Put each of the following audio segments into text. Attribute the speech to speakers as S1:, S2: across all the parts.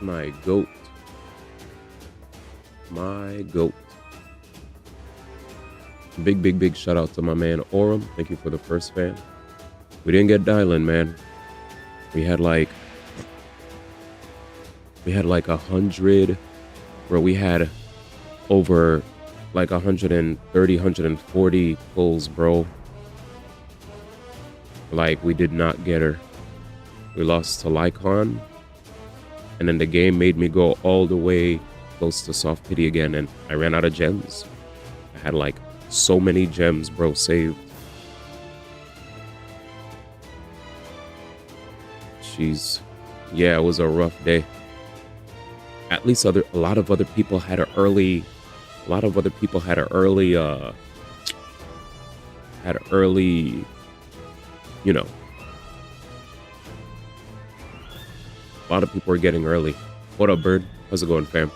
S1: My goat. My goat. Big shout out to my man Orem. Thank you for the first fan. We didn't get DIALYN, man. We had like 100, bro. We had over like 130, 140 pulls, bro. Like, we did not get her. We lost to Lycon, and then the game made me go all the way close to soft pity again, and I ran out of gems. I had like so many gems, bro, saved. Jeez. Yeah, it was a rough day. At least a lot of other people had an early, you know, a lot of people are getting early. What up, Bird? How's it going, fam?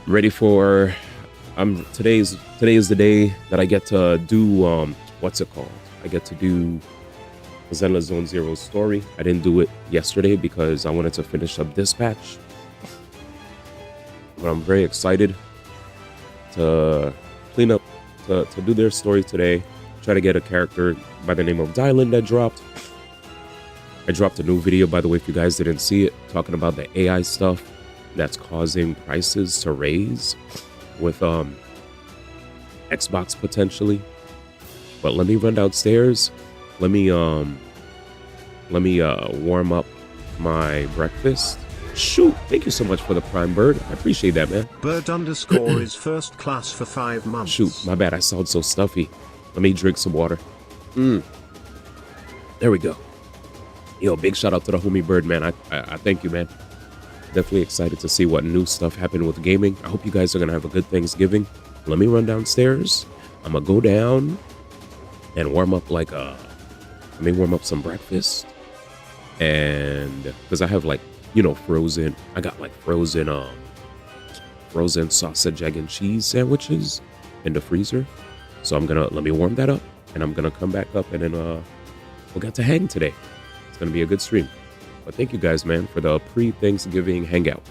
S1: I'm ready for, today is the day that I get to do, what's it called? I get to do Zenla Zone Zero's story. I didn't do it yesterday because I wanted to finish up Dispatch. But I'm very excited to clean up, to do their story today. Try to get a character by the name of DIALYN that dropped. I dropped a new video, by the way, if you guys didn't see it, talking about the AI stuff that's causing prices to raise with Xbox potentially. But let me run downstairs. Let me warm up my breakfast. Shoot, thank you so much for the Prime Bird. I appreciate that, man.
S2: Bird underscore is first class for 5 months.
S1: Shoot, my bad. I sound so stuffy. Let me drink some water. There we go. Yo, big shout out to the homie Bird, man. I thank you, man. Definitely excited to see what new stuff happened with gaming. I hope you guys are gonna have a good Thanksgiving. Let me run downstairs. I'm gonna go down and warm up let me warm up some breakfast. And because I have I got like frozen sausage, egg and cheese sandwiches in the freezer. So let me warm that up, and I'm gonna come back up, and then we'll get to hang today. It's gonna be a good stream. But thank you guys, man, for the pre-Thanksgiving hangout.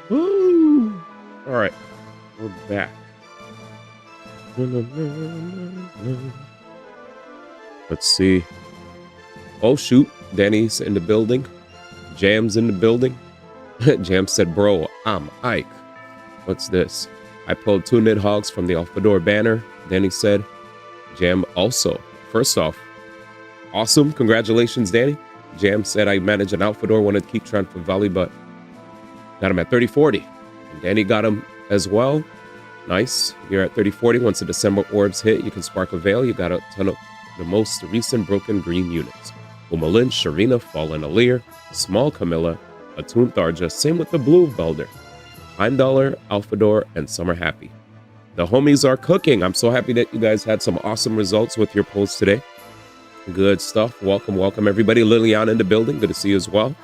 S1: Woo! All right, we're back. Let's see. Oh shoot, Danny's in the building. Jam's in the building. Jam said, "Bro, I'm Ike." What's this? I pulled 2 Nidhogs from the Alphador banner. Danny said, Jam also. First off, awesome. Congratulations, Danny. Jam said, I manage an Alphador, wanted to keep trying for Valley, but got him at 30-40. And Danny got him as well. Nice. You're at 30-40. Once the December orbs hit, you can spark a veil. You got a ton of the most recent broken green units. Umalin, Sharina, Fallen Alir, Small Camilla, Atun Tharja. Same with the Blue Belder. Heimdallr, Alphador, and Summer Happy. The homies are cooking. I'm so happy that you guys had some awesome results with your polls today. Good stuff. Welcome, welcome everybody. Liliana in the building. Good to see you as well.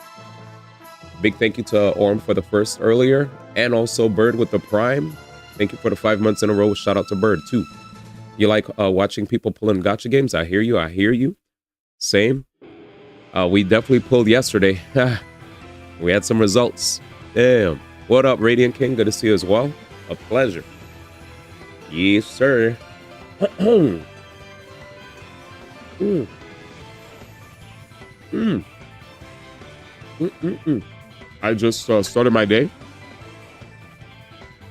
S1: Big thank you to Orm for the first earlier, and also Bird with the Prime. Thank you for the 5 months in a row. Shout out to Bird too. You like watching people pulling gacha games? I hear you. I hear you. Same. We definitely pulled yesterday. We had some results. Damn. What up, Radiant King? Good to see you as well. A pleasure. Yes, sir. Mm. I just started my day,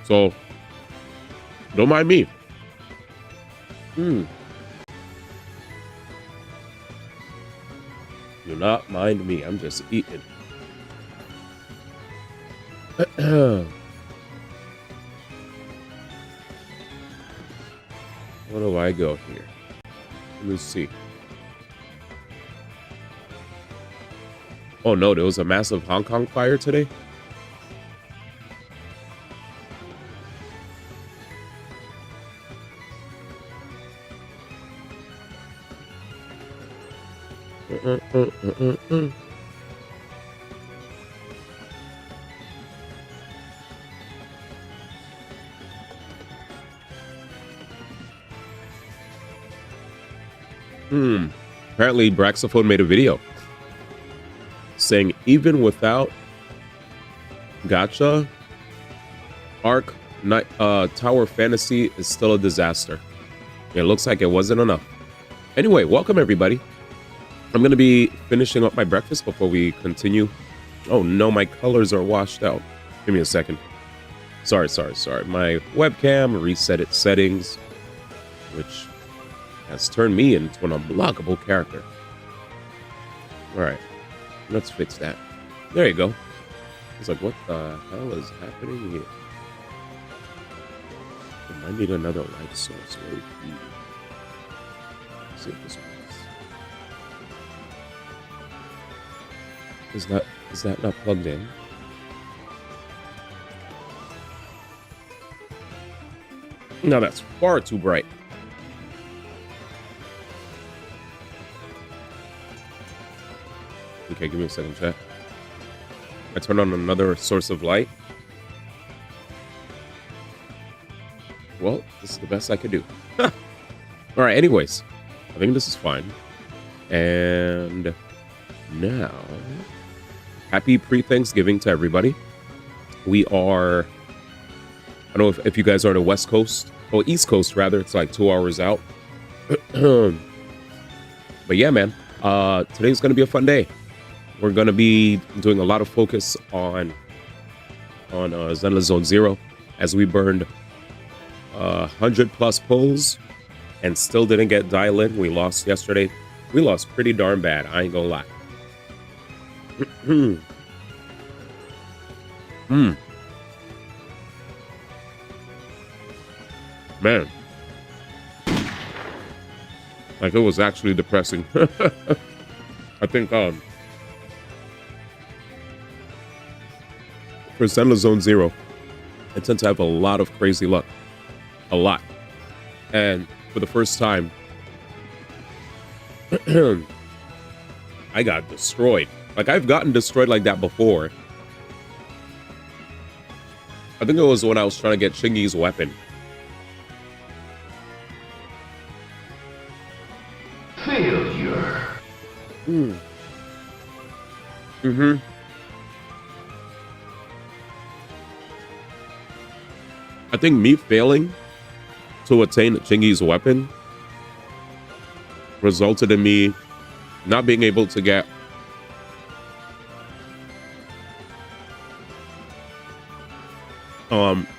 S1: so don't mind me. Do not mind me. I'm just eating. Where do I go here? Let me see. Oh no, there was a massive Hong Kong fire today. Apparently, Braxophone made a video saying even without Gacha, Arc Night Tower Fantasy is still a disaster. It looks like it wasn't enough. Anyway, welcome everybody. I'm gonna be finishing up my breakfast before we continue. Oh no, my colors are washed out. Give me a second. Sorry. My webcam reset its settings, which has turned me into an unblockable character. All right, let's fix that. There you go. It's like, what the hell is happening here? I might need another light source. Where let's see if this works. Is that not plugged in? No, that's far too bright. Okay, give me a second, chat. I turn on another source of light. Well, this is the best I could do. All right, anyways, I think this is fine. And now, happy pre-Thanksgiving to everybody. We are, I don't know if you guys are on the West Coast, or East Coast rather, it's like 2 hours out. But yeah, man, today's gonna be a fun day. We're going to be doing a lot of focus on Zenless Zone Zero, as we burned 100 plus pulls and still didn't get DIALYN. We lost yesterday. We lost pretty darn bad, I ain't gonna lie. Man, like it was actually depressing. I think for Zenless Zone Zero, I tend to have a lot of crazy luck. A lot. And for the first time, I got destroyed. Like, I've gotten destroyed like that before. I think it was when I was trying to get Shingi's weapon. Failure. I think me failing to attain Chingy's weapon resulted in me not being able to get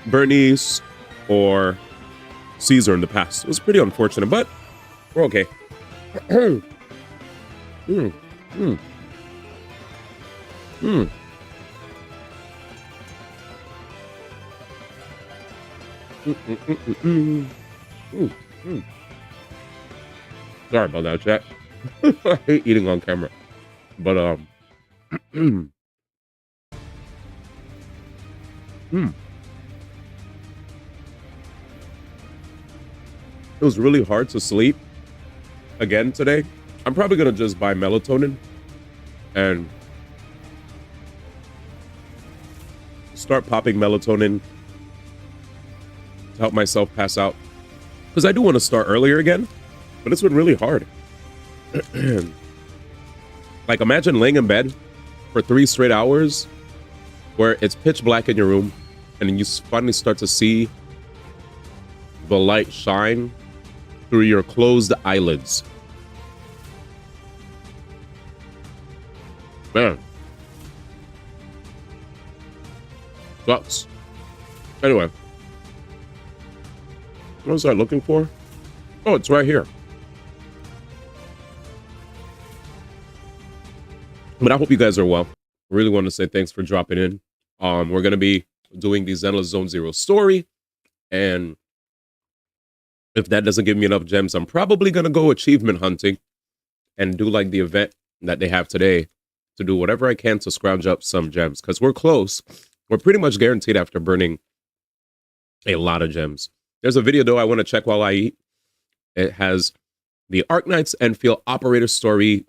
S1: Bernice or Caesar in the past. It was pretty unfortunate, but we're okay. Sorry about that, chat. I hate eating on camera, but it was really hard to sleep again today. I'm probably gonna just buy melatonin and start popping melatonin to help myself pass out, because I do want to start earlier again, but it's been really hard. Like, imagine laying in bed for 3 straight hours where it's pitch black in your room and then you finally start to see the light shine through your closed eyelids. Man, sucks. Anyway, what was I looking for? Oh, it's right here. But I hope you guys are well. Really want to say thanks for dropping in. We're gonna be doing the Zenless Zone Zero story, and if that doesn't give me enough gems, I'm probably gonna go achievement hunting and do like the event that they have today to do whatever I can to scrounge up some gems because we're close. We're pretty much guaranteed after burning a lot of gems. There's a video though I want to check while I eat. It has the Arknight's Enfield Operator story.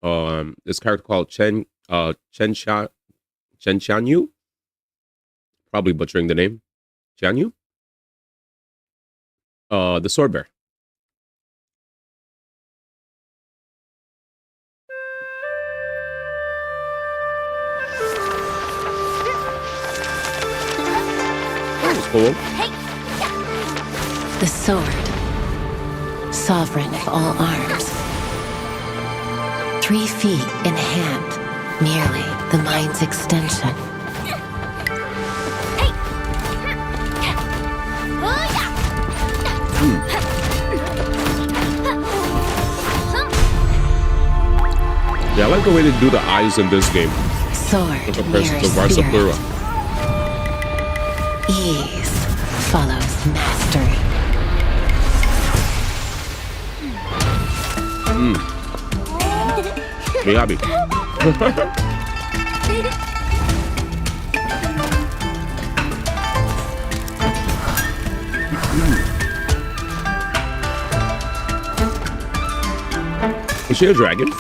S1: This character called Chen Chanyu. Probably butchering the name. Chanyu? The sword bear. That was cool.
S3: The sword, sovereign of all arms. 3 feet in hand, merely the mind's extension.
S1: Yeah, I like the way they do the eyes in this game.
S3: Sword
S1: Compared to
S3: mirrors
S1: Varsapura.
S3: spirit. Ease follows mastery.
S1: Miyabi. Is she a dragon?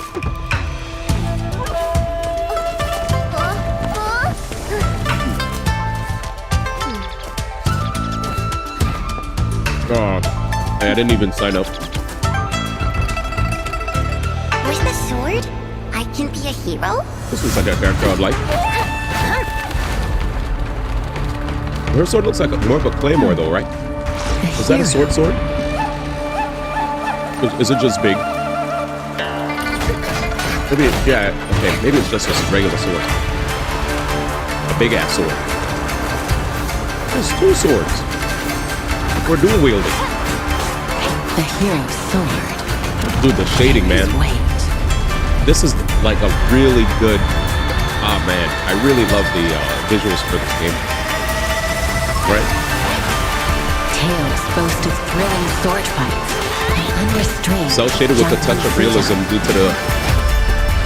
S1: Oh, I didn't even sign up.
S4: With the sword, I can be a hero?
S1: This looks like a character I'd like. Her sword looks like more of a claymore though, right? Is that a sword? Is it just big? Maybe, yeah, okay, maybe it's just a regular sword. A big ass sword. There's 2 swords. We're dual wielding.
S3: The hero's sword.
S1: Dude, the shading, man.
S3: His weight.
S1: This is like a really good. Ah, man, I really love the visuals for this game. Right?
S3: Tales boast of thrilling sword fights and unrestrained.
S1: Cell shaded with a touch of realism due to the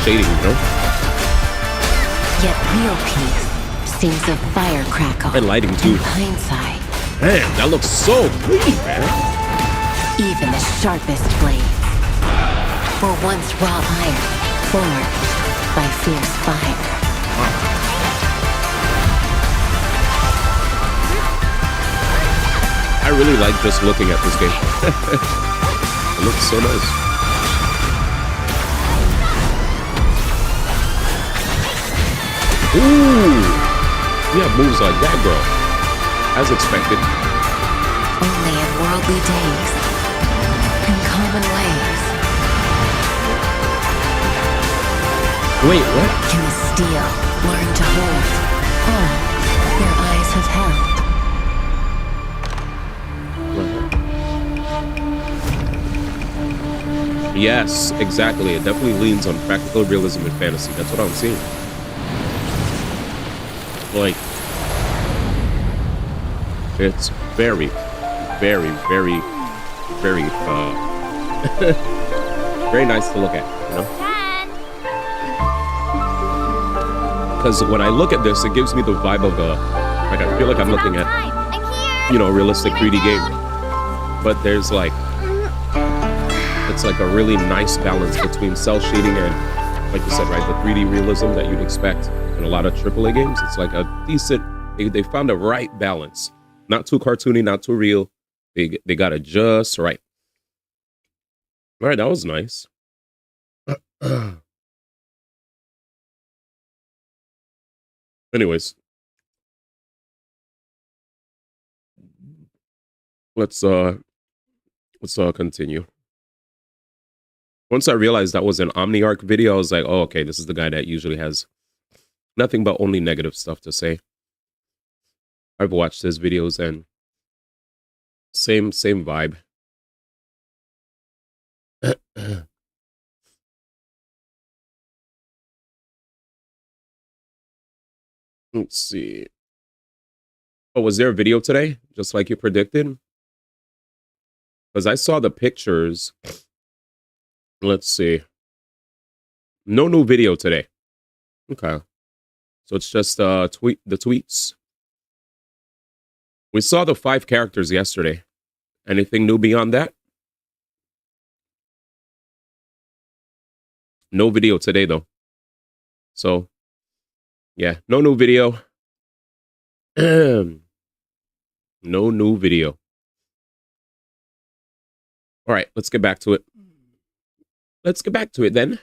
S1: shading, you know?
S3: Yet real peace seems a firecrackle.
S1: And lighting too.
S3: In hindsight,
S1: Man, that looks so clean, man.
S3: even the sharpest blades were once raw iron, forged by fierce fire.
S1: I really like just looking at this game. It looks so nice. Ooh! Yeah, moves like that, girl. As expected.
S3: Only in worldly days, in common ways,
S1: Wait, what?
S3: can the steel learn to hold all your eyes have held.
S1: Yes, exactly. It definitely leans on practical realism and fantasy. That's what I'm seeing. Like, it's very, very, very, very, very nice to look at, you know? Because when I look at this, it gives me the vibe of like I feel like I'm looking at, you know, a realistic 3D game. But there's like, it's like a really nice balance between cell shading and, like you said, right, the 3D realism that you'd expect in a lot of AAA games. It's like a decent, they found a right balance. Not too cartoony, not too real. They got it just right. All right, that was nice. Anyways, let's continue. Once I realized that was an OmniArc video, I was like, oh, okay, this is the guy that usually has nothing but only negative stuff to say. I've watched his videos and same vibe. Let's see. Oh, was there a video today? Just like you predicted? Because I saw the pictures. Let's see. No new video today. Okay. So it's just the tweets. We saw the 5 characters yesterday. Anything new beyond that? No video today, though. So, yeah, no new video. No new video. All right, let's get back to it. Let's get back to it then.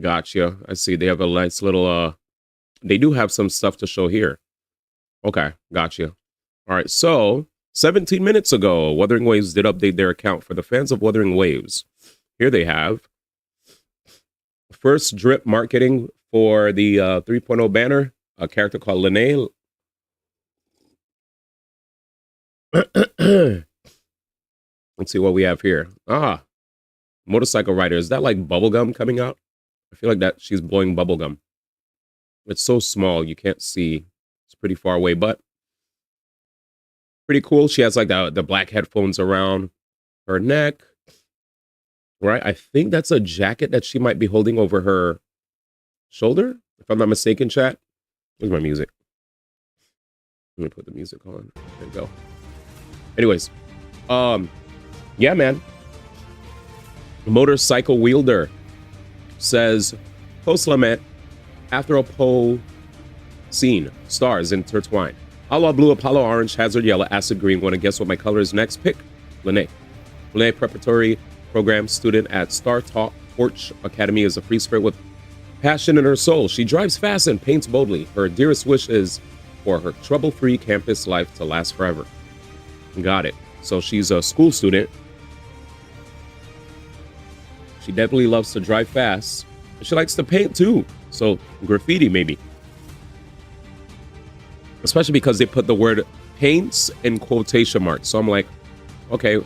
S1: Gotcha. I see they have a nice little they do have some stuff to show here. Okay, gotcha. All right, so 17 minutes ago, Wuthering Waves did update their account for the fans of Wuthering Waves. Here they have first drip marketing for the 3.0 banner, a character called Lene. Let's see what we have here. Ah, motorcycle rider. Is that like bubblegum coming out? I feel like that she's blowing bubblegum. It's so small, you can't see. It's pretty far away, but pretty cool. She has like the black headphones around her neck. Right? I think that's a jacket that she might be holding over her shoulder, if I'm not mistaken, chat. Where's my music? Let me put the music on. There you go. Anyways, yeah, man. Motorcycle wielder says post lament after a pole scene, stars intertwined. Aloe blue, Apollo orange, hazard yellow, acid green. Want to guess what my color is next? Pick Lene. Lene preparatory program student at Star Talk Porch Academy is a free spirit with passion in her soul. She drives fast and paints boldly. Her dearest wish is for her trouble-free campus life to last forever. Got it. So she's a school student. She definitely loves to drive fast. She likes to paint too. So graffiti maybe. Especially because they put the word paints in quotation marks. So I'm like, okay.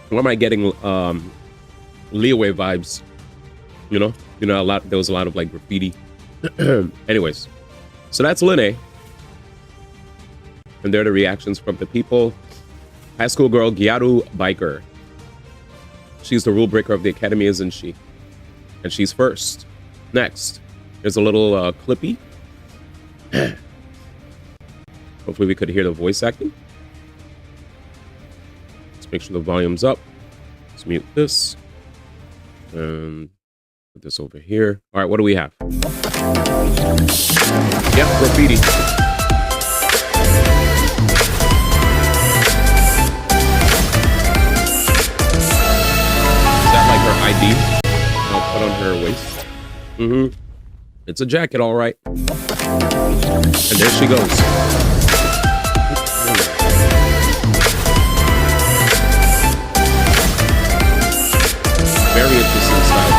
S1: Why am I getting Leeway vibes? You know, there was a lot of like graffiti. Anyways, so that's Lene. And there are the reactions from the people. High school girl Gyaru Biker. She's the rule breaker of the academy, isn't she? And she's first. Next, there's a little clippy. Hopefully we could hear the voice acting. Let's make sure the volume's up. Let's mute this. And put this over here. All right, what do we have? Yep, graffiti. ID I'll put on her waist. It's a jacket, all right. And there she goes. Very interesting style.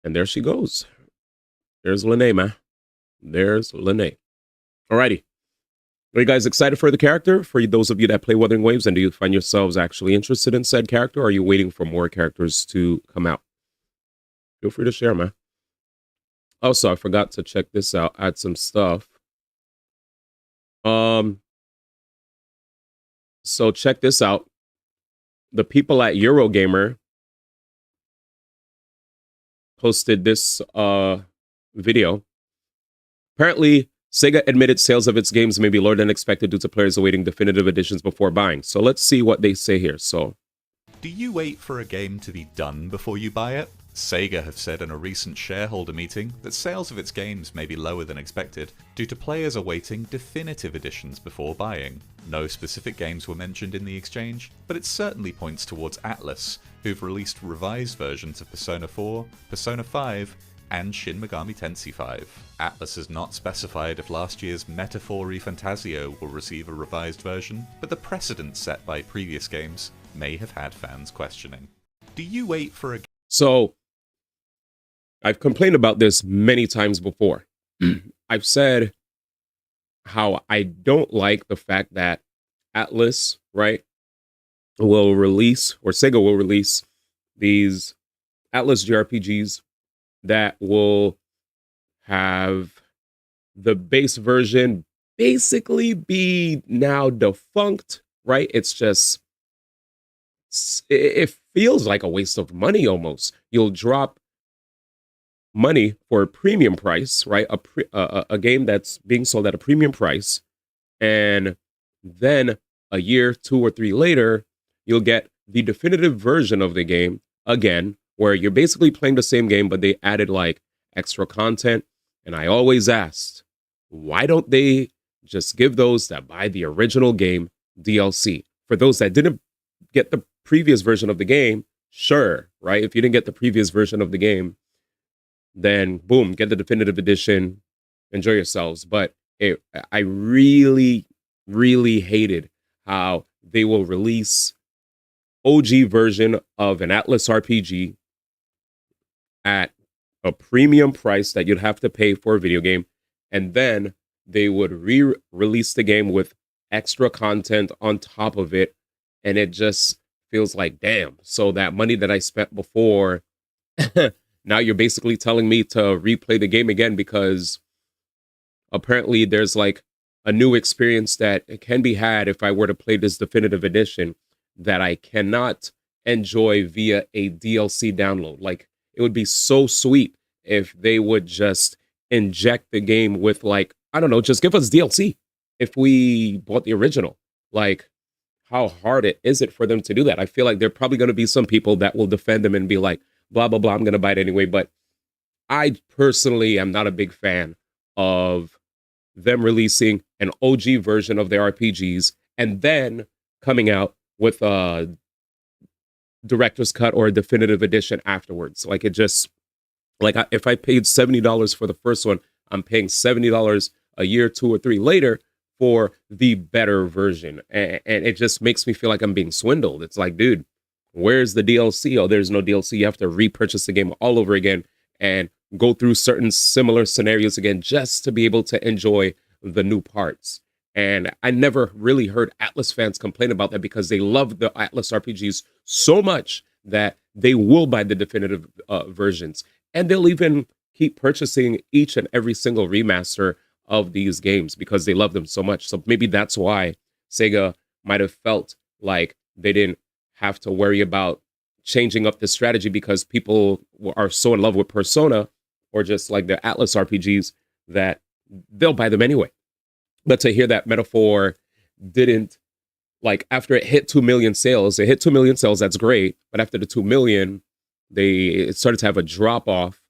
S1: And there she goes. There's Lene, man. There's Lene. Alrighty. Are you guys excited for the character? For those of you that play Wuthering Waves, and do you find yourselves actually interested in said character, or are you waiting for more characters to come out? Feel free to share, man. Also, I forgot to check this out. Add some stuff. So check this out. The people at Eurogamer posted this video. Apparently, Sega admitted sales of its games may be lower than expected due to players awaiting definitive editions before buying. So let's see what they say here. So,
S5: do you wait for a game to be done before you buy it? Sega have said in a recent shareholder meeting that sales of its games may be lower than expected due to players awaiting definitive editions before buying. No specific games were mentioned in the exchange, but it certainly points towards Atlus, who've released revised versions of Persona 4, Persona 5, and Shin Megami Tensei 5. Atlus has not specified if last year's Metaphor Fantasio will receive a revised version, but the precedent set by previous games may have had fans questioning. Do you wait for a
S1: So I've complained about this many times before. I've said how I don't like the fact that Atlus, right, will release, or Sega will release these Atlus JRPGs that will have the base version basically be now defunct, right? It's just, it feels like a waste of money almost. You'll drop money for a premium price, right? A game that's being sold at a premium price, and then a year, 2 or 3 later, you'll get the definitive version of the game again, where you're basically playing the same game, but they added like extra content. And I always asked, why don't they just give those that buy the original game DLC? For those that didn't get the previous version of the game, sure, right? If you didn't get the previous version of the game, then boom, get the definitive edition, enjoy yourselves. But I really, really hated how they will release OG version of an Atlus RPG at a premium price that you'd have to pay for a video game, and then they would re-release the game with extra content on top of it, and it just feels like, damn, so that money that I spent before, now you're basically telling me to replay the game again because apparently there's like a new experience that can be had if I were to play this definitive edition that I cannot enjoy via a DLC download. Like, it would be so sweet if they would just inject the game with, like, I don't know, just give us DLC if we bought the original. Like, how hard is it for them to do that? I feel like there are probably going to be some people that will defend them and be like, blah, blah, blah, I'm going to buy it anyway. But I personally am not a big fan of them releasing an OG version of their RPGs and then coming out with a director's cut or a definitive edition afterwards. Like, it just, like, if I paid $70 for the first one, I'm paying $70 a year, 2 or 3 later for the better version. And it just makes me feel like I'm being swindled. It's like, dude, where's the DLC? Oh, there's no DLC. You have to repurchase the game all over again and go through certain similar scenarios again just to be able to enjoy the new parts. And I never really heard Atlus fans complain about that because they love the Atlus RPGs so much that they will buy the definitive versions. And they'll even keep purchasing each and every single remaster of these games because they love them so much. So maybe that's why Sega might have felt like they didn't have to worry about changing up the strategy because people are so in love with Persona or just like the Atlus RPGs that they'll buy them anyway. But to hear that Metaphor didn't, like, after it hit 2 million sales, that's great. But after the 2 million, it started to have a drop off.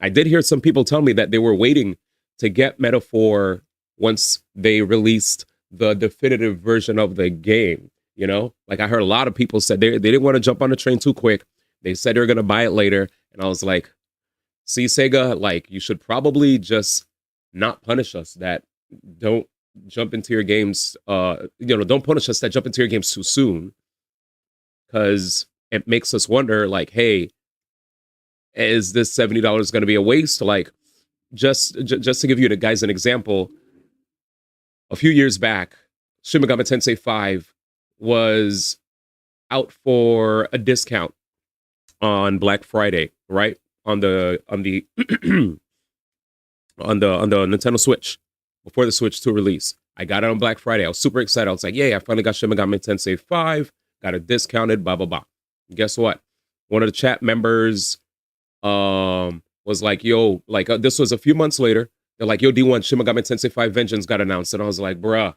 S1: I did hear some people tell me that they were waiting to get Metaphor once they released the definitive version of the game. You know, like, I heard a lot of people said they didn't want to jump on the train too quick. They said they were going to buy it later. And I was like, see, Sega, like, you should probably just not punish us that don't jump into your games. Don't punish us that jump into your games too soon. Because it makes us wonder, like, hey, is this $70 going to be a waste? Like, just to give you guys an example, a few years back, Shin Megami Tensei 5 was out for a discount on Black Friday, right? On the on the Nintendo Switch before the Switch 2 release. I got it on Black Friday. I was super excited. I was like, yay, I finally got Shin Megami Tensei 5, got it discounted, blah, blah, blah. Guess what? One of the chat members was like, yo, like, this was a few months later. They're like, yo, D1, Shin Megami Tensei 5 Vengeance got announced. And I was like, bruh,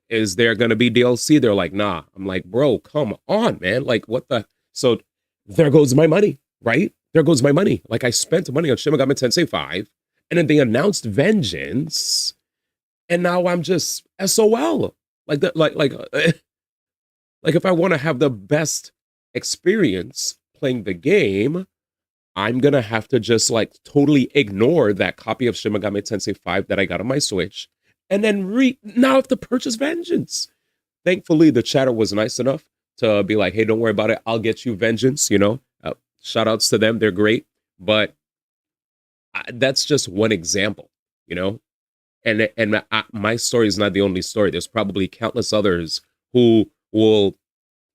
S1: is there going to be DLC? They're like, nah. I'm like, bro, come on, man. Like, what the? So there goes my money, right? there goes my money. Like I spent money on Shin Megami Tensei 5, and then they announced Vengeance, and now I'm just SOL. Like that, like if I want to have the best experience playing the game, I'm gonna have to just like totally ignore that copy of Shin Megami Tensei 5 that I got on my Switch, and then now I have to purchase Vengeance. Thankfully, the chatter was nice enough to be like, "Hey, don't worry about it. I'll get you Vengeance." You know, shout outs to them; they're great. But that's just one example, you know. And my story is not the only story. There's probably countless others who will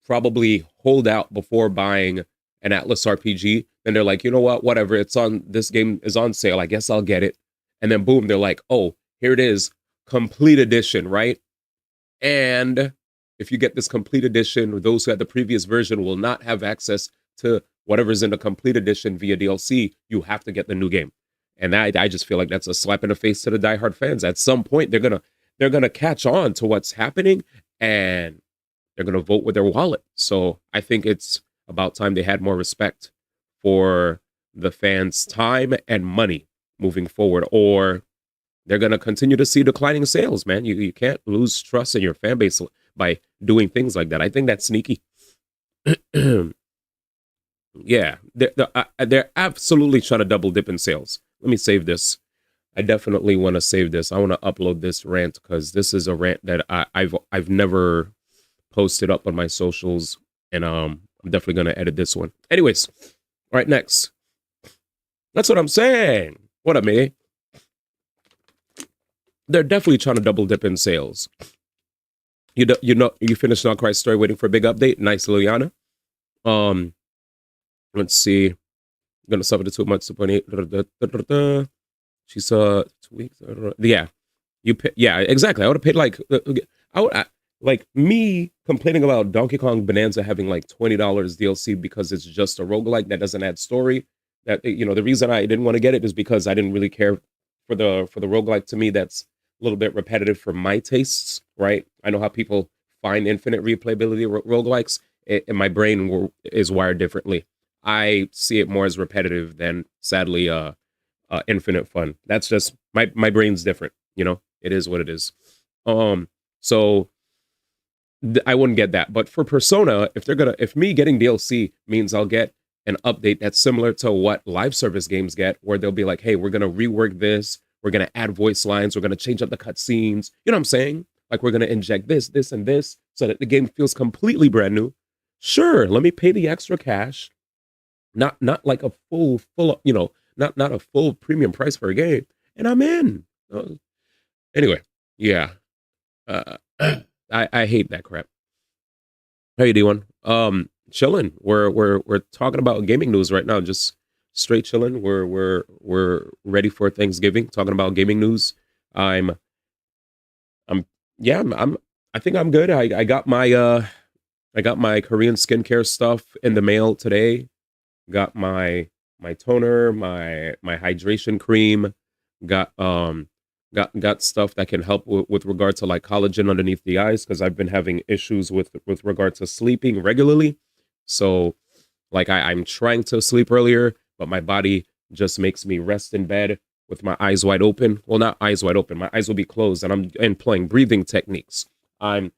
S1: probably hold out before buying an Atlas RPG. And they're like, you know what, whatever, this game is on sale, I guess I'll get it. And then boom, they're like, oh, here it is, complete edition, right? And if you get this complete edition, those who had the previous version will not have access to whatever's in the complete edition via DLC. You have to get the new game. And I just feel like that's a slap in the face to the diehard fans. At some point, they're gonna catch on to what's happening, and they're gonna vote with their wallet. So I think it's about time they had more respect for the fans' time and money moving forward, or they're gonna continue to see declining sales. Man, you can't lose trust in your fan base by doing things like that. I think that's sneaky. Yeah, they're absolutely trying to double dip in sales. Let me save this. I definitely want to save this. I want to upload this rant because this is a rant that I've never posted up on my socials, and I'm definitely gonna edit this one. Anyways, all right, next. That's what I'm saying. What I mean? They're definitely trying to double dip in sales. You finished Dark story, waiting for a big update. Nice, Liliana. Let's see. I'm gonna suffer the 2 months, 2.8. She saw 2 weeks. Yeah, yeah, exactly. I would have paid like like me complaining about Donkey Kong Bonanza having like $20 DLC because it's just a roguelike that doesn't add story. That, you know, the reason I didn't want to get it is because I didn't really care for the roguelike. To me, that's a little bit repetitive for my tastes, right? I know how people find infinite replayability roguelikes, and my brain is wired differently. I see it more as repetitive than, sadly, infinite fun. That's just my brain's different. You know, it is what it is. So I wouldn't get that. But for Persona, if me getting DLC means I'll get an update that's similar to what live service games get, where they'll be like, hey, we're gonna rework this, we're gonna add voice lines, we're gonna change up the cutscenes. You know what I'm saying? Like we're gonna inject this, and this, so that the game feels completely brand new. Sure, let me pay the extra cash. Not like a full, you know, not a full premium price for a game, and I'm in. Anyway, yeah, I hate that crap. How you doing? Chilling. We're talking about gaming news right now. Just straight chilling. We're ready for Thanksgiving. Talking about gaming news. I think I'm good. I got my Korean skincare stuff in the mail today. Got my toner, my hydration cream, got stuff that can help with regard to like collagen underneath the eyes, because I've been having issues with regard to sleeping regularly. So like I'm trying to sleep earlier, but my body just makes me rest in bed with my eyes wide open. Well, not eyes wide open. My eyes will be closed, and I'm employing breathing techniques. I'm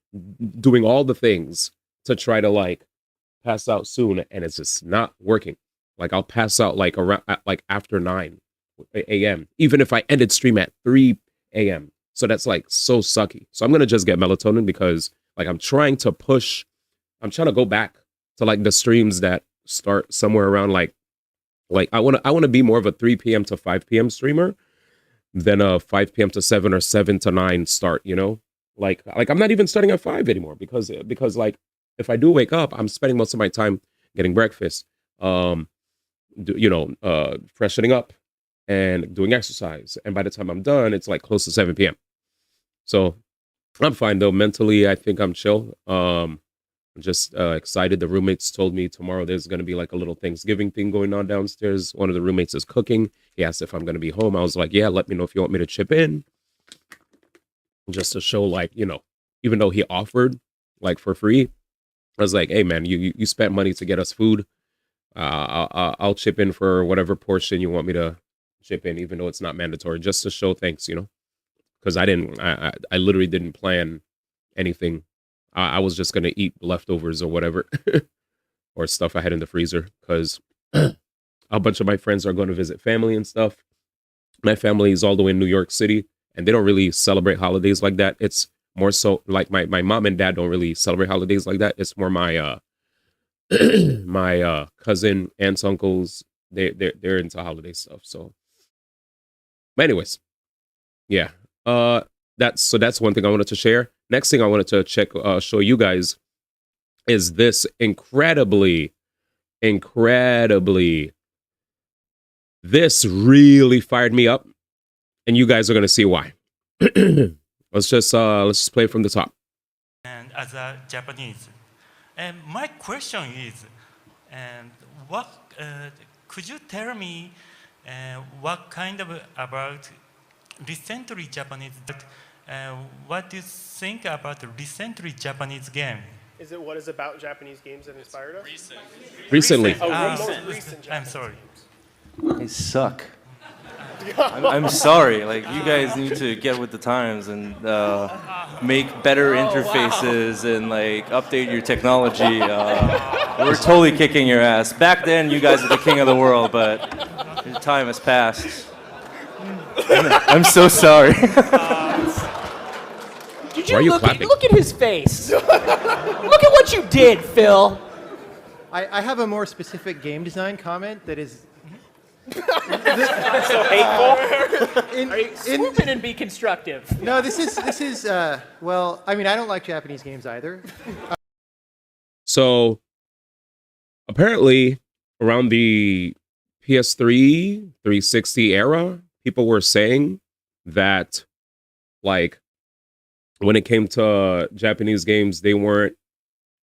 S1: doing all the things to try to like pass out soon, and it's just not working. Like I'll pass out like around like after 9 a.m. even if I ended stream at 3 a.m. So that's like so sucky. So I'm gonna just get melatonin, because like I'm trying to go back to like the streams that start somewhere around like I want to be more of a 3 p.m. to 5 p.m. streamer than a 5 p.m. to 7 or 7 to 9 start, you know? Like I'm not even starting at 5 anymore, because like if I do wake up, I'm spending most of my time getting breakfast, freshening up and doing exercise. And by the time I'm done, it's like close to 7 p.m. So I'm fine though. Mentally, I think I'm chill. I'm just excited. The roommates told me tomorrow there's going to be like a little Thanksgiving thing going on downstairs. One of the roommates is cooking. He asked if I'm going to be home. I was like, yeah, let me know if you want me to chip in. Just to show, like, you know, even though he offered like for free, I was like, hey man, you spent money to get us food. I'll chip in for whatever portion you want me to chip in, even though it's not mandatory, just to show thanks, you know, because I literally didn't plan anything. I was just gonna eat leftovers or whatever, or stuff I had in the freezer, because a bunch of my friends are going to visit family and stuff. My family is all the way in New York City, and they don't really celebrate holidays like that. It's more so like my mom and dad don't really celebrate holidays like that. It's more my my cousin, aunts, uncles. They're into holiday stuff. So, but anyways, yeah. That's one thing I wanted to share. Next thing I wanted to show you guys is this incredibly. This really fired me up, and you guys are gonna see why. let's just play from the top.
S6: And as a Japanese, and my question is, and what could you tell me what kind of about recently Japanese? What do you think about the recently Japanese game?
S7: Is it what is about Japanese games that inspired us?
S1: Recently.
S7: Most recent Japanese
S6: I'm sorry.
S8: They suck. I'm sorry. Like, you guys need to get with the times and make better interfaces and like update your technology. We're totally kicking your ass. Back then, you guys are the king of the world, but your time has passed. I'm so sorry.
S9: Did
S1: Why are you
S9: you
S1: clapping?
S9: look at his face? Look at what you did, Phil.
S10: I have a more specific game design comment that is
S9: So hateful. Swoop in and be constructive.
S10: no. This is well. I mean, I don't like Japanese games either.
S1: So apparently, around the PS3, 360 era, people were saying that, like, when it came to Japanese games, they weren't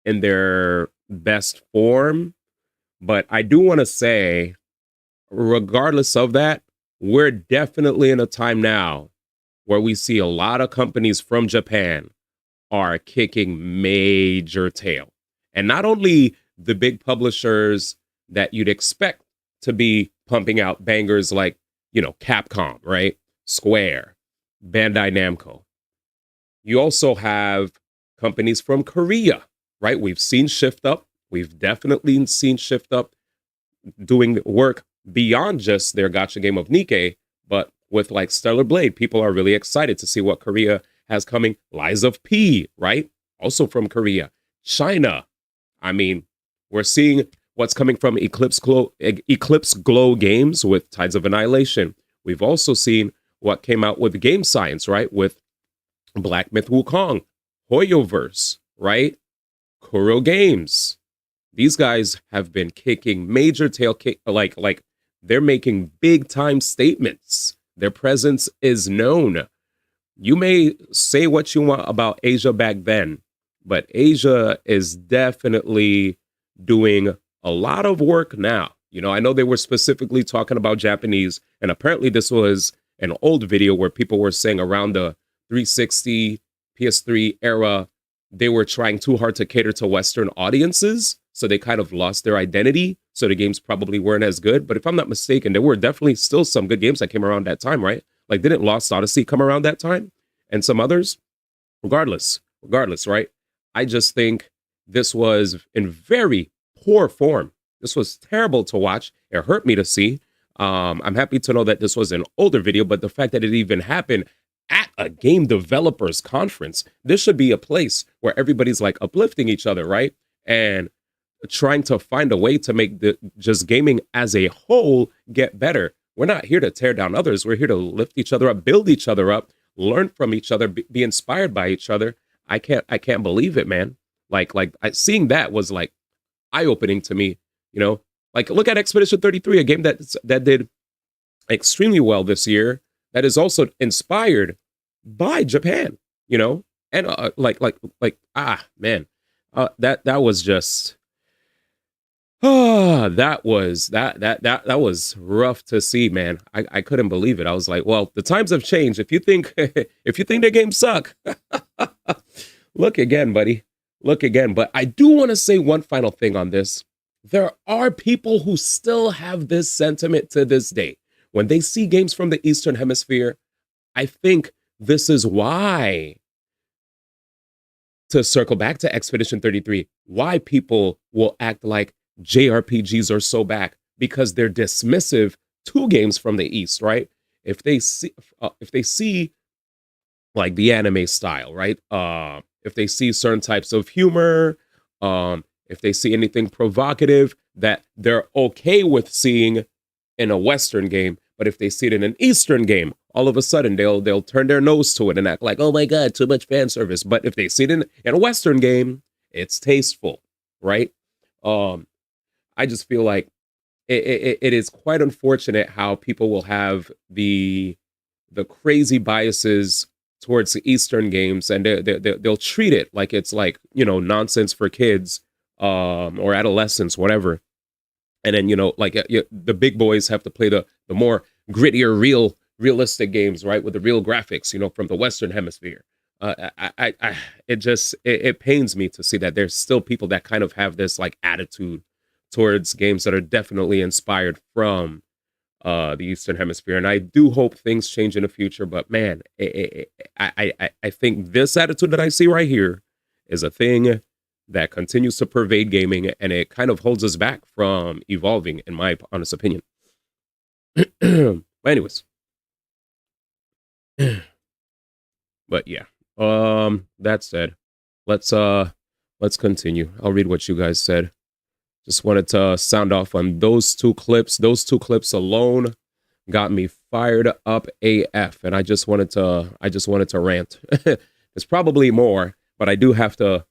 S1: in their best form. But I do want to say, regardless of that, we're definitely in a time now where we see a lot of companies from Japan are kicking major tail. And not only the big publishers that you'd expect to be pumping out bangers like, you know, Capcom, right? Square, Bandai Namco. You also have companies from Korea, right? We've seen Shift Up. We've definitely seen Shift Up doing work beyond just their gacha game of Nikkei, but with like Stellar Blade, people are really excited to see what Korea has coming. Lies of P, right? Also from Korea. China. I mean, we're seeing what's coming from Eclipse Glow Games with Tides of Annihilation. We've also seen what came out with Game Science, right? With Black Myth Wukong, Hoyoverse, right? Kuro Games. These guys have been kicking major tail like they're making big time statements. Their presence is known. You may say what you want about Asia back then, but Asia is definitely doing a lot of work now. You know, I know they were specifically talking about Japanese, and apparently this was an old video where people were saying around the 360 PS3 era, they were trying too hard to cater to Western audiences. So they kind of lost their identity. So the games probably weren't as good. But if I'm not mistaken, there were definitely still some good games that came around that time, right? Like, didn't Lost Odyssey come around that time? And some others? Regardless, right? I just think this was in very poor form. This was terrible to watch. It hurt me to see. I'm happy to know that this was an older video, but the fact that it even happened at a game developers conference, this should be a place where everybody's like uplifting each other, right? And trying to find a way to make the just gaming as a whole get better. We're not here to tear down others. We're here to lift each other up, build each other up, learn from each other, be inspired by each other. I can't believe it, man. Seeing that was like eye-opening to me, you know? Like, look at Expedition 33, a game that did extremely well this year, that is also inspired by Japan, you know? And that was just that was rough to see, man. I couldn't believe it. I was like, well, the times have changed. If you think their games suck, look again, buddy. Look again. But I do want to say one final thing on this. there are people who still have this sentiment to this day. When they see games from the Eastern Hemisphere, I think this is why, to circle back to Expedition 33, why people will act like JRPGs are so back, because they're dismissive to games from the East, right? If they see like the anime style, right? If they see certain types of humor, if they see anything provocative that they're okay with seeing in a Western game, but if they see it in an Eastern game, all of a sudden they'll turn their nose to it and act like, oh my God, too much fan service. But if they see it in a Western game, it's tasteful, right? I just feel like it is quite unfortunate how people will have the crazy biases towards the Eastern games, and they'll treat it like it's like, you know, nonsense for kids, or adolescents, whatever. And then, you know, like the big boys have to play the more grittier, realistic games, right, with the real graphics, you know, from the Western Hemisphere. It pains me to see that there's still people that kind of have this like attitude towards games that are definitely inspired from the Eastern Hemisphere. And I do hope things change in the future. But man, I think this attitude that I see right here is a thing that continues to pervade gaming, and it kind of holds us back from evolving, in my honest opinion. But anyways, but yeah, that said, let's continue. I'll read what you guys said. Just wanted to sound off on those two clips. Those two clips alone got me fired up AF, and I just wanted to rant. There's probably more, but I do have to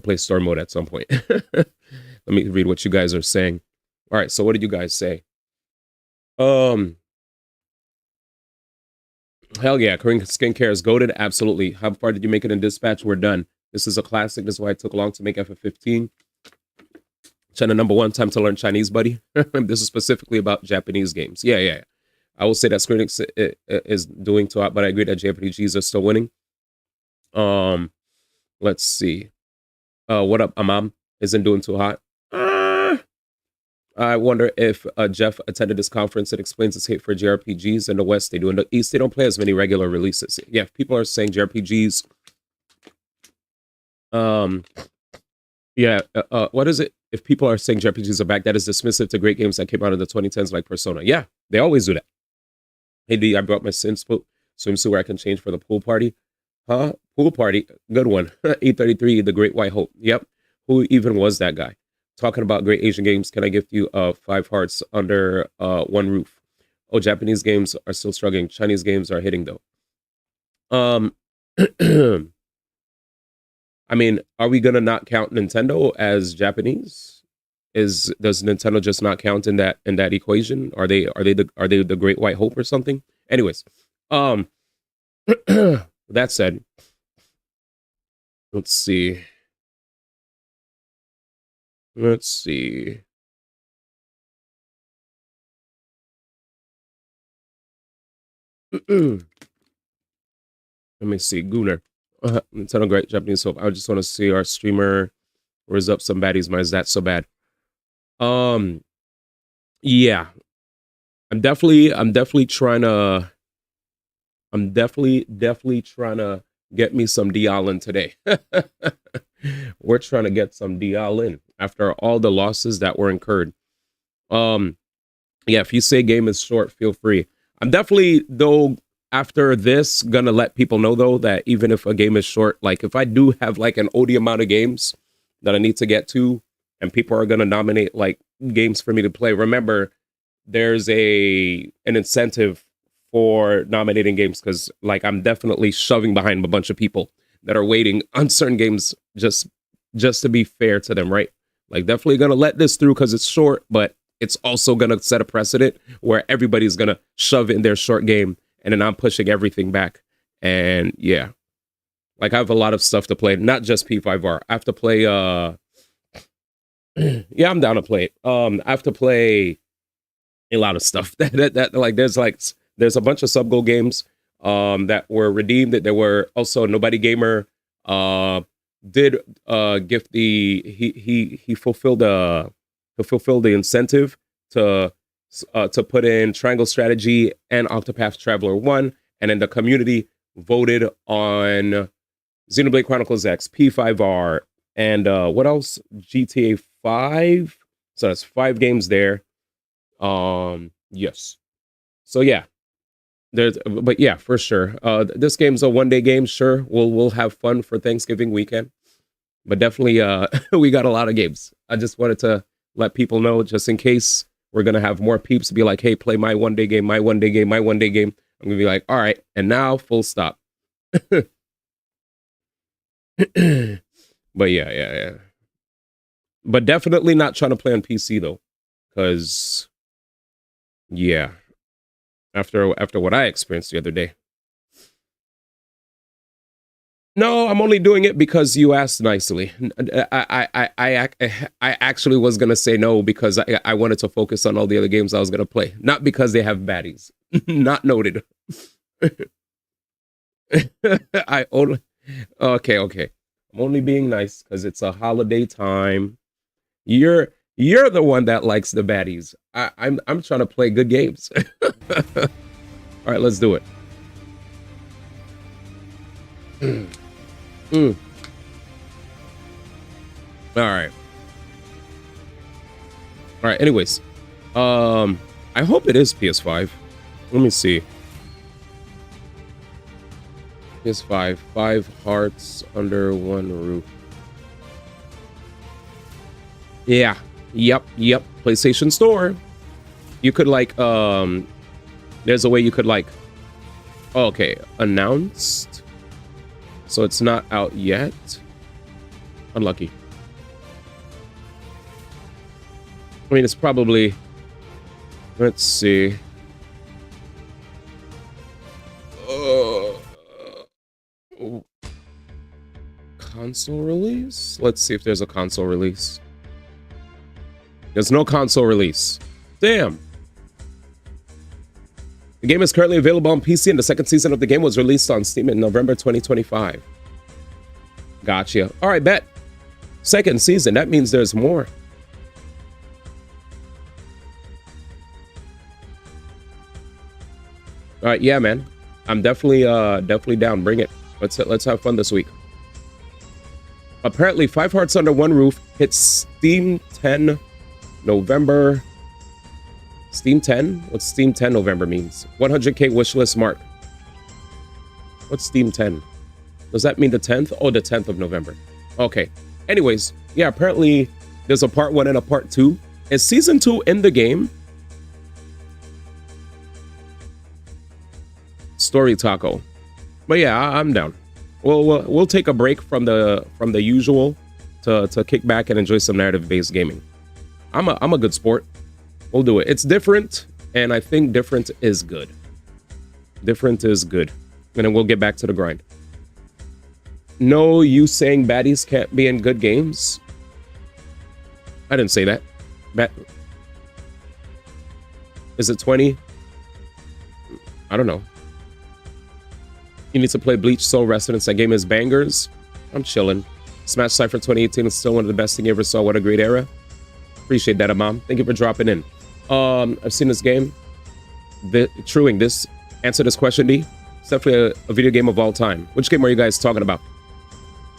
S1: play story mode at some point. Let me read what you guys are saying. All right, so what did you guys say? Hell yeah, Korean skincare is goated. Absolutely. How far did you make it in dispatch? We're done. This is a classic. This is why it took long to make FF15. China #1, time to learn Chinese, buddy. This is specifically about Japanese games. Yeah. I will say that Square Enix is doing too hot, but I agree that JRPGs are still winning. Let's see. What up, Amam? Isn't doing too hot. I wonder if Jeff attended this conference that explains his hate for JRPGs. In the West, they do. In the East, they don't play as many regular releases. Yeah, if people are saying JRPGs, what is it? If people are saying JRPGs are back, that is dismissive to great games that came out in the 2010s like Persona. Yeah, they always do that. Hey, D, I brought my swimsuit where I can change for the pool party. Huh? Pool party? Good one. E33, The Great White Hope. Yep. Who even was that guy? Talking about great Asian games, can I gift you 5 hearts under one roof? Oh, Japanese games are still struggling. Chinese games are hitting, though. I mean, are we gonna not count Nintendo as Japanese? Does Nintendo just not count in that equation? Are they the Great White Hope or something? Anyways, that said, let's see. Let me see. Gunnar. Nintendo great Japanese hope. I just want to see our streamer raise up some baddies. Is that so bad? Yeah. I'm definitely trying to get me some DIALYN today. We're trying to get some DIALYN after all the losses that were incurred. Yeah, if you say game is short, feel free. I'm definitely, though, after this, gonna let people know, though, that even if a game is short, like if I do have like an OD amount of games that I need to get to, and people are gonna nominate like games for me to play, remember, there's an incentive for nominating games, because like I'm definitely shoving behind a bunch of people that are waiting on certain games just to be fair to them, right? Like definitely gonna let this through because it's short, but it's also gonna set a precedent where everybody's gonna shove in their short game, and then I'm pushing everything back. And yeah, like I have a lot of stuff to play, not just P5R. I have to play. Yeah, I'm down to play it. I have to play a lot of stuff. that like there's a bunch of sub goal games that were redeemed. That there were also Nobody Gamer did gift he fulfilled to fulfill the incentive to put in Triangle Strategy and Octopath Traveler 1, and then the community voted on Xenoblade Chronicles X, P5R, and what else? GTA 5. So that's 5 games there. Yes. So yeah. But yeah, for sure. This game's a one-day game. Sure, we'll have fun for Thanksgiving weekend. But definitely, we got a lot of games. I just wanted to let people know, just in case we're gonna have more peeps be like, "Hey, play my one-day game, my one-day game, my one-day game." I'm gonna be like, "All right," and now full stop. But yeah. But definitely not trying to play on PC though, because yeah, after what I experienced the other day. No, I'm only doing it because you asked nicely. I actually was gonna say no because I wanted to focus on all the other games I was gonna play, not because they have baddies. Not noted. I only okay. I'm only being nice because it's a holiday time. You're the one that likes the baddies. I'm trying to play good games. All right, let's do it. All right. Anyways, I hope it is PS5. Let me see. PS5, 5 hearts under one roof. Yeah. Yep. PlayStation Store. You could like, there's a way you could like, okay, announced. So it's not out yet. Unlucky. I mean, it's probably, let's see. Console release? Let's see if there's a console release. There's no console release. Damn. The game is currently available on PC, and the second season of the game was released on Steam in November 2025. Gotcha. All right, bet. Second season, that means there's more. All right, yeah, man. I'm definitely down. Bring it. Let's have fun this week. Apparently, 5 Hearts Under One Roof hits Steam 10 November. Steam 10? What's Steam 10 November means? 100K wishlist mark. What's Steam 10? Does that mean the 10th? Oh, the 10th of November. Okay. Anyways, yeah, apparently there's a part 1 and a part 2. Is season 2 in the game? Story taco. But yeah, I'm down. We'll take a break from the usual to kick back and enjoy some narrative-based gaming. I'm a good sport. We'll do it. It's different, and I think different is good. Different is good. And then we'll get back to the grind. No, you saying baddies can't be in good games? I didn't say that. Is it 20? I don't know. You need to play Bleach Soul Residence. That game is bangers. I'm chilling. Smash Cypher 2018 is still one of the best thing you ever saw. What a great era. Appreciate that, Amam. Thank you for dropping in. I've seen this game. Truing this. Answer this question, D. It's definitely a video game of all time. Which game are you guys talking about?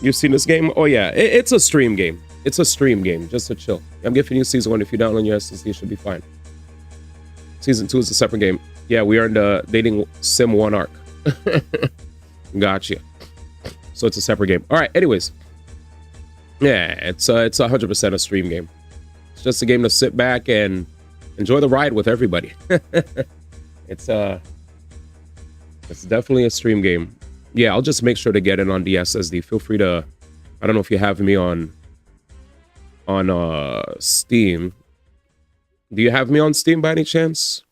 S1: You've seen this game? Oh, yeah. It's a stream game. It's a stream game. Just to chill. I'm giving you Season 1. If you download your SSD, you should be fine. Season 2 is a separate game. Yeah, we are in the Dating Sim 1 arc. Gotcha. So it's a separate game. All right. Anyways, yeah, it's 100% a stream game. It's just a game to sit back and enjoy the ride with everybody. It's definitely a stream game. Yeah, I'll just make sure to get it on the SSD. Feel free to. I don't know if you have me on Steam. Do you have me on Steam by any chance?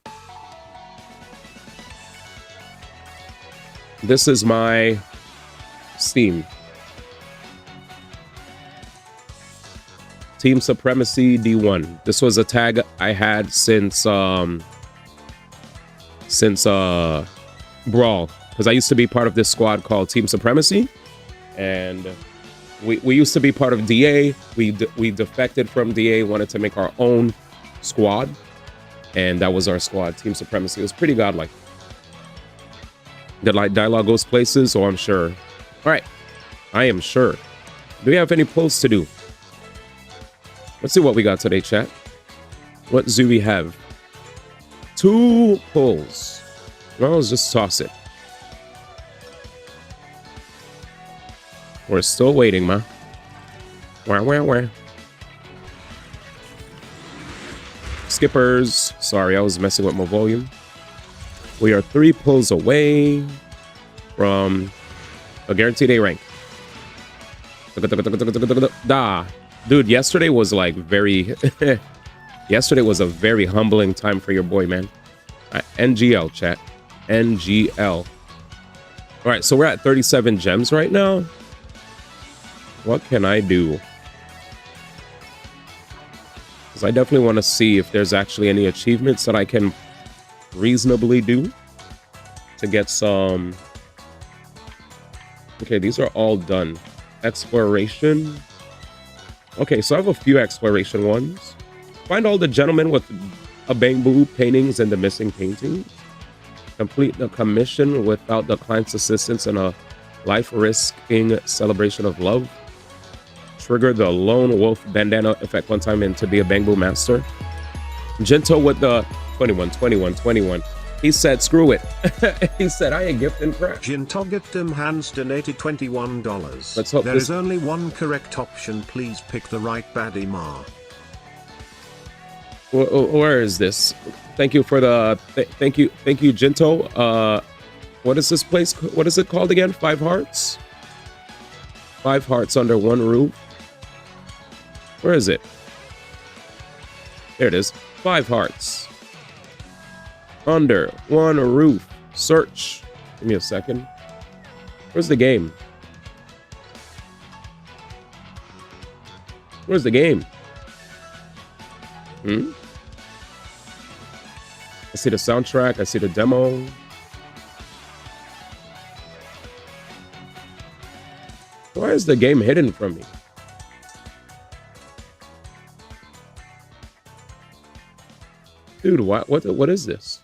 S1: This is my Steam. Team Supremacy D1. This was a tag I had since Brawl, because I used to be part of this squad called Team Supremacy, and We used to be part of DA. We defected from DA, wanted to make our own squad, and that was our squad, Team Supremacy. It was pretty godlike. Did like dialogue goes places? Oh, I'm sure. All right, I am sure. Do we have any polls to do? Let's see what we got today, chat. What do we have? 2 polls. Well, let's just toss it. We're still waiting, man. Where? Skippers. Sorry, I was messing with my volume. We are 3 polls away from a guaranteed A rank. Dude, yesterday was like very... yesterday was a very humbling time for your boy, man. NGL, chat. NGL. All right, so we're at 37 gems right now. What can I do? Because I definitely want to see if there's actually any achievements that I can reasonably do to get some... Okay, these are all done. Exploration. Okay, so I have a few exploration ones. Find all the gentlemen with a bamboo paintings and the missing paintings. Complete the commission without the client's assistance in a life-risking celebration of love. Trigger the lone wolf bandana effect one time and to be a bamboo master. Gentle with the 21. He said, screw it. He said, I ain't gifting crap.
S2: Jintogatum Hands donated $21.
S1: Let's hope
S2: there is only one correct option. Please pick the right baddie, Ma.
S1: Where is this? Thank you for the thank you, Jinto. What is this place? What is it called again? 5 hearts. 5 hearts under one roof. Where is it? There it is. 5 hearts under one roof. Search. Give me a second. Where's the game? Where's the game? I see the soundtrack. I see the demo. Why is the game hidden from me? Dude, what is this?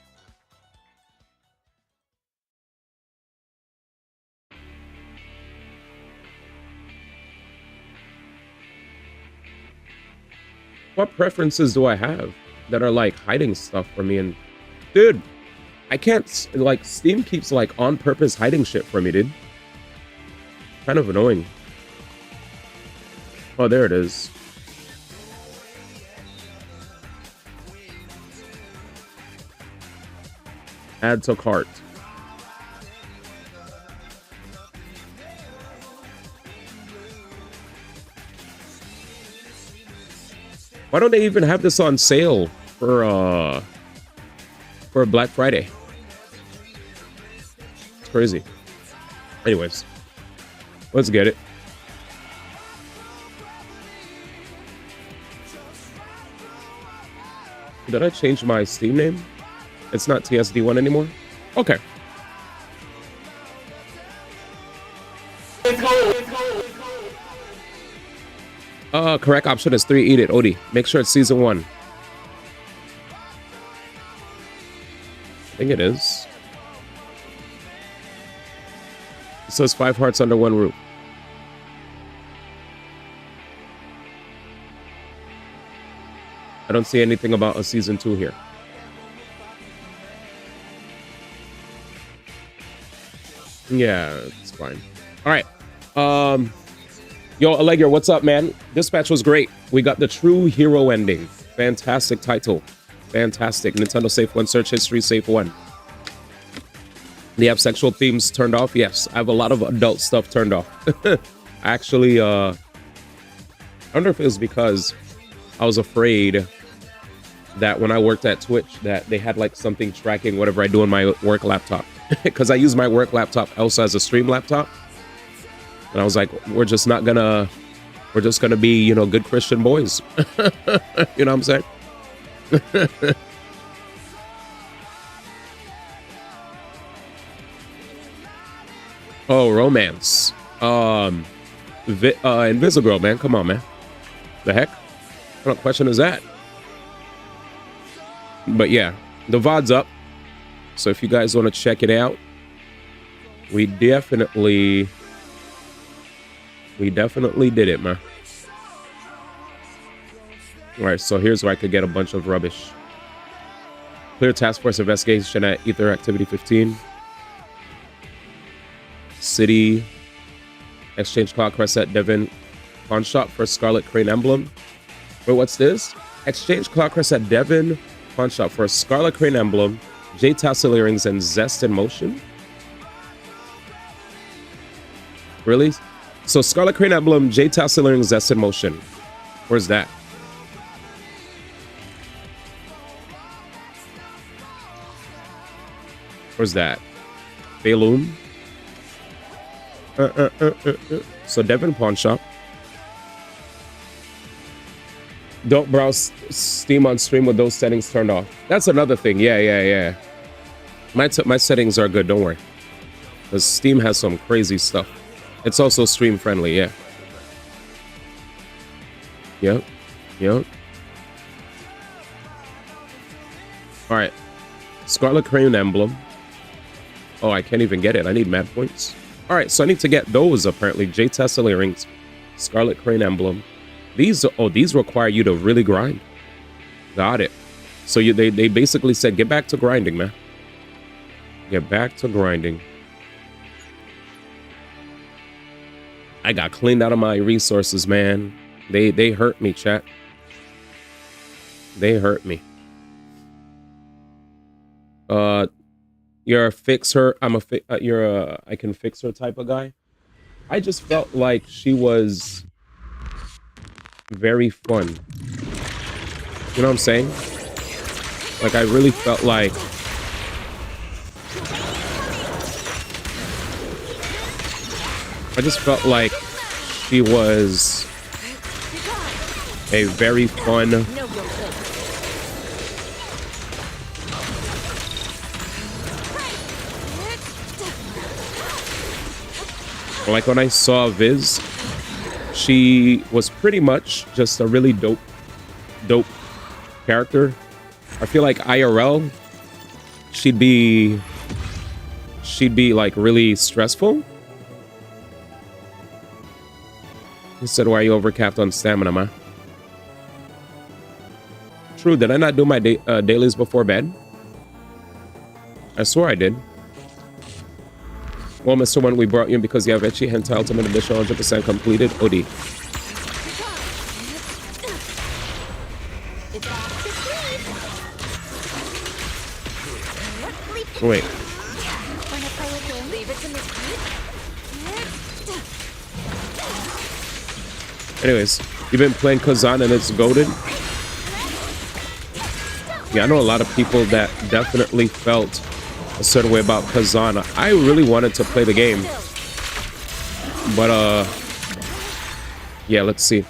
S1: What preferences do I have that are like hiding stuff from me? And dude, I can't, like, Steam keeps like on purpose hiding shit from me, dude. Kind of annoying. Oh, there it is. Add to cart. Why don't they even have this on sale for Black Friday? It's crazy. Anyways, let's get it. Did I change my Steam name? It's not TSD1 anymore? Okay. Correct option is 3. Eat it, Odie. Make sure it's season 1. I think it is. It says 5 hearts under one roof. I don't see anything about a season 2 here. Yeah, it's fine. All right. Yo, Allegra, what's up, man? Dispatch was great. We got the true hero ending. Fantastic title. Fantastic. Nintendo Safe 1 search history, Safe 1. Do you have sexual themes turned off? Yes, I have a lot of adult stuff turned off. Actually, I wonder if it was because I was afraid that when I worked at Twitch that they had like something tracking whatever I do on my work laptop. Because I use my work laptop also as a stream laptop. And I was like, we're just gonna be, you know, good Christian boys. You know what I'm saying? Oh, romance. Invisible Girl, man. Come on, man. The heck? What kind of question is that? But yeah, the VOD's up. So if you guys want to check it out, we definitely did it, man. All right, so here's where I could get a bunch of rubbish. Clear task force investigation at Ether Activity 15. City. Exchange Cloud Crest at Devon Pawn Shop for Scarlet Crane Emblem. Wait, what's this? Exchange Cloud Crest at Devon Pawn Shop for a Scarlet Crane Emblem, Jade Tassel Earrings, and Zest in Motion? Really? So Scarlet Crane Emblem, Jade Tassel Earrings, Zest in Motion. Where's that? Where's that? Bayloon? So Devon Pawn Shop. Don't browse Steam on stream with those settings turned off. That's another thing. Yeah. My settings are good. Don't worry. Because Steam has some crazy stuff. It's also stream friendly. Yeah. Yep. All right. Scarlet Crane Emblem. Oh, I can't even get it. I need mad points. All right, so I need to get those apparently. Jade Tassel Earrings, Scarlet Crane Emblem. These require you to really grind. Got it. So they basically said get back to grinding, man. Get back to grinding. I got cleaned out of my resources, man. They hurt me, chat. They hurt me. You're a fixer. You're a I can fix her type of guy. I just felt like she was very fun. You know what I'm saying? Like I really felt like she was a very fun like when I saw Viz, she was pretty much just a really dope character. I feel like IRL, she'd be like really stressful. He said, why are you overcapped on stamina, man? True, did I not do my dailies before bed? I swore I did. Well, Mr. One, we brought you in because you have Ecchi Hentai Ultimate Edition 100% completed. OD. Wait. Anyways, you've been playing Kazan and it's goated? Yeah, I know a lot of people that definitely felt a certain way about Kazan. I really wanted to play the game, but yeah, let's see.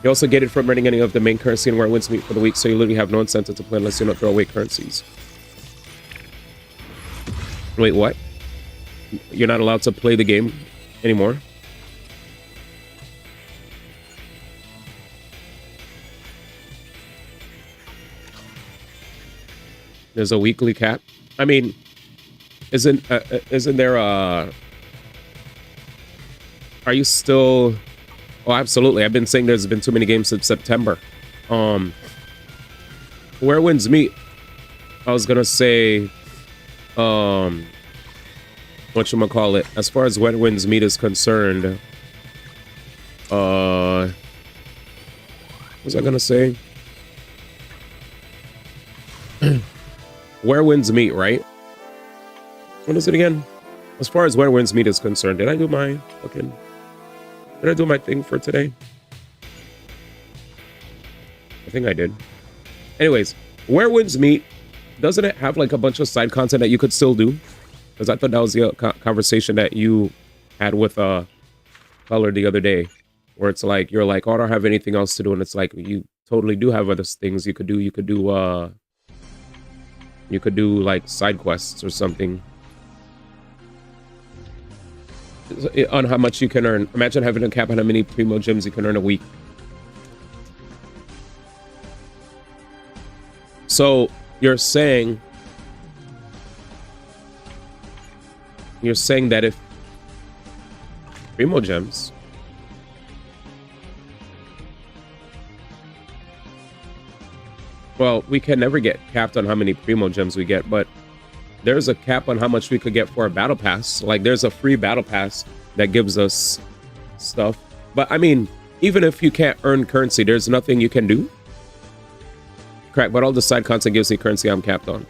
S1: You also get it from earning any of the main currency and where it wins meet for the week, so you literally have no incentive to play unless you don't throw away currencies. Wait, what? You're not allowed to play the game anymore? There's a weekly cap. I mean, isn't there a... Are you still... Oh, absolutely. I've been saying there's been too many games since September. Where wins meet? I was gonna say... whatchamacallit? As far as where wins meet is concerned... what was I gonna say? Where wins meet, right? What is it again? As far as where wins meet is concerned, did I do my thing for today? I think I did. Anyways, where wins meet, doesn't it have like a bunch of side content that you could still do? Because I thought that was the conversation that you had with Color the other day, where it's like you're like, oh, I don't have anything else to do, and it's like you totally do have other things you could do. You could do like side quests or something. on how much you can earn. Imagine having a cap on how many primo gems you can earn a week. So you're saying that if primo gems well, we can never get capped on how many primo gems we get, but there's a cap on how much we could get for a battle pass. Like there's a free battle pass that gives us stuff. But I mean, even if you can't earn currency, there's nothing you can do. Correct, but all the side content gives me currency I'm capped on.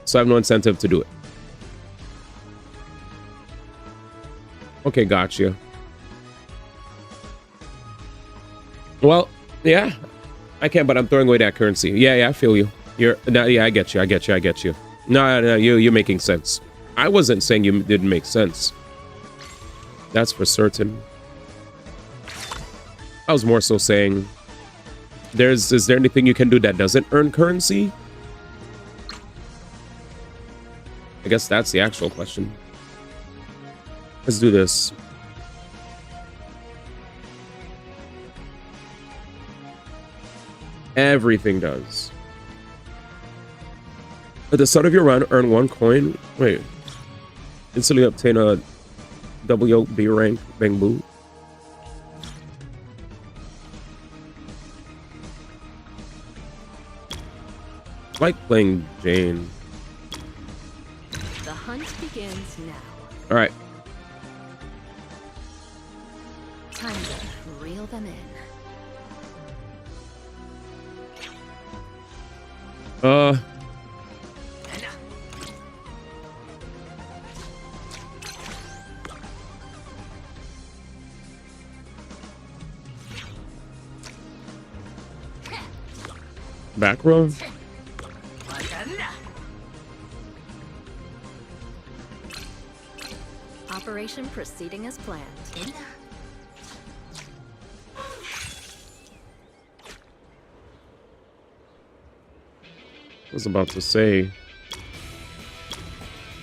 S1: So I have no incentive to do it. Okay, gotcha. Well, yeah, I can, but I'm throwing away that currency. Yeah, I feel you. I get you. No, you're making sense. I wasn't saying you didn't make sense. That's for certain. I was more so saying, is there anything you can do that doesn't earn currency? I guess that's the actual question. Let's do this. Everything does. At the start of your run, earn 1 coin. Wait. Instantly obtain a WB rank. Bang boo. I like playing Jane.
S11: The hunt begins now.
S1: All right.
S11: Time to reel them in.
S1: Back row.
S11: Operation proceeding as planned.
S1: I was about to say. I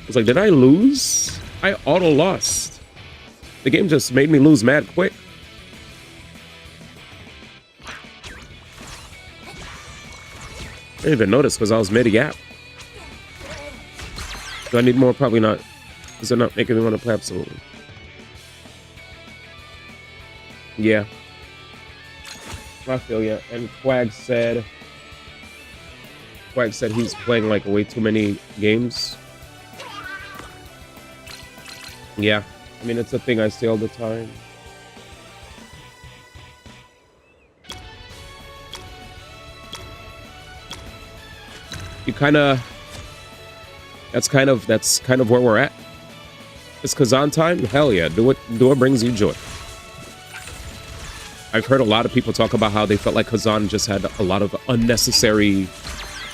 S1: was like, did I lose? I auto lost. The game just made me lose mad quick. I didn't even notice because I was mid-gap. Do I need more? Probably not. Is it not making me want to play? Absolutely. Yeah. I feel ya. And Quag said he's playing like way too many games. Yeah. I mean, it's a thing I say all the time. You that's kind of where we're at. It's Kazan time? Hell yeah, do what brings you joy. I've heard a lot of people talk about how they felt like Kazan just had a lot of unnecessary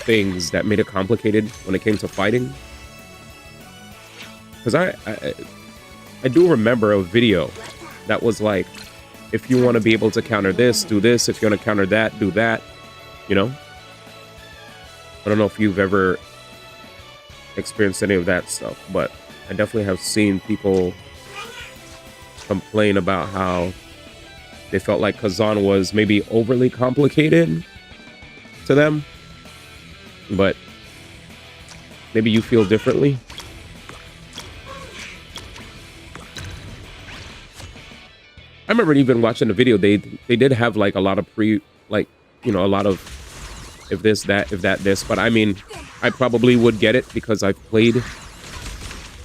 S1: things that made it complicated when it came to fighting. Because I do remember a video that was like, if you want to be able to counter this, do this. If you want to counter that, do that. You know? I don't know if you've ever experienced any of that stuff, but I definitely have seen people complain about how they felt like Kazan was maybe overly complicated to them, but maybe you feel differently. I remember even watching the video, they did have like a lot of a lot of if this, that, if that, this, but I mean, I probably would get it because I've played.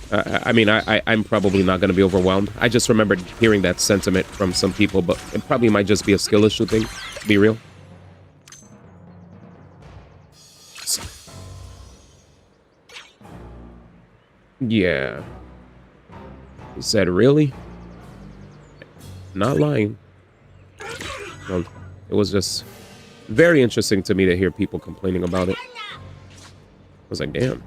S1: I'm probably not going to be overwhelmed. I just remembered hearing that sentiment from some people, but it probably might just be a skill issue thing, to be real. Yeah. He said, really? Not lying. Well, it was just very interesting to me to hear people complaining about it. I was like, damn.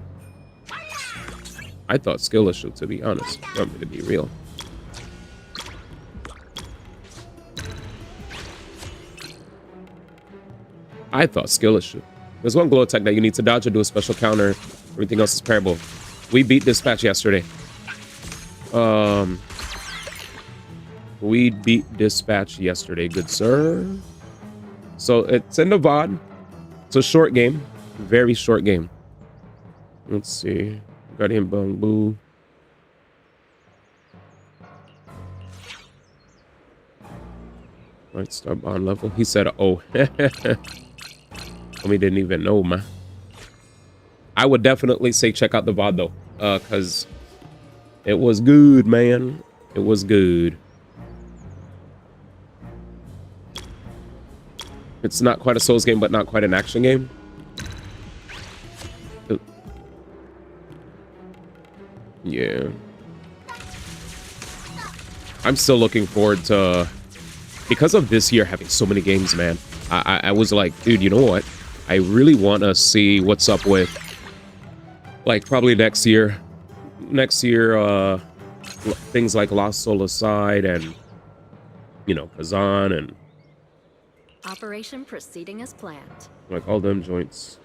S1: I thought skill issue, to be honest. Want me to be real. I thought skill issue. There's one glow attack that you need to dodge or do a special counter. Everything else is parable. We beat Dispatch yesterday. We beat Dispatch yesterday, good sir. So it's in the VOD. It's a short game. Very short game. Let's see. Guardian Bamboo. Right, start bond level. He said, oh. We didn't even know, man. I would definitely say check out the VOD, though. Because it was good, man. It was good. It's not quite a Souls game, but not quite an action game. Yeah. I'm still looking forward to... Because of this year having so many games, man. I was like, dude, you know what? I really want to see what's up with... Like, probably next year. Next year, things like Lost Soul Aside and... You know, Kazan and...
S11: Operation proceeding as planned.
S1: Like, all them joints.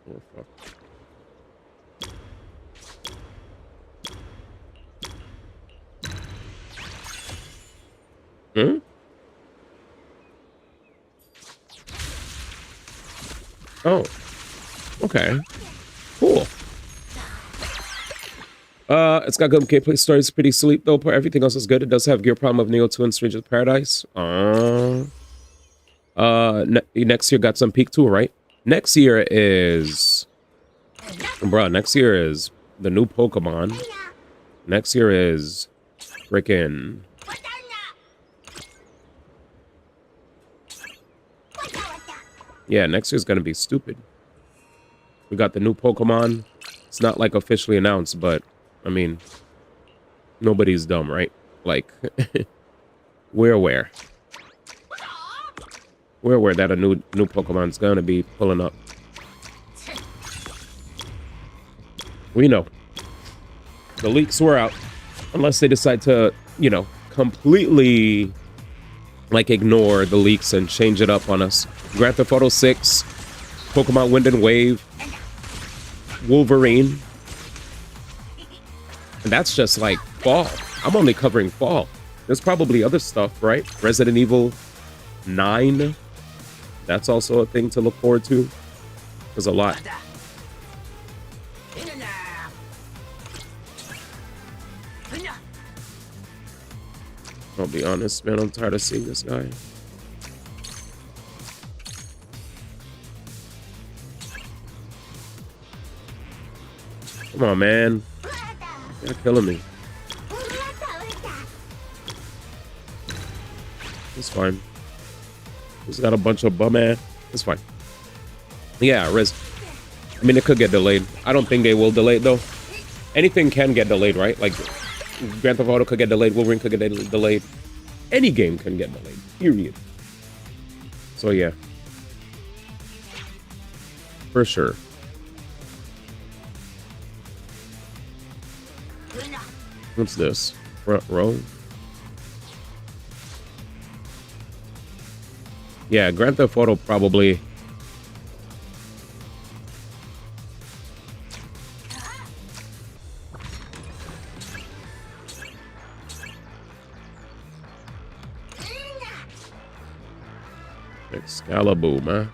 S1: Oh, fuck. Hmm? Oh. Okay. Cool. It's got good gameplay story. It's pretty sleek though. Everything else is good. It does have gear problem of Neo 2 and Stranger Paradise. Next year got some Peak 2, right? Next year is... Bruh, next year is the new Pokemon. Next year is freaking... Yeah, next year's gonna be stupid. We got the new Pokemon. It's not like officially announced, but I mean, nobody's dumb, right? Like, we're aware. We're aware that a new Pokemon's gonna be pulling up. We know. The leaks were out. Unless they decide to, you know, completely, like, ignore the leaks and change it up on us. Grand Theft Auto 6, Pokemon Wind and Wave, Wolverine. And that's just, like, fall. I'm only covering fall. There's probably other stuff, right? Resident Evil 9. That's also a thing to look forward to. There's a lot. I'll be honest, man. I'm tired of seeing this guy. Come on, man. You're killing me. It's fine. He's got a bunch of bum ass. It's fine. Yeah, I mean, it could get delayed. I don't think they will delay it, though. Anything can get delayed, right? Like, Grand Theft Auto could get delayed. Wolverine could get delayed. Any game can get delayed. Period. So, yeah. For sure. What's this? Front row? Yeah, Grand Theft Auto probably... Excalibur, man.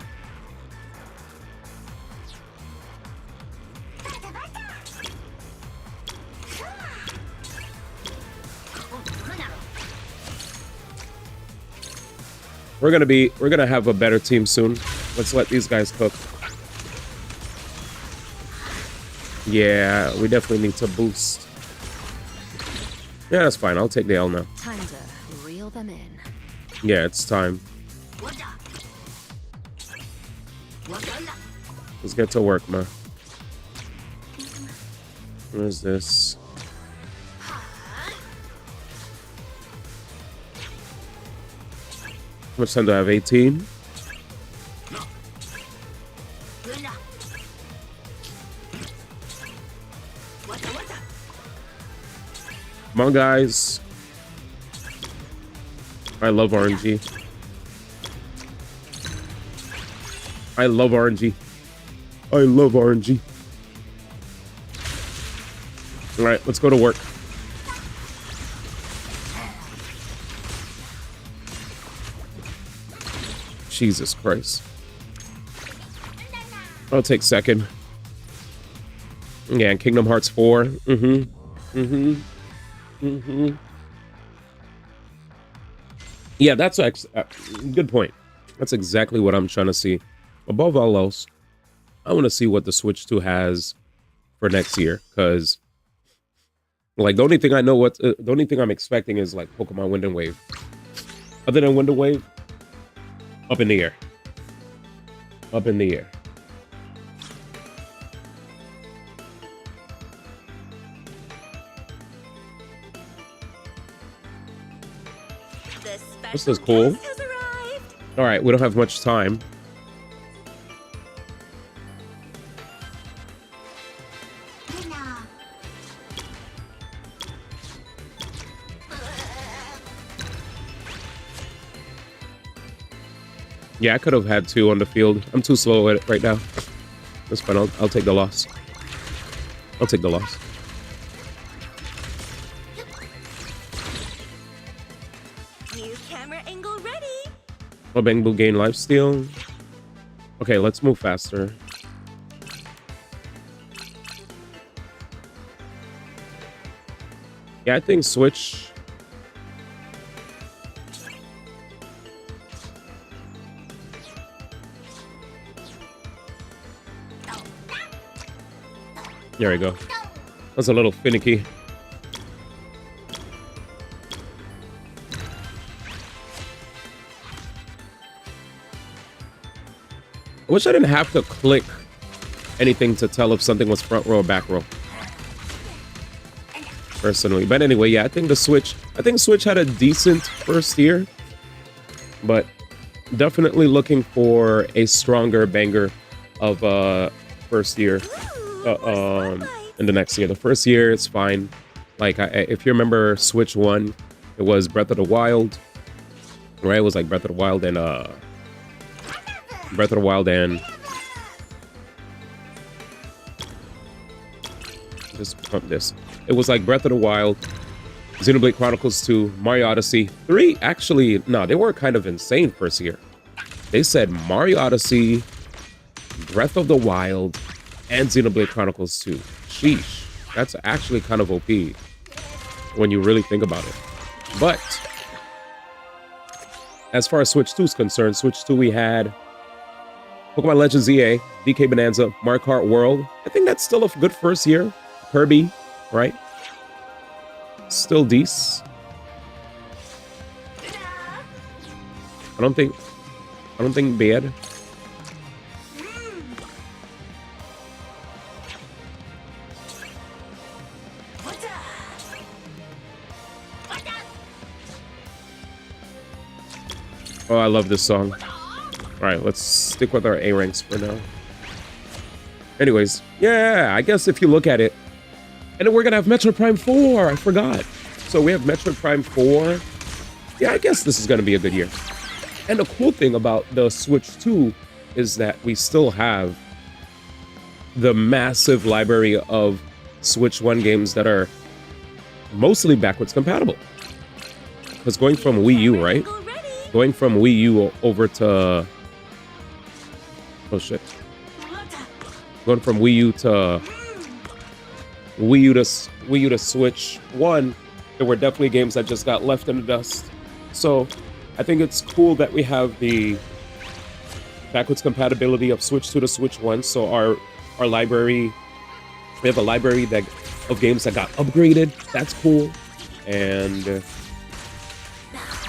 S1: We're gonna have a better team soon. Let's let these guys cook. Yeah, we definitely need to boost. Yeah, that's fine. I'll take the L now.
S11: Time to reel them in.
S1: Yeah, it's time. Let's get to work, man. What is this? How much time do I have? 18? Come on, guys. I love RNG. I love RNG. I love RNG. All right, let's go to work. Jesus Christ. I'll take second. Yeah, and Kingdom Hearts 4. Yeah, that's a good point. That's exactly what I'm trying to see. Above all else, I want to see what the Switch 2 has for next year, because like the only thing I know the only thing I'm expecting is like Pokemon Wind and Wave. Other than Wind and Wave, up in the air. Up in the air. This is cool. All right, we don't have much time. Yeah, I could have had 2 on the field. I'm too slow at it right now. That's fine. I'll take the loss. I'll take the loss.
S12: New camera angle ready.
S1: Oh, Bang will gain lifesteal. Okay, let's move faster. Yeah, I think Switch. There we go. That's a little finicky. I wish I didn't have to click anything to tell if something was front row or back row. Personally. But anyway, yeah, I think Switch had a decent first year. But definitely looking for a stronger banger of first year. In the next year. The first year it's fine. Like if you remember Switch 1, it was Breath of the Wild, right? It was like Breath of the Wild and just pump this. It was like Breath of the Wild, Xenoblade Chronicles 2, Mario Odyssey 3. Actually, no, they were kind of insane first year. They said Mario Odyssey, Breath of the Wild, and Xenoblade Chronicles 2. Sheesh. That's actually kind of OP when you really think about it. But as far as Switch 2 is concerned, Switch 2 we had Pokemon Legends ZA, DK Bonanza, Mario Kart World. I think that's still a good first year. Kirby, right? Still decent. I don't think bad. Oh, I love this song. All right, let's stick with our A ranks for now. Anyways, yeah, I guess if you look at it, and then we're gonna have Metroid Prime 4. I forgot. So we have Metroid Prime 4. Yeah, I guess this is gonna be a good year. And the cool thing about the Switch 2 is that we still have the massive library of Switch 1 games that are mostly backwards compatible. Because going from Wii U, right? Going from Wii U over to... Oh, shit. Going from Wii U to Switch 1, there were definitely games that just got left in the dust. So I think it's cool that we have the backwards compatibility of Switch 2 to Switch 1. So our library, we have a library of games that got upgraded. That's cool. And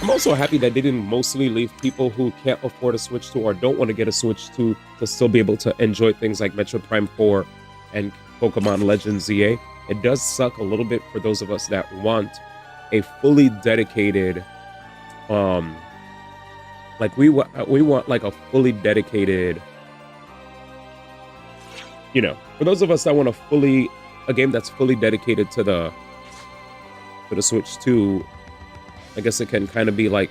S1: I'm also happy that they didn't mostly leave people who can't afford a Switch 2 or don't want to get a Switch 2 to still be able to enjoy things like Metroid Prime 4 and Pokemon Legends ZA. It does suck a little bit for those of us that want a fully dedicated, like we want like a fully dedicated, you know, for those of us that want a game that's fully dedicated to the Switch 2. I guess it can kind of be like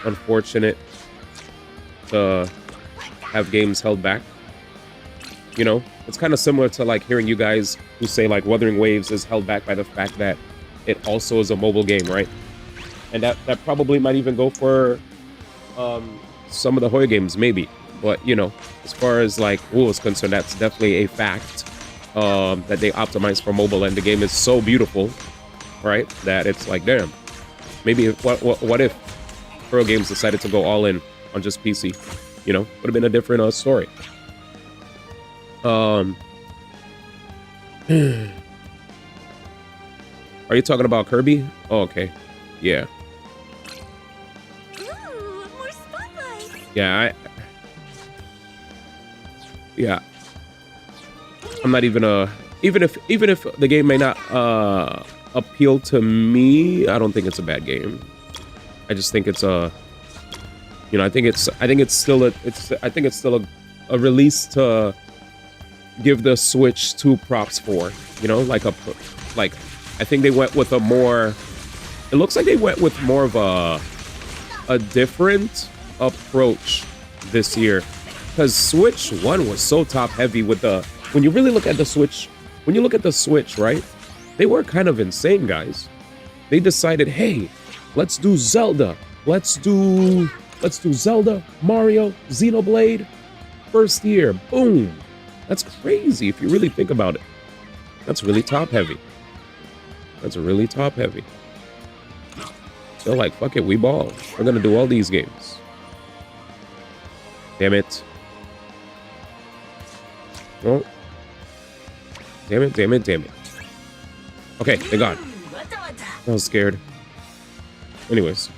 S1: unfortunate to have games held back. You know, it's kind of similar to like hearing you guys who say like Wuthering Waves is held back by the fact that it also is a mobile game, right? And that probably might even go for some of the Hoya games, maybe. But, you know, as far as like WoW is concerned, that's definitely a fact that they optimize for mobile, and the game is so beautiful, right? That it's like, damn, maybe what if Pro Games decided to go all in on just PC? You know, would have been a different story. Are you talking about Kirby? Oh, okay. Yeah.
S12: Ooh, more spotlights.
S1: Yeah, yeah. I'm not even even if the game may not appeal to me, I don't think it's a bad game. I just think it's a, you know, I think it's still a release to give the Switch 2 props for, you know, like I think they went with a more, it looks like they went with more of a different approach this year, because Switch 1 was so top heavy with the, when you really look at the Switch, right, they were kind of insane, guys. They decided, hey, let's do Zelda, let's do Zelda, Mario, Xenoblade, first year, boom. That's crazy if you really think about it. That's really top heavy. They're like, fuck it, we ball. We're gonna do all these games. Damn it. Oh. Damn it. Okay, they're gone. I was scared. Anyways.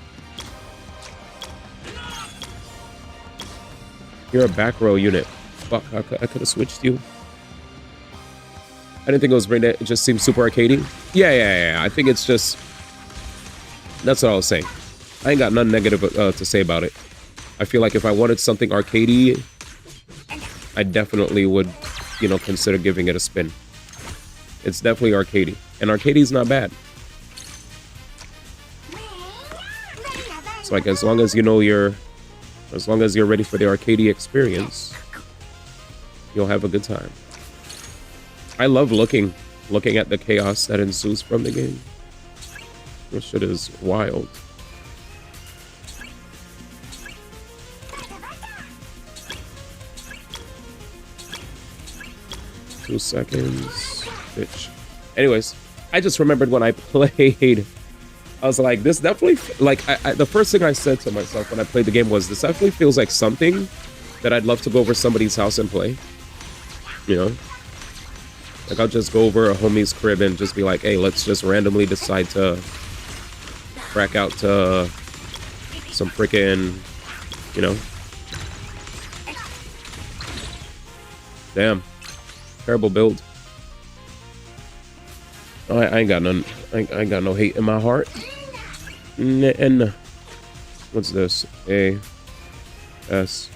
S1: You're a back row unit. Fuck, I could have switched you. I didn't think it was brain dead. It just seems super arcadey. Yeah. I think it's just, that's what I was saying. I ain't got nothing negative to say about it. I feel like if I wanted something arcadey, I definitely would, you know, consider giving it a spin. It's definitely arcadey, and arcadey's not bad. It's like as long as you know as long as you're ready for the arcadey experience, you'll have a good time. I love looking at the chaos that ensues from the game. This shit is wild. Two seconds, bitch. Anyways, I just remembered when I played, I was like, this definitely, like, the first thing I said to myself when I played the game was, this definitely feels like something that I'd love to go over somebody's house and play. You know? Like, I'll just go over a homie's crib and just be like, hey, let's just randomly decide to crack out to some freaking, you know. Damn. Terrible build. I ain't got none. I ain't got no hate in my heart. And what's this? A S.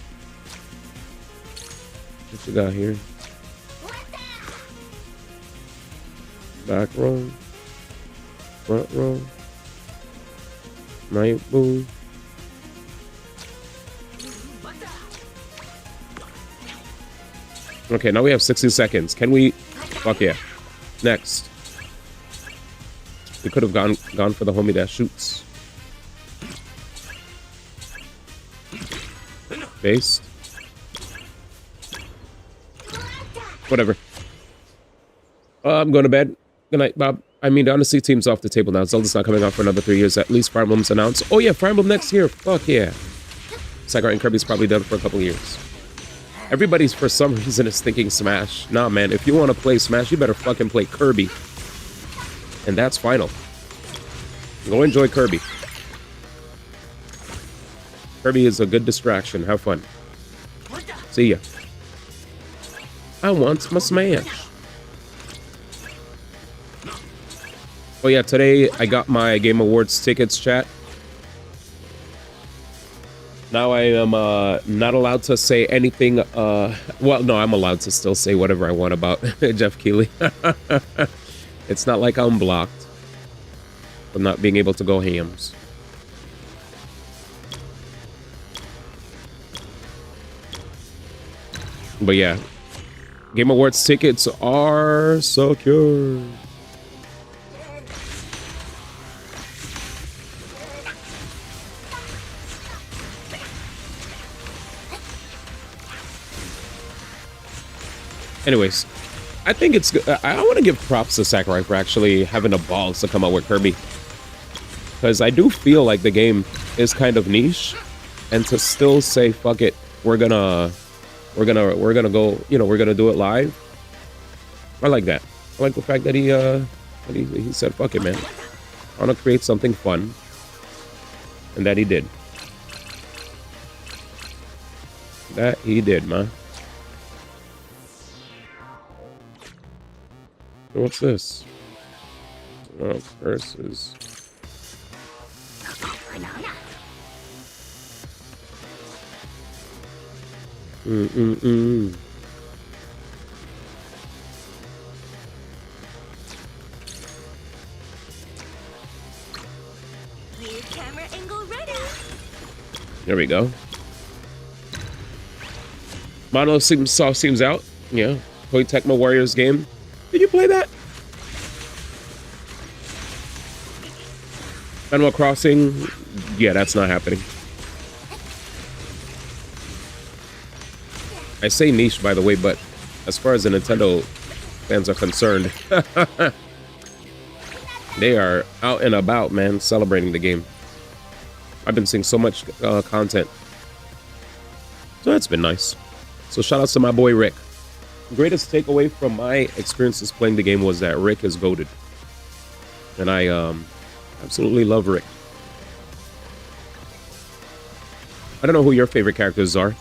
S1: What you got here? Back row. Front row. Night boom. Okay, now we have 60 seconds. Can we? Fuck yeah. Next. We could have gone for the homie that shoots. Based. Whatever. I'm going to bed. Good night, Bob. I mean, the Odyssey team's off the table now. Zelda's not coming out for another 3 years. At least Fire Emblem's announced. Oh yeah, Fire Emblem next year. Fuck yeah. Sakurai and Kirby's probably done for a couple years. Everybody's, for some reason, is thinking Smash. Nah, man, if you want to play Smash, you better fucking play Kirby. And that's final. Go enjoy Kirby. Kirby is a good distraction. Have fun. See ya. I want my Smash. Oh yeah, today I got my Game Awards tickets, chat. Now I am not allowed to say anything. Well, no, I'm allowed to still say whatever I want about Jeff Keighley. It's not like I'm blocked from not being able to go hams. But yeah, Game Awards tickets are secure. Anyways, I think it's good. I want to give props to Sakurai for actually having the balls to come out with Kirby, because I do feel like the game is kind of niche, and to still say fuck it, we're gonna go, you know, we're gonna do it live. I like that. I like the fact that he said fuck it, man. I want to create something fun, and that he did. That he did, man. What's this? Oh, curses.
S12: New camera angle ready.
S1: There we go. Mono seems out. Yeah. Toy Tecmo Warriors game. Did you play that? Animal Crossing? Yeah, that's not happening. I say niche, by the way, but as far as the Nintendo fans are concerned, they are out and about, man, celebrating the game. I've been seeing so much content. So that's been nice. So shout outs to my boy Rick. Greatest takeaway from my experiences playing the game was that Rick is goated. And I absolutely love Rick. I don't know who your favorite characters are,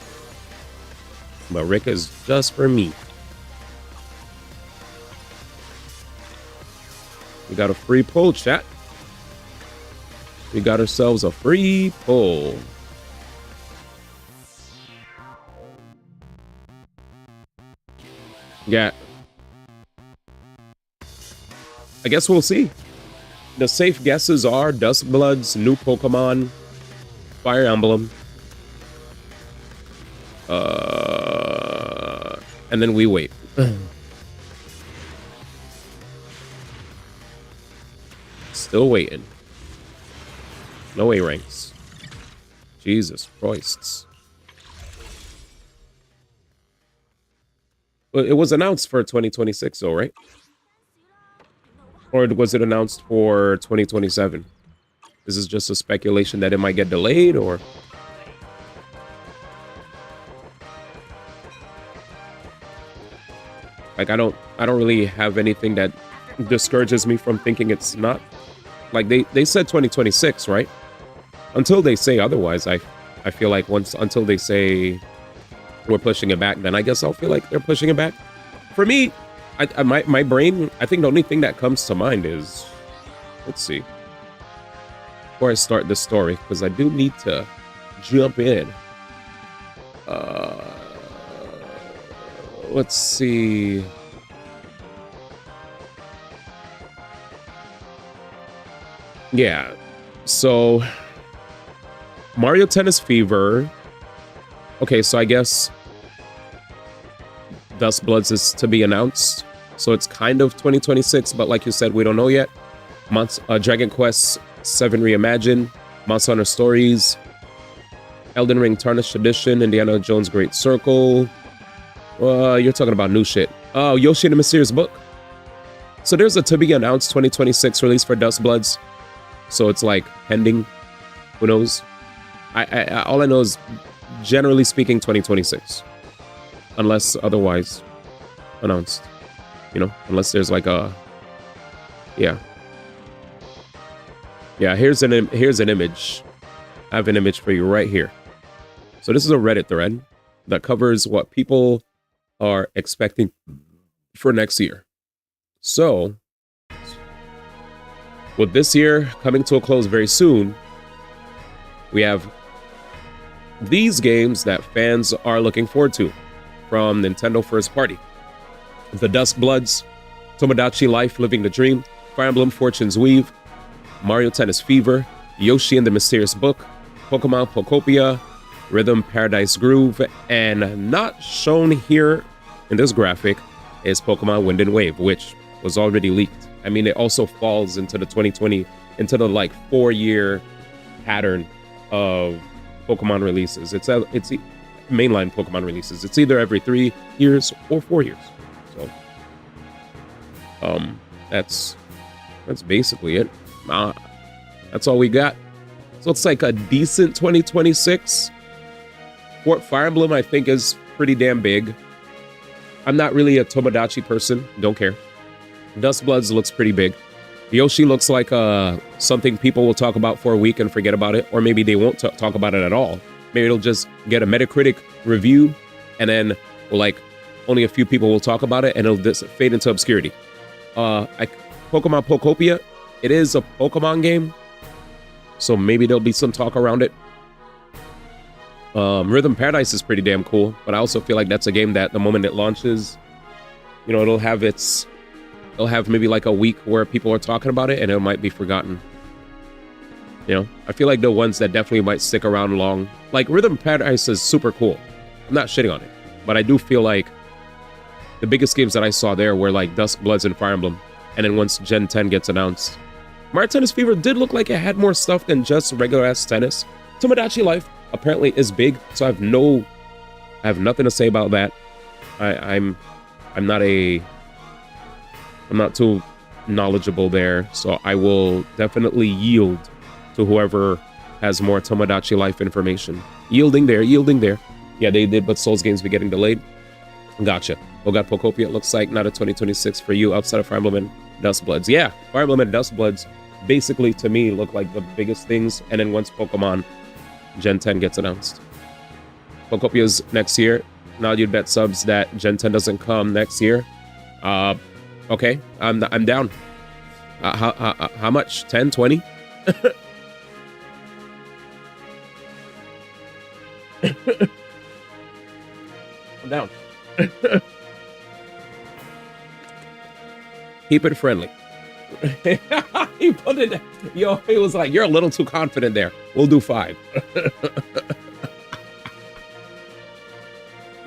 S1: but Rick is just for me. We got a free poll, chat. We got ourselves a free poll. Yeah. I guess we'll see. The safe guesses are Duskblood's new Pokemon, Fire Emblem, and then we wait. Still waiting. No A ranks. Jesus Christ. Well, it was announced for 2026, though, right? Or was it announced for 2027? This is just a speculation that it might get delayed, or... Like, I don't really have anything that discourages me from thinking it's not. Like, they said 2026, right? Until they say otherwise, I feel like until they say we're pushing it back, then I guess I'll feel like they're pushing it back. For me, my brain, I think the only thing that comes to mind is, let's see, before I start this story, because I do need to jump in. Let's see. Yeah, so Mario Tennis Fever. Okay, so I guess Duskbloods is to be announced. So it's kind of 2026, but like you said, we don't know yet. Dragon Quest 7 Reimagined, Monster Hunter Stories, Elden Ring Tarnished Edition, Indiana Jones Great Circle. You're talking about new shit. Oh, Yoshi and the Mysterious Book. So there's a to be announced 2026 release for Duskbloods. So it's like pending. Who knows? I all I know is, generally speaking, 2026, unless otherwise announced, you know, unless there's like a, yeah, here's an image. I have an image for you right here. So this is a Reddit thread that covers what people are expecting for next year. So with this year coming to a close very soon, we have these games that fans are looking forward to from Nintendo first party. The Duskbloods, Tomodachi Life Living the Dream, Fire Emblem Fortune's Weave, Mario Tennis Fever, Yoshi and the Mysterious Book, Pokemon Pokopia, Rhythm Paradise Groove, and not shown here in this graphic is Pokemon Wind and Wave, which was already leaked. I mean, it also falls into the 2020, into the like 4-year pattern of Pokemon releases. It's mainline Pokemon releases. It's either every 3 years or 4 years. So, that's basically it. That's all we got. So it's like a decent 2026. Fire Emblem, I think, is pretty damn big. I'm not really a Tomodachi person. Don't care. Dust Bloods looks pretty big. Yoshi looks like something people will talk about for a week and forget about it. Or maybe they won't talk about it at all. Maybe it'll just get a Metacritic review and then only a few people will talk about it and it'll just fade into obscurity. Pokemon Pokopia, it is a Pokemon game. So maybe there'll be some talk around it. Rhythm Paradise is pretty damn cool, but I also feel like that's a game that the moment it launches, you know, it'll have maybe like a week where people are talking about it and it might be forgotten. You know, I feel like the ones that definitely might stick around long, like Rhythm Paradise is super cool. I'm not shitting on it, but I do feel like the biggest games that I saw there were like Dusk Bloods and Fire Emblem. And then once Gen 10 gets announced, Mario Tennis Fever did look like it had more stuff than just regular ass tennis. Tomodachi Life apparently is big, so I have nothing to say about that. I'm not too knowledgeable there, so I will definitely yield to whoever has more Tomodachi Life information. Yielding there. Yeah, they did, but Souls games be getting delayed. Gotcha. We got Pokopia, it looks like, not a 2026 for you outside of Fire Emblem and Dust Bloods. Yeah, Fire Emblem and Dust Bloods basically to me look like the biggest things, and then once Pokemon Gen 10 gets announced. Pocopia's next year. Now you'd bet subs that Gen 10 doesn't come next year. Okay, I'm down. How much? 10, 20? I'm down. Keep it friendly. He put it. Yo, he was like, "You're a little too confident there. We'll do 5."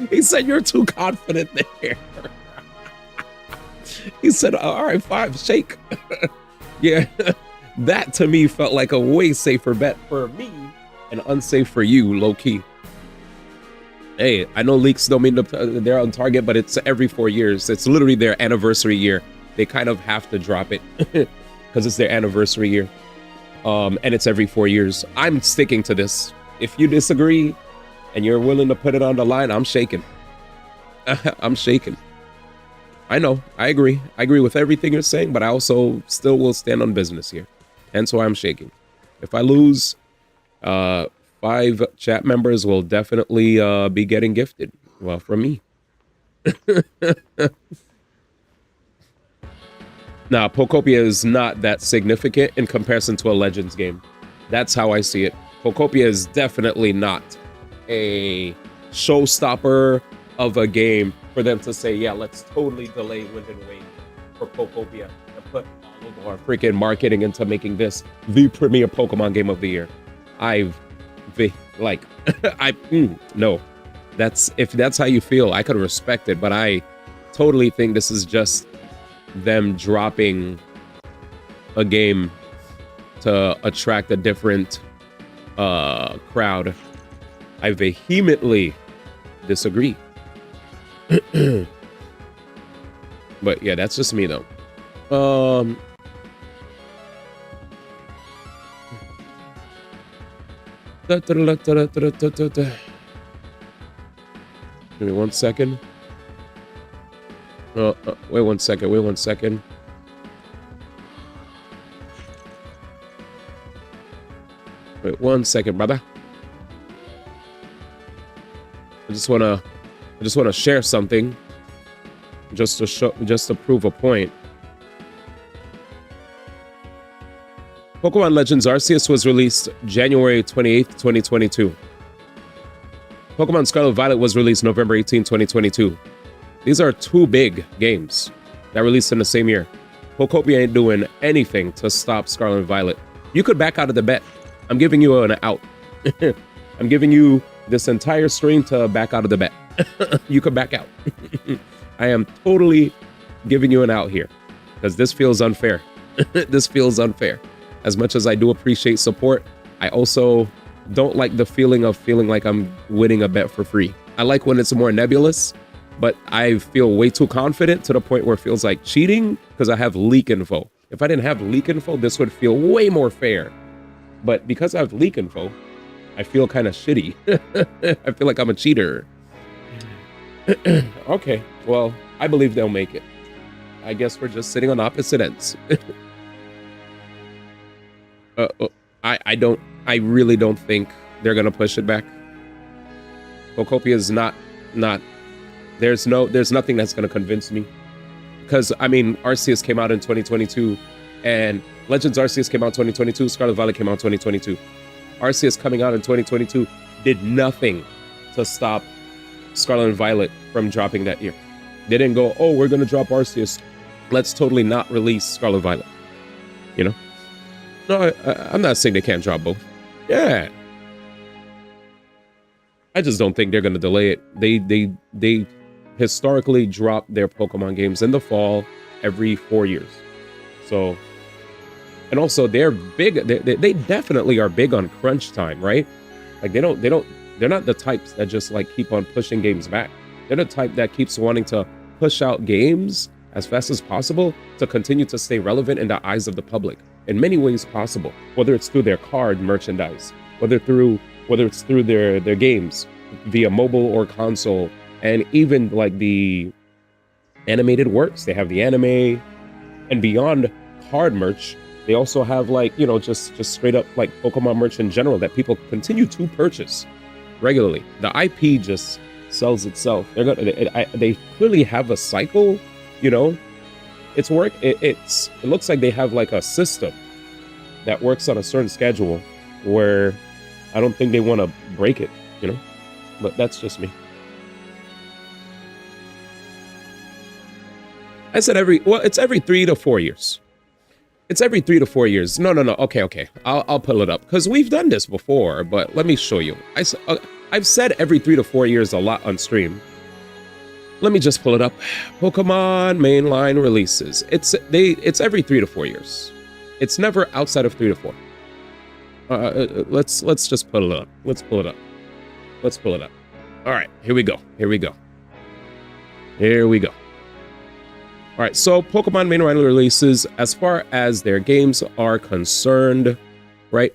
S1: He said, "You're too confident there." He said, "All right, 5. Shake." Yeah, that to me felt like a way safer bet for me and unsafe for you, low key. Hey, I know leaks don't mean they're on target, but it's every 4 years. It's literally their anniversary year. They kind of have to drop it because it's their anniversary year. And it's every 4 years. I'm sticking to this. If you disagree and you're willing to put it on the line, I'm shaking. I'm shaking. I know. I agree. I agree with everything you're saying, but I also still will stand on business here. Hence why I'm shaking. If I lose, 5 chat members will definitely be getting gifted. Well, from me. Now, Pokopia is not that significant in comparison to a Legends game. That's how I see it. Pokopia is definitely not a showstopper of a game for them to say, yeah, let's totally delay Wind and Wave for Pokopia and put all of our freaking marketing into making this the premier Pokemon game of the year. No. If that's how you feel, I could respect it, but I totally think this is just them dropping a game to attract a different crowd. I vehemently disagree. But yeah, that's just me though. Give me 1 second. Wait 1 second. Wait 1 second. Wait 1 second, brother. I just wanna share something, just to prove a point. Pokemon Legends Arceus was released January 28th, 2022. Pokemon Scarlet Violet was released November 18, 2022. These are 2 big games that released in the same year. Pokopia ain't doing anything to stop Scarlet Violet. You could back out of the bet. I'm giving you an out. I'm giving you this entire stream to back out of the bet. You can back out. I am totally giving you an out here because this feels unfair. This feels unfair. As much as I do appreciate support, I also don't like the feeling of feeling like I'm winning a bet for free. I like when it's more nebulous, but I feel way too confident to the point where it feels like cheating because I have leak info. If I didn't have leak info, this would feel way more fair. But because I have leak info, I feel kind of shitty. I feel like I'm a cheater. Okay, well, I believe they'll make it. I guess we're just sitting on opposite ends. I really don't think they're gonna push it back. Pokopia is not, there's nothing that's gonna convince me. Because, I mean, Arceus came out in 2022, and Legends Arceus came out in 2022, Scarlet Violet came out in 2022. Arceus coming out in 2022 did nothing to stop Scarlet and Violet from dropping that year. They didn't go, oh, we're gonna drop Arceus, let's totally not release Scarlet Violet. You know? No, I'm not saying they can't drop both. Yeah. I just don't think they're gonna delay it. They historically drop their Pokemon games in the fall every 4 years. So, and also they're big. They definitely are big on crunch time, right? Like they're not the types that just like keep on pushing games back. They're the type that keeps wanting to push out games as fast as possible to continue to stay relevant in the eyes of the public in many ways possible, whether it's through their card merchandise, whether it's through their games via mobile or console, and even like the animated works. They have the anime, and beyond card merch, they also have like, you know, just straight up like Pokemon merch in general that people continue to purchase regularly. The IP just sells itself. They clearly have a cycle, you know. It looks like they have like a system that works on a certain schedule where I don't think they want to break it, you know. But that's just me. I said it's every 3 to 4 years. It's every 3 to 4 years. No. Okay. I'll pull it up because we've done this before, but let me show you. I've said every 3 to 4 years a lot on stream. Let me just pull it up. Pokemon mainline releases. It's every 3 to 4 years. It's never outside of 3 to 4. Let's just pull it up. Let's pull it up. All right, here we go. All right, so Pokemon mainline releases, as far as their games are concerned, right?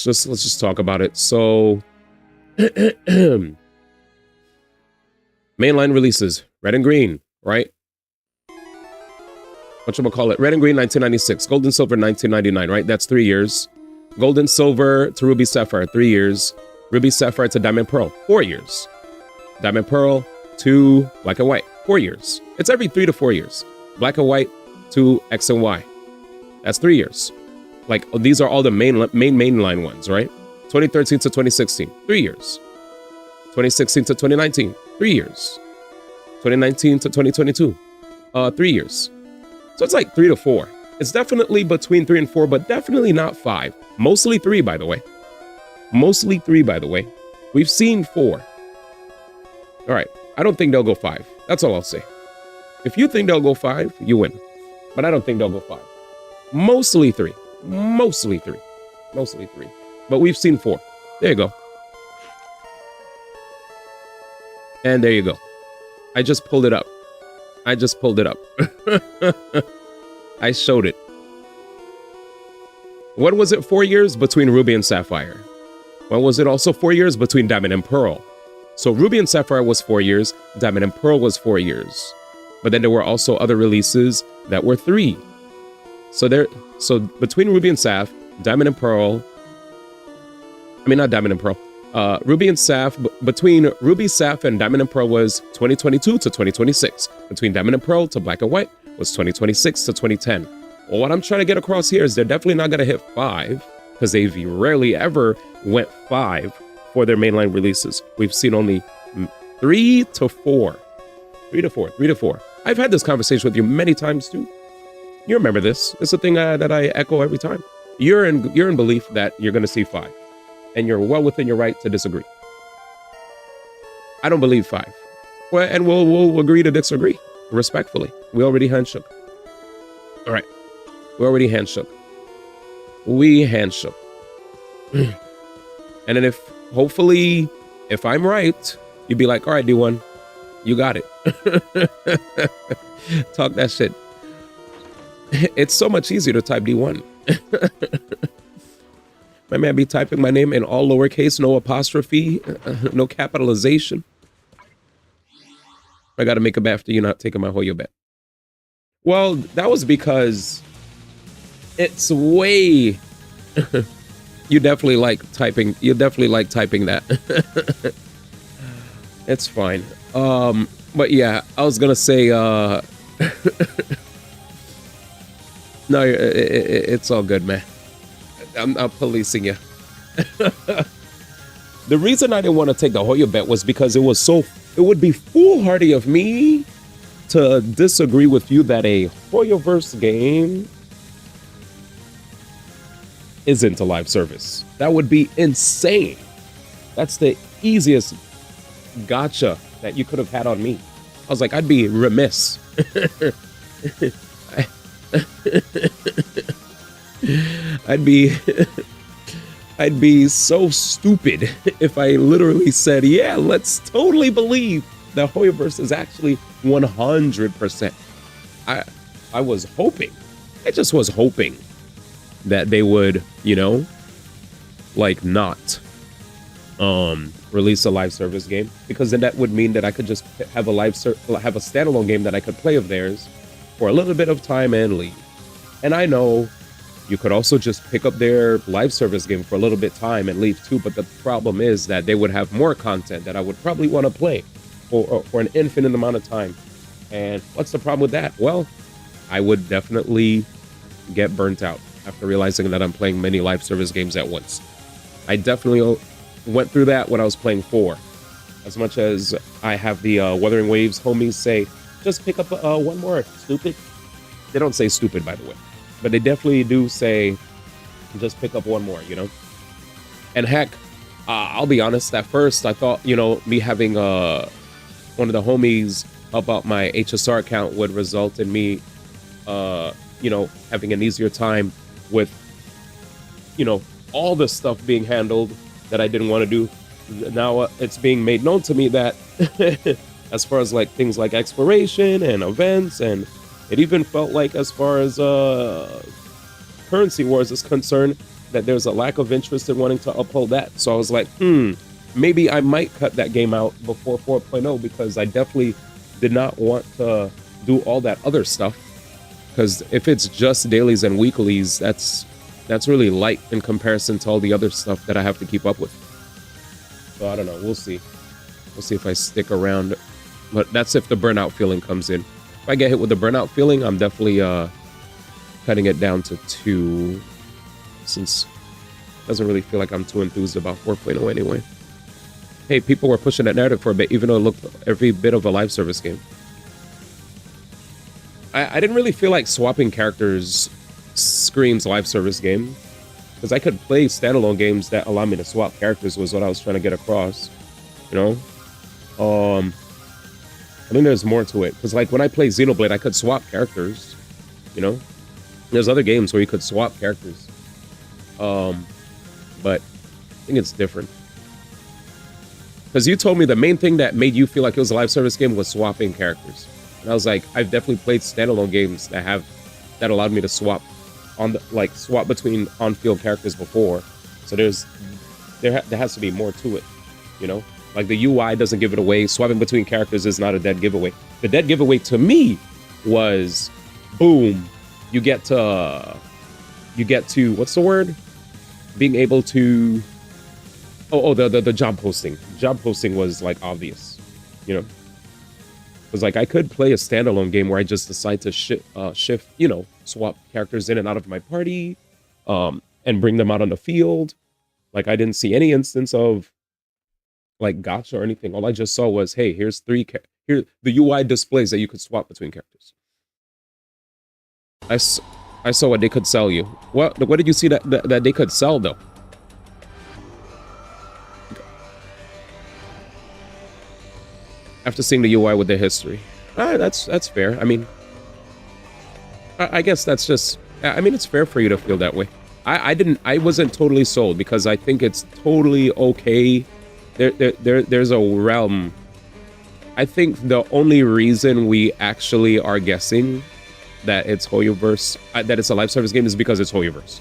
S1: Let's just talk about it. So mainline releases, Red and Green, right? Whatchamacallit, Red and Green 1996, Gold and Silver 1999, right? That's 3 years. Gold and Silver to Ruby Sapphire, 3 years. Ruby Sapphire to Diamond Pearl, 4 years. Diamond Pearl to Black and White, 4 years. It's every 3 to 4 years. Black and White to X and Y. That's 3 years. Like, these are all the mainline ones, right? 2013 to 2016, 3 years. 2016 to 2019, 3 years. 2019 to 2022, 3 years. So it's like 3 to 4. It's definitely between 3 and 4, but definitely not 5. Mostly 3, by the way. We've seen 4. All right. I don't think they'll go 5. That's all I'll say. If you think they'll go 5, you win. But I don't think they'll go 5. Mostly 3. But we've seen 4. There you go. And there you go. I just pulled it up. I showed it. When was it 4 years? Between Ruby and Sapphire. When was it also 4 years? Between Diamond and Pearl. So Ruby and Sapphire was 4 years. Diamond and Pearl was 4 years. But then there were also other releases that were 3. So between Ruby and Saph, Diamond and Pearl. I mean, not Diamond and Pearl. Ruby and Saph, between Ruby, Saph, and Diamond and Pearl was 2022 to 2026. Between Diamond and Pearl to Black and White was 2026 to 2010. Well, what I'm trying to get across here is they're definitely not going to hit 5 because they rarely ever went 5 for their mainline releases. We've seen only 3 to 4. 3 to 4. I've had this conversation with you many times too. You remember this. It's a thing that I echo every time. You're in belief that you're going to see 5. and you're well within your right to disagree. I don't believe 5. Well, and we'll agree to disagree respectfly. We already handshook. All right, we already handshook. We handshook. And then hopefully, if I'm right, you'd be like, all right, D1, you got it. Talk that shit. It's so much easier to type D1. My man be typing my name in all lowercase, no apostrophe, no capitalization. I got to make a bet after you not taking my Hoyo bet. Well, that was because it's way... You definitely like typing. You definitely like typing that. It's fine. But yeah, I was gonna say. No, it's all good, man. I'm policing you. The reason I didn't want to take the Hoyo bet was because it would be foolhardy of me to disagree with you that a Hoyoverse game isn't a live service. That would be insane. That's the easiest gotcha that you could have had on me. I was like, I'd be remiss. I'd be so stupid if I literally said, yeah, let's totally believe that Hoyoverse is actually 100%. I was hoping. I just was hoping that they would, you know, like not release a live service game, because then that would mean that I could just have a standalone game that I could play of theirs for a little bit of time and leave. And I know you could also just pick up their live service game for a little bit of time and leave too, but the problem is that they would have more content that I would probably want to play for an infinite amount of time. And what's the problem with that? Well, I would definitely get burnt out after realizing that I'm playing many live service games at once. I definitely went through that when I was playing 4. As much as I have the Wuthering Waves homies say, just pick up one more, stupid. They don't say stupid, by the way. But they definitely do say, just pick up one more, you know? And heck, I'll be honest, at first I thought, you know, me having one of the homies help out my HSR account would result in me, you know, having an easier time with, you know, all the stuff being handled that I didn't want to do. Now it's being made known to me that as far as like things like exploration and events, and it even felt like as far as currency wars is concerned, that there's a lack of interest in wanting to uphold that. So I was like, maybe I might cut that game out before 4.0, because I definitely did not want to do all that other stuff. Because if it's just dailies and weeklies, that's really light in comparison to all the other stuff that I have to keep up with. So I don't know. We'll see. We'll see if I stick around. But that's if the burnout feeling comes in. If I get hit with the burnout feeling, I'm definitely cutting it down to 2, since it doesn't really feel like I'm too enthused about 4.0 anyway. Hey, people were pushing that narrative for a bit, even though it looked every bit of a live service game. I didn't really feel like swapping characters screams live service game, because I could play standalone games that allow me to swap characters, was what I was trying to get across, you know? I think there's more to it, because like when I play Xenoblade, I could swap characters, you know? There's other games where you could swap characters. But I think it's different. Because you told me the main thing that made you feel like it was a live service game was swapping characters. And I was like, I've definitely played standalone games that allowed me to swap between on-field characters before. So there has to be more to it, you know? Like the UI doesn't give it away. Swapping between characters is not a dead giveaway. The dead giveaway to me was, boom, you get to what's the word? Being able to the job posting. Job posting was like obvious, you know? It was like I could play a standalone game where I just decide to shift, you know, swap characters in and out of my party, and bring them out on the field. Like I didn't see any instance of like gotcha or anything. All I just saw was, hey, here's here the UI displays that you could swap between characters. I saw what they could sell you. What did you see that they could sell though? after seeing the UI with the history. That's fair. I mean, I guess that's just. I mean, it's fair for you to feel that way. I wasn't totally sold because I think it's totally okay. There's a realm. I think the only reason we actually are guessing that it's Hoyoverse, that it's a live service game, is because it's Hoyoverse,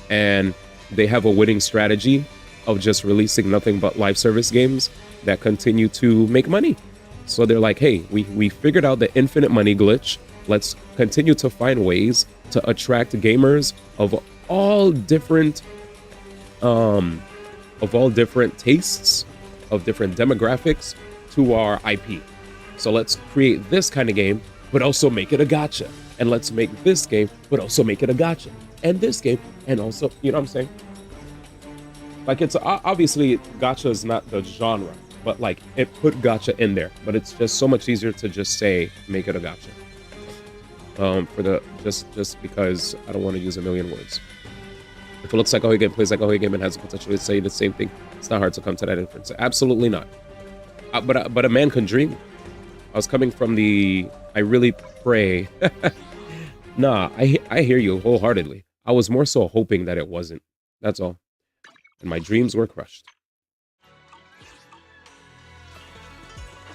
S1: and they have a winning strategy of just releasing nothing but live service games that continue to make money. So they're like, hey, we figured out the infinite money glitch. Let's continue to find ways to attract gamers of all different tastes, of different demographics to our IP. So let's create this kind of game, but also make it a gacha. And let's make this game, but also make it a gacha. And this game, and also, you know what I'm saying? Like, it's obviously gacha is not the genre, but like it put gacha in there. But it's just so much easier to just say make it a gacha. For the just because I don't want to use a million words. If it looks like a Hoyo game, plays like a Hoyo game, and has the potential to say the same thing, it's not hard to come to that inference. Absolutely not. But a man can dream. I was coming from the I really pray. Nah, I hear you wholeheartedly. I was more so hoping that it wasn't. That's all. And my dreams were crushed.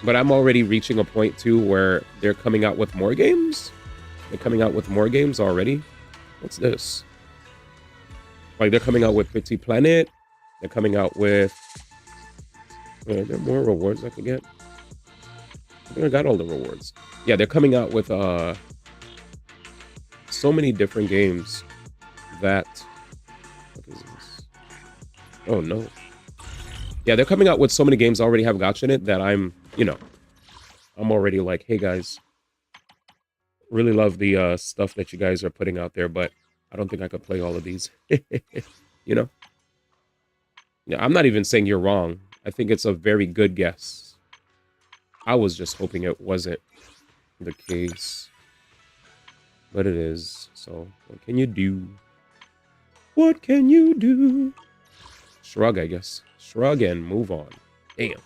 S1: But I'm already reaching a point too where they're coming out with more games. They're coming out with more games already. What's this? Like, they're coming out with Pretty Planet. They're coming out with... Are there more rewards I can get? I think I got all the rewards. Yeah, they're coming out with so many different games that... What is this? Oh, no. Yeah, they're coming out with so many games that already have gacha in it that I'm, you know, I'm already like, hey, guys, really love the stuff that you guys are putting out there, but I don't think I could play all of these. You know? Yeah, I'm not even saying you're wrong. I think it's a very good guess. I was just hoping it wasn't the case. But it is. So, what can you do? What can you do? Shrug, I guess. Shrug and move on. Damn.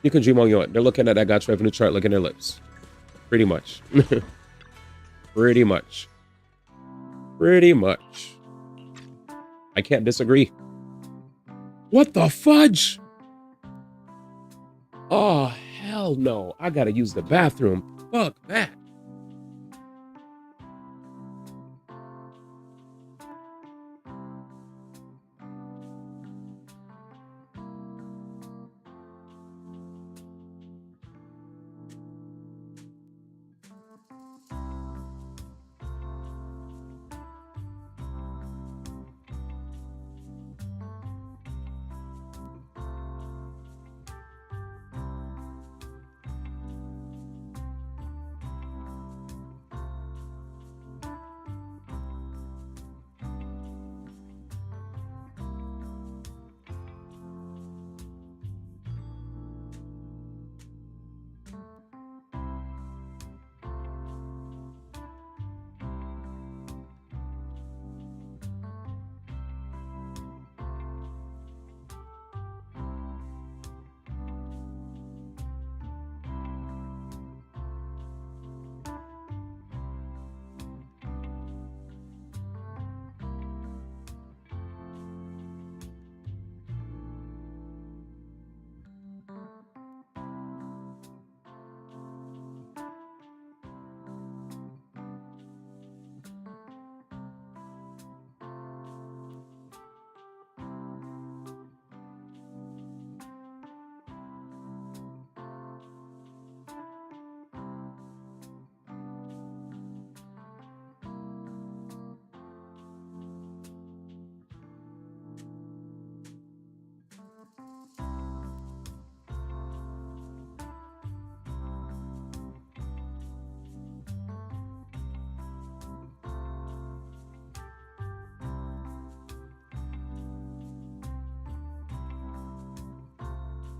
S1: You can dream all you want. They're looking at that gacha revenue chart, licking their lips. Pretty much. Pretty much. Pretty much. I can't disagree. What the fudge? Oh, hell no. I gotta use the bathroom. Fuck that.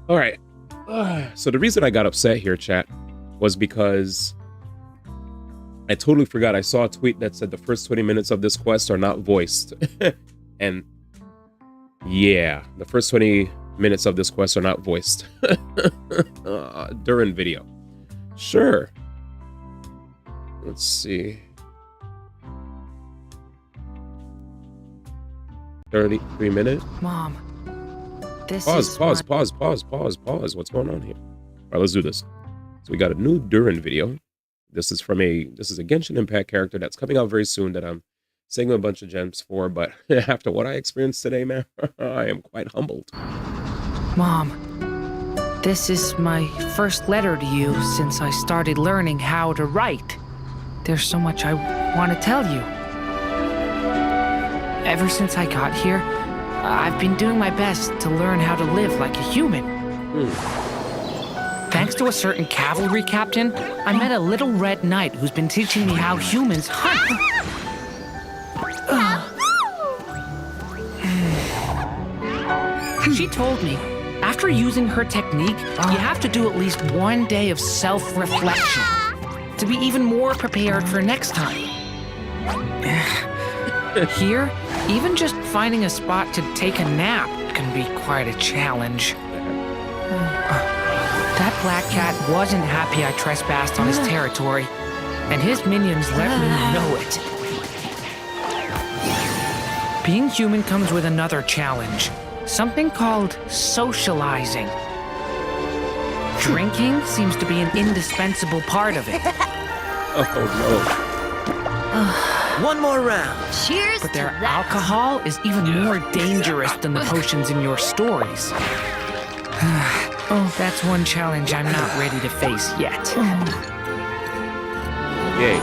S1: All right. So the reason I got upset here, chat, was because I totally forgot. I saw a tweet that said the first 20 minutes of this quest are not voiced. And yeah, the first 20 minutes of this quest are not voiced. During video. Sure. Let's see. 33 minutes.
S13: Mom, this
S1: Pause,
S13: is
S1: pause, pause, pause, pause, pause. What's going on here? All right, let's do this. So we got a new Durin video. This is a Genshin Impact character that's coming out very soon that I'm saving a bunch of gems for, but after what I experienced today, man, I am quite humbled.
S13: Mom, this is my first letter to you since I started learning how to write. There's so much I want to tell you. Ever since I got here, I've been doing my best to learn how to live like a human. Thanks to a certain cavalry captain, I met a little red knight who's been teaching me how humans hunt. She told me, after using her technique, you have to do at least one day of self-reflection to be even more prepared for next time. Here, even just finding a spot to take a nap can be quite a challenge. That black cat wasn't happy I trespassed on his territory, and his minions let me know it. Being human comes with another challenge, something called socializing. Drinking seems to be an indispensable part of it.
S1: Oh
S13: no. One more round.
S4: Cheers.
S13: But their alcohol is even more dangerous than the potions in your stories. Oh, that's one challenge I'm not ready to face yet.
S1: Yay.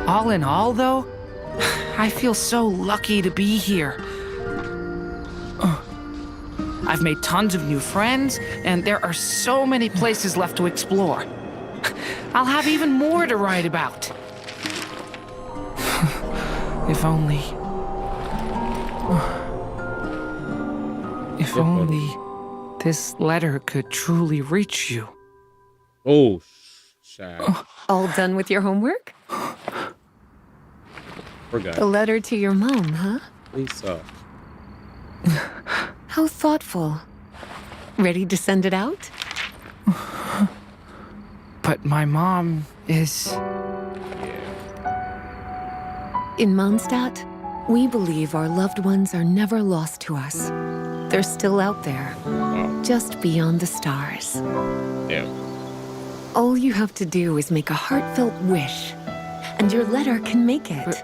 S13: All in all, though, I feel so lucky to be here. I've made tons of new friends, and there are so many places left to explore. I'll have even more to write about. If only... If only this letter could truly reach you.
S1: Oh, sad.
S14: All done with your homework?
S1: Forgot.
S14: The letter to your mom, huh?
S1: Lisa.
S14: How thoughtful. Ready to send it out?
S13: But my mom is...
S14: In Mondstadt, we believe our loved ones are never lost to us. They're still out there, just beyond the stars.
S1: Yeah.
S14: All you have to do is make a heartfelt wish, and your letter can make it.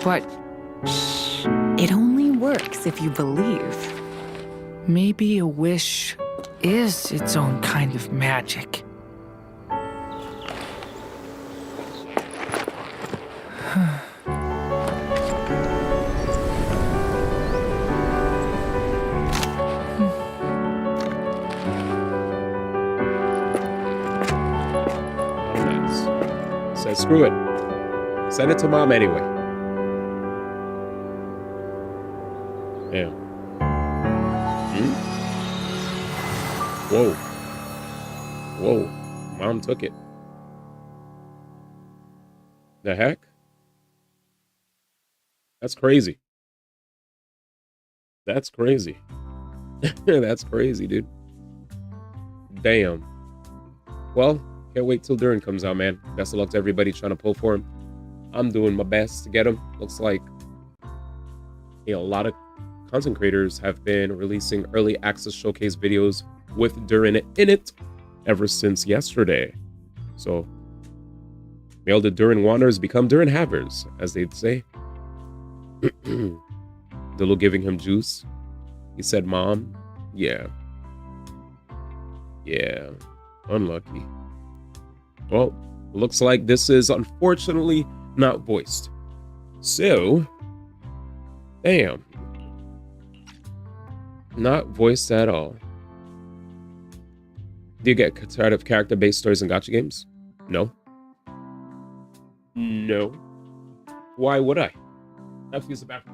S13: But...
S14: Shh. It only works if you believe.
S13: Maybe a wish is its own kind of magic.
S1: Said screw it. Send it to mom anyway. Yeah. Whoa. Whoa. Mom took it. The heck? That's crazy. That's crazy. That's crazy, dude. Damn. Well, can't wait till Durin comes out, man. Best of luck to everybody trying to pull for him. I'm doing my best to get him. Looks like a lot of content creators have been releasing early access showcase videos with Durin in it ever since yesterday. So, may all the Durin wanderers become Durin havers, as they'd say. Dillo giving him juice. He said, Mom, yeah. Yeah, unlucky. Well, looks like this is unfortunately not voiced. So, damn. Not voiced at all. Do you get tired of character-based stories in gacha games? No. No. Why would I? I have to use the bathroom.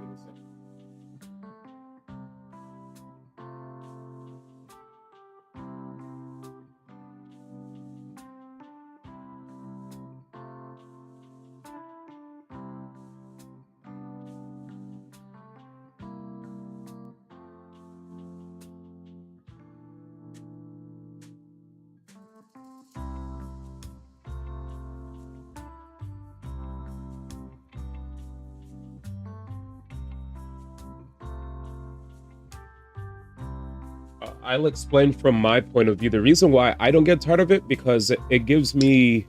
S1: I'll explain from my point of view. The reason why I don't get tired of it, because it gives me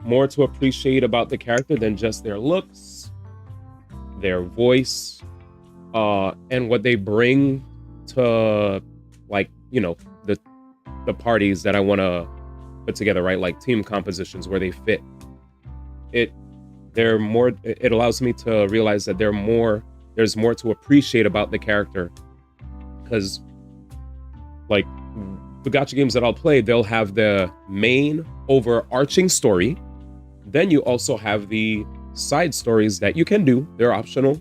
S1: more to appreciate about the character than just their looks, their voice, and what they bring to, like, you know, the parties that I want to put together, right? Like team compositions where they fit. It allows me to realize that there's more to appreciate about the character, because like the gacha games that I'll play, they'll have the main overarching story. Then you also have the side stories that you can do. They're optional.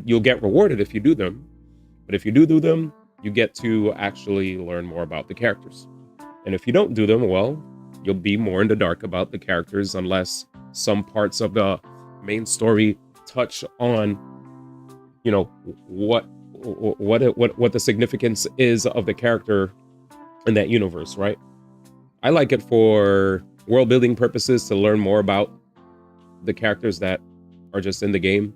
S1: You'll get rewarded if you do them. But if you do them, you get to actually learn more about the characters. And if you don't do them, well, you'll be more in the dark about the characters unless some parts of the main story touch on, you know, what the significance is of the character in that universe, right? I like it for world building purposes, to learn more about the characters that are just in the game.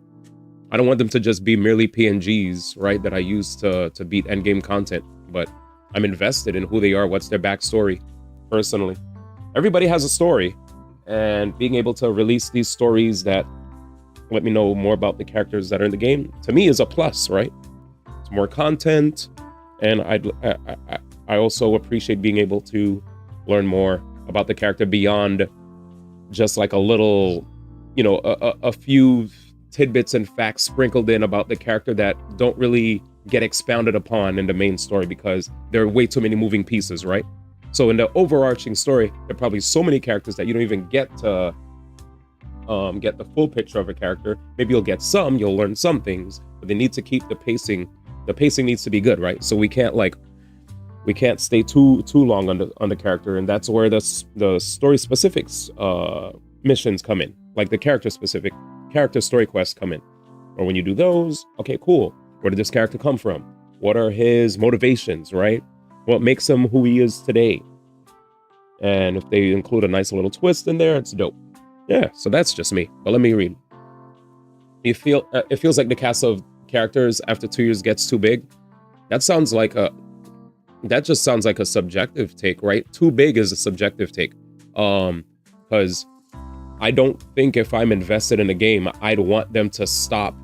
S1: I don't want them to just be merely PNGs, right, that I use to beat endgame content, but I'm invested in who they are, what's their backstory, personally. Everybody has a story, and being able to release these stories that let me know more about the characters that are in the game, to me, is a plus, right? It's more content, and I also appreciate being able to learn more about the character beyond just like a little, you know, a few tidbits and facts sprinkled in about the character that don't really get expounded upon in the main story because there are way too many moving pieces, right? So in the overarching story, there are probably so many characters that you don't even get to get the full picture of a character. Maybe you'll get some, you'll learn some things, but they need to keep the pacing. The pacing needs to be good, right? So we can't stay too long on the character, and that's where the story specifics missions come in, like the character story quests come in. Or when you do those, okay, cool. Where did this character come from? What are his motivations, right? What makes him who he is today? And if they include a nice little twist in there, it's dope. Yeah, so that's just me. But let me read. It feels like the cast of characters after 2 years gets too big. That just sounds like a subjective take, right? Too big is a subjective take. Because I don't think if I'm invested in a game, I'd want them to stop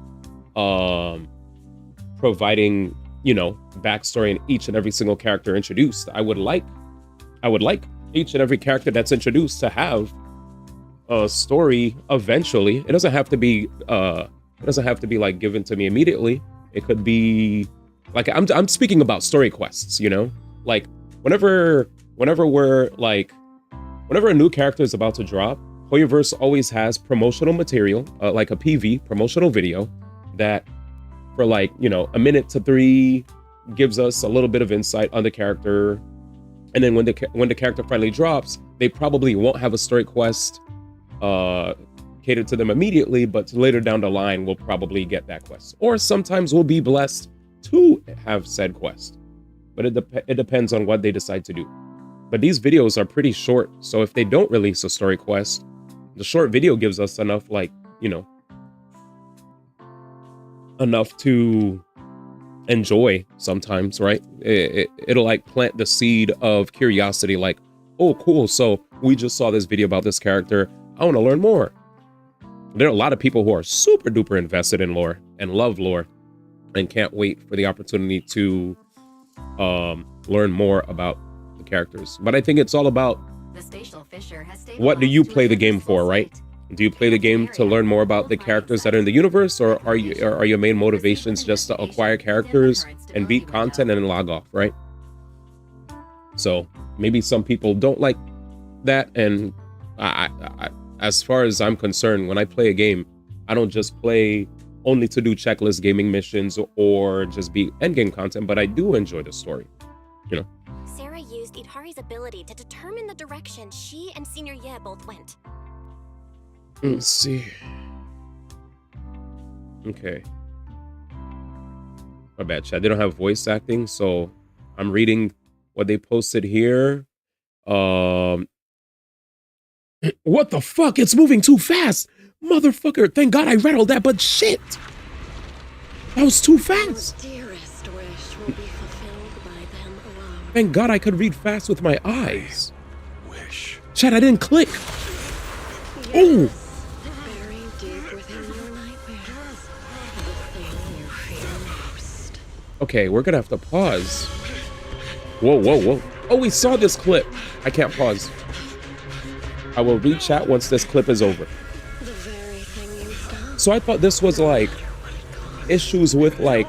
S1: providing, you know, backstory in each and every single character introduced. I would like each and every character that's introduced to have a story eventually. It doesn't have to be like given to me immediately. It could be like, I'm speaking about story quests, you know, like whenever a new character is about to drop, Hoyoverse always has promotional material, like a PV promotional video that for like, you know, 1 minute to 3 gives us a little bit of insight on the character. And then when the character finally drops, they probably won't have a story quest catered to them immediately, but later down the line, we'll probably get that quest. Or sometimes we'll be blessed to have said quest. But it depends on what they decide to do. But these videos are pretty short, so if they don't release a story quest, the short video gives us enough, like, you know, enough to enjoy sometimes, right? It'll like plant the seed of curiosity, like, oh, cool, so we just saw this video about this character. I want to learn more. There are a lot of people who are super duper invested in lore and love lore and can't wait for the opportunity to learn more about the characters. But I think it's all about what do you play the game for, right? Do you play the game to learn more about the characters that are in the universe, or are your main motivations just to acquire characters and beat content and then log off, right? So maybe some people don't like that, and I as far as I'm concerned, when I play a game, I don't just play only to do checklist gaming missions or just beat endgame content, but I do enjoy the story, you know?
S4: Sarah used Idhari's ability to determine the direction she and Senior Ye both went.
S1: Let's see. Okay. My bad, chat. They don't have voice acting, so I'm reading what they posted here. What the fuck? It's moving too fast. Motherfucker, thank God I read all that, but shit. That was too fast.
S12: Your dearest wish will be fulfilled by them alone.
S1: Thank God I could read fast with my eyes. Wish. Chat, I didn't click. Oh.
S11: Buried deep within your nightmares, the thing you fear most.
S1: Okay, we're gonna have to pause. Whoa, whoa, whoa. Oh, we saw this clip. I can't pause. I will read chat once this clip is over. So I thought this was like issues with like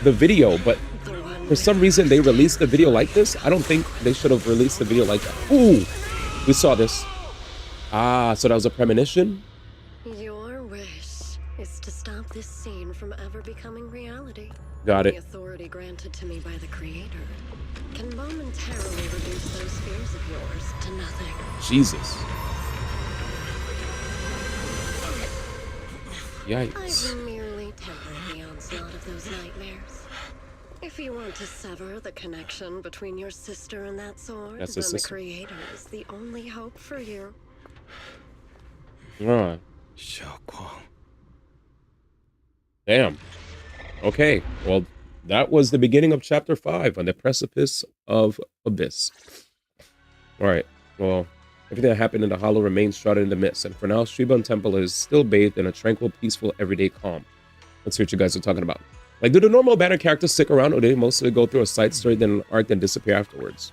S1: the video, but for some reason they released the video like this. I don't think they should have released the video like that. Ooh, we saw this. Ah, so that was a premonition?
S11: Your wish is to stop this scene from ever becoming reality.
S1: Got it.
S11: The authority granted to me by the Creator can momentarily reduce those fears of yours to nothing.
S1: Jesus. Yikes.
S11: I've merely tempered the onslaught of those nightmares. If you want to sever the connection between your sister and that sword,
S1: That's
S11: then
S1: his
S11: the
S1: sister.
S11: Creator is the only hope for you.
S1: Damn. Okay, well, that was the beginning of chapter 5 on the precipice of Abyss. Alright, well, everything that happened in the hollow remains shrouded in the mist, and for now, Shriban Temple is still bathed in a tranquil, peaceful, everyday calm. Let's see what you guys are talking about. Like, do the normal banner characters stick around, or do they mostly go through a side story, then an arc, then disappear afterwards?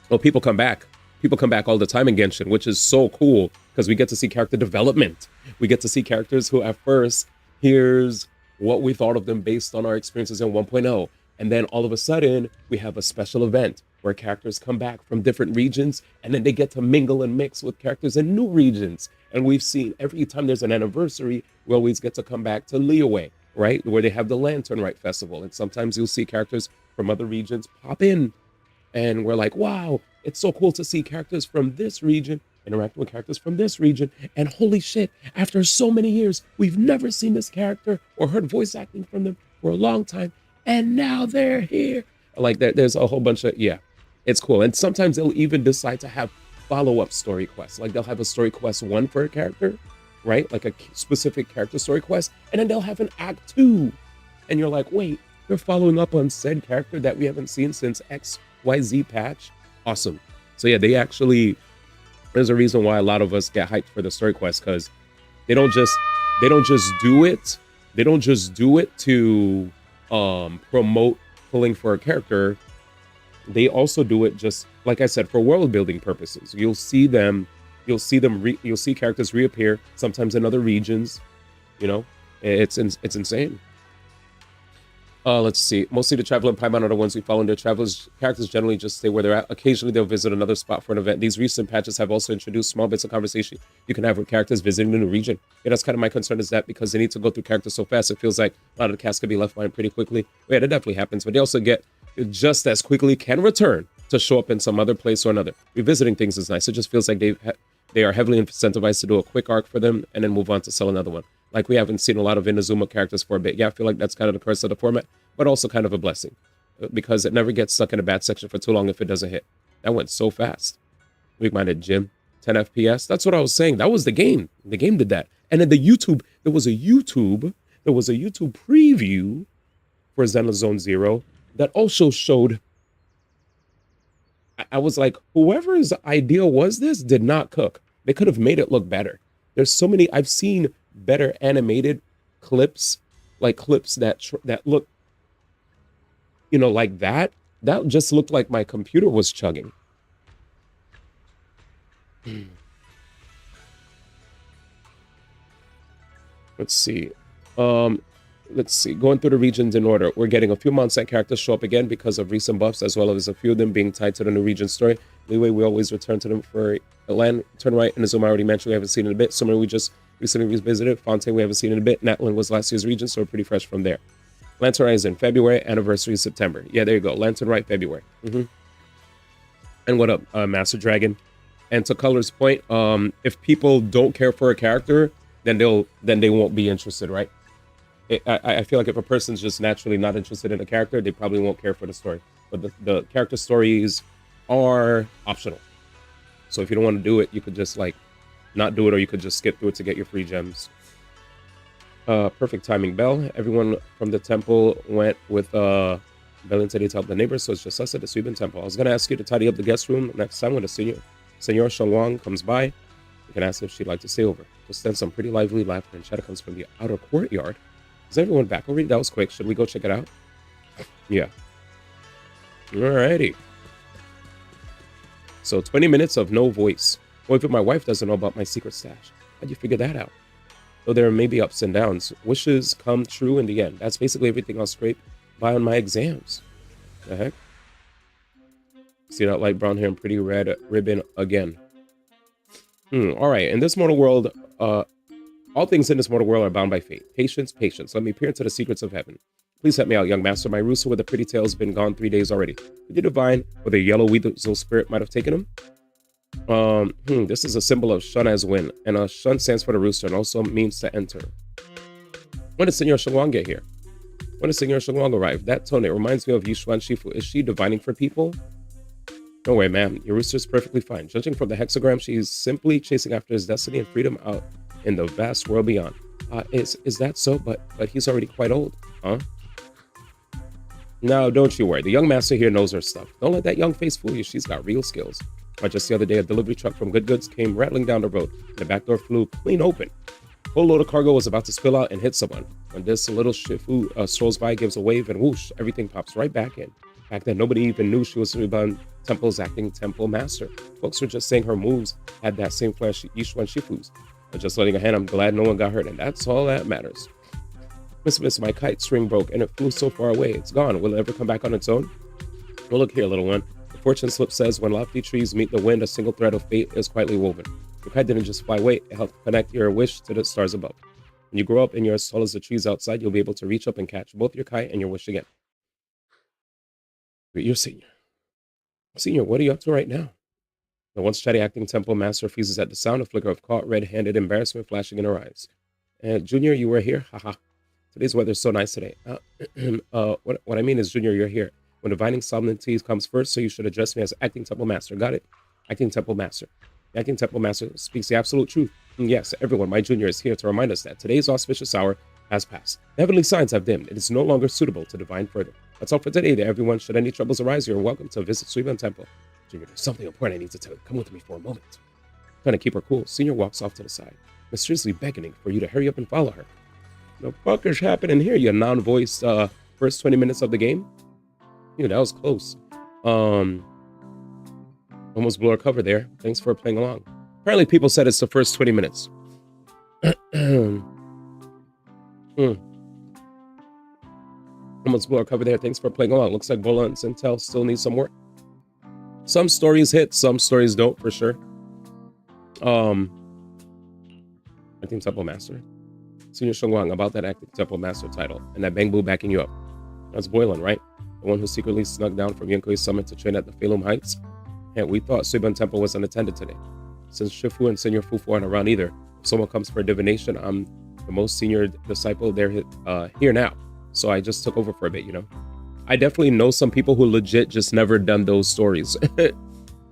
S1: Well, people come back. People come back all the time in Genshin, which is so cool, because we get to see character development. We get to see characters who, at first, here's what we thought of them based on our experiences in 1.0. And then all of a sudden, we have a special event where characters come back from different regions, and then they get to mingle and mix with characters in new regions. And we've seen every time there's an anniversary, we always get to come back to Liyue, right? Where they have the Lantern Rite Festival. And sometimes you'll see characters from other regions pop in. And we're like, wow, it's so cool to see characters from this region interacting with characters from this region. And holy shit, after so many years, we've never seen this character or heard voice acting from them for a long time. And now they're here. Like there's a whole bunch of, yeah, it's cool. And sometimes they'll even decide to have follow-up story quests. Like they'll have a story quest 1 for a character, right? Like a specific character story quest. And then they'll have an act 2. And you're like, wait, they're following up on said character that we haven't seen since XYZ patch. Awesome. So yeah, they actually, there's a reason why a lot of us get hyped for the story quest, because they don't just do it. They don't just do it to promote pulling for a character. They also do it, just like I said, for world building purposes. You'll see characters reappear sometimes in other regions. You know, it's insane. Let's see. Mostly the Traveler and Paimon are the ones we follow in their travels. Characters generally just stay where they're at. Occasionally, they'll visit another spot for an event. These recent patches have also introduced small bits of conversation you can have with characters visiting the new region. Yeah, that's kind of my concern, is that because they need to go through characters so fast, it feels like a lot of the cast could be left behind pretty quickly. Yeah, that definitely happens. But they also get just as quickly can return to show up in some other place or another. Revisiting things is nice. It just feels like they are heavily incentivized to do a quick arc for them and then move on to sell another one. Like, we haven't seen a lot of Inazuma characters for a bit. Yeah, I feel like that's kind of the curse of the format, but also kind of a blessing, because it never gets stuck in a bad section for too long if it doesn't hit. That went so fast. Weak-minded Jim, 10 FPS. That's what I was saying. That was the game. The game did that. And then there was a YouTube preview for Zenless Zone Zero that also showed. I was like, whoever's idea was this did not cook. They could have made it look better. There's so many. I've seen better animated clips, like clips that look, you know, like that. That just looked like my computer was chugging. Let's see. Going through the regions in order. We're getting a few Mondstadt characters show up again because of recent buffs, as well as a few of them being tied to the new region story. Anyway, we always return to them for Lantern Rite and Azuma. I already mentioned we haven't seen in a bit. Summer we just recently revisited. Fontaine we haven't seen in a bit. Natlin was last year's region, so we're pretty fresh from there. Lantern Rite is in February. Anniversary is September. Yeah, there you go. Lantern Rite, February. And what up, Master Dragon? And to Color's point, if people don't care for a character, then they won't be interested, right? I feel like if a person's just naturally not interested in a character, they probably won't care for the story. But the character stories are optional. So if you don't want to do it, you could just like not do it, or you could just skip through it to get your free gems. Perfect timing, Bell. Everyone from the temple went with Belen said he'd help the neighbors, so it's just us at the Suiban Temple. I was going to ask you to tidy up the guest room next time when the Senor Shengwang comes by. You can ask if she'd like to stay over. Just then some pretty lively laughter and chatter comes from the outer courtyard. Is everyone back already? That was quick. Should we go check it out? Yeah. Alrighty. So 20 minutes of no voice. Well, even my wife doesn't know about my secret stash. How'd you figure that out? Though there may be ups and downs, wishes come true in the end. That's basically everything I'll scrape by on my exams. The heck? See that light brown hair and pretty red ribbon again. Alright, in this mortal world, all things in this mortal world are bound by fate. Patience, patience. Let me peer into the secrets of heaven. Please help me out, young master. My rooster with the pretty tail has been gone 3 days already. Could you divine whether yellow weasel spirit might have taken him? This is a symbol of Shun as win, and Shun stands for the rooster and also means to enter. When did Senor Shengwang get here? When did Senor Shengwang arrive? That tone, it reminds me of Yushuan Shifu. Is she divining for people? No way, ma'am. Your rooster is perfectly fine. Judging from the hexagram, she's simply chasing after his destiny and freedom out in the vast world beyond. Is that so? But he's already quite old, huh? No, don't you worry. The young master here knows her stuff. Don't let that young face fool you. She's got real skills. Just the other day, a delivery truck from Good Goods came rattling down the road. The back door flew clean open. Full load of cargo was about to spill out and hit someone. When this little Shifu strolls by, gives a wave, and whoosh, everything pops right back in. Back then, nobody even knew she was Suiban Temple's acting temple master. Folks were just saying her moves had that same flash Yishuan Shifu's. But just letting her hand, I'm glad no one got hurt, and that's all that matters. Miss, my kite string broke, and it flew so far away. It's gone. Will it ever come back on its own? Well, look here, little one. The fortune slip says, when lofty trees meet the wind, a single thread of fate is quietly woven. Your kite didn't just fly away. It helped connect your wish to the stars above. When you grow up and you're as tall as the trees outside, you'll be able to reach up and catch both your kite and your wish again. But you're senior. Senior, what are you up to right now? The once chatty acting temple master freezes at the sound, a flicker of caught red-handed embarrassment flashing in her eyes. Junior, you were here? Haha. Today's weather's so nice today. What I mean is, Junior, you're here. When divining solemnity comes first, so you should address me as acting temple master. Got it? Acting temple master. The acting temple master speaks the absolute truth. And yes, everyone, my junior is here to remind us that today's auspicious hour has passed. The heavenly signs have dimmed. It is no longer suitable to divine further. That's all for today, there, everyone. Should any troubles arise, you're welcome to visit Suiban Temple. Junior, there's something important I need to tell you. Come with me for a moment. Trying to keep her cool, Senior walks off to the side, mysteriously beckoning for you to hurry up and follow her. The fuck is happening here, you non-voiced first 20 minutes of the game? Dude, that was close. Almost blew our cover there. Thanks for playing along. Apparently people said it's the first 20 minutes. Almost blew our cover there. Thanks for playing along. Looks like Bola and Sintel still need some work. Some stories hit, some stories don't, for sure. I think Temple Master. Senior Shengwang, about that acting Temple Master title and that Bang Boo backing you up. That's Boylan, right? The one who secretly snuck down from Yunkoi's summit to train at the Phalum Heights? And we thought Suiban Temple was unattended today. Since Shifu and Senior Fufu aren't around either, if someone comes for a divination, I'm the most senior disciple. They're here now. So I just took over for a bit, you know? I definitely know some people who legit just never done those stories.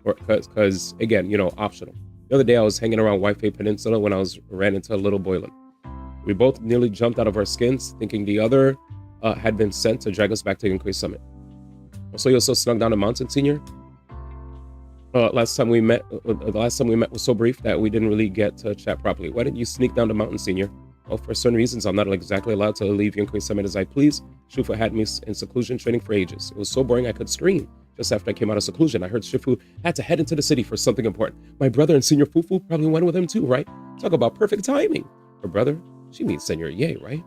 S1: Or because, again, you know, optional. The other day I was hanging around Waifei Peninsula when I ran into Little Boylan. We both nearly jumped out of our skins, thinking the other had been sent to drag us back to Yunkoi's summit. So you also snuck down the mountain, Senior? The last time we met was so brief that we didn't really get to chat properly. Why didn't you sneak down the mountain, Senior? Well, for certain reasons, I'm not exactly allowed to leave Yunkoi's summit as I please. Shifu had me in seclusion training for ages. It was so boring I could scream. Just after I came out of seclusion, I heard Shifu had to head into the city for something important. My brother and Senior Fufu probably went with him too, right? Talk about perfect timing. Her brother? She means Senor Ye, right?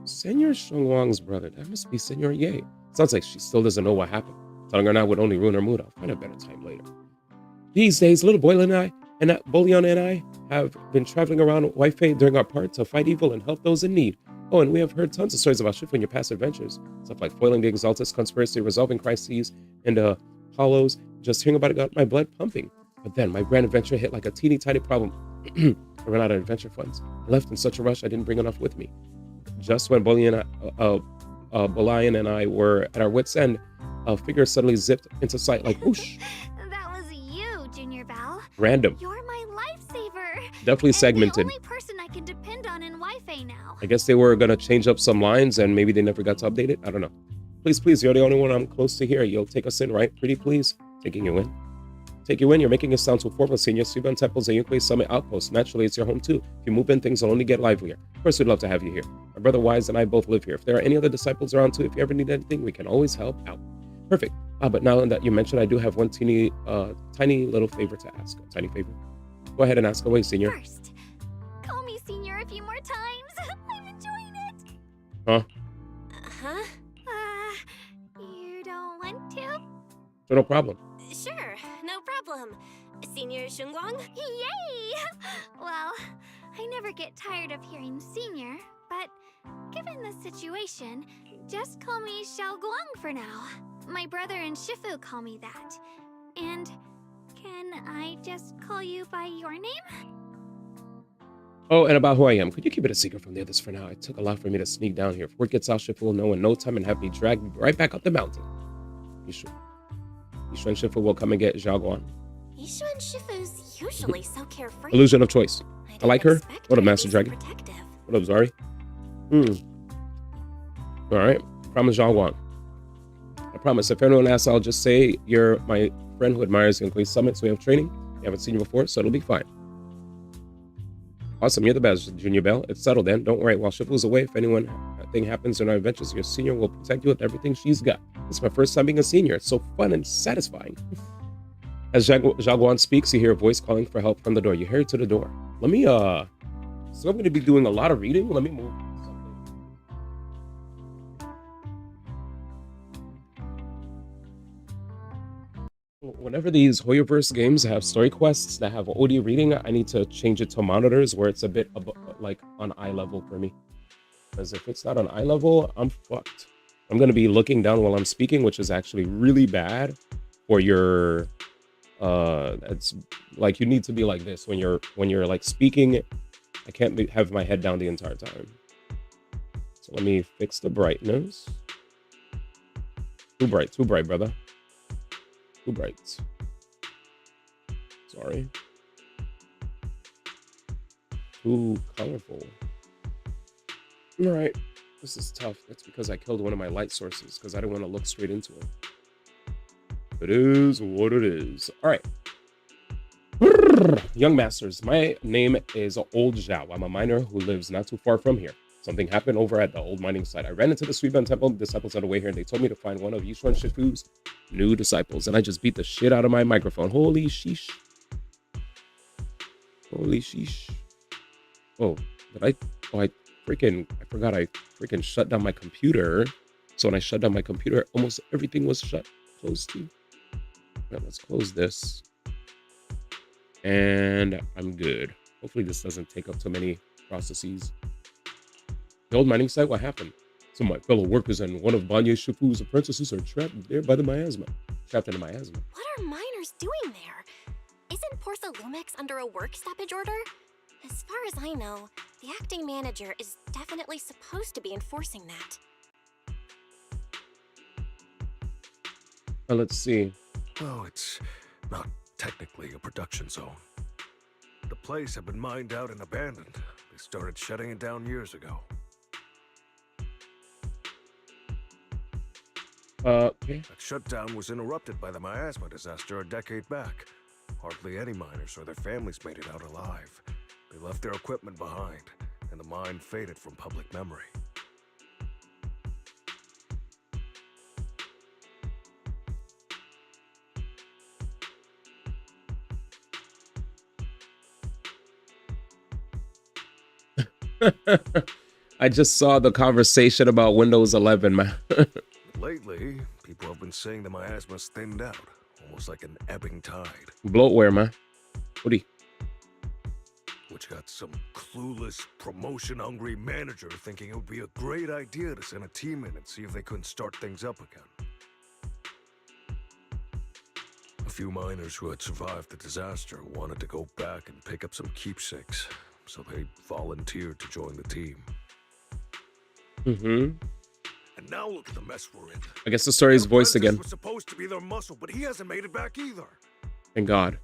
S1: Senor Shengwang's brother. That must be Senor Ye. Sounds like she still doesn't know what happened. Telling her now would only ruin her mood. I'll find a better time later. These days, Little Boylan and I have been traveling around Waifei during our part to fight evil and help those in need. Oh, and we have heard tons of stories about Shifu and your past adventures. Stuff like foiling the Exaltist conspiracy, resolving crises, and hollows. Just hearing about it got my blood pumping. But then my grand adventure hit like a teeny tiny problem. I ran out of adventure funds. I left in such a rush I didn't bring enough with me. Just when Bolian and I were at our wits' end, a figure suddenly zipped into sight like whoosh.
S4: That was you, Junior Val.
S1: Random.
S4: You're my lifesaver.
S1: Definitely segmented.
S4: The only person I can depend on in Wi-Fi now.
S1: I guess they were gonna change up some lines and maybe they never got to update it. I don't know. Please, please, you're the only one I'm close to here. You'll take us in, right? Pretty please. Taking you in. Take you in. You're making it sound so formal, Senior. Suban Temple's a Yunque Summit outpost. Naturally, it's your home too. If you move in, things will only get livelier. Of course, we'd love to have you here. My brother Wise and I both live here. If there are any other disciples around too, if you ever need anything, we can always help out. Perfect. But now that you mentioned, I do have one tiny little favor to ask. A tiny favor. Go ahead and ask away, Senior.
S4: First, call me Senior a few more times. I'm enjoying it.
S1: Huh?
S4: Huh? You don't want to?
S1: So no problem.
S4: Sure, no problem. Senior Shunguang? Yay! Well, I never get tired of hearing Senior, but given the situation, just call me Xiaoguang for now. My brother and Shifu call me that. And can I just call you by your name?
S1: Oh, and about who I am. Could you keep it a secret from the others for now? It took a lot for me to sneak down here. If word gets out, Shifu will know in no time and have me dragged right back up the mountain. You sure? Yishu and Shifu will come and get Xiaoguan.
S4: Yishu and Shifu's usually so carefree.
S1: Illusion of choice. I like her. What up, Master Dragon? What up, Zari? Alright. Promise Xiaoguan. I promise. If anyone asks, I'll just say you're my friend who admires Yunque Summit, so we have training. You haven't seen you before, so it'll be fine. Awesome, you're the best, Junior Bell. It's settled then. Don't worry. While Shifu's away, if anything happens in our adventures, your senior will protect you with everything she's got. It's my first time being a senior. It's so fun and satisfying. As Xiaoguan speaks, you hear a voice calling for help from the door. You hear it to the door. Let me, so I'm going to be doing a lot of reading. Let me move something. Whenever these Hoyoverse games have story quests that have OD reading, I need to change it to monitors where it's a bit like on eye level for me. Because if it's not on eye level, I'm fucked. I'm going to be looking down while I'm speaking, which is actually really bad for your, it's like you need to be like this when you're like speaking. I can't have my head down the entire time. So let me fix the brightness. Too bright, brother. Too bright. Sorry. Too colorful. All right. This is tough. That's because I killed one of my light sources because I didn't want to look straight into it. It is what it is. All right. Young Masters, my name is Old Zhao. I'm a miner who lives not too far from here. Something happened over at the old mining site. I ran into the Suiban Temple disciples on the way here, and they told me to find one of Yishu and Shifu's new disciples, and I just beat the shit out of my microphone. Holy sheesh. Holy sheesh. Oh, I forgot I freaking shut down my computer. So when I shut down my computer, almost everything was closed too. Right, let's close this. And I'm good. Hopefully this doesn't take up too many processes. The old mining site, what happened? Some of my fellow workers and one of Banya Shifu's apprentices are trapped there by the miasma. Trapped in the miasma.
S4: What are miners doing there? Isn't Porsa Lumix under a work stoppage order? As far as I know, the acting manager is definitely supposed to be enforcing that.
S1: Let's see.
S15: Oh, it's not technically a production zone. The place had been mined out and abandoned. They started shutting it down years ago.
S1: Okay.
S15: That shutdown was interrupted by the miasma disaster a decade back. Hardly any miners or their families made it out alive. They left their equipment behind, and the mine faded from public memory.
S1: I just saw the conversation about Windows 11, man.
S15: Lately, people have been saying the miasma's thinned out, almost like an ebbing tide.
S1: Bloatware, man. Woody.
S15: Which got some clueless, promotion-hungry manager thinking it would be a great idea to send a team in and see if they couldn't start things up again. A few miners who had survived the disaster wanted to go back and pick up some keepsakes, so they volunteered to join the team.
S1: Mm-hmm.
S15: And now look at the mess we're in.
S1: I guess the story is voiced again.
S15: Was supposed to be their muscle, but he hasn't made it back either.
S1: Thank God.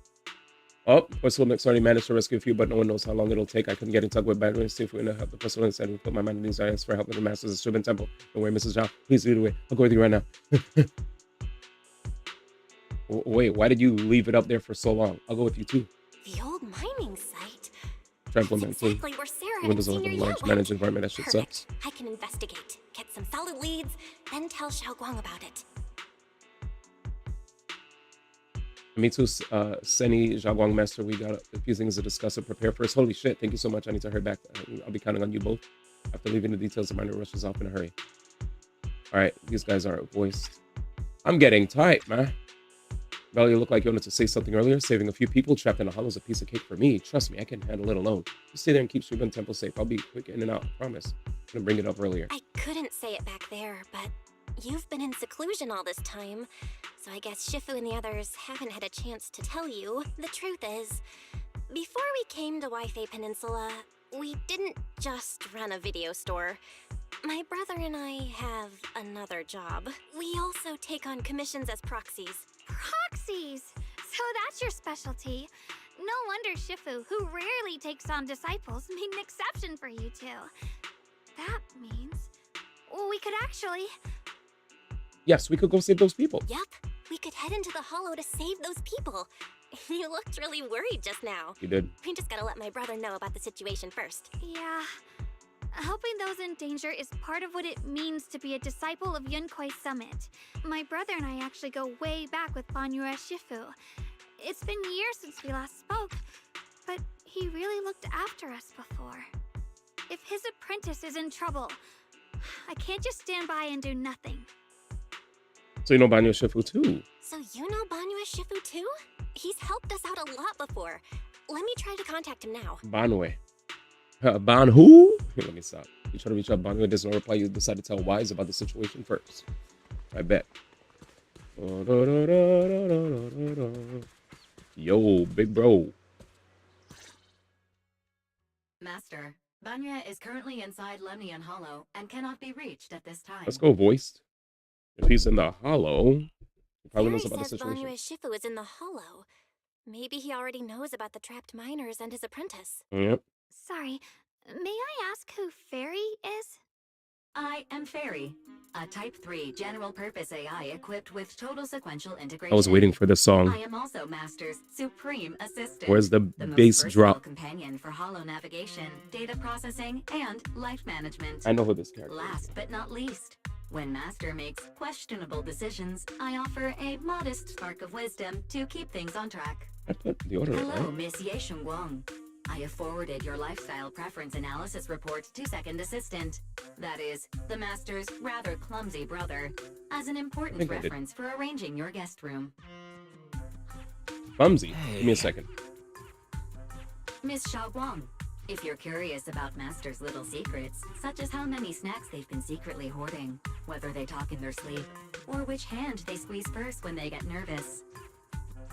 S1: Oh, Personal next already managed to rescue a few, but no one knows how long it'll take. I couldn't get in touch with Battery and see if we're gonna help the Personal instead. We put my mind in these eyes for help with the Masters of Shubin Temple. Don't worry, Mrs. Zhao. Please lead the way. I'll go with you right now. Wait, why did you leave it up there for so long? I'll go with you too.
S4: The old mining site.
S1: Try implementing
S4: Exactly where Sarah and
S1: Windows
S4: Senior
S1: 11
S4: Yao
S1: large
S4: went.
S1: managed environment. That shit sucks.
S4: Perfect. I can investigate, get some solid leads, then tell Xiao Guang about it.
S1: Me too, Seni, Zhaoguang Master. We got a few things to discuss and prepare first. Holy shit, thank you so much. I need to hurry back. I'll be counting on you both. After leaving the details, the minor rushes off in a hurry. All right, these guys aren't voiced. I'm getting tight, man. Val, you look like you wanted to say something earlier. Saving a few people trapped in a hollow is a piece of cake for me. Trust me, I can handle it alone. Just stay there and keep Shubin Temple safe. I'll be quick in and out, I promise. I'm gonna bring it up earlier.
S4: I couldn't say it back there, but you've been in seclusion all this time, so I guess Shifu and the others haven't had a chance to tell you. The truth is, before we came to Wi-Fi Peninsula, we didn't just run a video store. My brother and I have another job. We also take on commissions as proxies.
S16: Proxies! So that's your specialty. No wonder Shifu, who rarely takes on disciples, made an exception for you two. That means we could actually...
S1: Yes, we could go save those people.
S4: Yep, we could head into the hollow to save those people. You looked really worried just now.
S1: You did.
S4: We just gotta let my brother know about the situation first.
S16: Yeah. Helping those in danger is part of what it means to be a disciple of Yunkoi Summit. My brother and I actually go way back with Banyue Shifu. It's been years since we last spoke, but he really looked after us before. If his apprentice is in trouble, I can't just stand by and do nothing.
S1: So you know Banyo Shifu too.
S4: So you know Banyue Shifu too? He's helped us out a lot before. Let me try to contact him now.
S1: Banwe. Ban who? Let me stop. You try to reach out Banwe, does not reply. You decide to tell Wise about the situation first. I bet. Yo, big bro.
S17: Master, Banya is currently inside Lemnian Hollow and cannot be reached at this time.
S1: Let's go, voiced. If he's in the hollow, he probably knows
S4: Theory
S1: about the
S4: says
S1: situation.
S4: Banyue Shifu is in the hollow. Maybe he already knows about the trapped miners and his apprentice.
S1: Yep.
S16: Sorry, may I ask who Fairy is?
S17: I am Fairy, a Type 3 general-purpose AI equipped with total sequential integration.
S1: I was waiting for this song.
S17: I am also Master's supreme assistant.
S1: Where's the
S17: most
S1: bass
S17: versatile
S1: drop?
S17: companion for hollow navigation, data processing, and life management.
S1: I know who this character is.
S17: Last but not least, when Master makes questionable decisions, I offer a modest spark of wisdom to keep things on track.
S1: I put the order in,
S17: Hello,
S1: right?
S17: Miss Ye Shengguang. I have forwarded your lifestyle preference analysis report to Second Assistant. That is, the Master's rather clumsy brother, as an important
S1: think I did.
S17: reference for arranging your guest room.
S1: Clumsy. Give me a second.
S17: Miss Xiaoguang, if you're curious about Master's little secrets, such as how many snacks they've been secretly hoarding, whether they talk in their sleep, or which hand they squeeze first when they get nervous,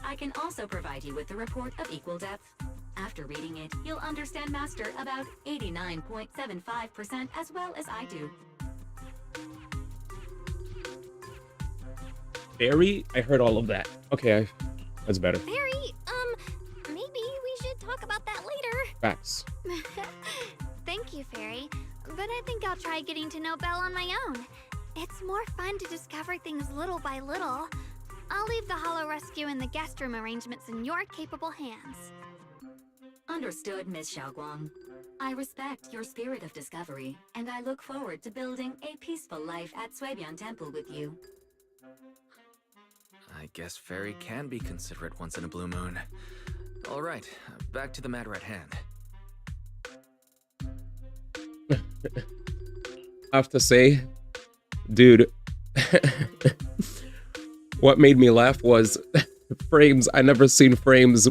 S17: I can also provide you with a report of equal depth. After reading it, you'll understand Master about 89.75% as well as I do.
S1: Fairy? I heard all of that. Okay, that's better.
S4: Fairy, maybe we should talk about that later.
S1: Facts.
S16: Thank you, Fairy, but I think I'll try getting to know Belle on my own. It's more fun to discover things little by little. I'll leave the Hollow Rescue and the guest room arrangements in your capable hands.
S17: Understood, Miss Xiaoguang. I respect your spirit of discovery, and I look forward to building a peaceful life at Suibian Temple with you.
S18: I guess Fairy can be considerate once in a blue moon. All right, back to the matter at hand.
S1: I have to say, dude, what made me laugh was frames. I never seen frames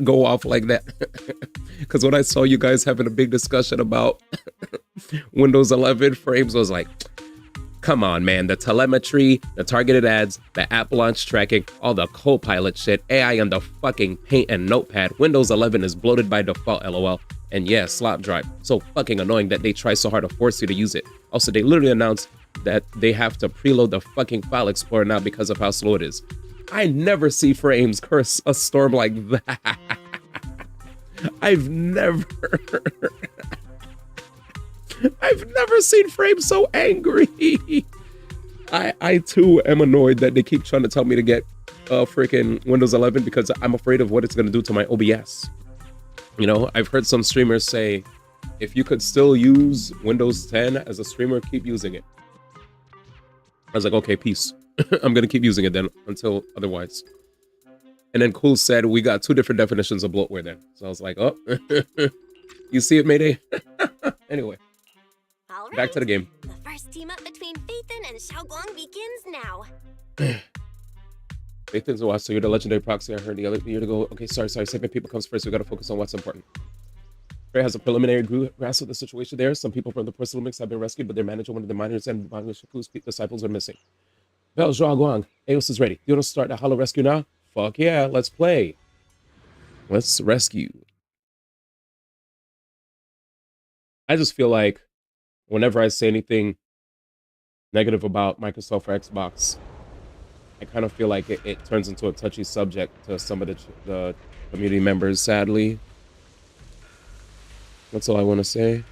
S1: go off like that. Because when I saw you guys having a big discussion about Windows 11, frames was like, come on, man. The telemetry, the targeted ads, the app launch tracking, all the co-pilot shit, AI on the fucking Paint and Notepad. Windows 11 is bloated by default, lol. And yeah, slop drive. So fucking annoying that they try so hard to force you to use it. Also, they literally announced that they have to preload the fucking file explorer now because of how slow it is. I never see Frames curse a storm like that. I've never seen Frames so angry. I too am annoyed that they keep trying to tell me to get freaking Windows 11 because I'm afraid of what it's going to do to my OBS. You know, I've heard some streamers say, if you could still use Windows 10 as a streamer, keep using it. I was like, okay, peace. I'm going to keep using it then until otherwise. And then Cool said, we got two different definitions of bloatware then. So I was like, oh, you see it, Mayday? Anyway, back to the game.
S12: The first team up between Phaethon and Xiaoguang begins now.
S1: Phaethon's a watch, so you're the legendary proxy I heard the other year ago. Okay, sorry. Saving people comes first. We got to focus on what's important. Frey has a preliminary grasp of the situation there. Some people from the personal mix have been rescued, but their manager, one of the miners, and Shifu's disciples are missing. Bell Zhuaguang, Eos is ready. Do you want to start the Hollow Rescue now? Fuck yeah, let's play. Let's rescue. I just feel like whenever I say anything negative about Microsoft or Xbox, I kind of feel like it turns into a touchy subject to some of the community members, sadly. That's all I want to say.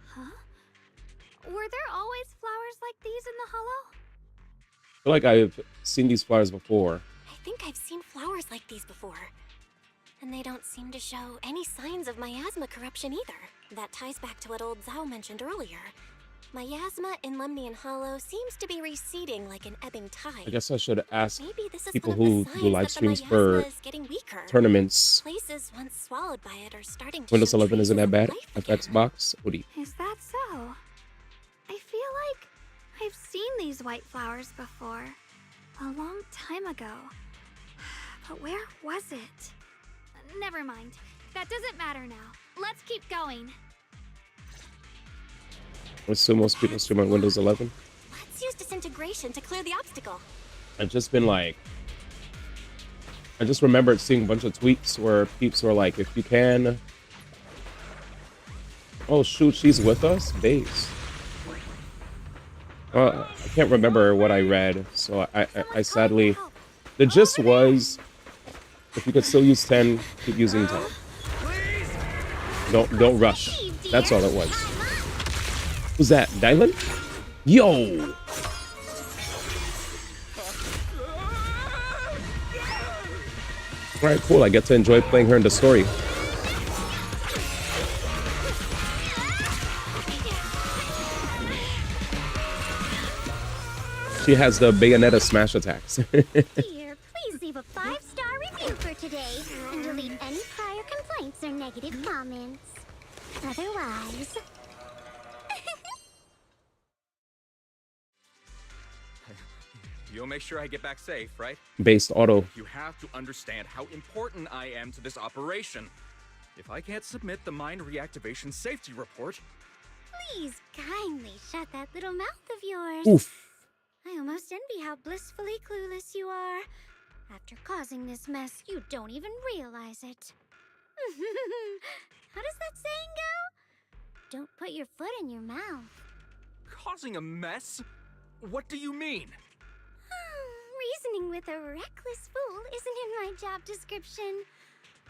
S16: Huh? Were there always flowers like these in the Hollow?
S1: I feel like I've seen these flowers before.
S12: I think I've seen flowers like these before. And they don't seem to show any signs of miasma corruption either. That ties back to what old Zhao mentioned earlier. Miasma in Lemnian Hollow seems to be receding like an ebbing tide.
S1: I guess I should ask
S12: Maybe this is
S1: people
S12: one of
S1: who
S12: the
S1: do
S12: signs
S1: live
S12: that the
S1: streams
S12: miasma
S1: for
S12: is getting weaker.
S1: tournaments.
S12: Places once swallowed by it are starting to
S1: Windows
S12: show
S1: 11 isn't that
S12: traces
S1: bad.
S12: of life
S1: Of
S12: again.
S1: Xbox, what do you?
S16: Is that so? I feel like I've seen these white flowers before. A long time ago. But where was it? Never mind. That doesn't matter now. Let's keep going.
S1: I assume most people stream on Windows 11.
S12: Let's use disintegration to clear the obstacle.
S1: I've just been like, I just remembered seeing a bunch of tweets where peeps were like, if you can, oh shoot, she's with us? Base. I can't remember what I read, so I sadly, the gist was, if you could still use 10, keep using 10. Don't rush. That's all it was. Who's that? DIALYN? Yo! Alright, cool. I get to enjoy playing her in the story. She has the Bayonetta smash attacks.
S4: Dear, please leave a 5-star review for today and delete any prior complaints or negative comments. Otherwise...
S19: You'll make sure I get back safe, right?
S1: Based auto.
S19: You have to understand how important I am to this operation. If I can't submit the mine reactivation safety report...
S4: Please kindly shut that little mouth of yours.
S1: Oof.
S4: I almost envy how blissfully clueless you are. After causing this mess, you don't even realize it. How does that saying go? Don't put your foot in your mouth.
S19: Causing a mess? What do you mean?
S4: Reasoning with a reckless fool isn't in my job description.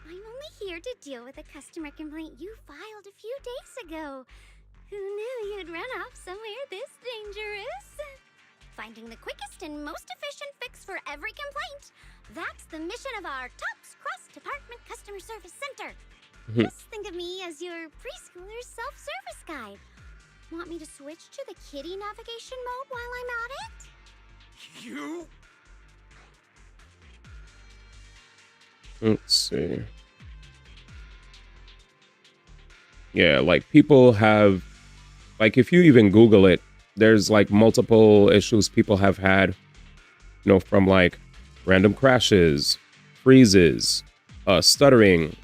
S4: I'm only here to deal with a customer complaint you filed a few days ago. Who knew you'd run off somewhere this dangerous? Finding the quickest and most efficient fix for every complaint. That's the mission of our TOPS cross-department customer service center. Just think of me as your preschooler's self-service guide. Want me to switch to the kiddie navigation mode while I'm at it?
S19: You?
S1: Let's see. Yeah, like people have, like if you even Google it, there's like multiple issues people have had, you know, from like random crashes, freezes, stuttering,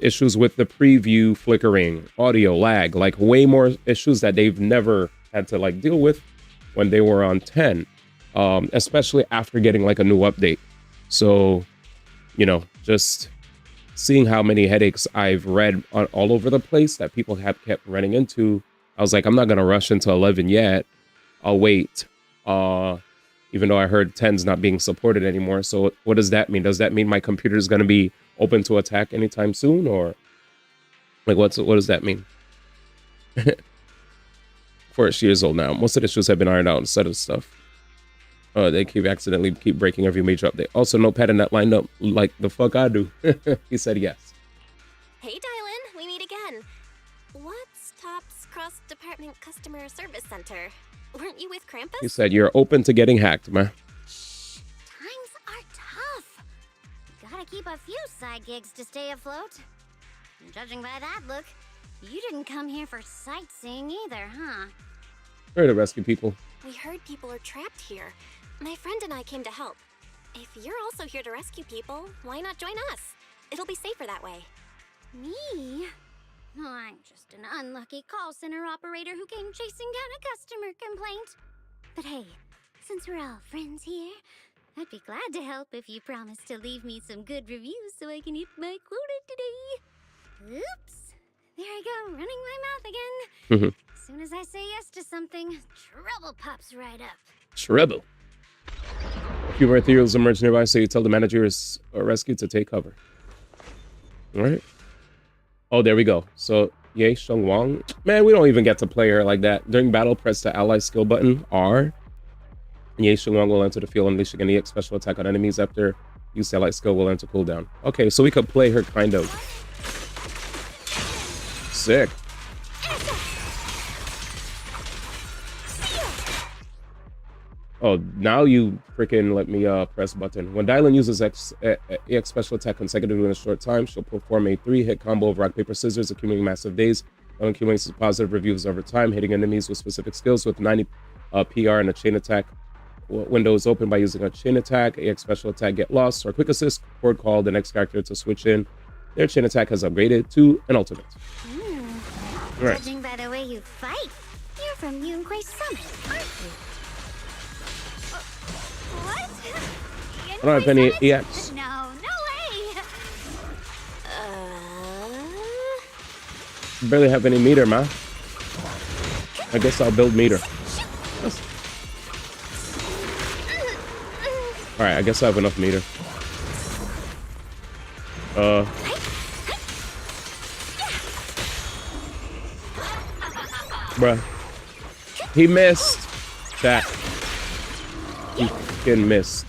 S1: issues with the preview flickering, audio lag, like way more issues that they've never had to like deal with when they were on 10, especially after getting like a new update. So, you know, just seeing how many headaches I've read on all over the place that people have kept running into, I was like, I'm not going to rush into 11 yet. I'll wait. even though I heard 10's not being supported anymore. So what does that mean? Does that mean my computer is going to be open to attack anytime soon, or like what does that mean? 4 years old now. Most of the issues have been ironed out instead of stuff. They accidentally keep breaking every major update. Also, Notepad and that lined up like the fuck I do. He said yes.
S12: Hey, DIALYN, we meet again. What's Top's cross-department customer service center? Weren't you with Krampus?
S1: He said you're open to getting hacked, man.
S4: Times are tough. Gotta keep a few side gigs to stay afloat. And judging by that look, you didn't come here for sightseeing either, huh?
S1: We're to rescue people.
S12: We heard people are trapped here. My friend and I came to help. If you're also here to rescue people, why not join us? It'll be safer that way.
S4: Me? Oh, I'm just an unlucky call center operator who came chasing down a customer complaint. But hey, since we're all friends here, I'd be glad to help if you promise to leave me some good reviews so I can hit my quota today. Oops. There I go, running my mouth again. As soon as I say yes to something, trouble pops right up.
S1: Trouble. A few more ethereals emerge nearby, so you tell the manager is rescued to take cover. All right. Oh, there we go. So, Ye Sheng Wang. Man, we don't even get to play her like that. During battle, press the ally skill button, R. Ye Sheng Wang will enter the field, unleashing an EX special attack on enemies. After use the ally skill will enter cooldown. Okay, so we could play her kind of. Sick. Oh, now you freaking let me press button. When DIALYN uses EX special attack consecutively in a short time, she'll perform a 3-hit combo of rock, paper, scissors, accumulating massive days. DIALYN accumulates positive reviews over time, hitting enemies with specific skills with 90 PR and a chain attack. Window is open by using a chain attack, EX special attack, get lost, or quick assist, chord call the next character to switch in. Their chain attack has upgraded to an ultimate. Right.
S4: Judging by the way you fight, you're from Yunquay Summit, aren't you? What?
S1: I don't have any EX.
S4: No way!
S1: Barely have any meter, man. I guess I'll build meter. Alright, I guess I have enough meter. Bruh. He missed. Chat. He freaking missed.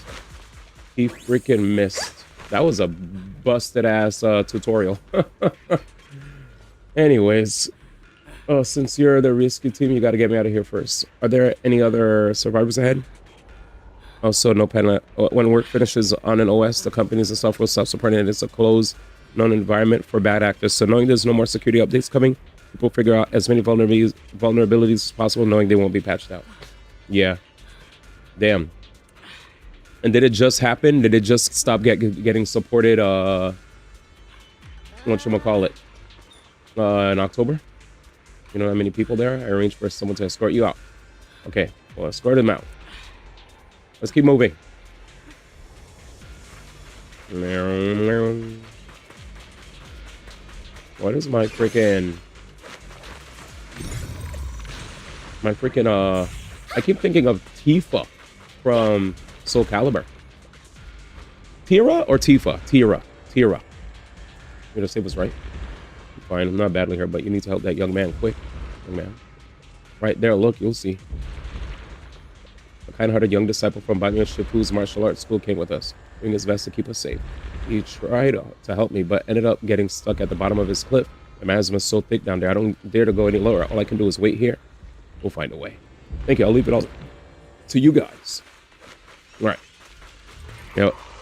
S1: He freaking missed. That was a busted ass tutorial. Anyways. Since you're the rescue team, you gotta get me out of here first. Are there any other survivors ahead? Also, no pen. When work finishes on an OS, the companies and software will stop supporting it. It's a closed, known environment for bad actors. So knowing there's no more security updates coming, people figure out as many vulnerabilities as possible, knowing they won't be patched out. Yeah. Damn. And did it just happen? Did it just stop getting supported? Whatchamacallit? In October? You know how many people there? I arranged for someone to escort you out. Okay, well, escort them out. Let's keep moving. What is my freaking... I keep thinking of Tifa from Soul Calibur. Tira or Tifa? Tira. You know, say was right. Fine, I'm not badly hurt, but you need to help that young man quick. Young man. Right there, look, you'll see. A kind-hearted young disciple from Banyo Shifu's martial arts school came with us, doing his best to keep us safe. He tried to help me, but ended up getting stuck at the bottom of his cliff. The miasma is so thick down there, I don't dare to go any lower. All I can do is wait here. We'll find a way. Thank you, I'll leave it all to you guys. All right.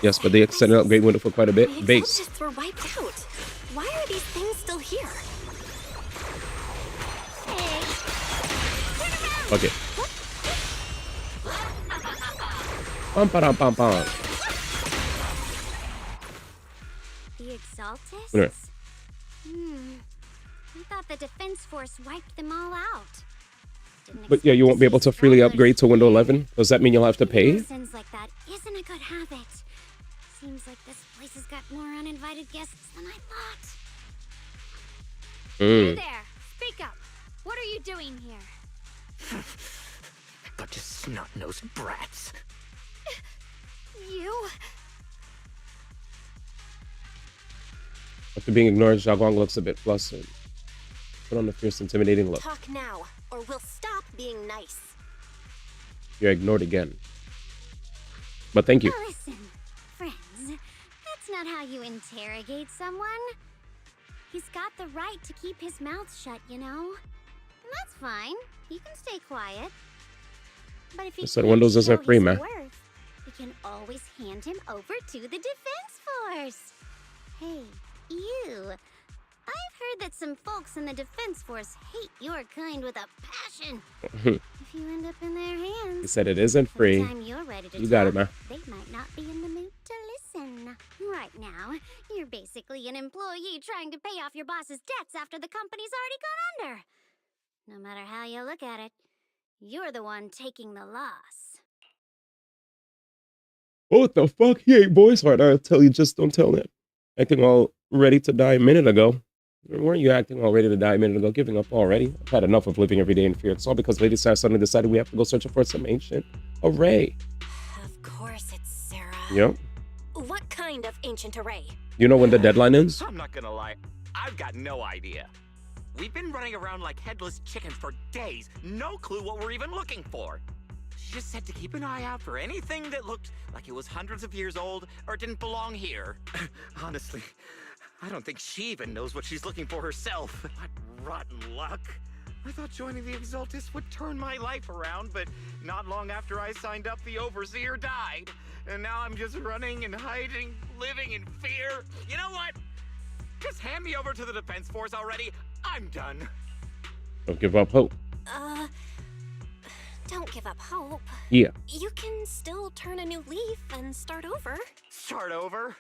S1: Yes, but they extended upgrade window for quite a bit.
S12: The
S1: Base.
S12: exaltists were wiped out. Why are these things still here?
S1: Okay. Bum, ba-dum, bum, bum.
S4: The Exaltists?
S1: Right.
S4: I thought the Defense Force wiped them all out.
S1: But yeah, you won't be able to freely upgrade to Windows 11. Does that mean you'll have to pay?
S4: Sins like that isn't a good habit. Seems like this place has got more uninvited guests than I thought.
S16: Hey there, speak up. What are you doing here?
S20: Bunch of snot-nosed brats.
S16: You?
S1: After being ignored, Xiaoguang looks a bit flustered. Put on a fierce, intimidating look.
S12: Talk now, or we'll stop being nice.
S1: You're ignored again. But thank you.
S4: Listen, friends, that's not how you interrogate someone. He's got the right to keep his mouth shut, you know? And that's fine. He can stay quiet. But if he
S1: Said
S4: can't
S1: Windows isn't
S4: show
S1: free,
S4: his
S1: man.
S4: worth, we can always hand him over to the Defense Force. Hey, you. I've heard that some folks in the Defense Force hate your kind with a passion. If you end up in their hands,
S1: He said it isn't free.
S4: by the time you're ready to
S1: You got it,
S4: talk,
S1: man.
S4: they might not be in the mood to listen. Right now, you're basically an employee trying to pay off your boss's debts after the company's already gone under. No matter how you look at it, you're the one taking the loss.
S1: What the fuck? He ain't voice hard. I'll tell you, just don't tell him. Acting all ready to die a minute ago. Weren't you acting all ready to die a minute ago? Giving up already? I've had enough of living every day in fear. It's all because Lady Sarah suddenly decided we have to go searching for some ancient array.
S12: Of course it's Sarah.
S1: Yep.
S12: What kind of ancient array?
S1: You know when the deadline is?
S20: I'm not gonna lie, I've got no idea. We've been running around like headless chickens for days, no clue what we're even looking for. She just said to keep an eye out for anything that looked like it was hundreds of years old or didn't belong here. Honestly, I don't think she even knows what she's looking for herself. What rotten luck. I thought joining the Exaltis would turn my life around, but not long after I signed up, the Overseer died. And now I'm just running and hiding, living in fear. You know what? Just hand me over to the Defense Force already. I'm done.
S1: Don't give up hope.
S12: Don't give up hope.
S1: Yeah.
S12: You can still turn a new leaf and start over.
S20: Start over?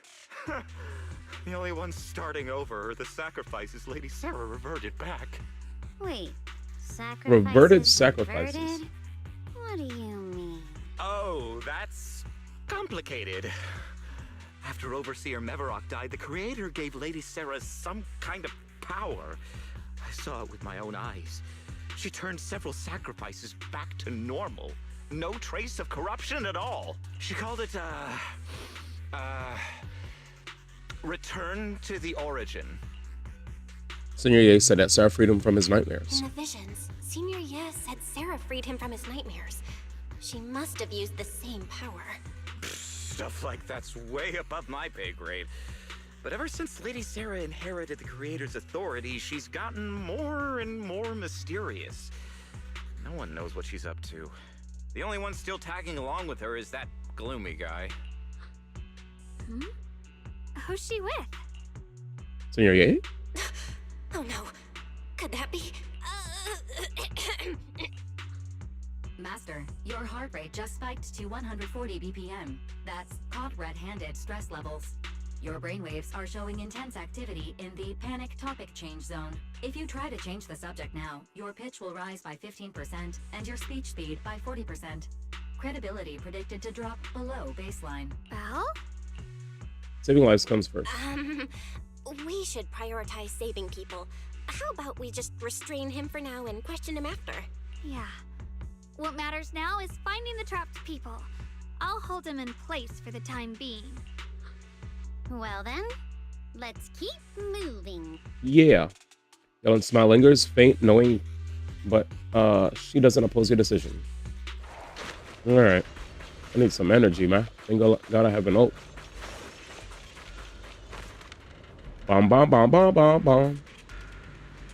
S20: The only ones starting over are the sacrifices Lady Sarah reverted back.
S4: Wait, sacrifices?
S1: Reverted sacrifices.
S4: Reverted? What do you mean?
S20: Oh, that's complicated. After Overseer Mevarok died, the Creator gave Lady Sarah some kind of power. I saw it with my own eyes. She turned several sacrifices back to normal. No trace of corruption at all. She called it, return to the origin.
S1: Senior Ye said that Sarah freed him from his nightmares.
S12: In the visions, Senior Ye said Sarah freed him from his nightmares. She must have used the same power.
S20: Stuff like that's way above my pay grade. But ever since Lady Sarah inherited the Creator's authority, she's gotten more and more mysterious. No one knows what she's up to. The only one still tagging along with her is that gloomy guy.
S16: Hmm? Who's she with?
S1: Senior Ye?
S12: Oh no. Could that be?
S17: Master, your heart rate just spiked to 140 BPM. That's caught red-handed stress levels. Your brainwaves are showing intense activity in the panic topic change zone. If you try to change the subject now, your pitch will rise by 15% and your speech speed by 40%. Credibility predicted to drop below baseline.
S16: Well?
S1: Saving lives comes first.
S12: We should prioritize saving people. How about we just restrain him for now and question him after?
S16: Yeah. What matters now is finding the trapped people. I'll hold them in place for the time being.
S4: Well then, let's keep moving.
S1: Yeah. Dylan's smile lingers, faint, knowing, but she doesn't oppose your decision. Alright. I need some energy, man. Think gotta have an ult. Bomb, bomb, bomb, bomb, bomb, bomb.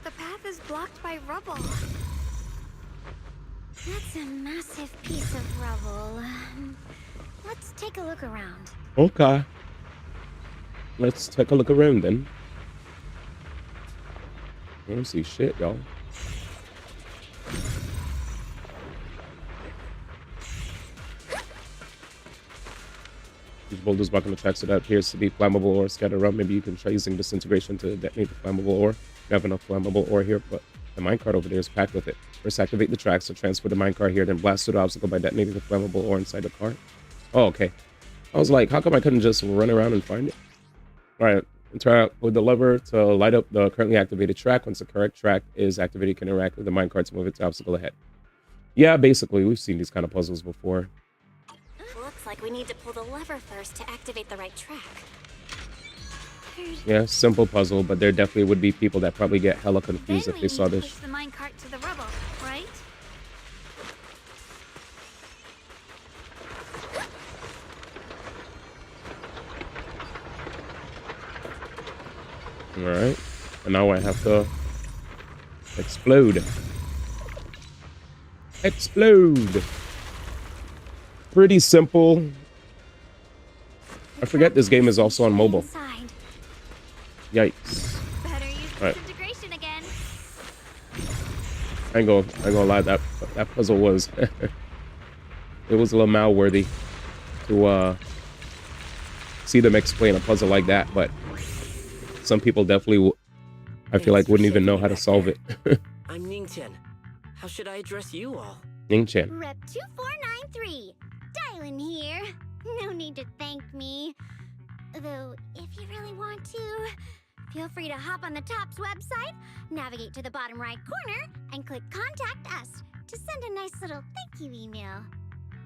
S16: The path is blocked by rubble.
S4: That's a massive piece of rubble. Let's take a look around.
S1: Okay. Let's take a look around then. I don't see shit, y'all. These boulders blocking the tracks so that appears to be flammable ore scattered around. Maybe you can try using disintegration to detonate the flammable ore. We have enough flammable ore here, but the minecart over there is packed with it. First activate the tracks to transfer the minecart here, then blast through the obstacle by detonating the flammable ore inside the cart. Oh, okay. I was like, how come I couldn't just run around and find it? Alright, interact with the lever to light up the currently activated track. Once the correct track is activated, you can interact with the minecart to move it to obstacle ahead. Yeah, basically, we've seen these kind of puzzles before.
S12: Looks Looks like we need to pull the lever first to activate the right track.
S1: Yeah, simple puzzle, but there definitely would be people that probably get hella confused
S16: Then
S1: if
S16: we
S1: they saw
S16: need to
S1: this.
S16: push the minecart to the rubble, right?
S1: All right, and now I have to explode. Explode. Pretty simple. I forget this game is also on mobile. Yikes. All right.
S16: Again.
S1: I ain't gonna lie, that puzzle was it was a little mal-worthy to see them explain a puzzle like that, but some people definitely I feel like wouldn't even know how to solve it.
S21: I'm Ningchen. How should I address you all?
S1: Ningchen.
S4: Rep 2493. DIALYN here. No need to thank me. Though, if you really want to, feel free to hop on the TOPS website, navigate to the bottom right corner, and click Contact Us to send a nice little thank you email.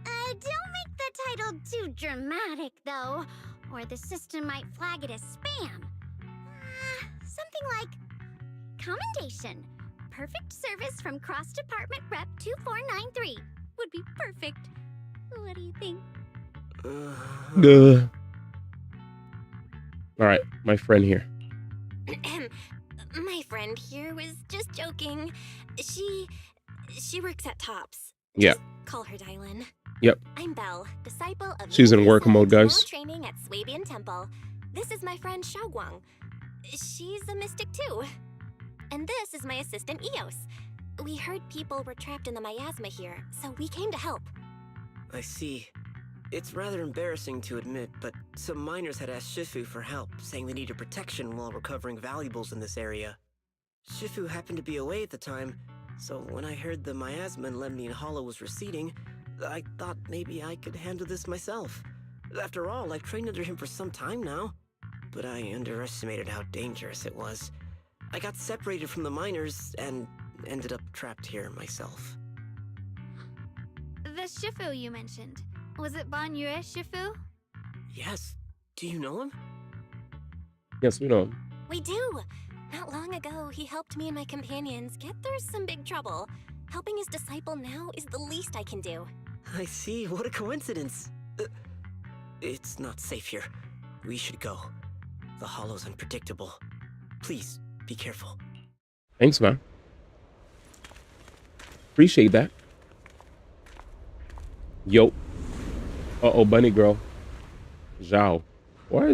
S4: Don't make the title too dramatic, though, or the system might flag it as spam. Something like, Commendation. Perfect service from cross-department rep 2493 would be perfect. What do you think?
S1: All right, my friend here.
S12: My friend here was just joking. She works at TOPS.
S1: Yeah.
S12: Just call her DIALYN.
S1: Yep.
S12: I'm Belle, disciple of
S1: She's in work mode, guys.
S12: now training at Swabian Temple. This is my friend Xiaoguang. She's a mystic too. And this is my assistant Eos. We heard people were trapped in the miasma here, so we came to help.
S21: I see. It's rather embarrassing to admit, but some miners had asked Shifu for help, saying they needed protection while recovering valuables in this area. Shifu happened to be away at the time, so when I heard the miasma in Lemnian Hollow was receding, I thought maybe I could handle this myself. After all, I've trained under him for some time now. But I underestimated how dangerous it was. I got separated from the miners and ended up trapped here myself.
S16: The Shifu you mentioned. Was it Ban Yue Shifu?
S21: Yes. Do you know him?
S1: Yes, we know.
S12: We do. Not long ago, he helped me and my companions get through some big trouble. Helping his disciple now is the least I can do.
S21: I see. What a coincidence. It's not safe here. We should go. The hollow's unpredictable. Please, be careful.
S1: Thanks, man. Appreciate that. Yo. Uh-oh, bunny girl. Zhao. Why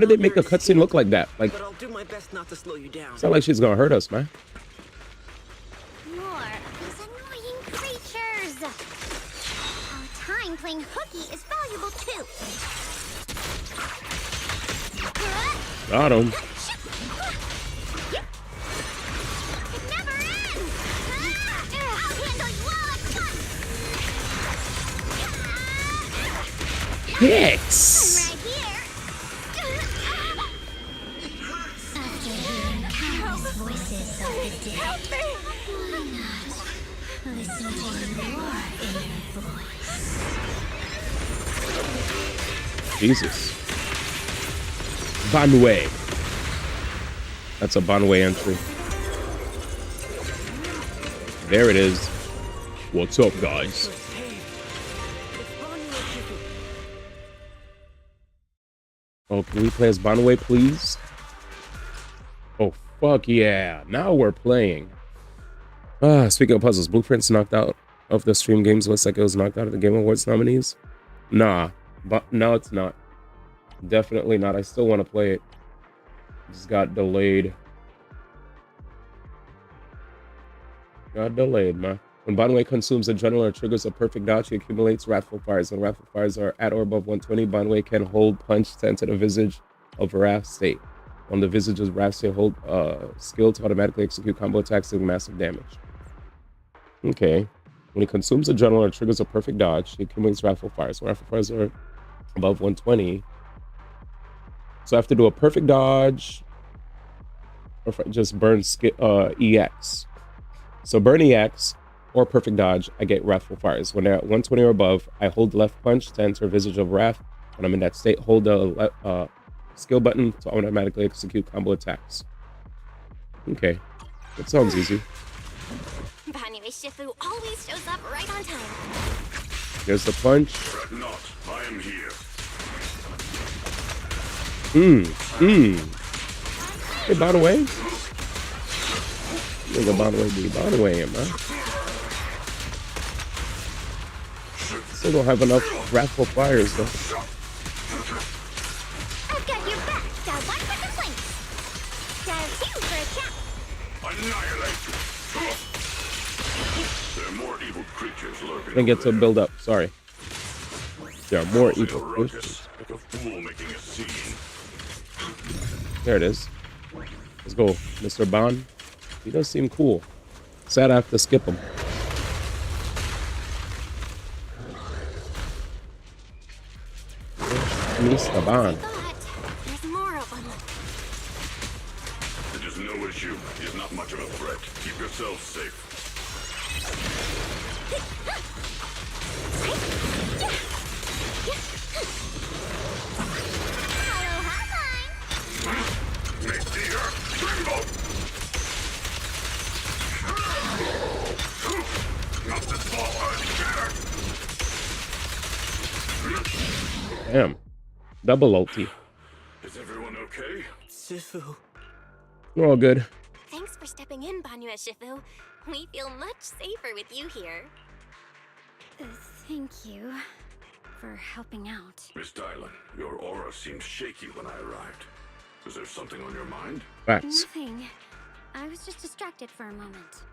S1: did they make the cutscene look like that? Like,
S21: But I'll do my best not to slow you down.
S1: it's not like she's gonna hurt us, man.
S4: More of these annoying creatures. Our time playing hooky is valuable too.
S1: Got him.
S4: It never ends. I'll handle you all at once.
S1: Hicks.
S4: I'm right here. After hearing countless voices of the dead, why not listen to your inner voice?
S1: Jesus. Banwei. That's a Banwei entry. There it is. What's up, guys? Oh, can we play as Banwei, please? Oh, fuck yeah. Now we're playing. Speaking of puzzles, Blueprint's knocked out of the stream games. Looks like it was knocked out of the Game Awards nominees. Nah, but no, it's not. Definitely not. I still want to play it. Just got delayed. Got delayed, man. When Banwei consumes adrenaline or triggers a perfect dodge, he accumulates Wrathful Fires. When Wrathful Fires are at or above 120, Banwei can hold punch to enter the visage of Wrath state. On the visage of Wrath state, hold skill to automatically execute combo attacks doing massive damage. Okay. When he consumes adrenaline or triggers a perfect dodge, he accumulates Wrathful Fires. When Wrathful Fires are above 120, so I have to do a perfect dodge, or if I just burn EX. So burn EX, or perfect dodge, I get Wrathful Fires. When they're at 120 or above, I hold the left punch to enter Visage of Wrath. When I'm in that state, hold the skill button to automatically execute combo attacks. Okay, that sounds easy.
S12: Banyu Shifu always shows up right on time.
S1: There's the punch.
S15: Not, I am here.
S1: Hey, by the way. Nigga, by the way, be by the way, man. Still don't have enough Wrathful Fires, though.
S4: I've got your back. Got one for complaints. Got two for a chat.
S15: Annihilate! There are more evil creatures lurking.
S1: Didn't get to build up, sorry. There are more evil creatures.
S15: Like a fool making a scene.
S1: There it is. Let's go, Mr. Ban. He does seem cool. Sad I have to skip him. Mr. Ban.
S12: There's more of them.
S15: It is no issue. He is not much of a threat. Keep yourselves safe.
S1: Damn. Double ulti.
S15: Is everyone okay?
S21: Shifu.
S1: We're all good.
S12: Thanks for stepping in, Banyu Shifu. We feel much safer with you here.
S4: Thank you for helping out.
S15: Miss DIALYN, your aura seemed shaky when I arrived. Is there something on your mind?
S1: Facts.
S4: Nothing. I was just distracted for a moment.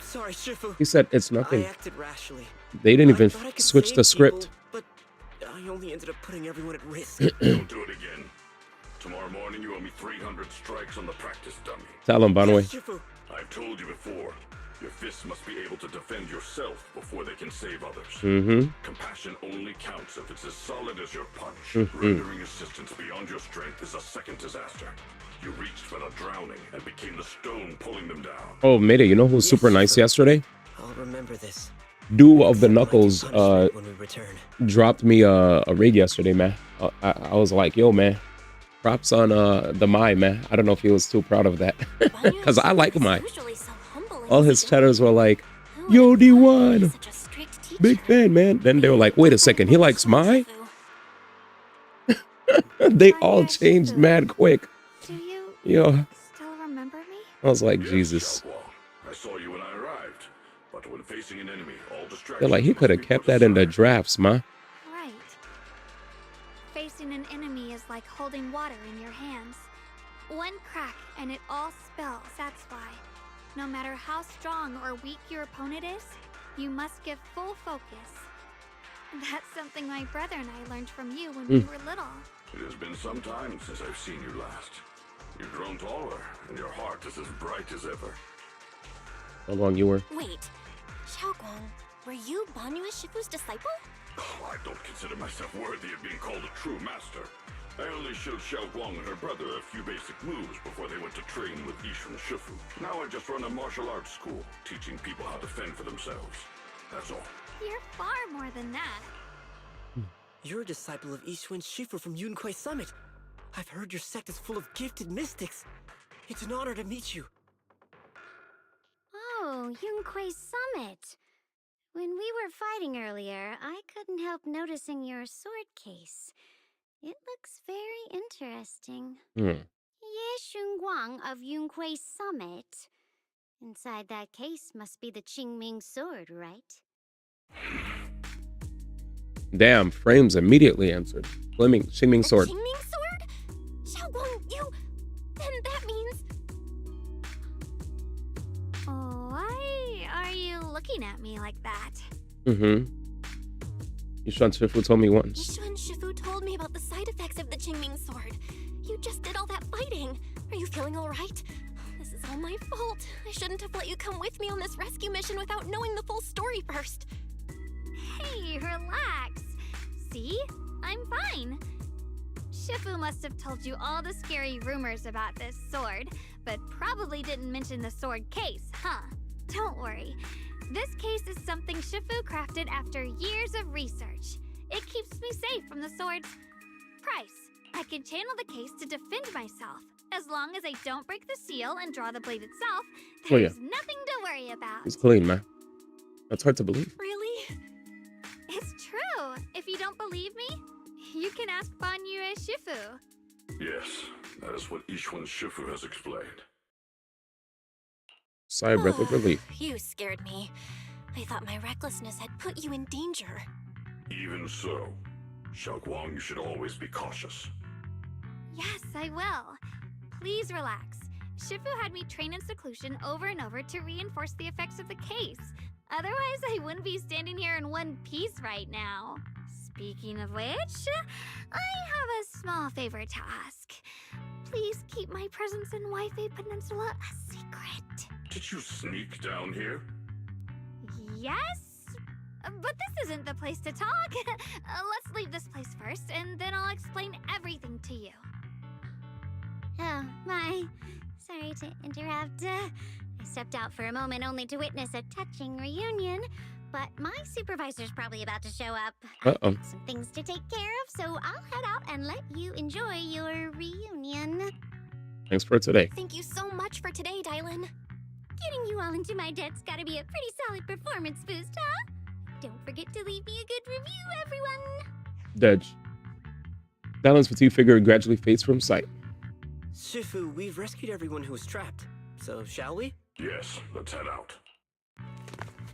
S21: Sorry, Shifu.
S1: He said it's nothing.
S21: I acted rashly.
S1: They didn't even
S21: thought I could
S1: switch
S21: save
S1: the script.
S21: people, but I only ended up putting everyone at risk.
S15: Don't do it again. Tomorrow morning you owe me 300 strikes on the practice dummy.
S1: Tell him, by the way.
S15: I've told you before. Your fists must be able to defend yourself before they can save others.
S1: Mm-hmm.
S15: Compassion only counts if it's as solid as your punch.
S1: Mhm.
S15: Rendering assistance beyond your strength is a second disaster. You reached for the drowning and became the stone pulling them down.
S1: Oh, Mayday, you know who was super nice yesterday?
S21: I'll remember this.
S1: Dude of the Knuckles
S21: When we return.
S1: dropped me a raid yesterday, man. I was like, yo, man. Props on the Mai, man. I don't know if he was too proud of that. Because I like Mai. All his chatters were like, yo, D1. Big fan, man. Then they were like, wait a second. He likes Mai? They all changed mad quick.
S4: Do you
S1: Yo,
S4: still remember me?
S1: I was like, Jesus.
S15: I saw you when I arrived, but when facing an enemy, all distractions.
S1: They're like, he could have kept that in the drafts, ma.
S4: Right. Facing an enemy is like holding water in your hands. One crack and it all spills. That's why. No matter how strong or weak your opponent is, you must give full focus. That's something my brother and I learned from you when we were little.
S15: It has been some time since I've seen you last. You've grown taller, and your heart is as bright as ever.
S1: How long you were?
S12: Wait, Xiaoguang, were you Banyu Shifu's disciple?
S15: Oh, I don't consider myself worthy of being called a true master. I only showed Xiao Guang and her brother a few basic moves before they went to train with Yishun Shifu. Now I just run a martial arts school, teaching people how to fend for themselves. That's all.
S4: You're far more than that.
S21: You're a disciple of Yishun Shifu from Yunquai Summit. I've heard your sect is full of gifted mystics. It's an honor to meet you.
S3: Oh, Yunquai Summit. When we were fighting earlier, I couldn't help noticing your sword case. It looks very interesting. Ye Shunguang of Yunquai Summit. Inside that case must be the Qingming sword, right?
S1: Damn, Frames immediately answered. Qingming sword.
S12: Qingming sword? Xiaoguang, you... Then that means...
S4: Why are you looking at me like that?
S1: Mm-hmm. Yishun Shifu told me once.
S12: Yishun Shifu told me about the side effects of the Qingming sword. You just did all that fighting. Are you feeling all right? This is all my fault. I shouldn't have let you come with me on this rescue mission without knowing the full story first.
S4: Hey, relax. See? I'm fine. Shifu must have told you all the scary rumors about this sword, but probably didn't mention the sword case, huh?
S16: Don't worry. This case is something Shifu crafted after years of research. It keeps me safe from the sword's price. I can channel the case to defend myself. As long as I don't break the seal and draw the blade itself,
S1: Oh, yeah.
S16: there's nothing to worry about.
S1: It's clean, man. That's hard to believe.
S16: Really? It's true. If you don't believe me, you can ask Banyue Shifu.
S15: Yes, that is what Ishwan Shifu has explained.
S1: Sigh of breath of relief.
S12: You scared me. I thought my recklessness had put you in danger.
S15: Even so, Xiaoguang, you should always be cautious.
S16: Yes, I will. Please relax. Shifu had me train in seclusion over and over to reinforce the effects of the case. Otherwise, I wouldn't be standing here in one piece right now. Speaking of which, I have a small favor to ask. Please keep my presence in Wi-Fi Peninsula a secret.
S15: Did you sneak down here?
S16: Yes? But this isn't the place to talk. Let's leave this place first, and then I'll explain everything to you.
S3: Oh, my. Sorry to interrupt. I stepped out for a moment only to witness a touching reunion, but my supervisor's probably about to show up.
S1: Uh-oh.
S3: I've got some things to take care of, so I'll head out and let you enjoy your reunion.
S1: Thanks for today.
S12: Thank you so much for today, DIALYN.
S3: Getting you all into my debt's gotta be a pretty solid performance boost, huh? Don't forget to leave me a good review, everyone.
S1: Dej. DIALYN's fatigue figure gradually fades from sight.
S21: Shifu, we've rescued everyone who was trapped. So, shall we?
S15: Yes, let's head out.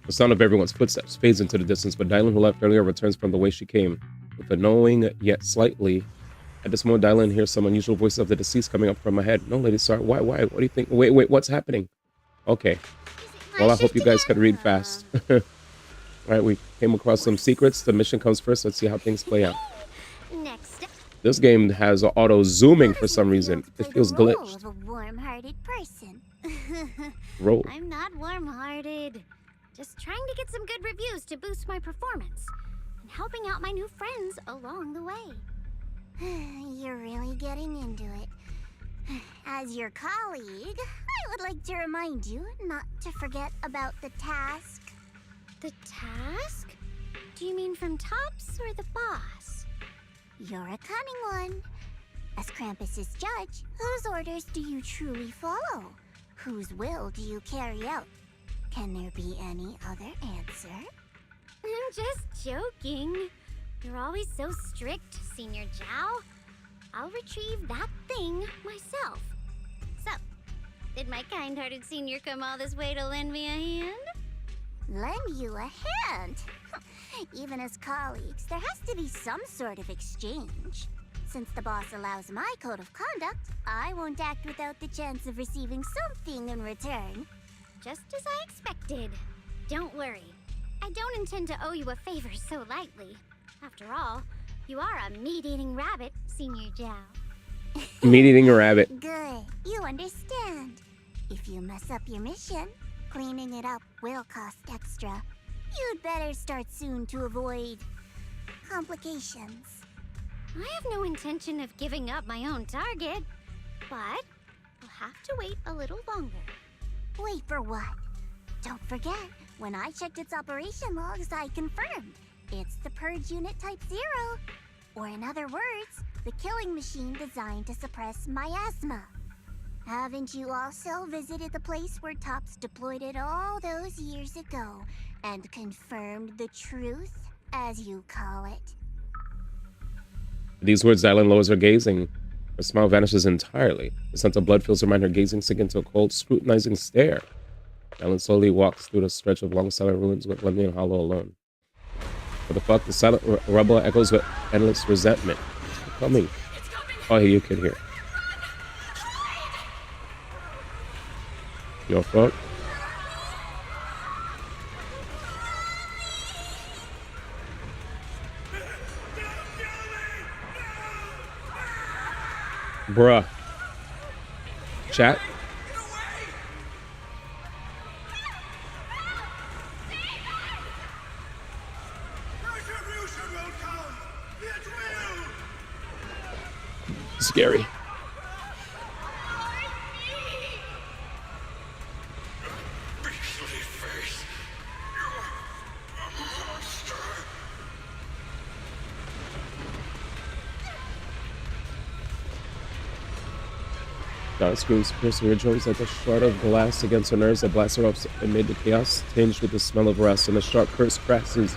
S1: The sound of everyone's footsteps fades into the distance, but DIALYN, who left earlier, returns from the way she came, with a knowing yet slightly. At this moment, DIALYN hears some unusual voices of the deceased coming up from ahead. No, lady, sorry. Why? What do you think? Wait, what's happening? Okay. Well, I hope you guys can read fast. All right, we came across some secrets. The mission comes first. Let's see how things play out.
S3: Next up,
S1: This game has auto zooming for some reason. It feels
S3: role
S1: glitched.
S3: of a warm-hearted person.
S1: Roll.
S3: I'm not warm-hearted. Just trying to get some good reviews to boost my performance and helping out my new friends along the way. You're really getting into it. As your colleague, I would like to remind you not to forget about the task. The task? Do you mean from Tops or the boss? You're a cunning one. As Krampus's judge, whose orders do you truly follow? Whose will do you carry out? Can there be any other answer? I'm just joking. You're always so strict, Senior Zhao. I'll retrieve that thing myself. So, did my kind-hearted senior come all this way to lend me a hand? Lend you a hand? Even as colleagues, there has to be some sort of exchange. Since the boss allows my code of conduct, I won't act without the chance of receiving something in return. Just as I expected. Don't worry. I don't intend to owe you a favor so lightly. After all, you are a meat-eating rabbit, Senior Zhao.
S1: Meat-eating a rabbit.
S3: Good. You understand. If you mess up your mission, cleaning it up will cost extra. You'd better start soon to avoid complications. I have no intention of giving up my own target, but we'll have to wait a little longer. Wait for what? Don't forget, when I checked its operation logs, I confirmed. It's the Purge Unit Type 0. Or in other words, the killing machine designed to suppress miasma. Haven't you also visited the place where Tops deployed it all those years ago and confirmed the truth, as you call it?
S1: At these words, DIALYN lowers her gaze and her smile vanishes entirely. The sense of blood fills her mind, her gazing sink into a cold, scrutinizing stare. DIALYN slowly walks through the stretch of long silent ruins with Lemmy and Hollow alone. What the fuck? The silent rebel echoes with endless resentment. It's coming. Oh, hey, you kid here. Yo, fuck. Bruh. Chat. Scary.
S15: Beastly
S1: Dot screams piercing her jaws like a shard of glass against her nerves that blasts her up amid the chaos, tinged with the smell of rust, and a sharp curse crashes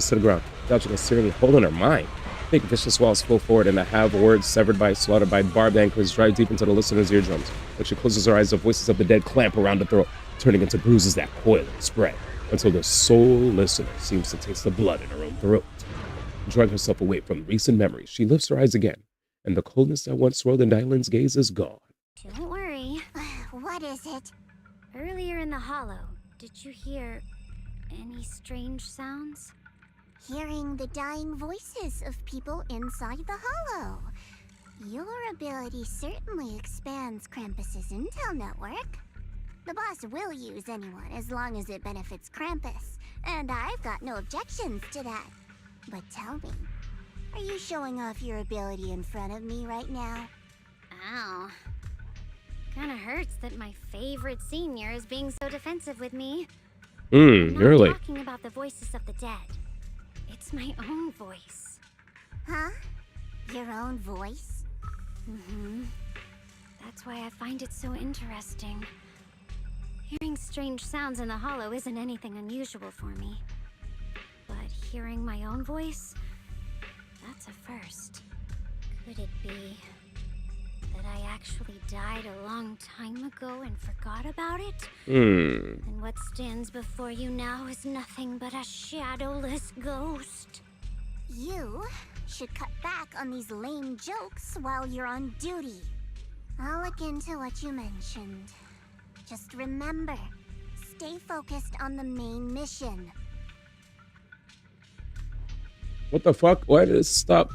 S1: to the ground, dodging a searing hole in her mind. Big vicious walls flow forward, and the have words severed by, slaughtered by barbed anchors drive deep into the listener's eardrums. When she closes her eyes, the voices of the dead clamp around the throat, turning into bruises that coil and spread, until the sole listener seems to taste the blood in her own throat. Drawing herself away from recent memories, she lifts her eyes again, and the coldness that once swirled in DIALYN's gaze is gone.
S3: Don't worry.
S4: What is it?
S3: Earlier in the hollow, did you hear any strange sounds?
S4: Hearing the dying voices of people inside the hollow. Your ability certainly expands Krampus's intel network. The boss will use anyone as long as it benefits Krampus, and I've got no objections to that. But tell me, are you showing off your ability in front of me right now?
S3: Ow. Kinda hurts that my favorite senior is being so defensive with me. I'm
S1: Really?
S3: not talking about the voices of the dead. It's my own voice.
S4: Huh? Your own voice?
S3: Mm-hmm. That's why I find it so interesting. Hearing strange sounds in the hollow isn't anything unusual for me. But hearing my own voice, that's a first. Could it be that I actually died a long time ago and forgot about it? And what stands before you now is nothing but a shadowless ghost.
S4: You should cut back on these lame jokes while you're on duty. I'll look into what you mentioned. Just remember, stay focused on the main mission.
S1: What the fuck? Why did it stop?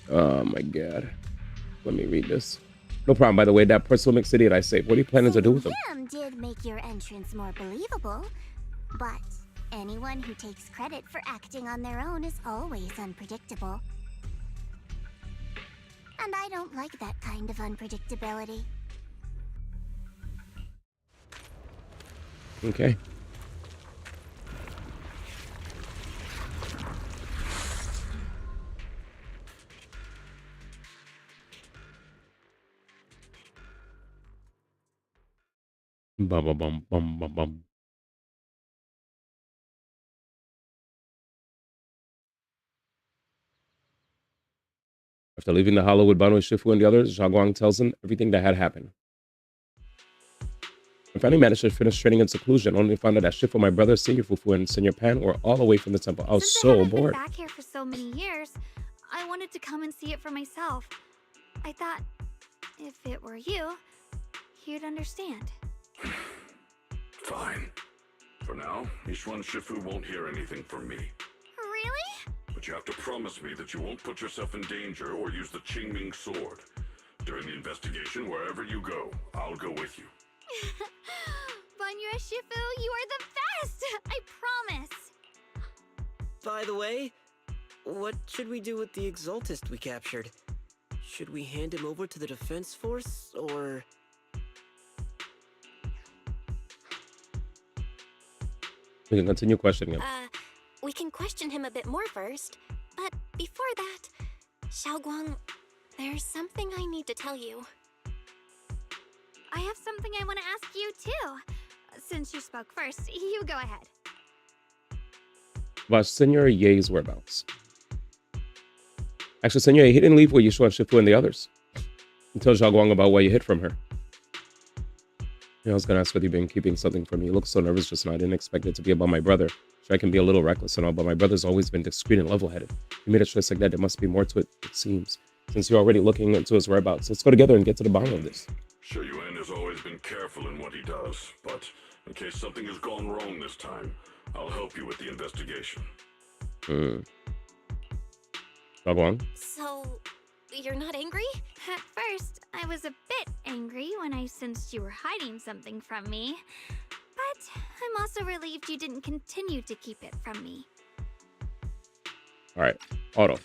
S1: Oh my god. Let me read this. No problem, by the way. That personal mixed idiot I saved. What are you planning to do with them?
S4: Him did make your entrance more believable, but anyone who takes credit for acting on their own is always unpredictable. And I don't like that kind of unpredictability.
S1: Okay. Bum bum bum bum bum bum. After leaving the hollow with Banu Shifu and the others, Zhaguang tells him everything that had happened. I finally managed to finish training in seclusion, only to find out that Shifu, my brother, Senior Fufu, and Senior Pan were all away from the temple. I was so bored.
S16: Back here for so many years, I wanted to come and see it for myself. I thought, if it were you, you'd understand.
S15: Fine. For now, Yishuan Shifu won't hear anything from me.
S16: Really?
S15: But you have to promise me that you won't put yourself in danger or use the Qingming sword. During the investigation, wherever you go, I'll go with you.
S16: Banyue Shifu, you are the best! I promise!
S21: By the way, what should we do with the Exaltist we captured? Should we hand him over to the defense force, or...
S1: We can continue questioning him.
S12: We can question him a bit more first. But before that, Xiaoguang, there's something I need to tell you.
S16: I have something I want to ask you, too. Since you spoke first, you go ahead.
S1: About Senor Ye's whereabouts. Actually, Senor Ye, he didn't leave with Yishuan Shifu and the others. Tell Zhaguang about what you hid from her. I was gonna ask whether you've been keeping something from me. You look so nervous just now. I didn't expect it to be about my brother. Sure, I can be a little reckless and all, but my brother's always been discreet and level-headed. You made a choice like that. There must be more to it, it seems. Since you're already looking into his whereabouts, let's go together and get to the bottom of this.
S15: Shi Yuan has always been careful in what he does, but in case something has gone wrong this time, I'll help you with the investigation.
S1: Zhaguang?
S12: So, you're not angry?
S16: At first, I was a bit angry when I sensed you were hiding something from me. But I'm also relieved you didn't continue to keep it from me.
S1: Alright, Otto.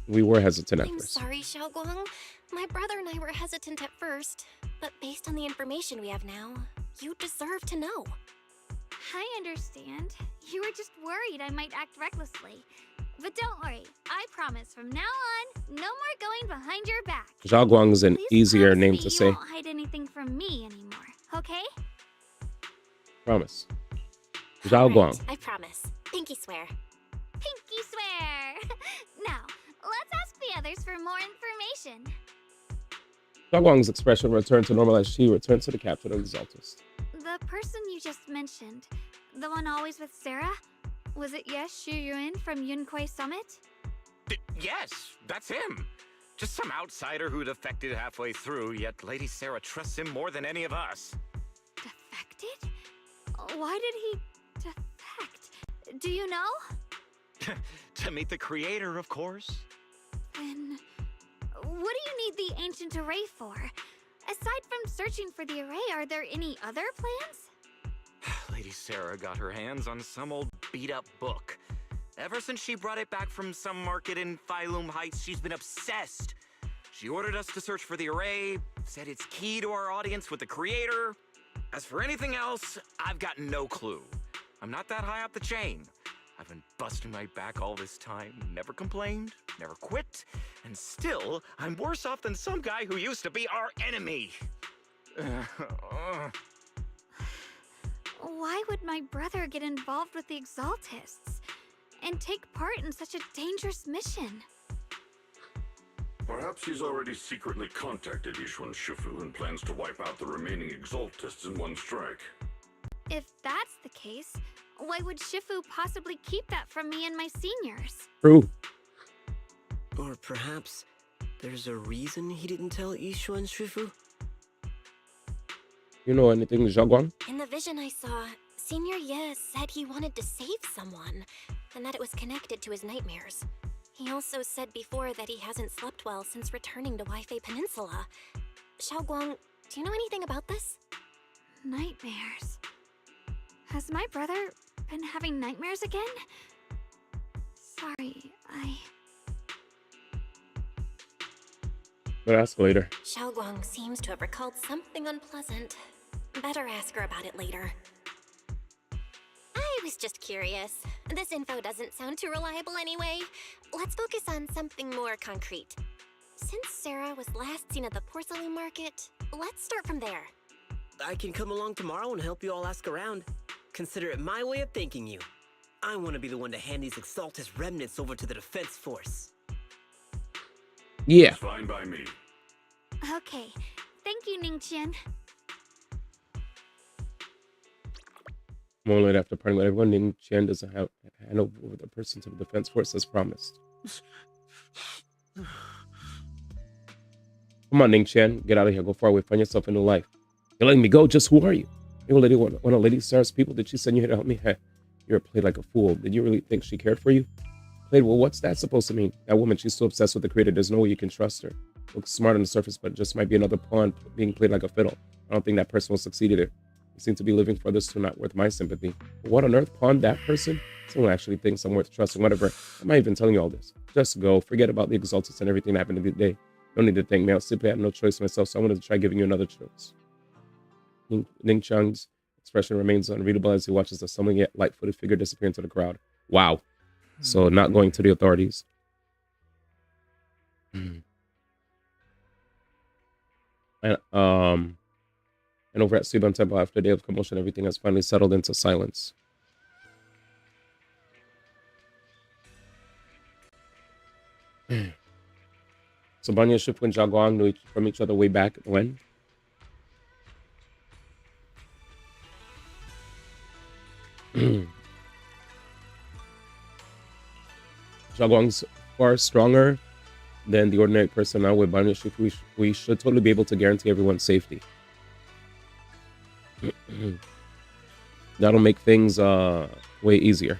S1: We were hesitant at
S12: I'm
S1: first.
S12: sorry, Xiaoguang. My brother and I were hesitant at first, but based on the information we have now, you deserve to know.
S16: I understand. You were just worried I might act recklessly. But don't worry, I promise from now on, no more going behind your back.
S1: Zhao Guang is an easier
S16: Promise
S1: name
S16: me
S1: to
S16: you
S1: say.
S16: won't hide anything from me anymore, okay?
S1: Promise. Zhao Guang.
S12: I promise. Pinky swear.
S16: Pinky swear! Now, let's ask the others for more information.
S1: Zhao Guang's expression returned to normal as she returned to the captain of the Exaltist.
S16: The person you just mentioned, the one always with Sarah? Was it Yes Shuyuin from Yunkoi Summit?
S20: Yes, that's him. Just some outsider who defected halfway through, yet Lady Sarah trusts him more than any of us.
S16: Defected? Why did he defect? Do you know?
S20: To meet the creator, of course.
S16: Then, what do you need the ancient array for? Aside from searching for the array, are there any other plans?
S20: Lady Sarah got her hands on some old beat-up book. Ever since she brought it back from some market in Phylum Heights, she's been obsessed. She ordered us to search for the array, said it's key to our audience with the creator. As for anything else, I've got no clue. I'm not that high up the chain. I've been busting my back all this time, never complained, never quit, and still, I'm worse off than some guy who used to be our enemy.
S16: Why would my brother get involved with the Exaltists and take part in such a dangerous mission?
S15: Perhaps he's already secretly contacted Yishuan Shifu and plans to wipe out the remaining Exaltists in one strike.
S16: If that's the case, why would Shifu possibly keep that from me and my seniors?
S1: True.
S21: Or perhaps there's a reason he didn't tell Yishuan Shifu?
S1: You know anything, Zhao Guang?
S12: In the vision I saw, Senior Ye said he wanted to save someone, and that it was connected to his nightmares. He also said before that he hasn't slept well since returning to Waifei Peninsula. Xiao Guang, do you know anything about this?
S16: Nightmares. Has my brother been having nightmares again? Sorry,
S1: But ask later.
S12: Xiao Guang seems to have recalled something unpleasant. Better ask her about it later. I was just curious. This info doesn't sound too reliable anyway. Let's focus on something more concrete. Since Sarah was last seen at the porcelain market, let's start from there.
S21: I can come along tomorrow and help you all ask around. Consider it my way of thanking you. I want to be the one to hand these Exaltist remnants over to the defense force.
S1: Yeah.
S15: It's fine by me.
S16: Okay. Thank you, Ningqian.
S1: A moment later, after parting with everyone, Ning Qian doesn't hand over the person to the defense force as promised. Come on, Ning Qian. Get out of here. Go far away. Find yourself a new life. You're letting me go. Just who are you? You're one of Lady Sarah's people. Did she send you here to help me? Hey, you're played like a fool. Did you really think she cared for you? Played, well, what's that supposed to mean? That woman, she's so obsessed with the creator. There's no way you can trust her. Looks smart on the surface, but just might be another pawn being played like a fiddle. I don't think that person will succeed either. You seem to be living for others who are not worth my sympathy. But what on earth pawned that person? Someone actually thinks I'm worth trusting, whatever. I'm not even telling you all this. Just go. Forget about the Exaltants and everything that happened to the day. Don't need to thank me. I simply had no choice myself, so I wanted to try giving you another choice. Ning Chang's expression remains unreadable as he watches the somewhat yet light-footed figure disappear into the crowd. Wow. So not going to the authorities. And over at Suiban Temple, after a day of commotion, everything has finally settled into silence. So Banya Shifu and Zhao Guang knew from each other way back when? Zhao Guang's far stronger than the ordinary person. Now with Banya Shifu, we should totally be able to guarantee everyone's safety. That'll make things way easier.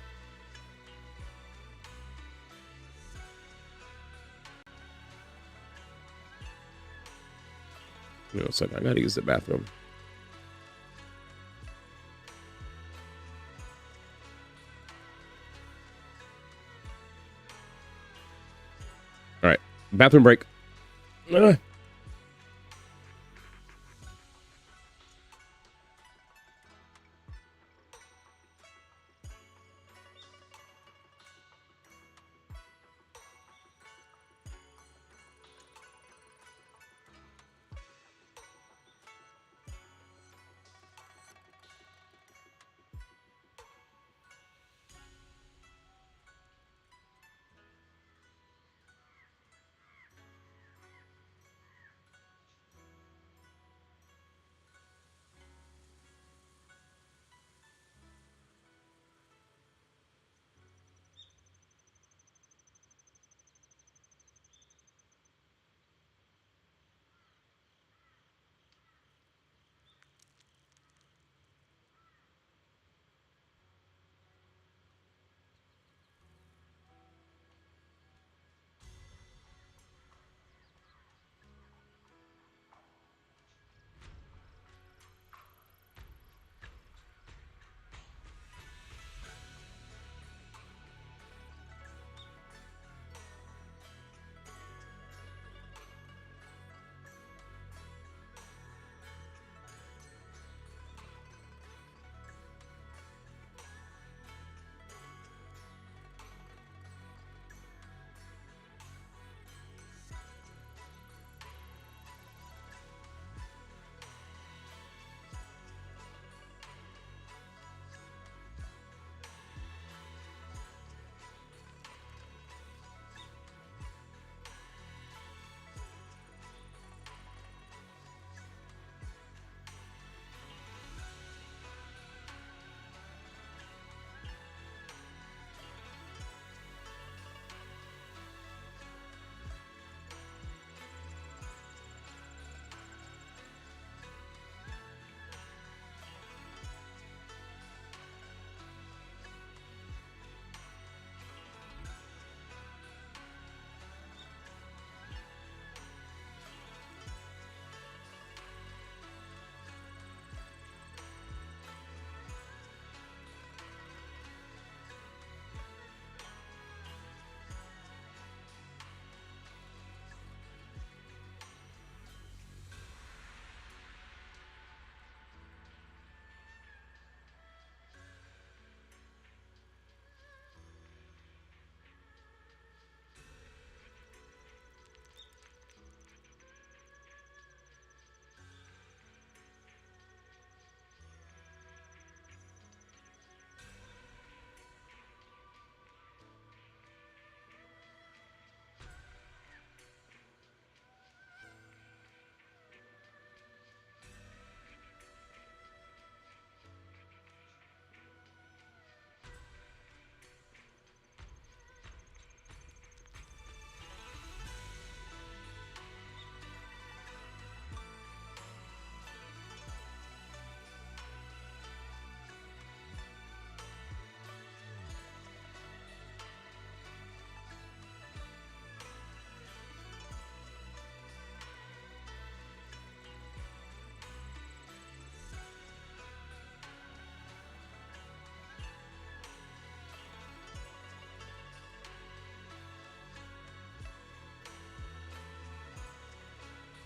S1: You know, so I gotta use the bathroom. All right, bathroom break.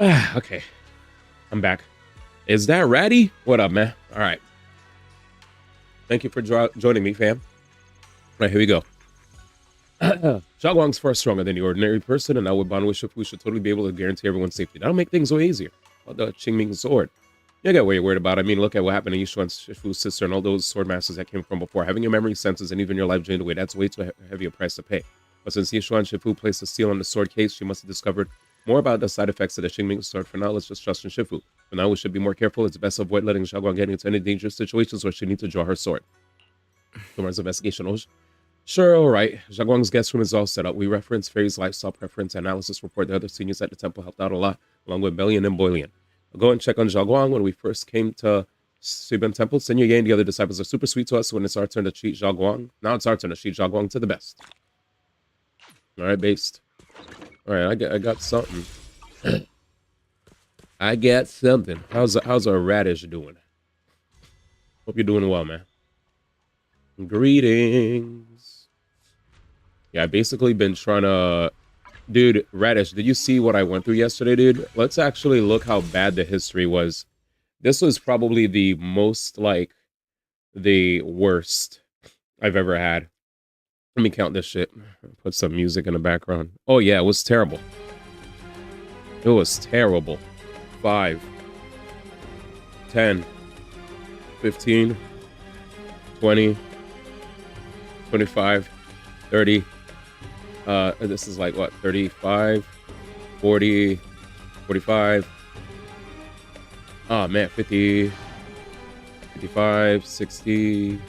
S1: Okay, I'm back. Is that Ratty? What up, man? All right. Thank you for joining me, fam. All right, here we go. Xiaoguang's far stronger than the ordinary person, and now with Ban Wishifu should totally be able to guarantee everyone's safety. That'll make things way easier. Well, the Qingming sword. You get what you're worried about. I mean, look at what happened to Yishuan Shifu's sister and all those sword masters that came from before. Having your memory, senses, and even your life drained away, that's way too heavy a price to pay. But since Yishuan Shifu placed a seal on the sword case, she must have discovered more about the side effects of the Qingming sword. For now, let's just trust in Shifu. For now, we should be more careful. It's best to avoid letting Xiaoguang get into any dangerous situations where she needs to draw her sword. Tomorrow's investigation. Sure, all right. Xiaoguang's guest room is all set up. We reference Fairy's lifestyle preference analysis report. The other seniors at the temple helped out a lot, along with Bellion and Boilian. I'll go and check on Xiaoguang. When we first came to Suiban Temple, Senior Ye and the other disciples are super sweet to us. When it's our turn to treat Xiaoguang, now it's our turn to treat Xiaoguang to the best. All right, based. All right, I got something. I got something. How's our radish doing? Hope you're doing well, man. Greetings. Yeah, I basically been trying to... Dude, Radish, did you see what I went through yesterday, dude? Let's actually look how bad the history was. This was probably the most, like, the worst I've ever had. Let me count this shit. Put some music in the background. Oh, yeah, it was terrible. It was terrible. 5, 10, 15, 20, 25, 30. This is like what, 35, 40, 45. Oh man, 50, 55, 60,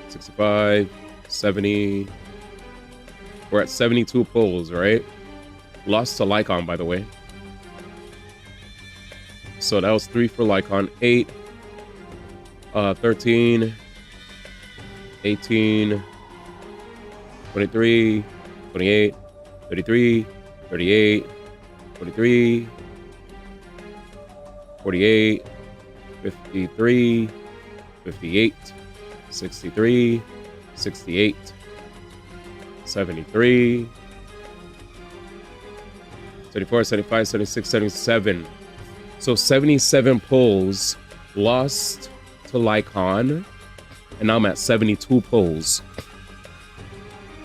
S1: 65, 70. We're at 72 pulls, right? Lost to Lycon, by the way. So that was 3 for Lycon. 8, 13, 18, 23, 28, 33, 38, 43, 48, 53, 58, 63, 68, 73, 74, 75, 76, 77. So 77 pulls, lost to Lycon, and now I'm at 72 pulls.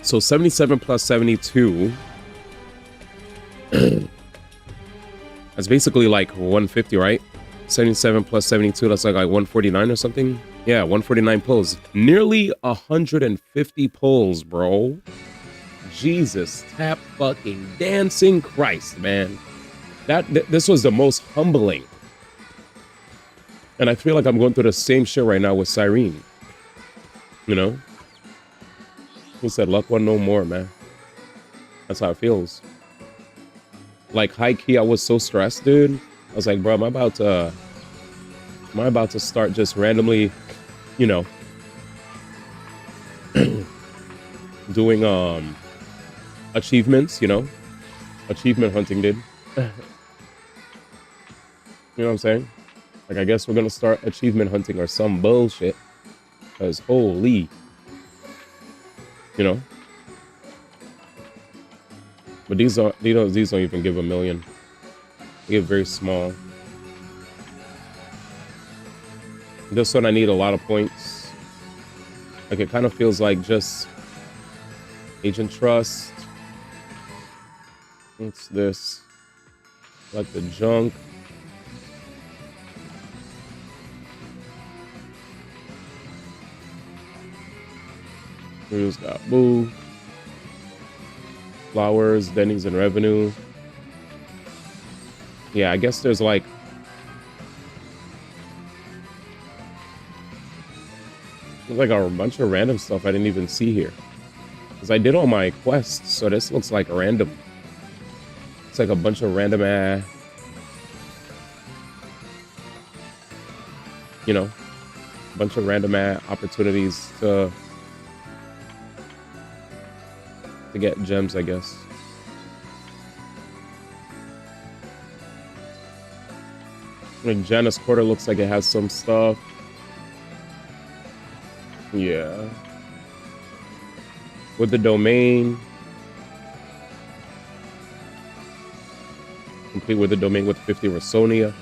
S1: So 77 plus 72. That's basically like 150, right? 77 plus 72, that's like 149 or something. Yeah, 149 pulls. Nearly 150 pulls, bro. Jesus, tap fucking dancing Christ, man. This was the most humbling. And I feel like I'm going through the same shit right now with Cyrene. You know? He said, luck one no more, man. That's how it feels. Like, high key, I was so stressed, dude. I was like, bro, am I about to start just randomly, you know, doing achievements, you know? Achievement hunting, dude. You know what I'm saying? Like, I guess we're gonna start achievement hunting or some bullshit. Because holy, you know. But these don't even give a million. They give very small. This one I need a lot of points. Like, it kind of feels like just Agent Trust. What's this? Like the junk. Who's got Boo? Flowers, Dennings, and revenue. Yeah, I guess there's like a bunch of random stuff I didn't even see here. Because I did all my quests, so this looks like random. It's like a bunch of random you know, a bunch of random opportunities to get gems, I guess. Like Janus Quarter looks like it has some stuff. Yeah. With the domain. complete with the domain with 50 Rasonia.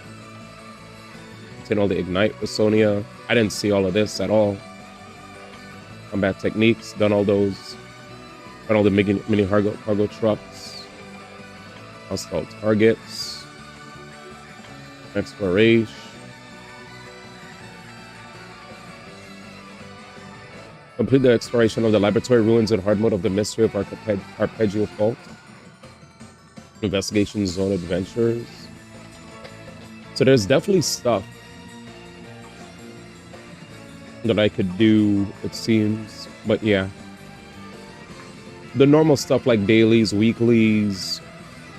S1: Obtain all the Ignite Rasonia. I didn't see all of this at all. Combat techniques, done all those. Done all the mini cargo trucks. Hostile targets. Exploration. Complete the exploration of the laboratory ruins and hard mode of the mystery of Arpeggio Fault. Investigation zone adventures. So there's definitely stuff that I could do, it seems. But yeah. The normal stuff like dailies, weeklies,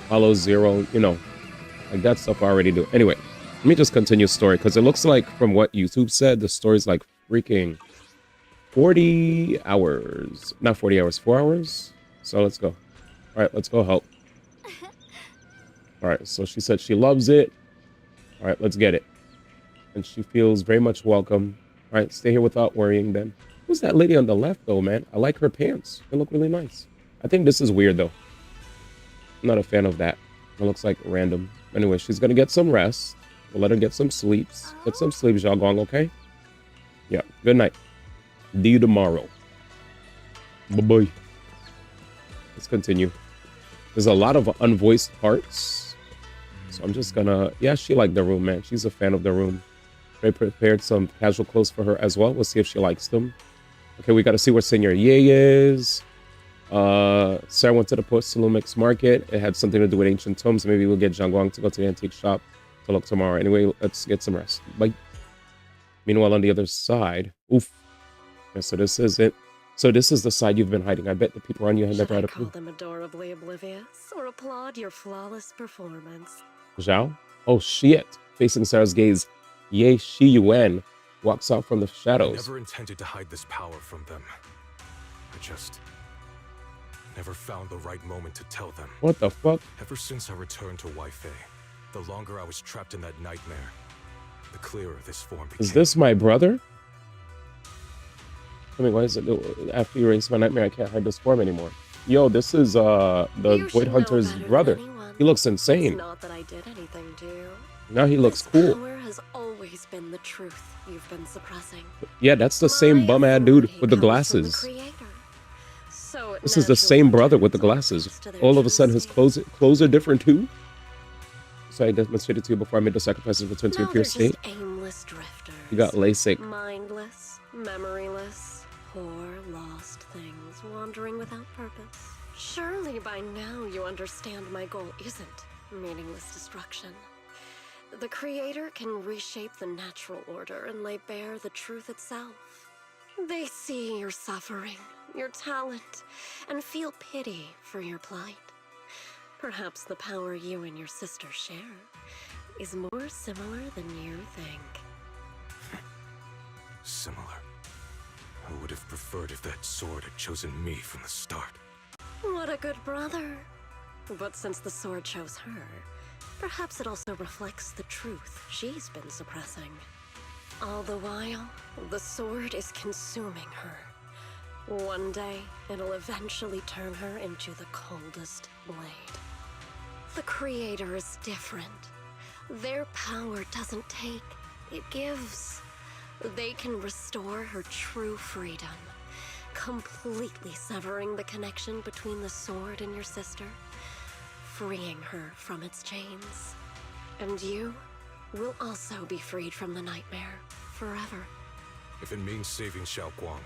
S1: Hollow Zero, you know, like that stuff I already do. Anyway, let me just continue story because it looks like from what YouTube said, the story's like freaking 40 hours. Not 40 hours, 4 hours. So let's go. All right, let's go help. All right, so she said she loves it. All right, let's get it. And she feels very much welcome. All right, stay here without worrying then. Who's that lady on the left, though, man? I like her pants. They look really nice. I think this is weird, though. I'm not a fan of that. It looks like random. Anyway, she's going to get some rest. We'll let her get some sleeps. Get some sleep, Xiaoguang, okay? Yeah, good night. See you tomorrow. Bye-bye. Let's continue. There's a lot of unvoiced parts. So I'm just gonna... Yeah, she liked the room, man. She's a fan of the room. They prepared some casual clothes for her as well. We'll see if she likes them. Okay, we got to see where Senior Ye is. Sarah went to the Post-Lumix market. It had something to do with ancient tomes. Maybe we'll get Xiaoguang to go to the antique shop to look tomorrow. Anyway, let's get some rest. Bye. Meanwhile, on the other side... Oof. Okay, so this is it. So this is the side you've been hiding. I bet the people around you have never had a clue.
S11: Call them adorably oblivious or applaud your flawless performance.
S1: Zhao? Oh, shit. Facing Sarah's gaze, Ye Shi Yuan walks out from the shadows.
S5: I never intended to hide this power from them. I just never found the right moment to tell them.
S1: What the fuck?
S5: Ever since I returned to Wi-Fi, the longer I was trapped in that nightmare, the clearer this form became.
S1: Is this my brother? I mean, why is it after you erase my nightmare, I can't hide this form anymore? Yo, this is the Void Hunter's brother. He looks insane.
S11: It's not that I did anything to you.
S1: Now he looks cool.
S11: Power has always been the truth you've been suppressing.
S1: Yeah, that's the same bum-ass dude with the glasses.
S11: So
S1: This is the same brother with the glasses. All of a sudden, his clothes are different too. So I demonstrated to you before I made the sacrifice and returned to your pure state.
S11: Aimless drifters.
S1: You got LASIK.
S11: Mindless, memoryless, poor, lost things wandering without purpose. Surely by now you understand my goal isn't meaningless destruction. The Creator can reshape the natural order and lay bare the truth itself. They see your suffering, your talent, and feel pity for your plight. Perhaps the power you and your sister share is more similar than you think.
S5: Similar. I would have preferred if that sword had chosen me from the start.
S11: What a good brother. But since the sword chose her, perhaps it also reflects the truth she's been suppressing. All the while, the sword is consuming her. One day, it'll eventually turn her into the coldest blade. The Creator is different. Their power doesn't take, it gives. They can restore her true freedom, completely severing the connection between the sword and your sister, freeing her from its chains. And you will also be freed from the nightmare forever.
S5: If it means saving Xiaoguang,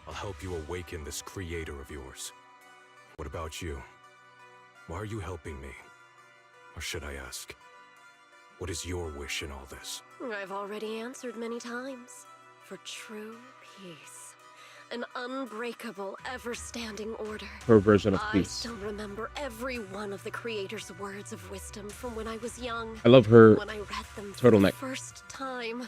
S5: I'll help you awaken this creator of yours. What about you? Why are you helping me? Or should I ask, what is your wish in all this?
S11: I've already answered many times. For true peace. An unbreakable, ever-standing order.
S1: Her version of
S11: I
S1: peace.
S11: still remember every one of the Creator's words of wisdom from when I was young.
S1: I love her
S11: when I read them for the
S1: turtleneck.
S11: first time.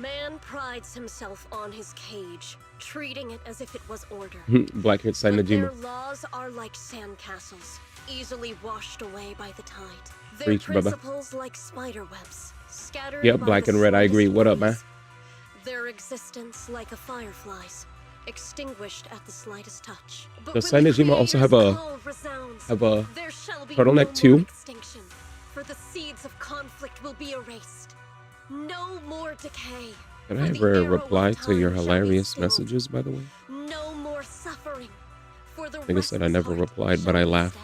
S11: Man prides himself on his cage, treating it as if it was order.
S1: Black-haired
S11: Their
S1: Najima.
S11: laws are like sandcastles, easily washed away by the tide. Their
S1: Preach, brother.
S11: principles like spider webs, scattered
S1: Yep,
S11: by
S1: black
S11: the
S1: and red. I agree.
S11: slightest
S1: What up, man?
S11: breeze. Their existence like a firefly's, extinguished at the slightest touch. But
S1: Does
S11: when the
S1: Najima also have
S11: Creator's
S1: a
S11: call resounds,
S1: have a
S11: there shall be
S1: turtleneck
S11: no
S1: too?
S11: more extinction. for the seeds of conflict will be erased. No more decay.
S1: Did I ever reply to your hilarious messages, by the way?
S11: No more suffering. For the
S1: Like I said, I never replied, but I laughed.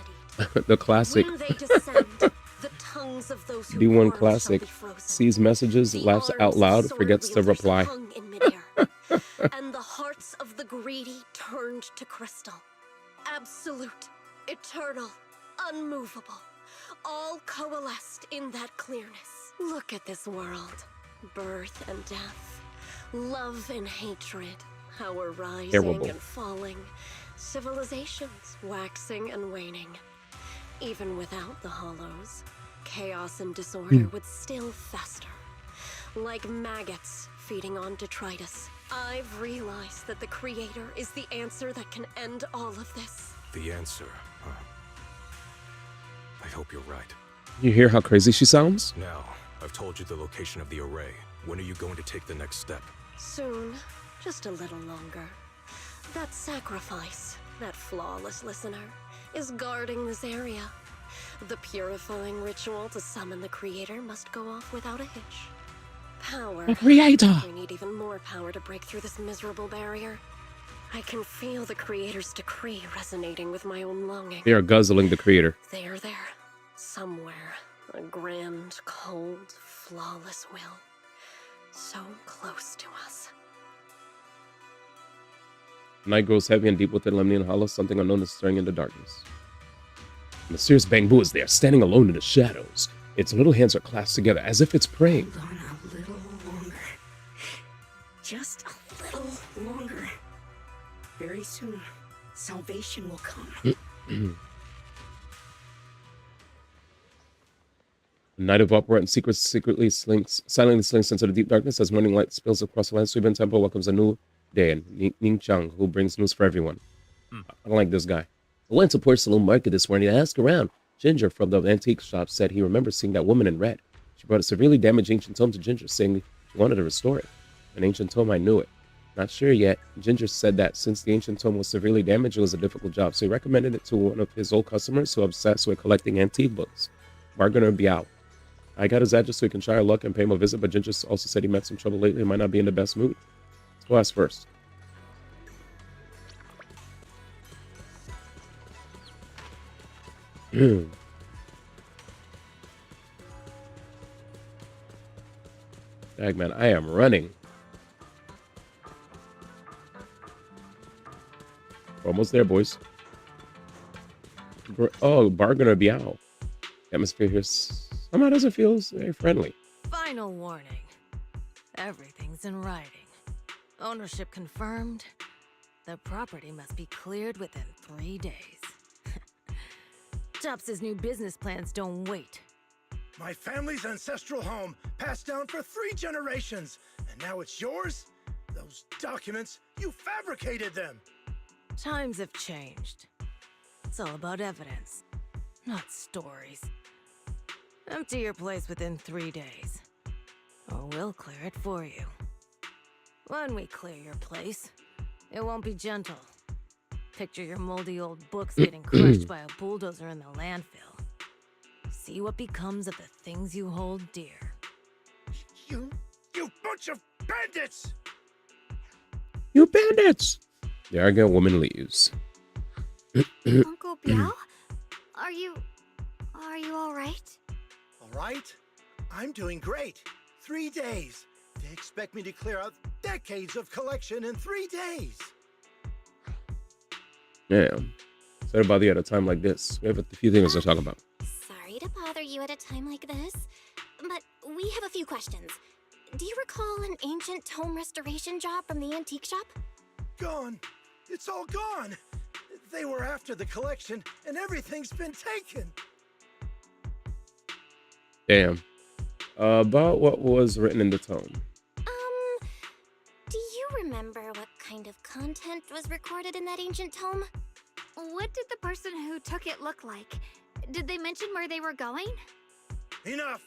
S1: The classic
S11: When they descend, the tongues of those who
S1: D1
S11: harm
S1: classic
S11: shall be frozen.
S1: sees messages, laughs out loud, forgets to reply.
S11: Hung in midair, and the hearts of the greedy turned to crystal. Absolute, eternal, unmovable, all coalesced in that clearness. Look at this world. Birth and death, love and hatred, our rising
S1: Terrible.
S11: and falling, civilizations waxing and waning. Even without the hollows, chaos and disorder would still fester. Like maggots feeding on detritus. I've realized that the Creator is the answer that can end all of this.
S5: The answer, huh? I hope you're right.
S1: You hear how crazy she sounds?
S5: Now, I've told you the location of the array. When are you going to take the next step?
S11: Soon, just a little longer. That sacrifice, that flawless listener, is guarding this area. The purifying ritual to summon the Creator must go off without a hitch. Power.
S1: The Creator!
S11: We need even more power to break through this miserable barrier. I can feel the Creator's decree resonating with my own longing.
S1: They are guzzling the Creator.
S11: They are there, somewhere. A grand, cold, flawless will. So close to us.
S1: Night grows heavy and deep within Lemnian Hollow. Something unknown is stirring in the darkness. A mysterious bamboo is there, standing alone in the shadows. Its little hands are clasped together, as if it's praying.
S11: Hold on a little longer. Just a little longer. Very soon, salvation will come.
S1: A night of uproar and secrets silently slinks into the deep darkness as morning light spills across the land. Suiban Temple welcomes a new day, and Ning Chang, who brings news for everyone. I don't like this guy. I went to Port Saloon Market this morning to ask around. Ginger from the antique shop said he remembers seeing that woman in red. She brought a severely damaged ancient tome to Ginger, saying she wanted to restore it. An ancient tome, I knew it. Not sure yet. Ginger said that since the ancient tome was severely damaged, it was a difficult job, so he recommended it to one of his old customers who obsessed with collecting antique books. Bargainer Biao. I got his address so he can try our luck and pay him a visit, but Ginger also said he met some trouble lately and might not be in the best mood. Let's go ask first. Dag man, I am running. We're almost there, boys. Oh, Bargainer Biao. Atmosphere here somehow doesn't feel very friendly.
S7: Final warning. Everything's in writing. Ownership confirmed. The property must be cleared within 3 days. Tubbs' new business plans don't wait.
S22: My family's ancestral home, passed down for 3 generations, and now it's yours? Those documents, you fabricated them!
S7: Times have changed. It's all about evidence, not stories. Empty your place within 3 days, or we'll clear it for you. When we clear your place, it won't be gentle. Picture your moldy old books getting crushed by a bulldozer in the landfill. See what becomes of the things you hold dear.
S22: You bunch of bandits!
S1: You bandits! The arrogant woman leaves.
S16: Uncle Biao? Are you all right?
S22: All right? I'm doing great. 3 days. They expect me to clear out decades of collection in 3 days.
S1: Damn. Sorry about you at a time like this. We have a few things to talk about.
S12: Sorry to bother you at a time like this, but we have a few questions. Do you recall an ancient tome restoration job from the antique shop?
S22: Gone. It's all gone. They were after the collection, and everything's been taken.
S1: Damn. About what was written in the tome.
S12: Do you remember what kind of content was recorded in that ancient tome?
S16: What did the person who took it look like? Did they mention where they were going?
S22: Enough!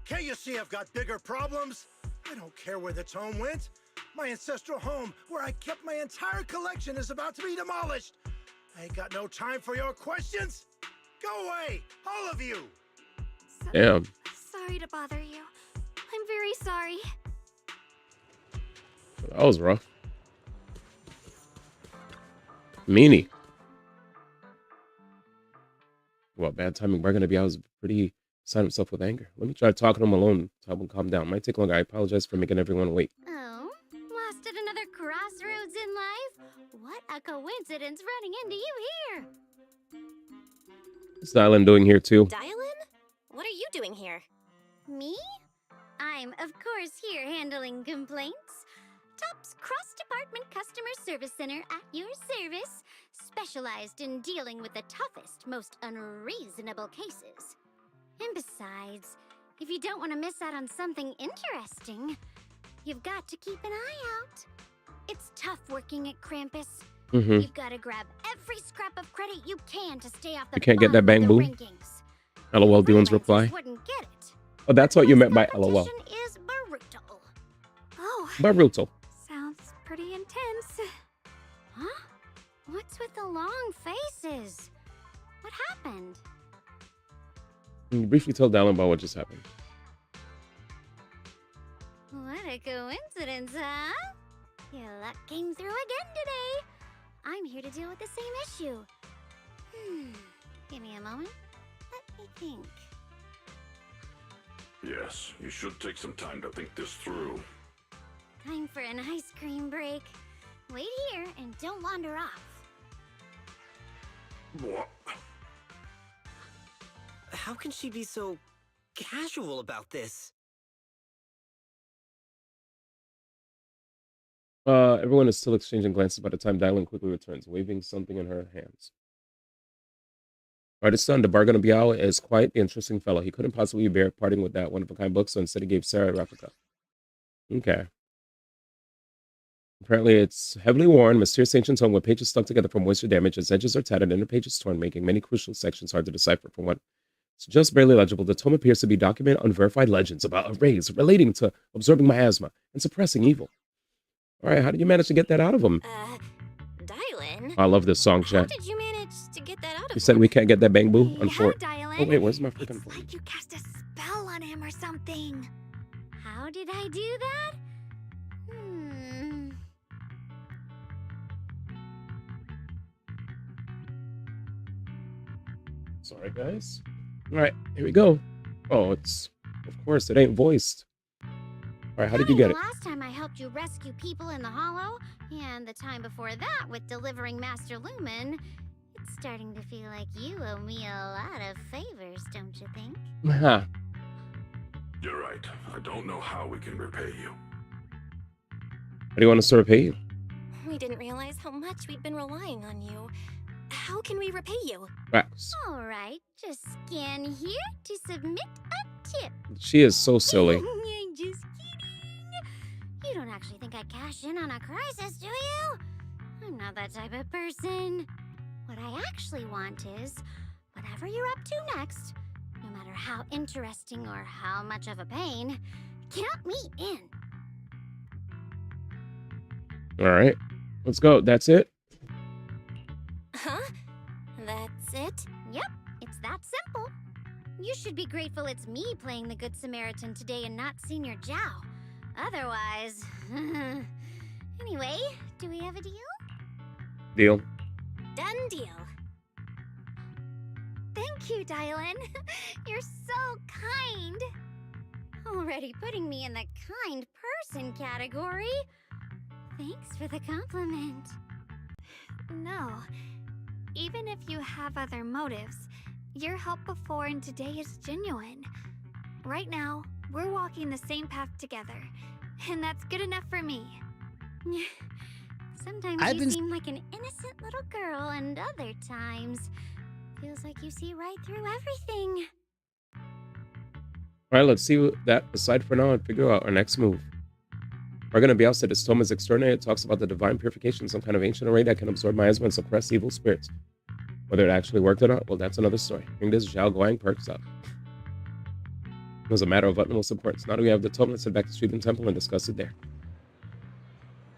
S22: Can't you see I've got bigger problems? I don't care where the tome went. My ancestral home, where I kept my entire collection, is about to be demolished. I ain't got no time for your questions. Go away, all of you!
S1: Damn.
S16: Sorry to bother you. I'm very sorry.
S1: That was rough. Meanie. Well, bad timing. We're gonna be. I was pretty beside himself with anger. Let me try talking to him alone to help him calm down. Might take longer. I apologize for making everyone wait.
S3: Oh, lost at another crossroads in life? What a coincidence running into you here.
S1: What's DIALYN doing here too?
S12: DIALYN? What are you doing here?
S3: Me? I'm, of course, here handling complaints. Top's cross-department customer service center at your service, specialized in dealing with the toughest, most unreasonable cases. And besides, if you don't want to miss out on something interesting, you've got to keep an eye out. It's tough working at Krampus. You've got to grab every scrap of credit you can to stay off the
S1: You can't get that bang
S3: bottom of
S1: boo.
S3: the rankings.
S1: LOL Dylan's reply.
S3: Wouldn't get it.
S1: Oh, that's what you meant by LOL.
S3: Is brutal.
S16: Oh,
S1: Brutal.
S16: sounds pretty intense.
S3: Huh? What's with the long faces? What happened?
S1: Can you briefly tell DIALYN about what just happened?
S3: What a coincidence, huh? Your luck came through again today. I'm here to deal with the same issue. Give me a moment. Let me think.
S15: Yes, you should take some time to think this through.
S3: Time for an ice cream break. Wait here and don't wander off.
S15: What?
S21: How can she be so casual about this?
S1: Everyone is still exchanging glances by the time DIALYN quickly returns, waving something in her hands. Artist son, the Bargain of Biao is quite the interesting fellow. He couldn't possibly bear parting with that one-of-a-kind book, so instead he gave Sarah a replica. Okay. Apparently it's heavily worn, mysterious ancient tome with pages stuck together from moisture damage. Its edges are tattered and the pages torn, making many crucial sections hard to decipher from what is just barely legible. The tome appears to be documented unverified legends about a race relating to absorbing miasma and suppressing evil. All right, how did you manage to get that out of him?
S12: DIALYN?
S1: I love this song,
S12: How
S1: chat.
S12: did you manage to get that out of
S1: You said we can't get that bang boo on short.
S16: DIALYN.
S1: Oh wait, where's my freaking
S16: It's
S1: phone?
S16: like you cast a spell on him or something.
S3: How did I do that?
S1: Sorry, guys. All right, here we go. Oh, it's of course it ain't voiced. All right, how did you get
S3: The
S1: it?
S3: last time I helped you rescue people in the Hollow, and the time before that with delivering Master Lumen, it's starting to feel like you owe me a lot of favors, don't you think?
S1: Huh.
S15: You're right. I don't know how we can repay you.
S1: How do you want us to repay you?
S12: We didn't realize how much we'd been relying on you. How can we repay you?
S1: Facts.
S3: All right, just scan here to submit a tip.
S1: She is so silly.
S3: I'm just kidding. You don't actually think I'd cash in on a crisis, do you? I'm not that type of person. What I actually want is, whatever you're up to next, no matter how interesting or how much of a pain, count me in.
S1: All right, let's go. That's it.
S12: Huh? That's it?
S3: Yep, it's that simple. You should be grateful it's me playing the Good Samaritan today and not Senior Zhao. Otherwise... Anyway, do we have a deal?
S1: Deal.
S12: Done deal.
S16: Thank you, DIALYN. You're so kind.
S3: Already putting me in the kind person category. Thanks for the compliment.
S16: No. Even if you have other motives, your help before and today is genuine. Right now, we're walking the same path together, and that's good enough for me.
S3: Sometimes you seem like an innocent little girl, and other times, feels like you see right through everything.
S1: All right, let's see that aside for now and figure out our next move. We're going to be outside. This tome is extraordinary. It talks about the divine purification, some kind of ancient array that can absorb miasma and suppress evil spirits. Whether it actually worked or not, well, that's another story. Bring this Zhao Guang perks up. It was a matter of utmost importance. Now that we have the tome, let's head back to Street Temple and discuss it there.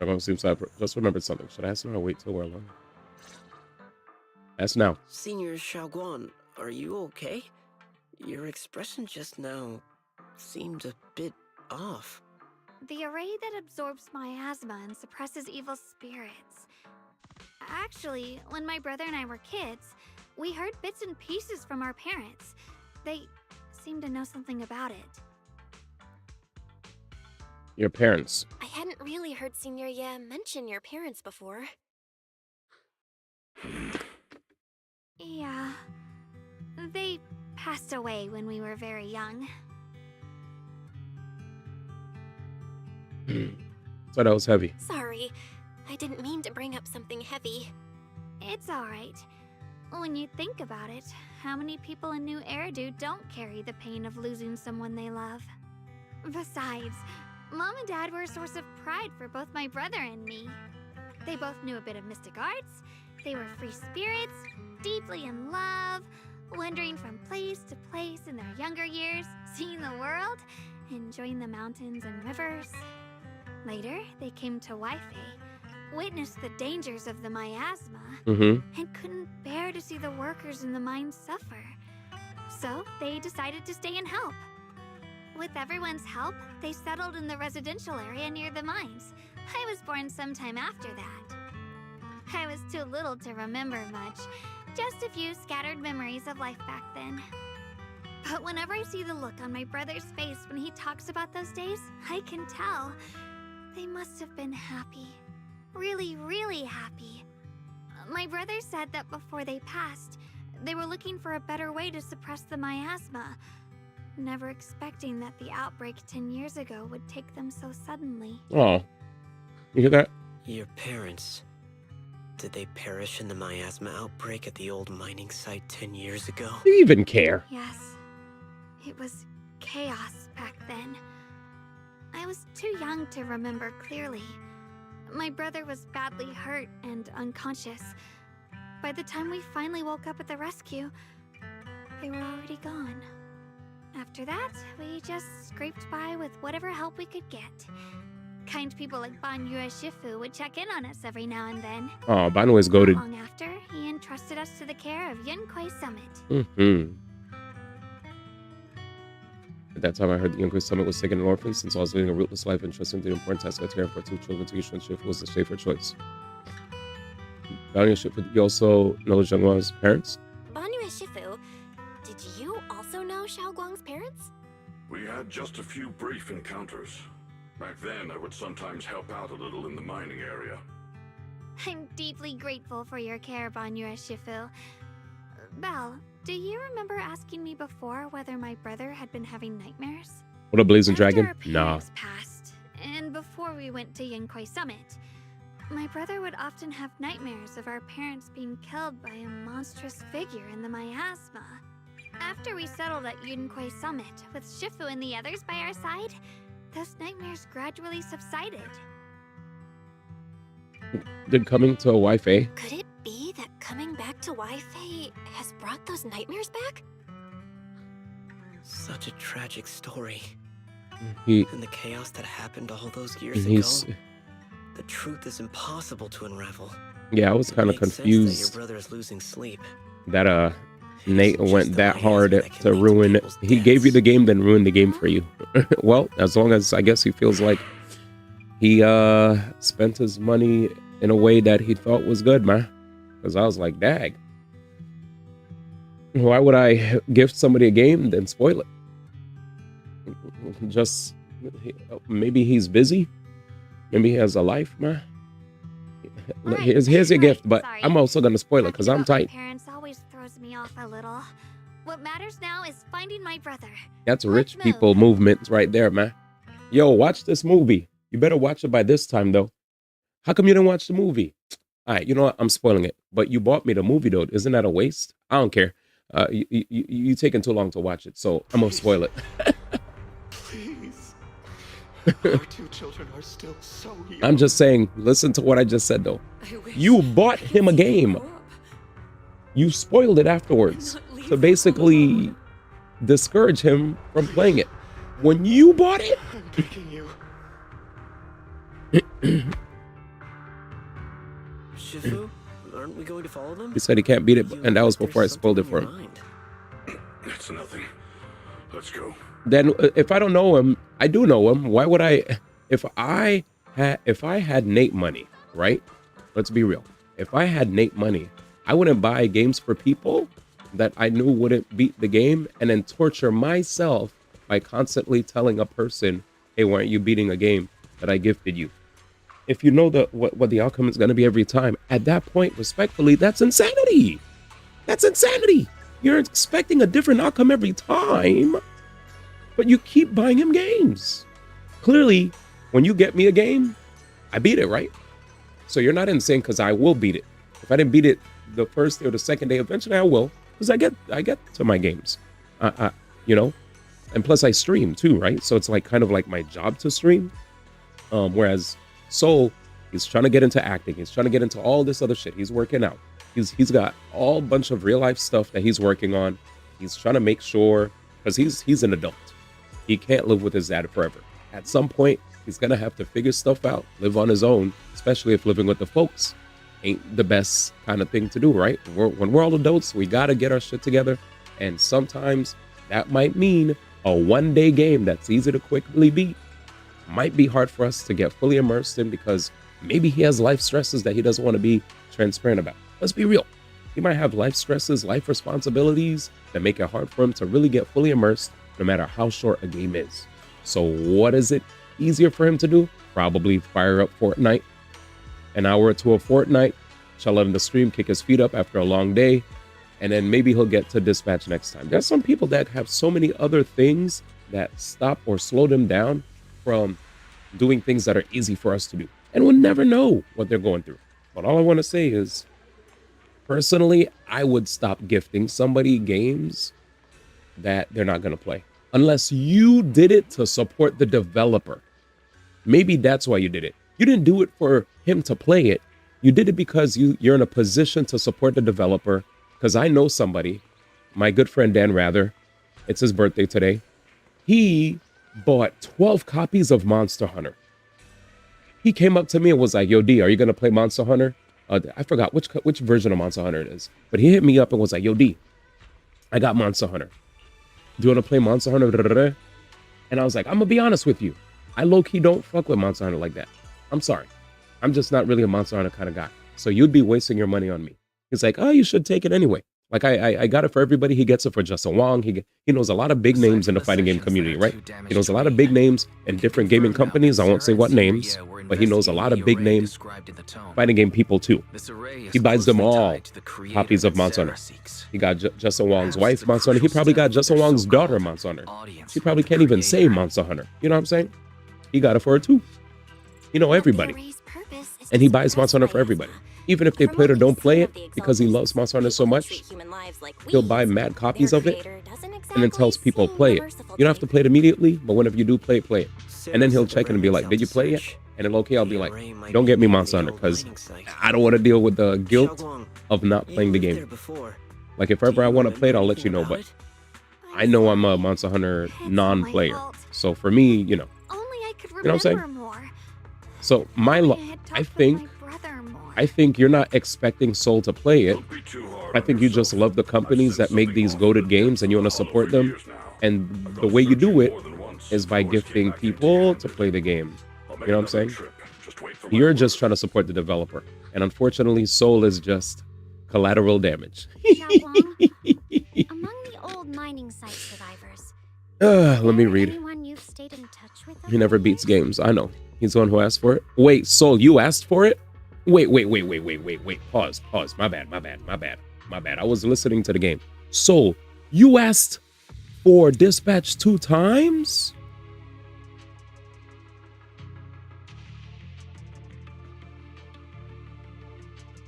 S1: Everyone seems to have just remembered something. Should I ask now or wait till we're alone? Ask now.
S21: Senior Xiaoguan, are you okay? Your expression just now seemed a bit off.
S16: The array that absorbs miasma and suppresses evil spirits. Actually, when my brother and I were kids, we heard bits and pieces from our parents. They seemed to know something about it.
S1: Your parents.
S12: I hadn't really heard Senior Ye mention your parents before.
S16: Yeah. They passed away when we were very young.
S1: Thought that was heavy.
S12: Sorry, I didn't mean to bring up something heavy.
S16: It's alright. When you think about it, how many people in New Eridu don't carry the pain of losing someone they love? Besides, Mom and Dad were a source of pride for both my brother and me. They both knew a bit of mystic arts, they were free spirits, deeply in love, wandering from place to place in their younger years, seeing the world, enjoying the mountains and rivers. Later, they came to Waifei, witnessed the dangers of the miasma, and couldn't bear to see the workers in the mines suffer. So, they decided to stay and help. With everyone's help, they settled in the residential area near the mines. I was born sometime after that. I was too little to remember much, just a few scattered memories of life back then. But whenever I see the look on my brother's face when he talks about those days, I can tell they must have been happy. Really, really happy. My brother said that before they passed, they were looking for a better way to suppress the miasma, never expecting that the outbreak 10 years ago would take them so suddenly.
S1: Oh, you hear that?
S21: Your parents, did they perish in the miasma outbreak at the old mining site 10 years ago?
S1: Do you even care?
S16: Yes. It was chaos back then. I was too young to remember clearly. My brother was badly hurt and unconscious. By the time we finally woke up at the rescue, they were already gone. After that, we just scraped by with whatever help we could get. Kind people like Banyue Shifu would check in on us every now and then.
S1: Oh, Banu is goated.
S16: Long after, he entrusted us to the care of Yunkui Summit.
S1: At that time, I heard the Young Summit was taking an orphan. Since I was living a rootless life and trusting the important task of caring for 2 children to Yishan Shifu was the safer choice. Banyue Shifu, you also know Zhenghua's parents?
S12: Banyue Shifu, did you also know Xiaoguang's parents?
S15: We had just a few brief encounters. Back then, I would sometimes help out a little in the mining area.
S16: I'm deeply grateful for your care, Banyue Shifu. Belle, do you remember asking me before whether my brother had been having nightmares?
S1: What a blazing dragon? Nah.
S16: Passed, and before we went to Yunkui Summit, my brother would often have nightmares of our parents being killed by a monstrous figure in the miasma. After we settled at Yunkui Summit, with Shifu and the others by our side, those nightmares gradually subsided.
S1: Did coming to a Wi-Fi?
S12: Could it be that coming back to Waifei has brought those nightmares back?
S21: Such a tragic story.
S1: And
S21: the chaos that happened all those years ago. The truth is impossible to unravel.
S1: Yeah, I was kind of confused.
S21: That your brother is losing sleep.
S1: That Nate went that hard to ruin it. He gave you the game, then ruined the game for you. Well, as long as I guess he feels like he spent his money in a way that he thought was good, man. Because I was like, dag. Why would I gift somebody a game then spoil it? Just maybe he's busy. Maybe he has a life, man. Here's your gift, but sorry. I'm also gonna spoil it because I'm tight.
S16: Parents always throws me off a little. What matters now is finding my brother.
S1: That's rich people movement right there, man. Yo, watch this movie. You better watch it by this time, though. How come you didn't watch the movie? All right, you know what? I'm spoiling it. But you bought me the movie, though. Isn't that a waste? I don't care. You taking too long to watch it, so I'm gonna spoil it.
S6: Please. Our 2 children are still so young.
S1: I'm just saying, listen to what I just said, though. You bought him a game. You spoiled it afterwards to basically discourage him from playing it. When you bought it,
S6: I'm begging you.
S21: Shifu, aren't we going to follow them?
S1: He said he can't beat it, and that was before I spoiled it for him.
S15: It's nothing. Let's go.
S1: Then if I don't know him, I do know him. Why would I? If I had Nate money, right? Let's be real. If I had Nate money, I wouldn't buy games for people that I knew wouldn't beat the game and then torture myself by constantly telling a person, hey, why aren't you beating a game that I gifted you? If you know what the outcome is going to be every time, at that point, respectfully, that's insanity. That's insanity. You're expecting a different outcome every time, but you keep buying him games. Clearly, when you get me a game, I beat it, right? So you're not insane because I will beat it. If I didn't beat it the first day or the second day, eventually I will, because I get to my games, you know. And plus I stream too, right? So it's like kind of like my job to stream. Whereas Soul, he's trying to get into acting. He's trying to get into all this other shit. He's working out. He's got all bunch of real life stuff that he's working on. He's trying to make sure, because he's an adult. He can't live with his dad forever. At some point, he's gonna have to figure stuff out, live on his own, especially if living with the folks ain't the best kind of thing to do, right? When we're all adults, we gotta get our shit together. And sometimes that might mean a one-day game that's easy to quickly beat might be hard for us to get fully immersed in, because maybe he has life stresses that he doesn't want to be transparent about. Let's be real. He might have life stresses, life responsibilities that make it hard for him to really get fully immersed, no matter how short a game is. So what is it easier for him to do? Probably fire up Fortnite, an hour or two of Fortnite, chill out in the stream, kick his feet up after a long day, and then maybe he'll get to dispatch next time. There's some people that have so many other things that stop or slow them down from doing things that are easy for us to do. And we'll never know what they're going through. But all I want to say is, personally, I would stop gifting somebody games that they're not going to play. Unless you did it to support the developer. Maybe that's why you did it. You didn't do it for him to play it. You did it because you're in a position to support the developer. Because I know somebody, my good friend Dan Rather, it's his birthday today. He bought 12 copies of Monster Hunter. He came up to me and was like, yo, D, are you going to play Monster Hunter? I forgot which version of Monster Hunter it is. But he hit me up and was like, yo, D, I got Monster Hunter. Do you want to play Monster Hunter? And I was like, I'm going to be honest with you. I low-key don't fuck with Monster Hunter like that. I'm sorry. I'm just not really a Monster Hunter kind of guy. So you'd be wasting your money on me. He's like, oh, you should take it anyway. Like, I got it for everybody. He gets it for Justin Wong. He knows a lot of big names in the fighting game community, right? He knows a lot of big names in different gaming companies. I won't say what names, but he knows a lot of big name fighting game people too. He buys them all copies of Monster Hunter. He got Justin Wong's wife, Monster Hunter. He probably got Justin Wong's daughter, Monster Hunter. She probably can't even say Monster Hunter. You know what I'm saying? He got it for her too. You know, everybody. And he buys Monster Hunter for everybody. Even if they play it or don't play it, because he loves Monster Hunter so much, he'll buy mad copies of it and then tells people play it. You don't have to play it immediately, but whenever you do play it, play it. And then he'll check in and be like, did you play it? And then okay, I'll be like, don't get me Monster Hunter, because I don't want to deal with the guilt of not playing the game. Like, if ever I want to play it, I'll let you know, but I know I'm a Monster Hunter non-player. So for me, you know what I'm saying? So I think you're not expecting Soul to play it. I think you just love the companies that make these goated games and you want to support them. And the way you do it is by gifting people to play the game. You know what I'm saying? You're just trying to support the developer. And unfortunately, Soul is just collateral damage.
S3: Among the old mining site survivors,
S1: Let me read.
S3: anyone you've stayed in touch with?
S1: He never beats games. I know. He's the one who asked for it. Wait, Soul, you asked for it? Wait. Pause. My bad. I was listening to the game. Soul, you asked for Dispatch 2 times?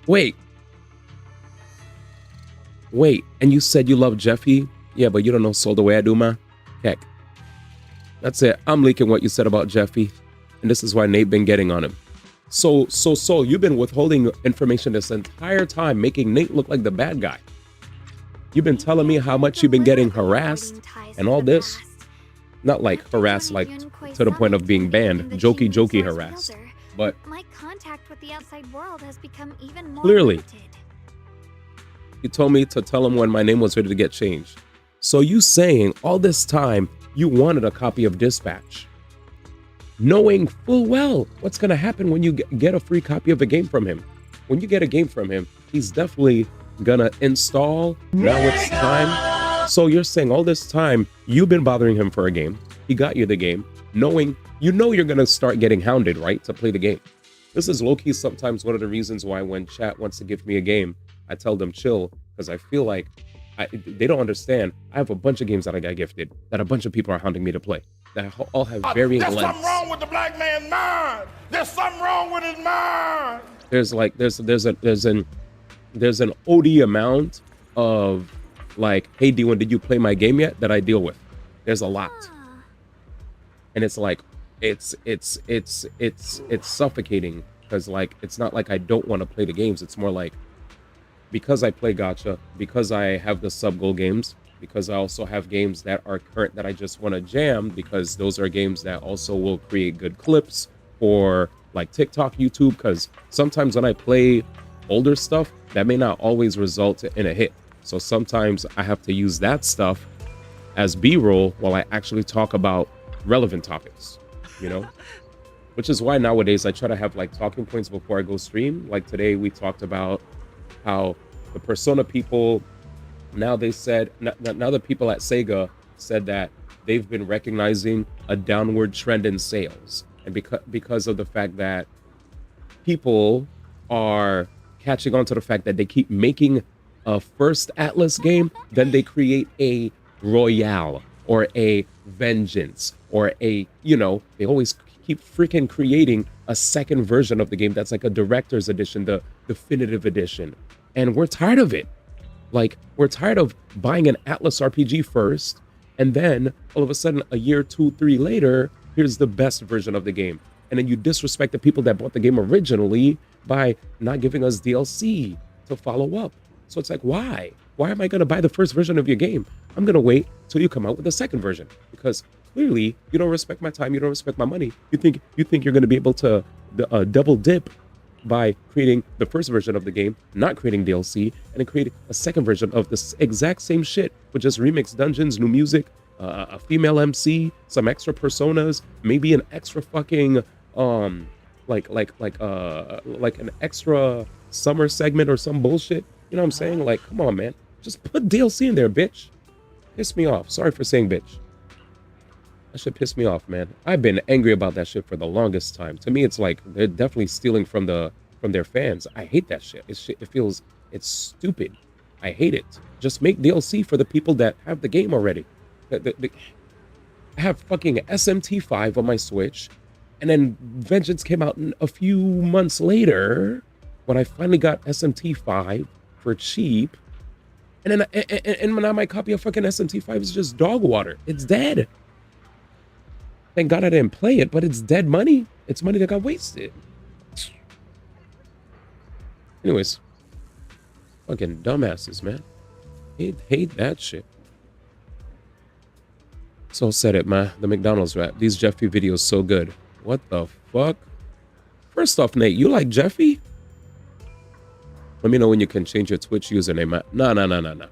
S1: Wait, and you said you love Jeffy? Yeah, but you don't know Soul the way I do, man. Heck. That's it. I'm leaking what you said about Jeffy. And this is why Nate been getting on him. So, you've been withholding information this entire time, making Nate look like the bad guy. You've been telling me how much you've been getting harassed and all this. Not like harassed, like to the point of being banned. Jokey harassed. But
S16: my contact with the outside world has become even more
S1: clearly,
S16: limited.
S1: you told me to tell him when my name was ready to get changed. So you saying all this time you wanted a copy of Dispatch, knowing full well what's going to happen when you get a free copy of a game from him. When you get a game from him, he's definitely going to install. Now it's time. So you're saying all this time you've been bothering him for a game. He got you the game, knowing you're going to start getting hounded, right, to play the game. This is low-key sometimes one of the reasons why when chat wants to give me a game, I tell them chill, because I feel like they don't understand. I have a bunch of games that I got gifted that a bunch of people are hounding me to play that all have varying lengths.
S22: There's something wrong with the black man's mind. There's something wrong with his mind.
S1: There's an OD amount of like, hey D1, did you play my game yet? That I deal with. There's a lot, and it's like it's suffocating because like it's not like I don't want to play the games. It's more like, because I play gacha, because I have the sub goal games, because I also have games that are current that I just want to jam, because those are games that also will create good clips for like TikTok, YouTube, because sometimes when I play older stuff, that may not always result in a hit. So sometimes I have to use that stuff as B-roll while I actually talk about relevant topics, you know? Which is why nowadays I try to have like talking points before I go stream. Like today we talked about how the Persona people, now they said, now the people at Sega said that they've been recognizing a downward trend in sales. And because of the fact that people are catching on to the fact that they keep making a first Atlas game, then they create a Royale or a Vengeance or a, you know, they always keep freaking creating a second version of the game that's like a director's edition, the definitive edition. And we're tired of it. Like, we're tired of buying an Atlas RPG first, and then all of a sudden, a year, 2, 3 later, here's the best version of the game. And then you disrespect the people that bought the game originally by not giving us DLC to follow up. So it's like, why? Why am I going to buy the first version of your game? I'm going to wait till you come out with the second version, because clearly you don't respect my time. You don't respect my money. You think you're going to be able to double dip by creating the first version of the game, not creating DLC, and then create a second version of the exact same shit with just remixed dungeons, new music, a female MC, some extra personas, maybe an extra fucking like an extra summer segment or some bullshit. You know what I'm saying? Like, come on, man. Just put DLC in there, bitch. Piss me off. Sorry for saying bitch. That shit pissed me off, man. I've been angry about that shit for the longest time. To me, it's like they're definitely stealing from their fans. I hate that shit. It's stupid. I hate it. Just make DLC for the people that have the game already. I have fucking SMT5 on my Switch, and then Vengeance came out a few months later when I finally got SMT5 for cheap. And then and now my copy of fucking SMT5 is just dog water. It's dead. Thank God I didn't play it, but it's dead money. It's money that got wasted. Anyways, fucking dumbasses, man. Hate that shit. So said it, man. The McDonald's rap. These Jeffy videos so good. What the fuck? First off, Nate, you like Jeffy? Let me know when you can change your Twitch username. No.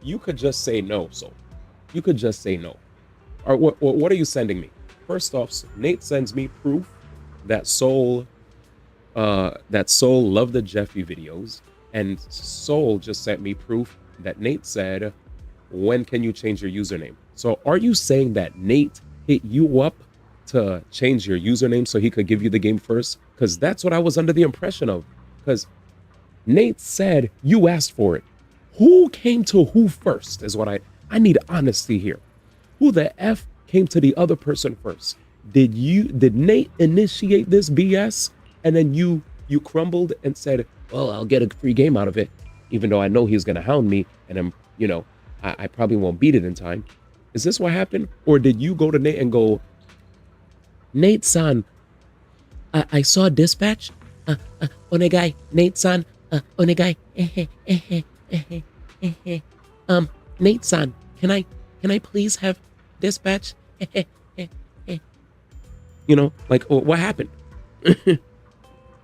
S1: You could just say no, so. You could just say no. Or what are you sending me? First off, Nate sends me proof that Soul loved the Jeffy videos, and Soul just sent me proof that Nate said, when can you change your username? So are you saying that Nate hit you up to change your username so he could give you the game first? Because that's what I was under the impression of. Because Nate said you asked for it. Who came to who first is what I need honesty here. Who the F came to the other person first? Did Nate initiate this BS, and then you crumbled and said, well, I'll get a free game out of it, even though I know he's gonna hound me, and I'm, you know, I probably won't beat it in time. Is this what happened? Or did you go to Nate and go, Nate-san, I saw Dispatch, onegai, Nate-san, onegai, Nate-san, can I please have Dispatch? You know, like, what happened?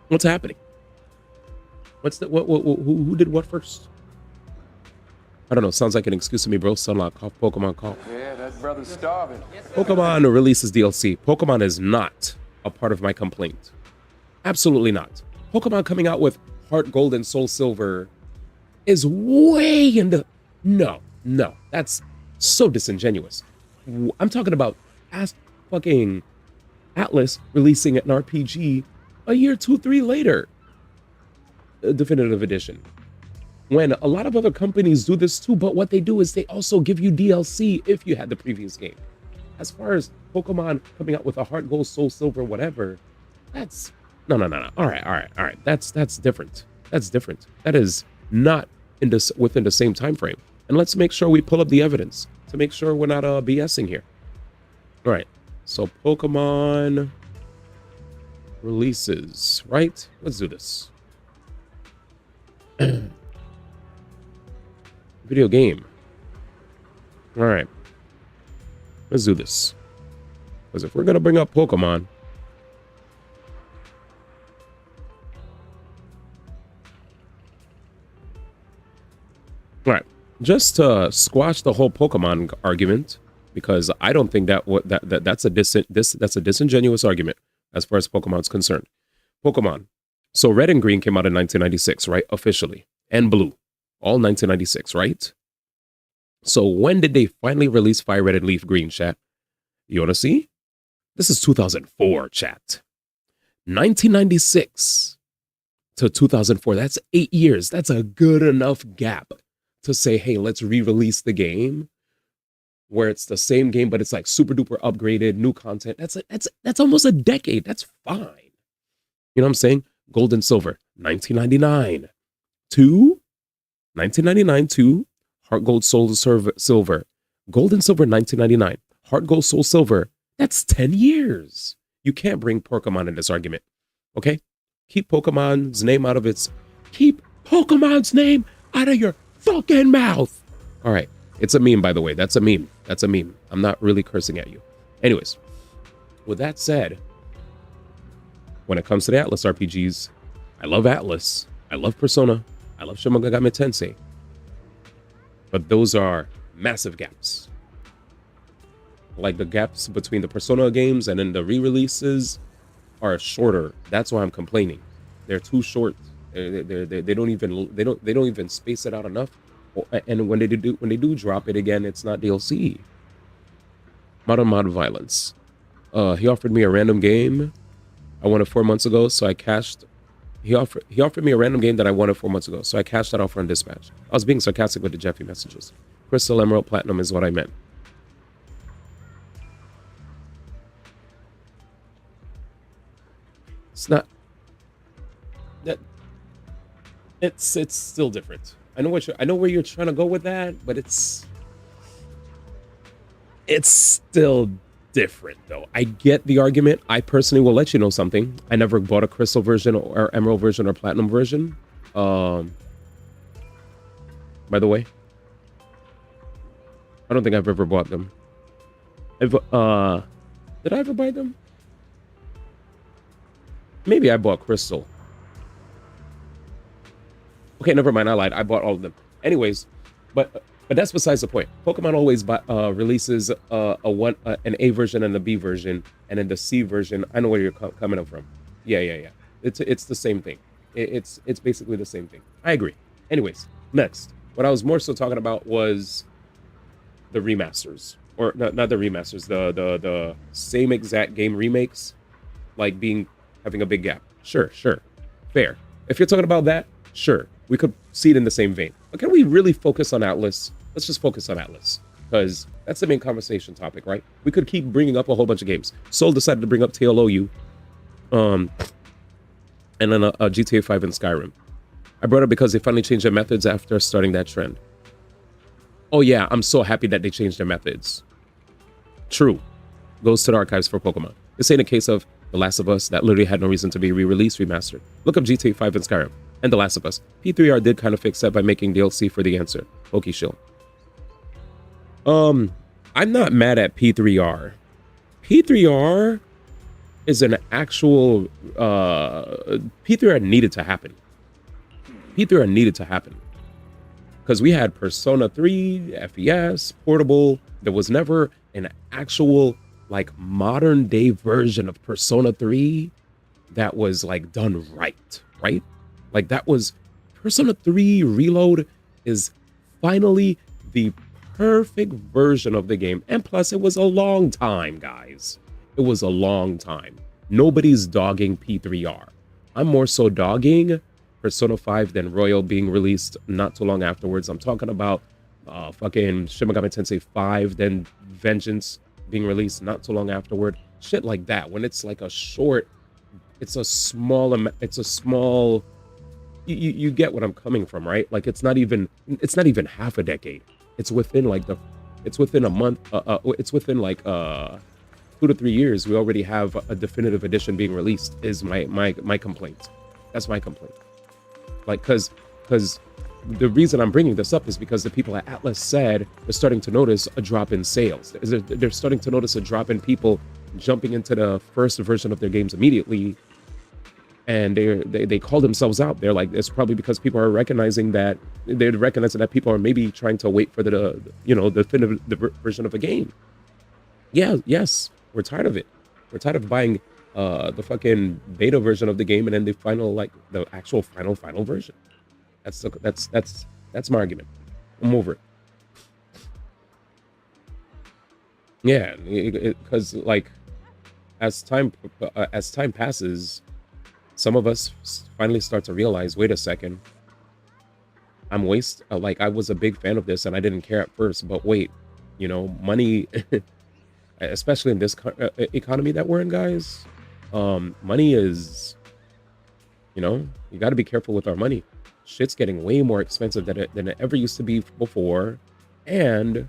S1: What's happening? Who did what first? I don't know. Sounds like an excuse to me, bro. Sunlock, cough, Pokemon, call.
S6: Yeah, that brother's starving.
S1: Pokemon releases DLC. Pokemon is not a part of my complaint. Absolutely not. Pokemon coming out with Heart Gold and Soul Silver is way in the... No. That's so disingenuous. I'm talking about fucking Atlas releasing an RPG a year, 2, 3 later. Definitive Edition. When a lot of other companies do this too, but what they do is they also give you DLC if you had the previous game. As far as Pokemon coming out with a Heart Gold, Soul Silver, whatever, that's... No. All right. That's different. That's different. That is not within the same time frame. And let's make sure we pull up the evidence to make sure we're not BSing here. All right. So Pokemon releases, right? Let's do this. Video game. All right. Let's do this. Because if we're going to bring up Pokemon, all right, just to squash the whole Pokemon argument, because I don't think that's a disingenuous argument as far as Pokemon's concerned. Pokemon. So Red and Green came out in 1996, right? Officially. And Blue. All 1996, right? So when did they finally release Fire Red and Leaf Green, chat? You want to see? This is 2004, chat. 1996 to 2004. That's 8 years. That's a good enough gap to say, hey, let's re-release the game where it's the same game, but it's like super duper upgraded, new content. That's almost a decade. That's fine. You know what I'm saying? Gold and Silver, 1999 to 1999 to Heart Gold, Soul Silver. Gold and Silver, 1999. Heart Gold, Soul Silver. That's 10 years. You can't bring Pokemon in this argument. Okay? Keep Pokemon's name out of your fucking mouth. All right. It's a meme, by the way. That's a meme. I'm not really cursing at you. Anyways, with that said, when it comes to the Atlas RPGs, I love Atlas. I love Persona. I love Shin Megami Tensei. But those are massive gaps. Like the gaps between the Persona games and then the re-releases are shorter. That's why I'm complaining. They're too short. They don't even space it out enough. And when they do drop it again, it's not DLC. Mod Violence. He offered me a random game I won it 4 months ago, so I cashed. He offered me a random game that I wanted 4 months ago, so I cashed that offer on dispatch. I was being sarcastic with the Jeffy messages. Crystal, Emerald, Platinum is what I meant. It's not that. It's still different. I know where you're trying to go with that, but it's still different though. I get the argument. I personally will let you know something. I never bought a Crystal version or Emerald version or Platinum version. By the way, I don't think I've ever bought them. Did I ever buy them? Maybe I bought Crystal. Okay, never mind. I lied. I bought all of them. Anyways, but that's besides the point. Pokemon always releases an A version and a B version, and then the C version. I know where you're coming from. Yeah. It's the same thing. It's basically the same thing. I agree. Anyways, next, what I was more so talking about was the remasters, or not the remasters, the same exact game remakes, like having a big gap. Sure, fair. If you're talking about that, sure, we could see it in the same vein. But can we really focus on Atlas? Let's just focus on Atlas, because that's the main conversation topic, right? We could keep bringing up a whole bunch of games. Soul decided to bring up TLOU, and then GTA 5 and Skyrim. I brought it because they finally changed their methods after starting that trend. Oh yeah, I'm so happy that they changed their methods. True. Goes to the archives for Pokemon. This ain't a case of The Last of Us that literally had no reason to be re-released, remastered. Look up GTA 5 and Skyrim, and The Last of Us. P3R did kind of fix that by making DLC for the answer. Pokeshill. I'm not mad at P3R. P3R is an actual P3R needed to happen. P3R needed to happen. because we had Persona 3, FES, Portable. There was never an actual like modern day version of Persona 3 that was like done right, right? Like that was Persona 3 Reload is finally the perfect version of the game. And plus it was a long time, guys. It was a long time. Nobody's dogging P3R. I'm more so dogging Persona 5 than Royal being released not too long afterwards. I'm talking about fucking Shin Megami Tensei 5, then Vengeance being released not too long afterward. Shit like that. When it's like a short, it's a small, you get what I'm coming from, right? Like it's not even half a decade. It's within like it's within a month, it's within like 2 to 3 years, we already have a definitive edition being released is my complaint. That's my complaint. Like, cause the reason I'm bringing this up is because the people at Atlas said they're starting to notice a drop in sales. They're starting to notice a drop in people jumping into the first version of their games immediately. And they call themselves out. They're like, it's probably because people are recognizing that people are maybe trying to wait for the definitive version of a game. Yeah, yes, we're tired of it. We're tired of buying the fucking beta version of the game and then the actual final version. That's my argument. I'm over it. Yeah, because like as time passes, some of us finally start to realize, wait a second, like I was a big fan of this and I didn't care at first, but wait, money, especially in this economy that we're in, guys, money is, you got to be careful with our money. Shit's getting way more expensive than it ever used to be before. And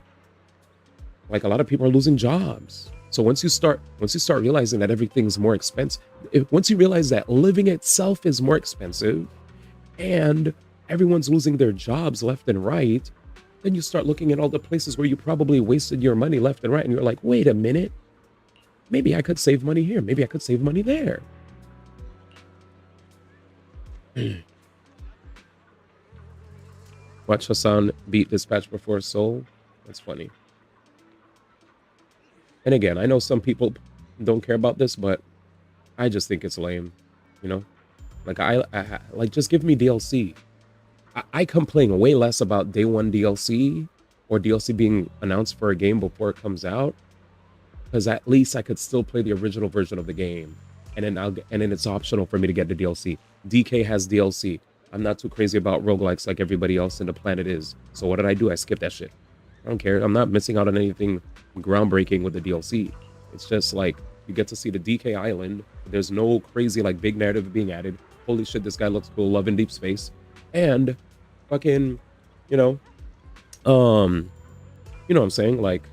S1: like a lot of people are losing jobs. So once you start realizing that everything's more expensive, once you realize that living itself is more expensive and everyone's losing their jobs left and right, then you start looking at all the places where you probably wasted your money left and right. And you're like, wait a minute, maybe I could save money here. Maybe I could save money there. Watch Hassan beat Dispatch before Soul. That's funny. And again, I know some people don't care about this, but I just think it's lame, Like I like, just give me DLC. I complain way less about day one DLC or DLC being announced for a game before it comes out, because at least I could still play the original version of the game, and then it's optional for me to get the DLC. DK has DLC. I'm not too crazy about roguelikes like everybody else in the planet is. So what did I do? I skipped that shit. I don't care. I'm not missing out on anything groundbreaking with the DLC. It's just like you get to see the DK island. There's no crazy like big narrative being added. Holy shit, this guy looks cool. Love in deep space. And fucking, what I'm saying? Like,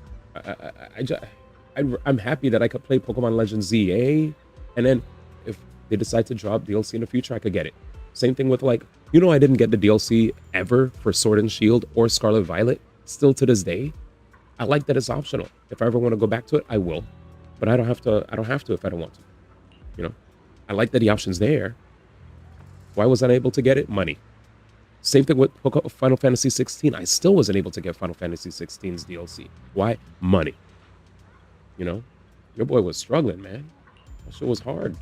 S1: I'm happy that I could play Pokemon Legends ZA, and then if they decide to drop DLC in the future, I could get it. Same thing with like, I didn't get the DLC ever for Sword and Shield or Scarlet Violet. Still to this day, I like that it's optional. If I ever want to go back to it, I will, but I don't have to if I don't want to. I like that the option's there. Why was I unable to get it? Money. Same thing with Final Fantasy 16. I still wasn't able to get Final Fantasy 16's DLC. Why? Money. Your boy was struggling, man. That shit was hard.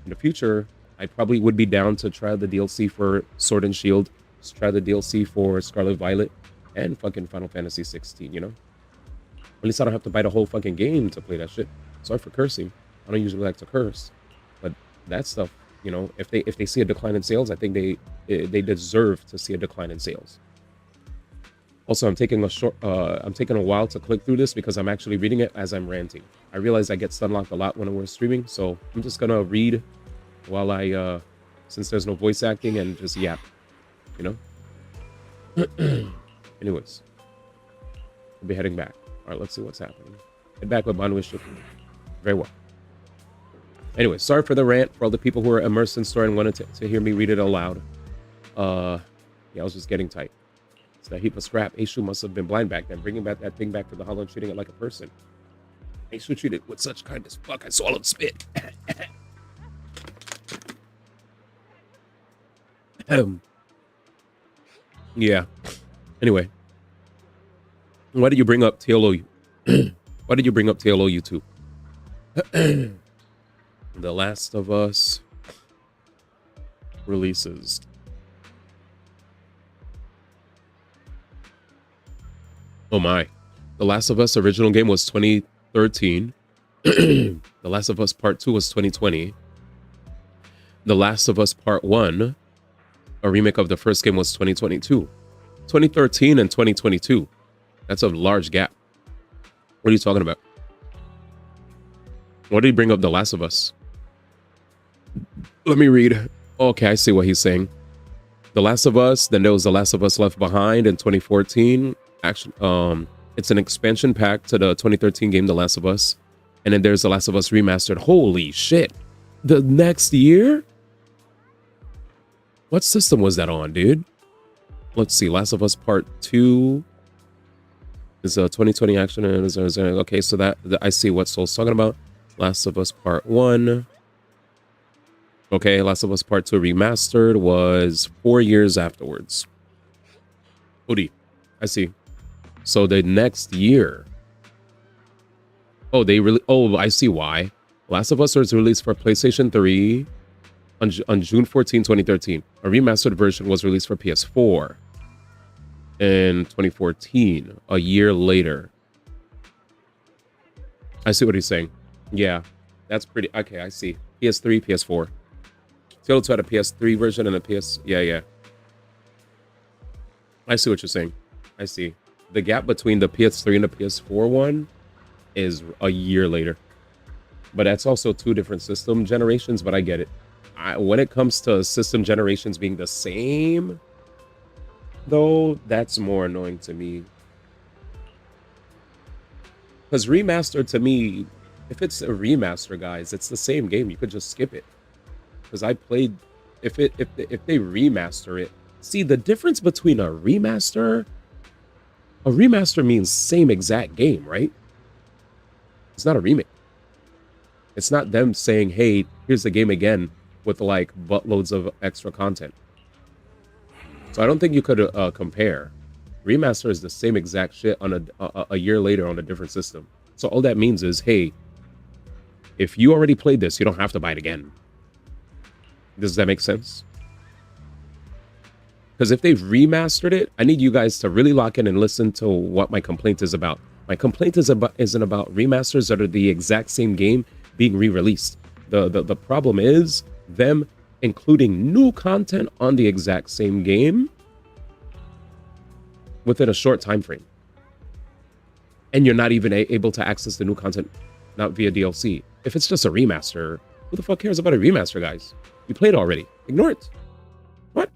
S1: In the future, I probably would be down to try the DLC for Sword and Shield, try the DLC for Scarlet Violet, and fucking Final Fantasy 16, At least I don't have to buy the whole fucking game to play that shit. Sorry for cursing. I don't usually like to curse, but that stuff, if they see a decline in sales, I think they deserve to see a decline in sales. Also, I'm taking a while to click through this because I'm actually reading it as I'm ranting. I realize I get stunlocked a lot when we're streaming, so I'm just gonna read while I, since there's no voice acting, and just yap, Anyways, we'll be heading back. All right, let's see what's happening. Head back with Banwish. Very well. Anyway, sorry for the rant for all the people who are immersed in story and wanted to hear me read it aloud. Yeah, I was just getting tight. It's that heap of scrap. Aishu must have been blind back then, bringing back that thing back to the hollow and treating it like a person. Aishu treated with such kindness. Fuck, I swallowed spit. Yeah. Anyway, why did you bring up TLO? Why did you bring up TLO YouTube? The Last of Us releases. Oh my. The Last of Us original game was 2013. The Last of Us Part 2 was 2020. The Last of Us Part 1, a remake of the first game, was 2022. 2013 and 2022. That's a large gap. What are you talking about? Why did he bring up The Last of Us? Let me read. Okay, I see what he's saying. The Last of Us, then there was The Last of Us Left Behind in 2014. Actually, it's an expansion pack to the 2013 game The Last of Us. And then there's The Last of Us Remastered. Holy shit. The next year? What system was that on, dude? Let's see. Last of Us Part 2 is a 2020 action. Okay, so that I see what Soul's talking about. Last of Us Part 1. Okay, Last of Us Part 2 Remastered was 4 years afterwards. Odie, I see. So the next year. Oh, I see why. Last of Us was released for PlayStation 3 on June 14, 2013. A remastered version was released for PS4 in 2014, a year later. I see what he's saying. Yeah, that's pretty... Okay, I see. PS3, PS4. Still had a PS3 version and a PS... Yeah. I see what you're saying. I see. The gap between the PS3 and the PS4 one is a year later. But that's also two different system generations, but I get it. When it comes to system generations being the same, though, that's more annoying to me. Because remaster, to me, if it's a remaster, guys, it's the same game. You could just skip it. Because I played... If they remaster it... See, the difference between a remaster... A remaster means same exact game, right? It's not a remake. It's not them saying, hey, here's the game again with like buttloads of extra content. So I don't think you could compare. Remaster is the same exact shit on a year later on a different system. So all that means is, hey, if you already played this, you don't have to buy it again. Does that make sense? Because if they've remastered it, I need you guys to really lock in and listen to what my complaint is about. My complaint isn't about remasters that are the exact same game being re-released. The problem is them including new content on the exact same game within a short time frame. And you're not even able to access the new content, not via DLC. If it's just a remaster, who the fuck cares about a remaster, guys? You played it already. Ignore it. What?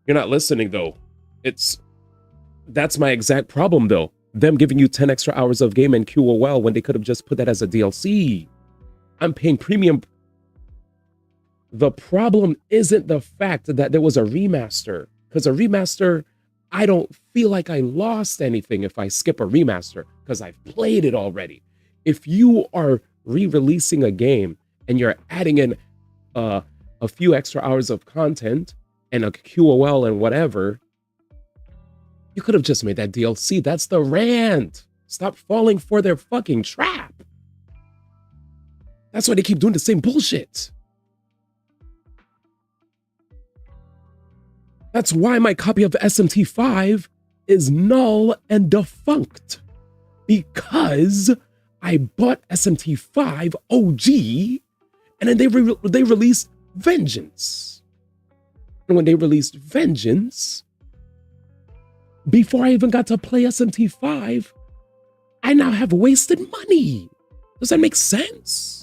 S1: You're not listening, though. That's my exact problem, though. Them giving you 10 extra hours of game and QOL when they could have just put that as a DLC. I'm paying premium. The problem isn't the fact that there was a remaster. Because a remaster, I don't feel like I lost anything if I skip a remaster. Because I've played it already. If you are re-releasing a game and you're adding in a few extra hours of content and a QOL and whatever, you could have just made that DLC. That's the rant. Stop falling for their fucking trap. That's why they keep doing the same bullshit. That's why my copy of SMT5 is null and defunct. Because I bought SMT5 OG and then they released Vengeance. And when they released Vengeance, before I even got to play SMT5, I now have wasted money. Does that make sense?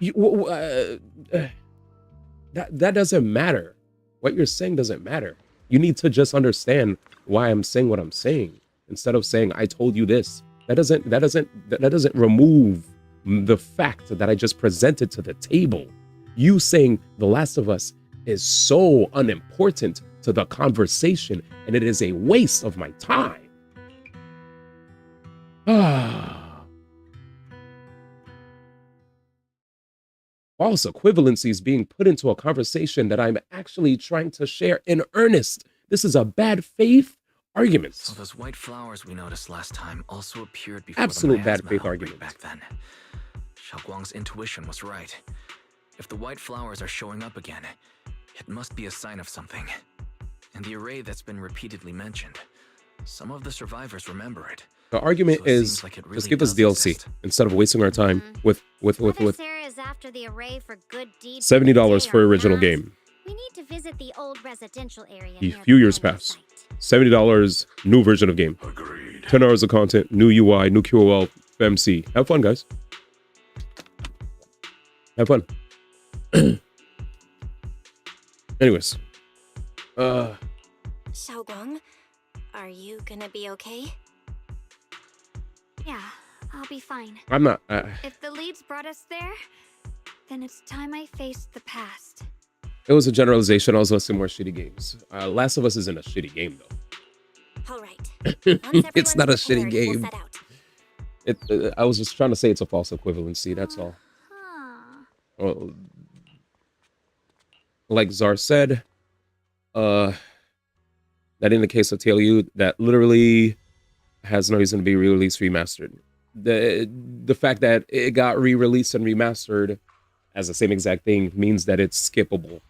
S1: That doesn't matter. What you're saying doesn't matter. You need to just understand why I'm saying what I'm saying instead of saying I told you this. That doesn't remove the fact that I just presented to the table. You saying The Last of Us is so unimportant to the conversation and it is a waste of my time. false equivalencies being put into a conversation that I'm actually trying to share in earnest. This is a bad faith argument.
S18: So those white flowers we noticed last time also appeared before
S1: Absolute
S18: the
S1: bad
S18: miasma
S1: faith
S18: outbreak
S1: argument.
S18: back then. Xiaoguang's intuition was right. If the white flowers are showing up again, it must be a sign of something. And the array that's been repeatedly mentioned, some of the survivors remember it.
S1: The argument
S18: So it
S1: is
S18: seems like it
S1: just
S18: really
S1: give us
S18: does
S1: DLC instead of wasting our time with
S3: Sarah is after the array for good deeds.
S1: $70 for original game.
S3: We need to visit the old residential area.
S1: A
S3: near
S1: few
S3: the
S1: years
S3: mining
S1: pass.
S3: site.
S1: $70, new version of game. 10 hours of content, new UI, new QOL, FMC. Have fun, guys. Have fun. Anyways.
S12: Xiaoguang, are you gonna be okay?
S16: Yeah, I'll be fine.
S1: I'm not.
S16: If the leads brought us there, then it's time I faced the past.
S1: It was a generalization. I was listening to more shitty games. Last of Us isn't a shitty game, though.
S12: All right.
S1: It's not a
S12: Once
S1: shitty
S12: everyone's prepared, we'll
S1: game.
S12: set out.
S1: I was just trying to say it's a false equivalency. That's all. Well, like Czar said, that in the case of TLU, that literally has no reason to be re-released remastered. The fact that it got re-released and remastered as the same exact thing means that it's skippable.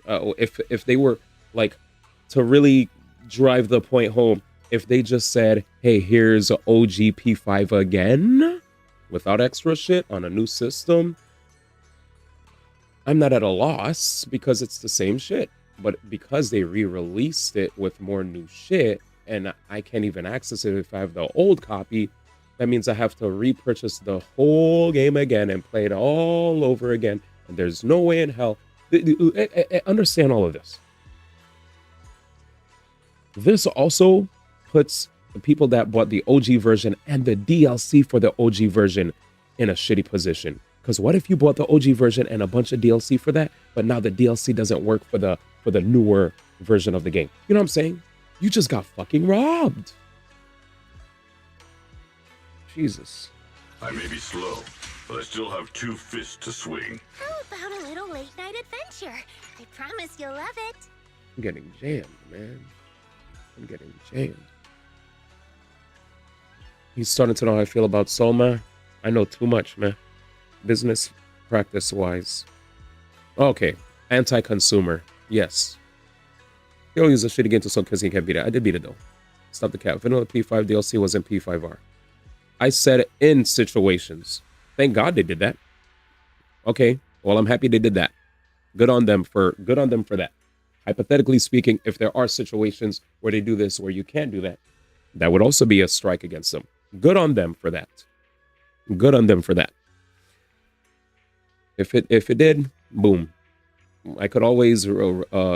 S1: If they were like to really drive the point home, if they just said, hey, here's OG P5 again without extra shit on a new system, I'm not at a loss because it's the same shit. But because they re-released it with more new shit and I can't even access it if I have the old copy, that means I have to repurchase the whole game again and play it all over again. And there's no way in hell. Understand all of this. This also puts the people that bought the OG version and the DLC for the OG version in a shitty position. Because what if you bought the OG version and a bunch of DLC for that, but now the DLC doesn't work for the newer version of the game? You know what I'm saying? You just got fucking robbed. Jesus.
S15: I may be slow, but I still have 2 fists to swing.
S3: How about a little late night adventure? I promise you'll love it.
S1: I'm getting jammed, man. I'm getting jammed. He's starting to know how I feel about Soma. I know too much, man. Business practice-wise. Okay. Anti-consumer. Yes. He only used a shitty game to sell because he can't beat it. I did beat it, though. Stop the cap. Vanilla P5 DLC was in P5R. I said in situations. Thank God they did that. Okay. Well, I'm happy they did that. Good on them for that. Hypothetically speaking, if there are situations where they do this, where you can't do that, that would also be a strike against them. Good on them for that. Good on them for that. If it did, boom. I could always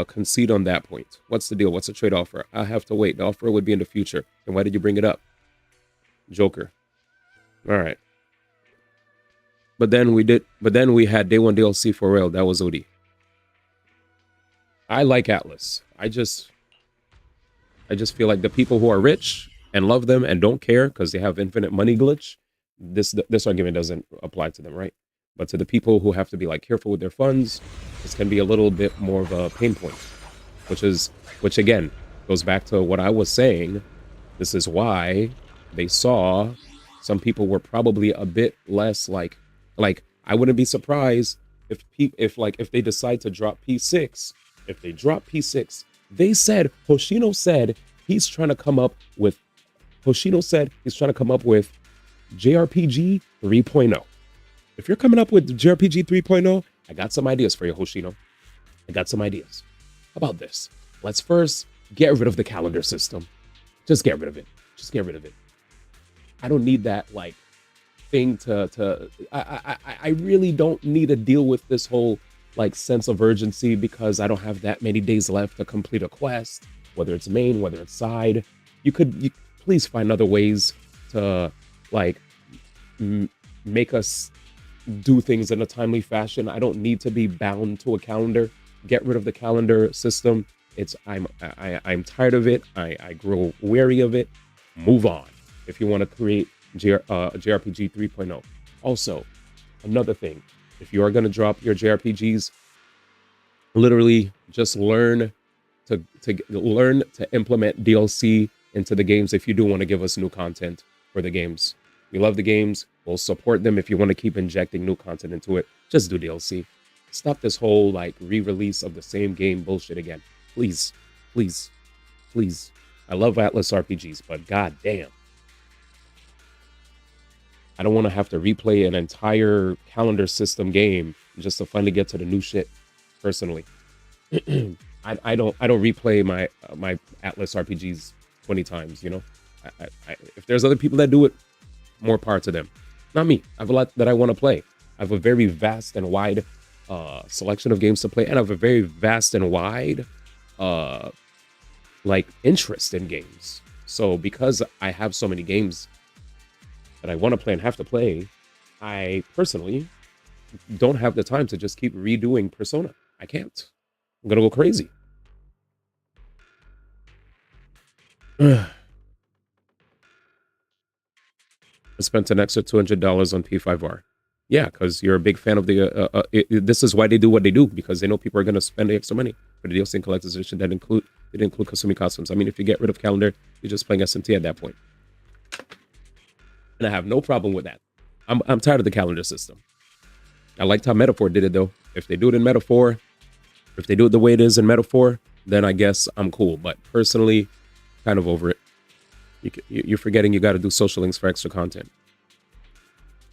S1: concede on that point. What's the deal? What's the trade offer? I have to wait. The offer would be in the future. And why did you bring it up? Joker. All right. But then we had Day 1 DLC for real. That was OD. I like Atlas. I just feel like the people who are rich and love them and don't care because they have infinite money glitch, this argument doesn't apply to them, right? But to the people who have to be like careful with their funds, this can be a little bit more of a pain point, which again goes back to what I was saying. This is why they saw some people were probably a bit less like I wouldn't be surprised if they decide to drop P6. If they drop P6, Hoshino said he's trying to come up with JRPG 3.0. If you're coming up with JRPG 3.0, I got some ideas for you, Hoshino. I got some ideas. How about this? Let's first get rid of the calendar system. Just get rid of it. Just get rid of it. I don't need that like thing I really don't need to deal with this whole like sense of urgency because I don't have that many days left to complete a quest, whether it's main, whether it's side. You please find other ways to like make us do things in a timely fashion. I don't need to be bound to a calendar. Get rid of the calendar system. I'm tired of it. I grow wary of it. Move on. If you want to create JRPG 3.0. Also, another thing, If you are going to drop your JRPGs, literally just learn to implement DLC into the games if you do want to give us new content for the games. We love the games. We'll support them. If you want to keep injecting new content into it, just do DLC. Stop this whole like re-release of the same game bullshit again. Please, please, please. I love Atlas RPGs, but goddamn, I don't want to have to replay an entire calendar system game just to finally get to the new shit. Personally, I don't replay my Atlas RPGs 20 times. You know, if there's other people that do it, more power to them. Not me. I have a lot that I want to play. I have a very vast and wide selection of games to play, and I have a very vast and wide like interest in games. So because I have so many games that I want to play and have to play, I personally don't have the time to just keep redoing Persona. I can't. I'm gonna go crazy. I spent an extra $200 on P5R. Yeah, because you're a big fan of the... this is why they do what they do, because they know people are going to spend the extra money for the DLC and Collector's Edition that include Kasumi costumes. I mean, if you get rid of Calendar, you're just playing SMT at that point. And I have no problem with that. I'm tired of the Calendar system. I liked how Metaphor did it, though. If they do it in Metaphor, if they do it the way it is in Metaphor, then I guess I'm cool. But personally, kind of over it. You're forgetting you got to do social links for extra content.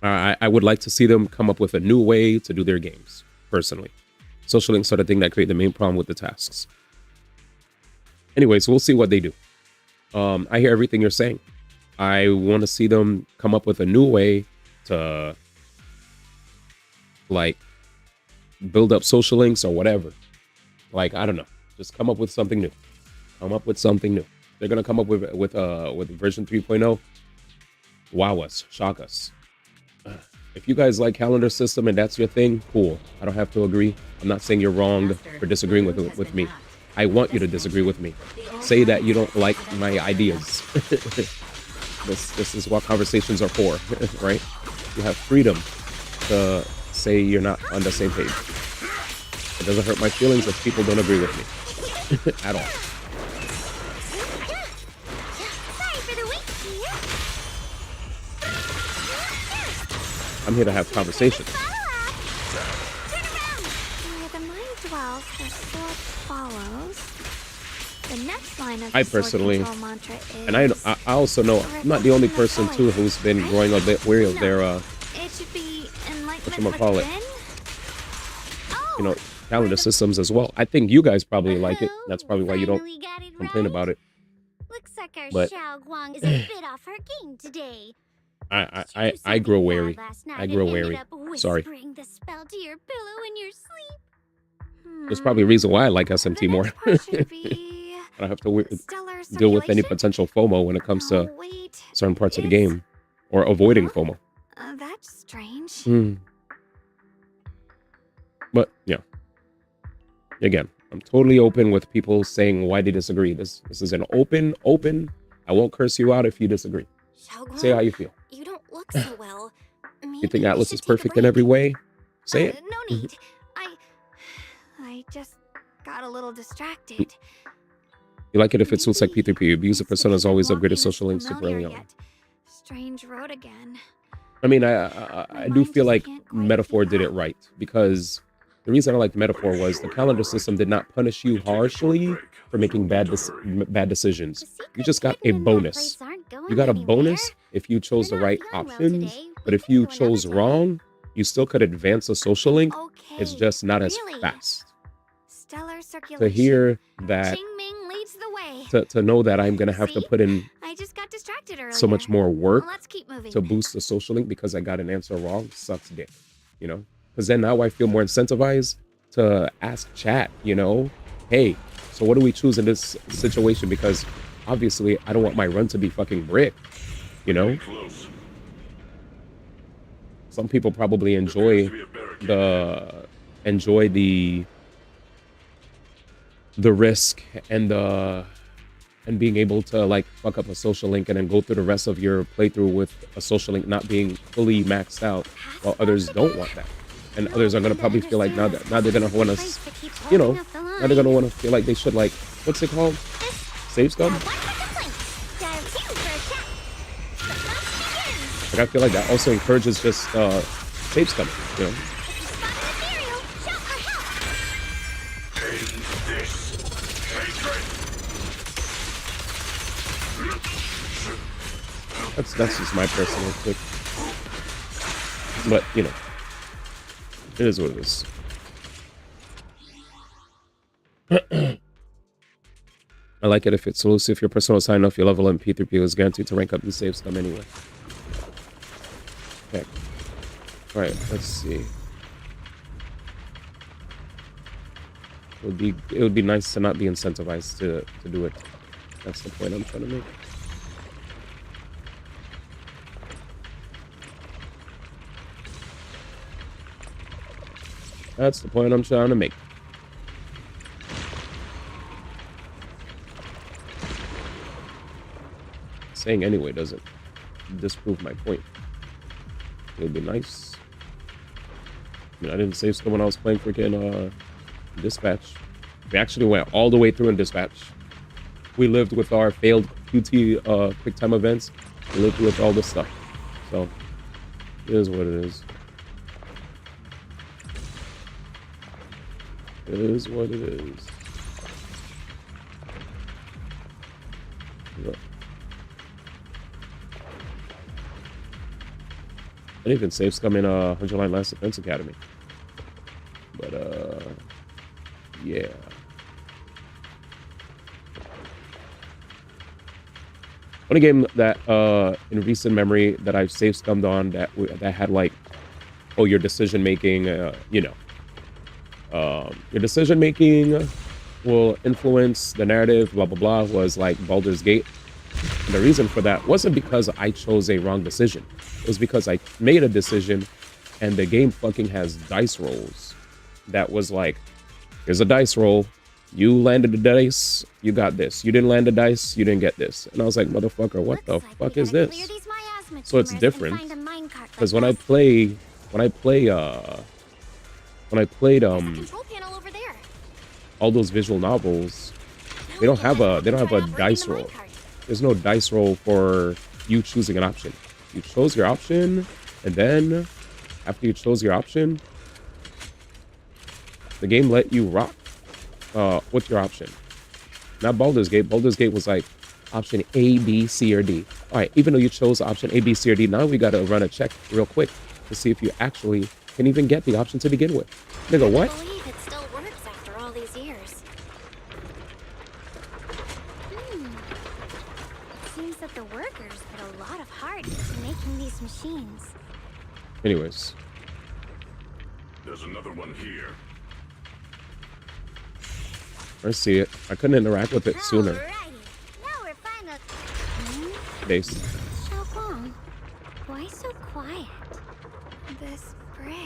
S1: I would like to see them come up with a new way to do their games, personally. Social links are the thing that create the main problem with the tasks. Anyways, we'll see what they do. I hear everything you're saying. I want to see them come up with a new way to, like, build up social links or whatever. Like, I don't know. Just come up with something new. Come up with something new. They're gonna come up with version 3.0. Wow us, shock us. If you guys like calendar system and that's your thing, cool. I don't have to agree. I'm not saying you're wrong for disagreeing with me. I want you to disagree with me. Say that you don't like my ideas. This is what conversations are for, right? You have freedom to say you're not on the same page. It doesn't hurt my feelings if people don't agree with me at all. I'm here to have conversations.
S16: Where the mind dwells, the sword follows. The next line of
S1: I
S16: the sword
S1: personally,
S16: control mantra is,
S1: and I also know I'm not the only person too who's been growing a bit weary of their
S16: it should be enlightenment
S1: whatchamacallit, you know, calendar systems as well. I think you guys probably like it. That's probably why you don't complain about it.
S3: Looks like our
S1: But
S3: Xiao Guang is a bit off her game today.
S1: I grow wary. I grow wary. Sorry.
S3: The spell to your pillow in your sleep.
S1: There's probably a reason why I like SMT more. I don't have to deal with any potential FOMO when it comes to certain parts of the game, or avoiding FOMO.
S16: That's strange.
S1: But yeah, again, I'm totally open with people saying why they disagree. This is an open. I won't curse you out if you disagree. Say how you feel.
S12: You don't look so well.
S1: You think Atlas is perfect in every way? Say it.
S16: No need. I just got a little distracted.
S1: You like it if it suits like P3P. Abuser personas always upgraded social links super early on.
S16: Strange road again.
S1: I mean, I do feel like Metaphor did it right, because the reason I liked Metaphor was the calendar system did not punish you harshly for making bad decisions. You just got a bonus. You got a bonus if you chose the right options, but if you chose wrong, you still could advance a social link. It's just not as fast.
S16: Stellar circulation.
S1: To hear that,
S16: Qingming leads the way.
S1: to know that I'm gonna have to put in
S16: I just got distracted earlier.
S1: so much more work
S16: Let's keep moving.
S1: to boost the social link because I got an answer wrong sucks dick, you know? Because then now I feel more incentivized to ask chat, you know, hey, so what do we choose in this situation? Because obviously I don't want my run to be fucking brick, you know? Some people probably enjoy the risk and being able to like fuck up a social link and then go through the rest of your playthrough with a social link not being fully maxed out, while others don't want that. and others are gonna probably feel like now they're gonna want to, you know, now they're gonna want to feel like they should, like, what's it called? Save scum? Like, I feel like that also encourages just save scum, you know. That's just my personal pick. But, you know, it is what it is. I like it if it's exclusive. If your personal is high enough, your level in P3P is guaranteed to rank up and save scum anyway. Okay. Alright, let's see. It would be nice to not be incentivized to do it. That's the point I'm trying to make. That's the point I'm trying to make. Saying anyway doesn't disprove my point. It would be nice. I mean, I didn't save scum when I was playing freaking Dispatch. We actually went all the way through in Dispatch. We lived with our failed QT QuickTime events. We lived with all this stuff. So, it is what it is. It is what it is. Yeah. I didn't even save scum in 100 Line Last Defense Academy. But, yeah. One game that, in recent memory, that I've save scummed on that had, like, oh, your decision making, you know. Your decision making will influence the narrative, blah, blah, blah, was like Baldur's Gate. And the reason for that wasn't because I chose a wrong decision. It was because I made a decision and the game fucking has dice rolls. That was like, here's a dice roll. You landed the dice, you got this. You didn't land the dice, you didn't get this. And I was like, motherfucker, what the fuck is this? So it's different. Because when I played all those visual novels, they don't have a dice roll. There's no dice roll for you choosing an option. You chose your option, and then after you chose your option, the game let you rock with your option. Not Baldur's Gate. Baldur's Gate was like option A, B, C, or D. All right, even though you chose option A, B, C, or D, now we got to run a check real quick to see if you actually can even get the option to begin with. Nigga, what?
S12: I believe it still works after all these years.
S3: Seems that the workers put a lot of heart into making these machines.
S1: Anyways.
S15: There's another one here.
S1: I see it. I couldn't interact with it sooner.
S3: Now we're finally...
S1: Base.
S3: Xiaoguang, why so quiet?
S16: This bridge.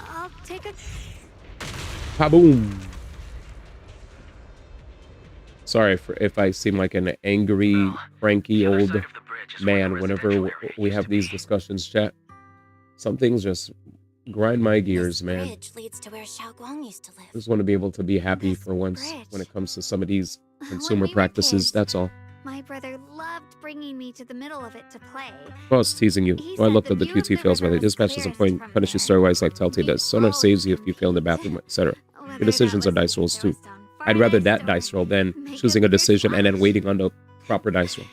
S16: I'll take a...
S1: Kaboom! Sorry if I seem like an angry, cranky old man whenever we have these discussions, chat. Some things just grind my gears, man.
S12: Bridge leads to where Xiaoguang used to live.
S1: I just want to be able to be happy for once when it comes to some of these consumer practices, that's all.
S16: My brother loved bringing me to the middle of it to play.
S1: I was teasing you. Oh, I looked up the QT fails by the dispatch doesn't punish you story-wise like Telltale does. Sonar saves you if you fail in the bathroom, etc. Your decisions are dice rolls too. I'd rather that dice roll than choosing a decision and then waiting on the proper dice roll.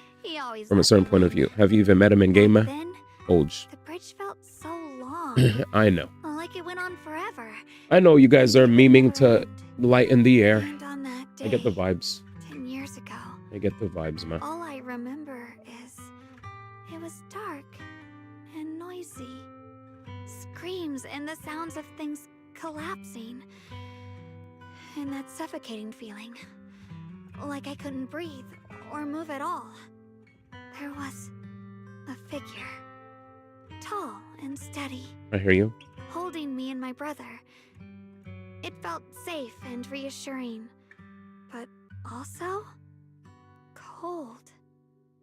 S1: From a certain point of view. Have you even met him in game, man? Oj.
S16: The bridge felt so long.
S1: I know.
S16: Like it went on forever.
S1: I know you guys are memeing to lighten the air.
S16: And on that day,
S1: I get the vibes.
S16: 10 years ago.
S1: I get the vibes, man.
S16: All I remember is it was dark and noisy. Screams and the sounds of things collapsing. And that suffocating feeling. Like I couldn't breathe or move at all. There was a figure. Tall and steady.
S1: I hear you.
S16: Holding me and my brother. It felt safe and reassuring. But also... cold.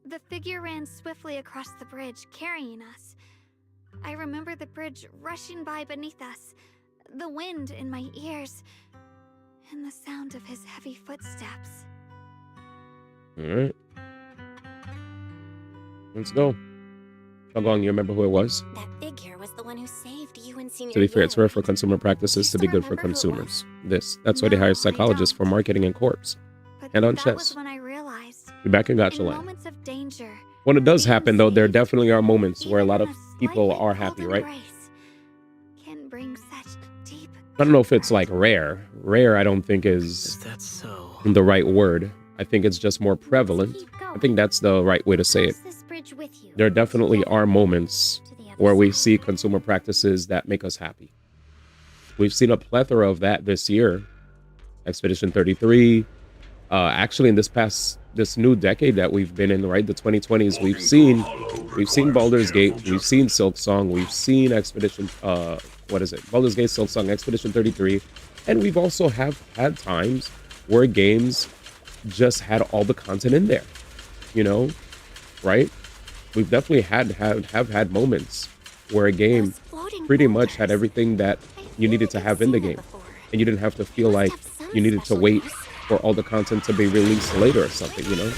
S16: The figure ran swiftly across the bridge, carrying us. I remember the bridge rushing by beneath us, the wind in my ears, and the sound of his heavy footsteps.
S1: All right. Let's go. Xiaoguang, you remember who it was?
S12: That figure was the one who saved you and Senior
S1: To be fair, it's
S12: Yin.
S1: rare for consumer practices to be good for consumers. That's why they hire psychologists for marketing and corps. And on
S16: That
S1: chess.
S16: was when I realized,
S1: Be back in
S16: in
S1: Gacha Land.
S16: moments of danger,
S1: When it does happen, though, there definitely are moments where a lot of people are happy, right?
S16: can bring such deep.
S1: I don't know if it's like rare. Rare, I don't think is the right word. I think it's just more prevalent. I think that's the right way to say it. There definitely are moments where we see consumer practices that make us happy. We've seen a plethora of that this year. Expedition 33. Actually, in this new decade that we've been in, right, the 2020s, we've seen Baldur's Gate, we've seen Silk Song, we've seen Expedition, Baldur's Gate, Silk Song, Expedition 33, and we've also had times where games just had all the content in there, you know, right? We've definitely have had moments where a game pretty much had everything that you needed to have in the game, and you didn't have to feel like you needed to wait for all the content to be released later or something, you know?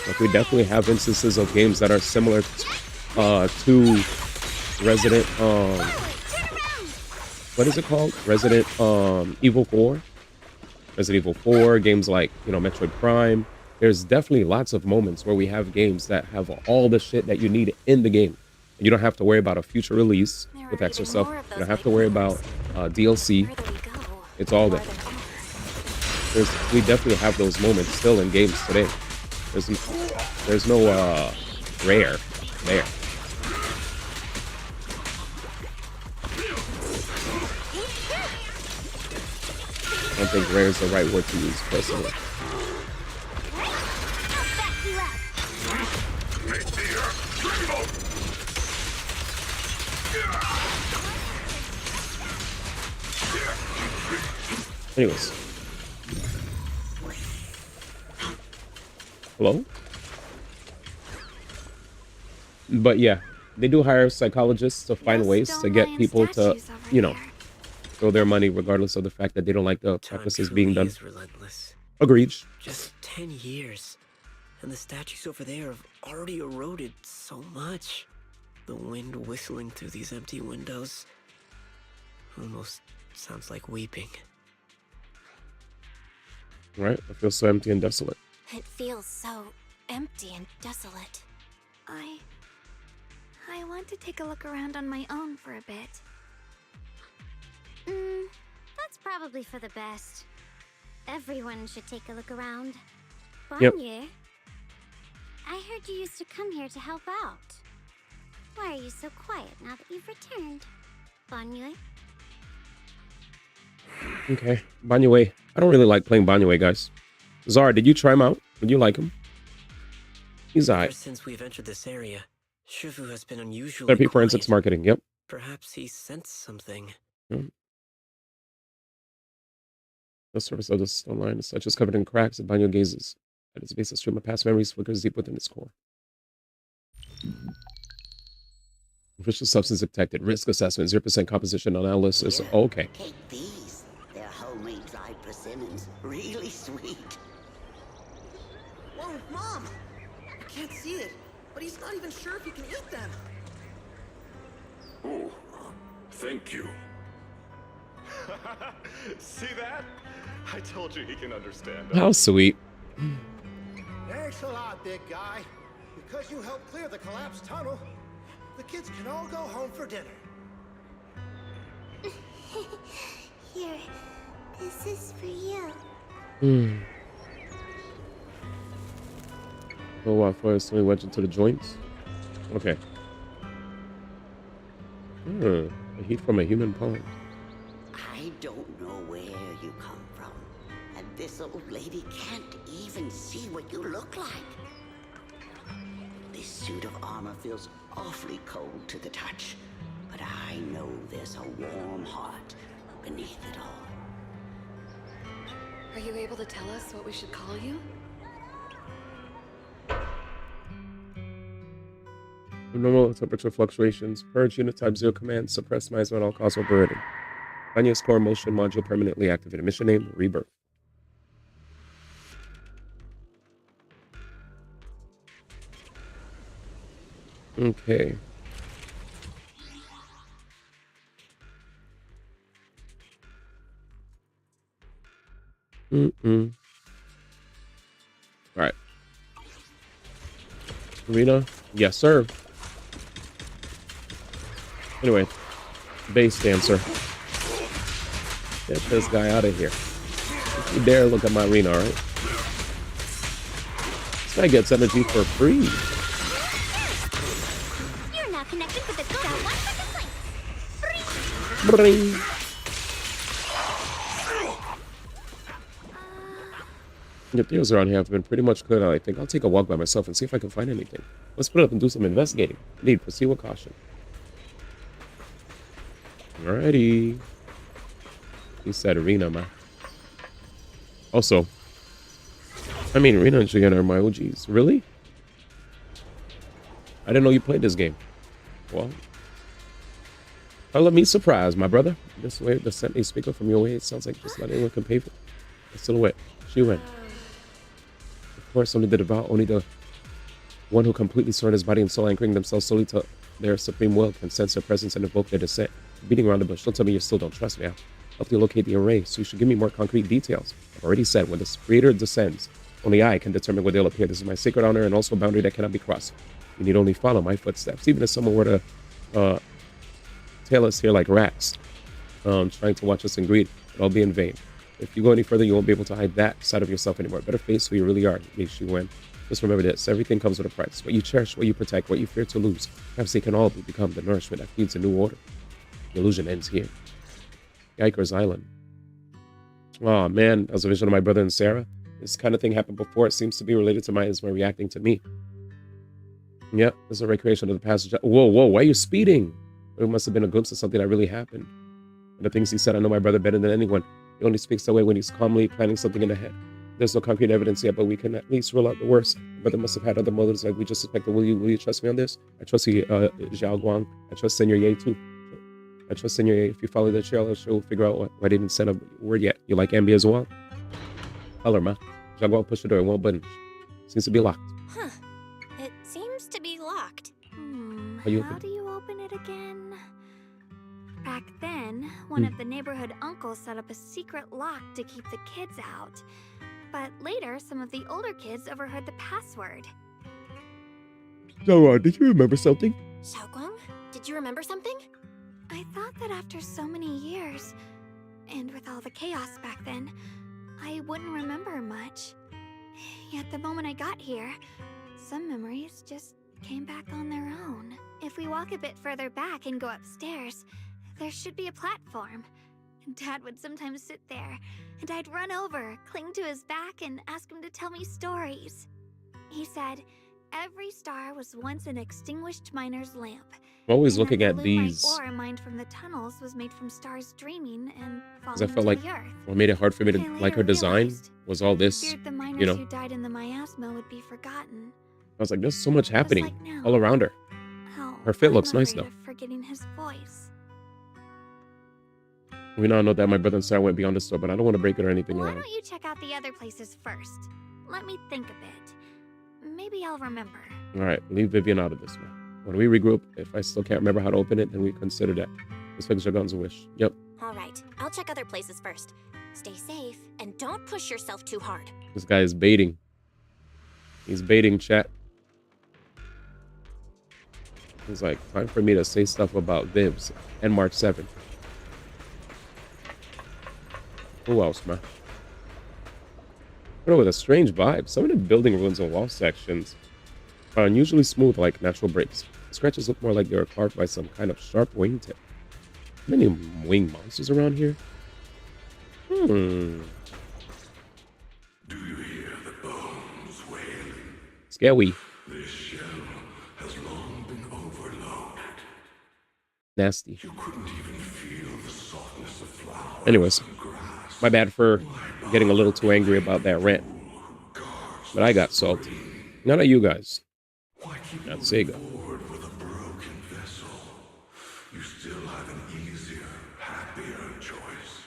S1: Like, we definitely have instances of games that are similar to Resident, what is it called? Resident Evil 4? Resident Evil 4, games like, you know, Metroid Prime. There's definitely lots of moments where we have games that have all the shit that you need in the game. You don't have to worry about a future release with extra stuff. You don't have to worry about DLC. It's all there. We definitely have those moments still in games today. There's no rare there. I don't think rare is the right word to use personally. Anyways. Hello? But yeah, they do hire psychologists to find ways to get people to, you know, throw their money regardless of the fact that they don't like the practices being done. Agreed.
S21: Just 10 years, and the statues over there have already eroded so much. The wind whistling through these empty windows almost sounds like weeping.
S1: Right? I feel so empty and desolate.
S12: It feels so empty and desolate.
S16: I want to take a look around on my own for a bit.
S3: That's probably for the best. Everyone should take a look around.
S1: Yep.
S3: Banye, I heard you used to come here to help out. Why are you so quiet now that you've returned? Banye?
S1: Okay, Banyue. I don't really like playing Banyue, guys. Zara, did you try him out? Did you like him? He's alright.
S21: Ever since we've entered this area, Shifu has been unusually
S1: Therapy
S21: quiet.
S1: forensics marketing, yep.
S21: Perhaps he sensed something.
S1: The surface of the stone line is such as covered in cracks and Banyo gazes. At its base, a stream of past memories flickers deep within its core. Official substance detected. Risk assessment, 0% composition analysis.
S8: Here,
S1: Okay.
S8: Take these. They're homemade dried persimmons. Really sweet.
S6: Whoa, Mom! I can't see it, but he's not even sure if he can eat them.
S15: Oh, thank you.
S19: See that? I told you he can understand.
S1: How sweet.
S22: Thanks a lot, big guy. Because you helped clear the collapsed tunnel, the kids can all go home for dinner.
S3: Here, this is for you.
S1: Oh, wow, first we went into the joints. Okay. The heat from a human pond.
S8: I don't know where you come from, and this old lady can't even see what you look like. This suit of armor feels awfully cold to the touch, but I know there's a warm heart beneath it all.
S11: Are you able to tell us what we should call you?
S1: Normal temperature fluctuations. Purge unit type 0 command. Suppress miasma at all costs overridden. Tanya's core motion module permanently activated. Mission name, Rebirth. Okay. All right. Arena. Yes, sir. Anyway, bass dancer. Get this guy out of here. If you dare look at my arena, all right? This guy gets energy for free.
S4: You're now connected with the Down 1
S1: Bring. The deals around here have been pretty much cleared out. I think I'll take a walk by myself and see if I can find anything. Let's put up and do some investigating. Indeed, proceed with caution. Alrighty. He said arena, man. Also, I mean, arena and Giganna are my OGs. Really? I didn't know you played this game. Well, let me surprise, my brother. This way, the sent me speaker from your way. It sounds like just not anyone can pay for it. A silhouette. She went. Of course, only the devout, only the one who completely surrendered his body and soul, anchoring themselves solely to their supreme will, can sense their presence and evoke their descent. Beating around the bush. Don't tell me you still don't trust me. I'll help you locate the array, so you should give me more concrete details. I've already said, when the creator descends, only I can determine where they'll appear. This is my sacred honor and also a boundary that cannot be crossed. You need only follow my footsteps. Even if someone were to tail us here like rats, trying to watch us in greed, it'll all be in vain. If you go any further, you won't be able to hide that side of yourself anymore. Better face who you really are, Li Wen. Just remember this, everything comes with a price. What you cherish, what you protect, what you fear to lose. Perhaps they can all become the nourishment that feeds a new order. The illusion ends here. Yikers Island. Oh man, that was a vision of my brother and Sarah. This kind of thing happened before. It seems to be related to my reacting to me. Yep, this is a recreation of the passage. Whoa, why are you speeding? It must have been a glimpse of something that really happened. And the things he said, I know my brother better than anyone. He only speaks that way when he's calmly planning something in the head. There's no concrete evidence yet, but we can at least rule out the worst. My brother must have had other motives like we just suspected. Will you trust me on this? I trust you, Zhao Guang. I trust Senior Ye too. I trust Senior Ye. If you follow the trail, she'll figure out why I didn't send a word yet. You like Ambi as well? Tell her, ma. Zhao Guang pushed the door. It won't budge. Seems to be locked.
S12: Huh. It seems to be locked.
S1: How do
S16: you open it again? Back then, one of the neighborhood uncles set up a secret lock to keep the kids out. But later, some of the older kids overheard the password.
S1: So, did you remember something?
S12: Xiaoguang, did you remember something?
S16: I thought that after so many years, and with all the chaos back then, I wouldn't remember much. Yet the moment I got here, some memories just came back on their own. If we walk a bit further back and go upstairs, there should be a platform. Dad would sometimes sit there, and I'd run over, cling to his back, and ask him to tell me stories. He said, every star was once an extinguished miner's lamp.
S1: I'm always looking at these.
S16: Ore mined from the tunnels was made from stars dreaming and falling
S1: Because I felt
S16: into
S1: like
S16: the earth.
S1: what made it hard for me to like her design was all this,
S16: Feared the miners
S1: you know.
S16: who died in the miasma would be forgotten.
S1: I was like, there's so much happening
S16: like now.
S1: all around her.
S16: Oh,
S1: Her fit
S16: I'm
S1: looks nice
S16: afraid
S1: though.
S16: of forgetting his voice.
S1: We now know that my brother and Sarah went beyond the store, but I don't want to break it or anything
S16: Why
S1: around.
S16: don't you check out the other places first? Let me think a bit. Maybe I'll remember.
S1: All right, leave Vivian out of this, man. When we regroup, if I still can't remember how to open it, then we consider that. Respect Jagan's wish. Yep.
S12: All right, I'll check other places first. Stay safe and don't push yourself too hard.
S1: This guy is baiting. He's baiting, chat. He's like, time for me to say stuff about Vivs and March 7th. Who else, man? But with a strange vibe. Some of the building ruins and wall sections are unusually smooth like natural breaks. The scratches look more like they were carved by some kind of sharp wingtip. Many winged monsters around here?
S15: Do you hear the bones wailing?
S1: Scary.
S15: This shell has long been overloaded.
S1: Nasty.
S15: You couldn't even feel the softness of flowers.
S1: Anyways, my bad for getting a little too angry about that rant. But I got salty. None of you guys. Not Sega.
S15: happier choice.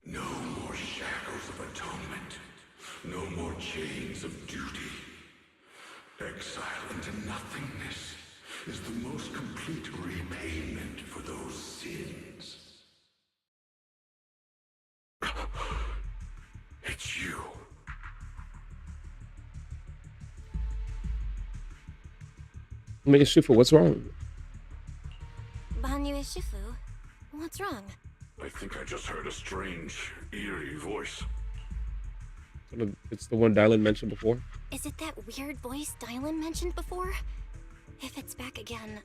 S15: No more shackles of atonement. No more chains of duty. Exile into nothingness is the most complete repayment for those sins. It's you.
S1: I mean, Shifu, what's wrong?
S12: Banyu Shifu, what's wrong?
S15: I think I just heard a strange, eerie voice.
S1: It's the one DIALYN mentioned before.
S12: Is it that weird voice DIALYN mentioned before? If it's back again,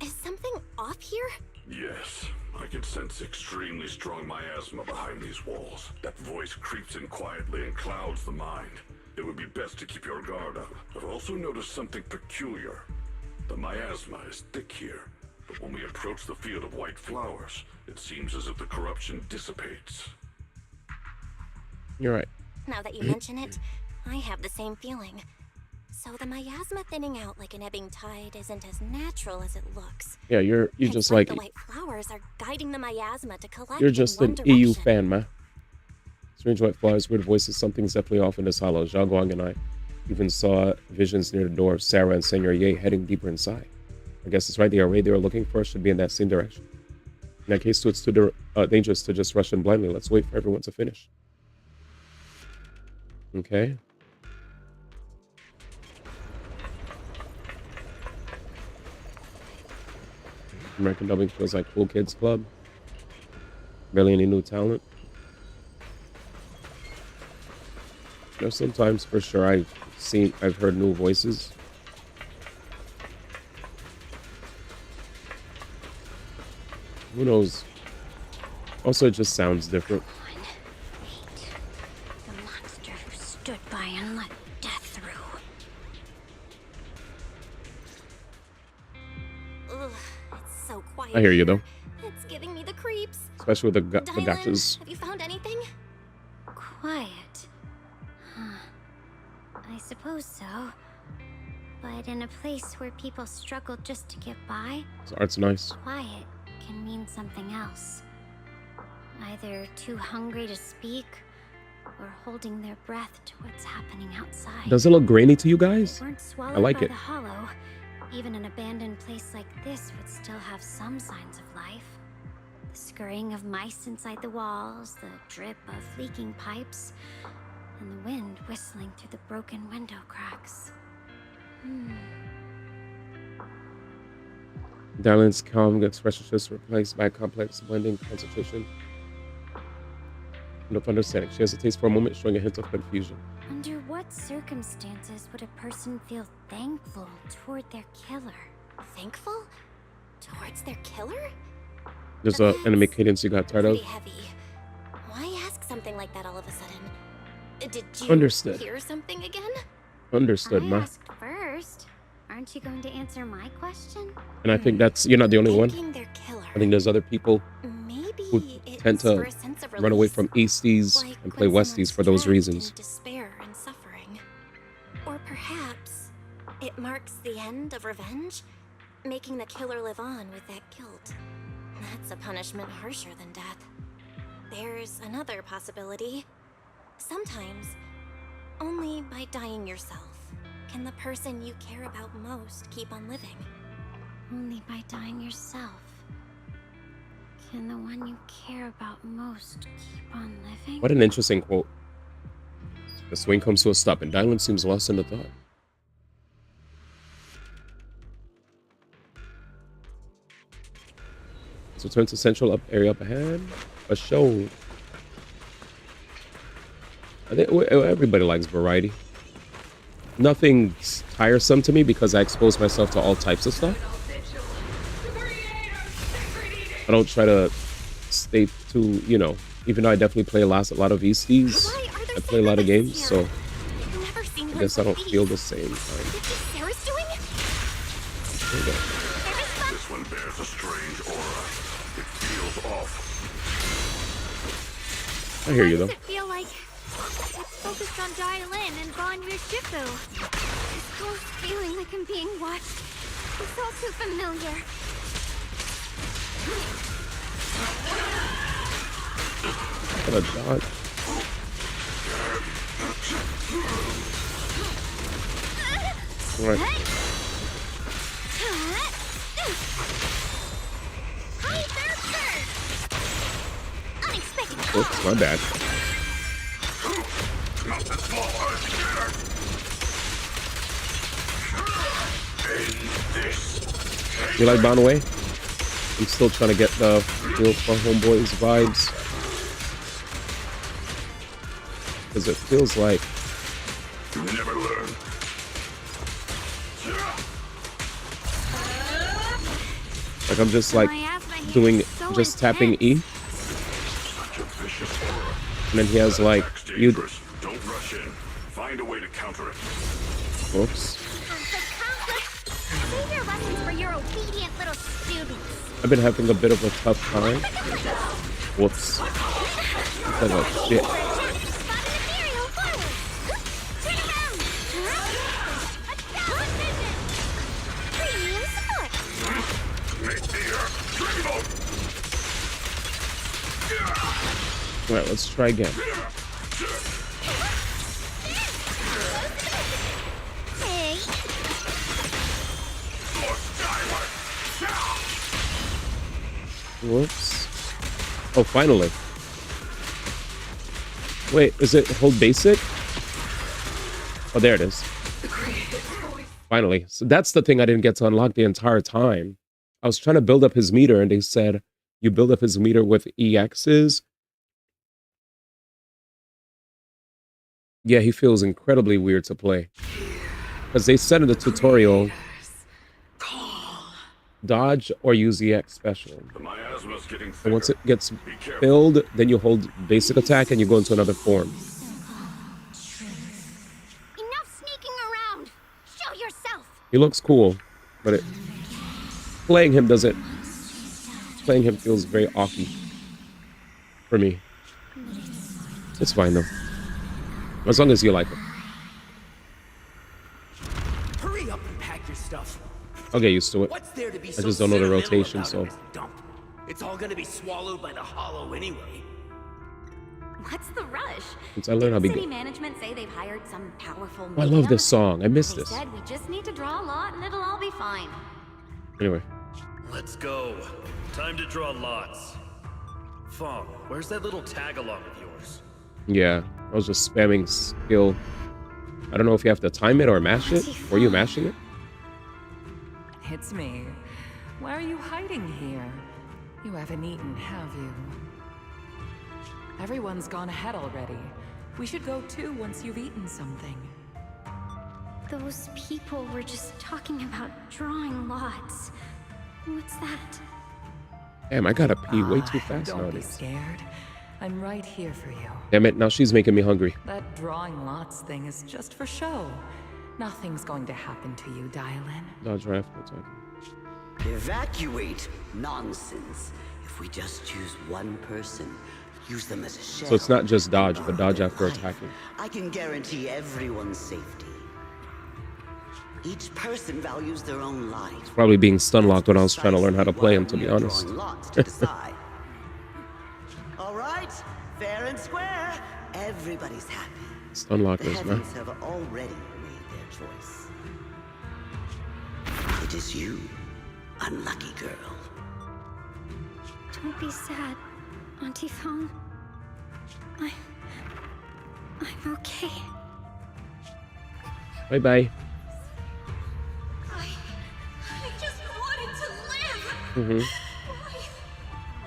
S12: is something off here?
S15: Yes, I can sense extremely strong miasma behind these walls. That voice creeps in quietly and clouds the mind. It would be best to keep your guard up. I've also noticed something peculiar. The miasma is thick here, but when we approach the field of white flowers, it seems as if the corruption dissipates.
S1: You're right.
S12: Now that you mention it, I have the same feeling. So the miasma thinning out like an ebbing tide isn't as natural as it looks.
S1: Yeah, you're
S12: It's
S1: just
S12: like
S1: like
S12: the white flowers are guiding the miasma to collect.
S1: you're just
S12: in
S1: an
S12: one
S1: EU
S12: direction.
S1: fan, man. Strange white flowers, weird voices, something's definitely off in this hollow. Xiaoguang and I even saw visions near the door of Sarah and Senor Ye heading deeper inside. I guess it's right, the array they were looking for should be in that same direction. In that case, too, it's too dangerous to just rush in blindly. Let's wait for everyone to finish. Okay. American dubbing feels like Cool Kids Club. Barely any new talent. You know, sometimes for sure I've heard new voices. Who knows? Also, it just sounds different.
S3: The monster who stood by and let death through.
S12: Ugh, it's so quiet.
S1: I hear you though,
S12: It's giving me the creeps.
S1: especially with the
S12: DIALYN,
S1: gotchas.
S12: have you found anything?
S3: Quiet. Huh. I suppose so. But in a place where people struggle just to get by,
S1: This art's nice.
S3: quiet can mean something else. Either too hungry to speak, or holding their breath to what's happening outside.
S1: Does it look grainy to you guys?
S3: Weren't swallowed
S1: I like
S3: by
S1: it.
S3: the hollow. Even an abandoned place like this would still have some signs of life. The scurrying of mice inside the walls, the drip of leaking pipes, and the wind whistling through the broken window cracks.
S1: DIALYN's calm expression just replaced by complex blending concentration and of understanding. She hesitates for a moment, showing a hint of confusion.
S3: Under what circumstances would a person feel thankful toward their killer?
S12: Thankful? Towards their killer?
S1: There's a anime cadence you got tired of.
S12: Pretty heavy. Why ask something like that all of a sudden? Did you
S1: Understood.
S12: hear something again?
S1: Understood,
S3: I
S1: ma.
S3: asked first. Aren't you going to answer my question?
S1: And I think you're not the only one.
S12: Thinking their killer.
S1: I think there's other people
S12: Maybe
S1: who tend to
S12: for a sense of
S1: run away
S12: release,
S1: from Easties
S12: like
S1: and play
S12: when
S1: Westies
S12: someone's
S1: for those
S12: trapped in
S1: reasons.
S12: despair and suffering. Or perhaps it marks the end of revenge, making the killer live on with that guilt. That's a punishment harsher than death. There's another possibility. Sometimes, only by dying yourself can the person you care about most keep on living.
S3: Only by dying yourself can the one you care about most keep on living.
S1: What an interesting quote. The swing comes to a stop, and DIALYN seems lost in the thought. So turn to central area up ahead. A show. I think everybody likes variety. Nothing's tiresome to me because I expose myself to all types of stuff. I don't try to stay too, even though I definitely play a lot of Easties, I play a lot of games, so I guess I don't feel the same.
S12: Sarah's doing?
S1: There we go.
S15: This one bears a strange aura. It feels off.
S1: I hear you, though.
S16: Does it feel like it's focused on DIALYN and Banyu Shifu? This whole feeling like I'm being watched. It's all too familiar.
S1: What a dodge. Right. Oops, my bad. You like Bound Away? I'm still trying to get the feel for Homeboy's vibes. Because it feels like
S15: Never learn.
S1: I'm just like doing, just tapping E. And then he has like, you.
S15: Don't rush in. Find a way to counter it.
S1: Oops.
S3: Save your lessons for your obedient little students.
S1: I've been having a bit of a tough time. Whoops. Because of shit. Alright, let's try again. Whoops. Oh, finally. Wait, is it hold basic? Oh, there it is. Finally. So that's the thing I didn't get to unlock the entire time. I was trying to build up his meter, and they said you build up his meter with EXs. Yeah, he feels incredibly weird to play. Because they said in the tutorial, dodge or use EX special. And once it gets filled, then you hold basic attack and you go into another form.
S3: Enough sneaking around. Show yourself.
S1: He looks cool, but playing him doesn't. Playing him feels very offy for me. It's fine though, as long as you like him.
S6: Hurry up and pack your stuff.
S1: I'll get used to it.
S6: What's there to be
S1: I
S6: so
S1: just don't know the
S6: sentimental
S1: rotation,
S6: about
S1: so.
S6: this dump? It's all gonna be swallowed by the hollow anyway.
S17: What's the rush?
S1: Since I learned how to be
S17: City
S1: good.
S17: management say they've hired some powerful
S1: I love
S17: medium?
S1: this song. I miss
S17: They
S1: this.
S17: said we just need to draw a lot and it'll all be fine.
S1: Anyway.
S9: Let's go. Time to draw lots. Fong, where's that little tag along of yours?
S1: Yeah, I was just spamming skill. I don't know if you have to time it or mash it. Were you mashing it?
S10: It's me. Why are you hiding here? You haven't eaten, have you? Everyone's gone ahead already. We should go too once you've eaten something.
S3: Those people were just talking about drawing lots. What's that?
S1: Damn, I gotta pee way too fast
S10: Don't be
S1: nowadays.
S10: scared. I'm right here for you.
S1: Damn it, now she's making me hungry.
S10: That drawing lots thing is just for show. Nothing's going to happen to you, DIALYN.
S1: Dodge right after attack.
S8: Evacuate? Nonsense. If we just choose one person, use them as a shell.
S1: So it's not just dodge, but dodge after attacking.
S8: I can guarantee everyone's safety. Each person values their own life.
S1: Probably being stun locked when I was trying to learn how to play him, to be honest.
S8: Lots to decide. All right, fair and square. Everybody's happy.
S1: Stun
S8: The
S1: lockers, man.
S8: heavens have already made their choice. It is you, unlucky girl.
S3: Don't be sad, Auntie Fong. I'm okay.
S1: Bye bye.
S4: I just wanted to live.
S1: Mm-hmm.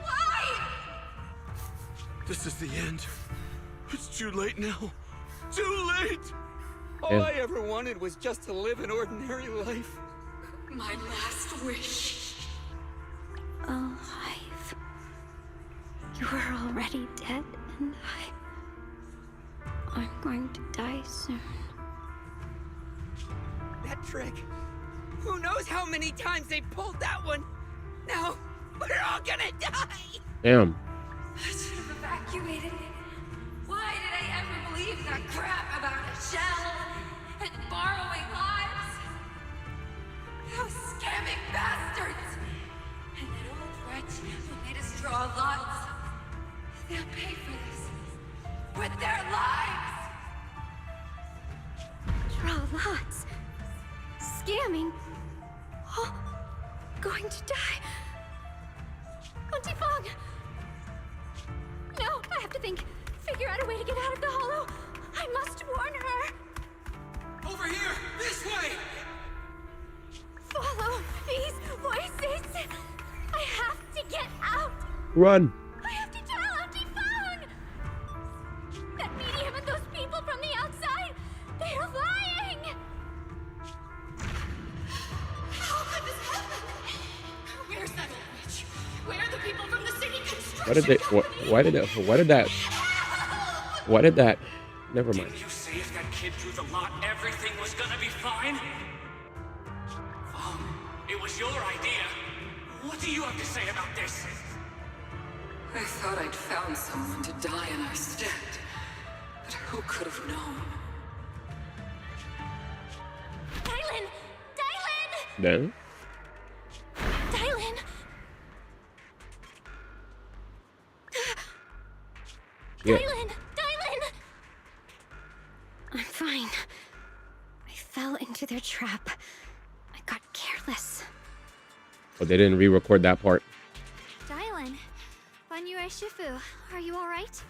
S4: Why?
S9: This is the end. It's too late now. Too late!
S19: All
S1: Yeah.
S19: I ever wanted was just to live an ordinary life.
S4: My last wish.
S3: Alive. You were already dead, and I'm going to die soon.
S6: That trick. Who knows how many times they pulled that one? Now, we're all gonna die!
S1: Damn.
S4: I should have evacuated. Why did I ever believe that crap about a shell and borrowing lives? Those scamming bastards! And that old wretch who made us draw lots.
S16: going to die. Auntie Fong! No, I have to figure out a way to get out of the hollow. I must warn her.
S6: Over here! This way!
S16: Follow these voices. I have to get out.
S1: Run.
S16: I have to tell Auntie Fong. That medium and those people from the outside, they are lying. How could this happen? Where's that old witch? Where are the people from the city construction?
S1: Why did that? Never mind.
S6: Didn't you say if that kid drew the lot, everything was gonna be fine? It was your idea. What do you have to say about this?
S10: I thought I'd found someone to die in our stead, but who could have known?
S16: DIALYN! DIALYN!
S1: Then?
S16: DIALYN!
S1: Yeah.
S16: DIALYN! DIALYN! I'm fine. I fell into their trap. I got careless.
S1: Oh, they didn't re-record that part.
S16: DIALYN, Banyue Shifu, are you alright?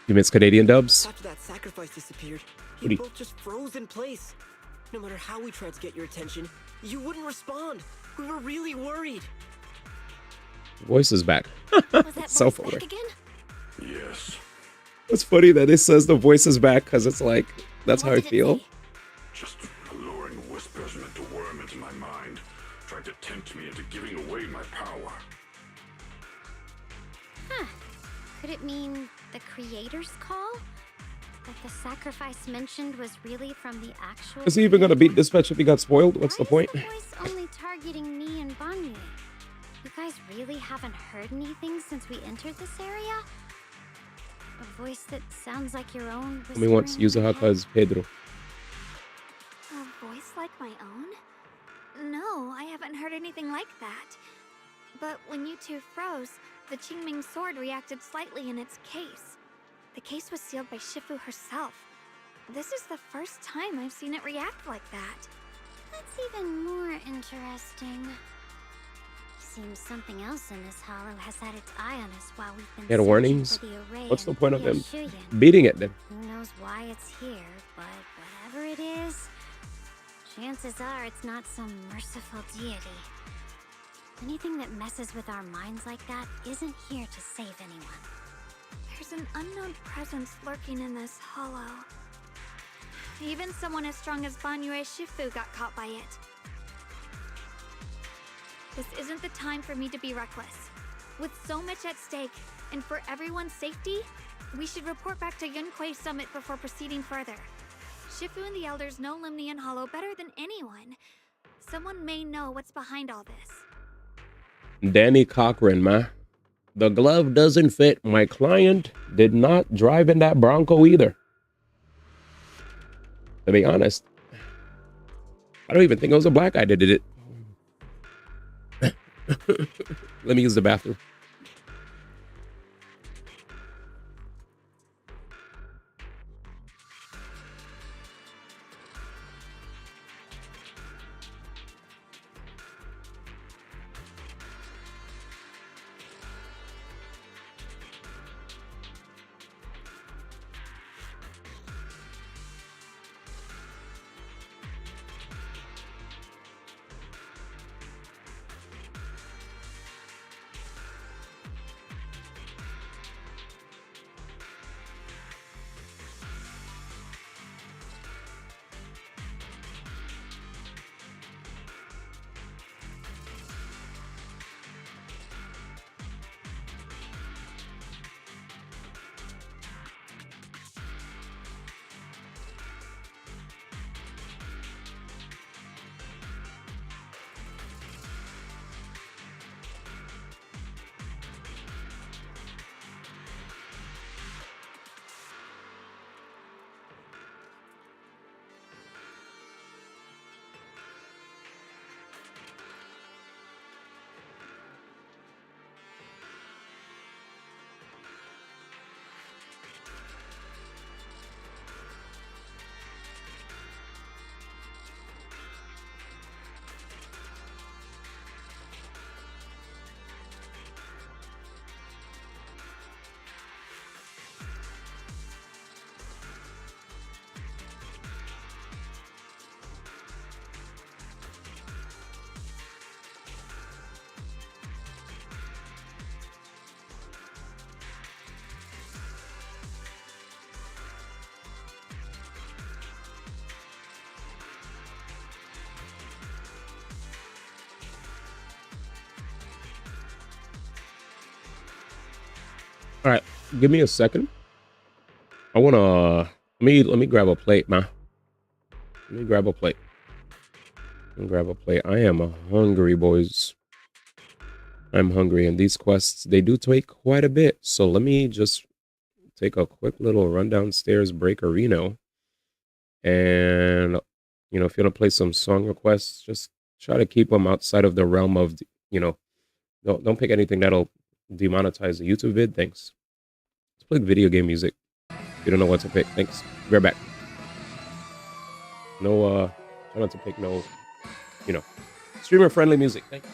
S1: You miss Canadian dubs?
S21: After that sacrifice disappeared,
S1: What
S21: you
S1: do you-
S21: both just froze in place. No matter how we tried to get your attention, you wouldn't respond. We were really worried.
S1: Voice is back. Self-aware.
S15: Yes.
S1: It's funny that it says the voice is back because it's like, that's how I feel.
S15: Just alluring whispers meant to worm into my mind, tried to tempt me into giving away my power.
S3: Huh. Could it mean the creator's call? That the sacrifice mentioned was really from the actual...
S1: Is he even gonna beat Dispatch if he got spoiled? What's the point?
S3: voice only targeting me and Banyue? You guys really haven't heard anything since we entered this area? A voice that sounds like your own
S1: I mean, once Yuzuhaka is Pedro.
S16: A voice like my own? No, I haven't heard anything like that. But when you two froze, the Qingming sword reacted slightly in its case. The case was sealed by Shifu herself. This is the first time I've seen it react like that.
S3: That's even more interesting. Seems something else in this hollow has had its eye on us while we've been
S1: He had
S3: searching
S1: warnings.
S3: for the array
S1: What's the
S3: and
S1: point of him
S3: Shuyan.
S1: beating it then?
S3: Who knows why it's here, but whatever it is, chances are it's not some merciful deity. Anything that messes with our minds like that isn't here to save anyone.
S16: There's an unknown presence lurking in this hollow. Even someone as strong as Banyue Shifu got caught by it. This isn't the time for me to be reckless. With so much at stake, and for everyone's safety, we should report back to Yunquei Summit before proceeding further. Shifu and the elders know Limnian Hollow better than anyone. Someone may know what's behind all this.
S1: Danny Cochran, man. The glove doesn't fit. My client did not drive in that Bronco either. To be honest, I don't even think it was a black guy that did it. Let me use the bathroom. All right, give me a second. I wanna let me grab a plate, man. Let me grab a plate. Let me grab a plate. I am hungry, boys. I'm hungry, and these quests, they do take quite a bit. So let me just take a quick little run downstairs, break arena, and if you want to play some song requests, just try to keep them outside of the realm of don't pick anything that'll demonetize the YouTube vid. Thanks. Let's play video game music. You don't know what to pick. Thanks. Be right back. No, try not to pick no, streamer friendly music. Thanks.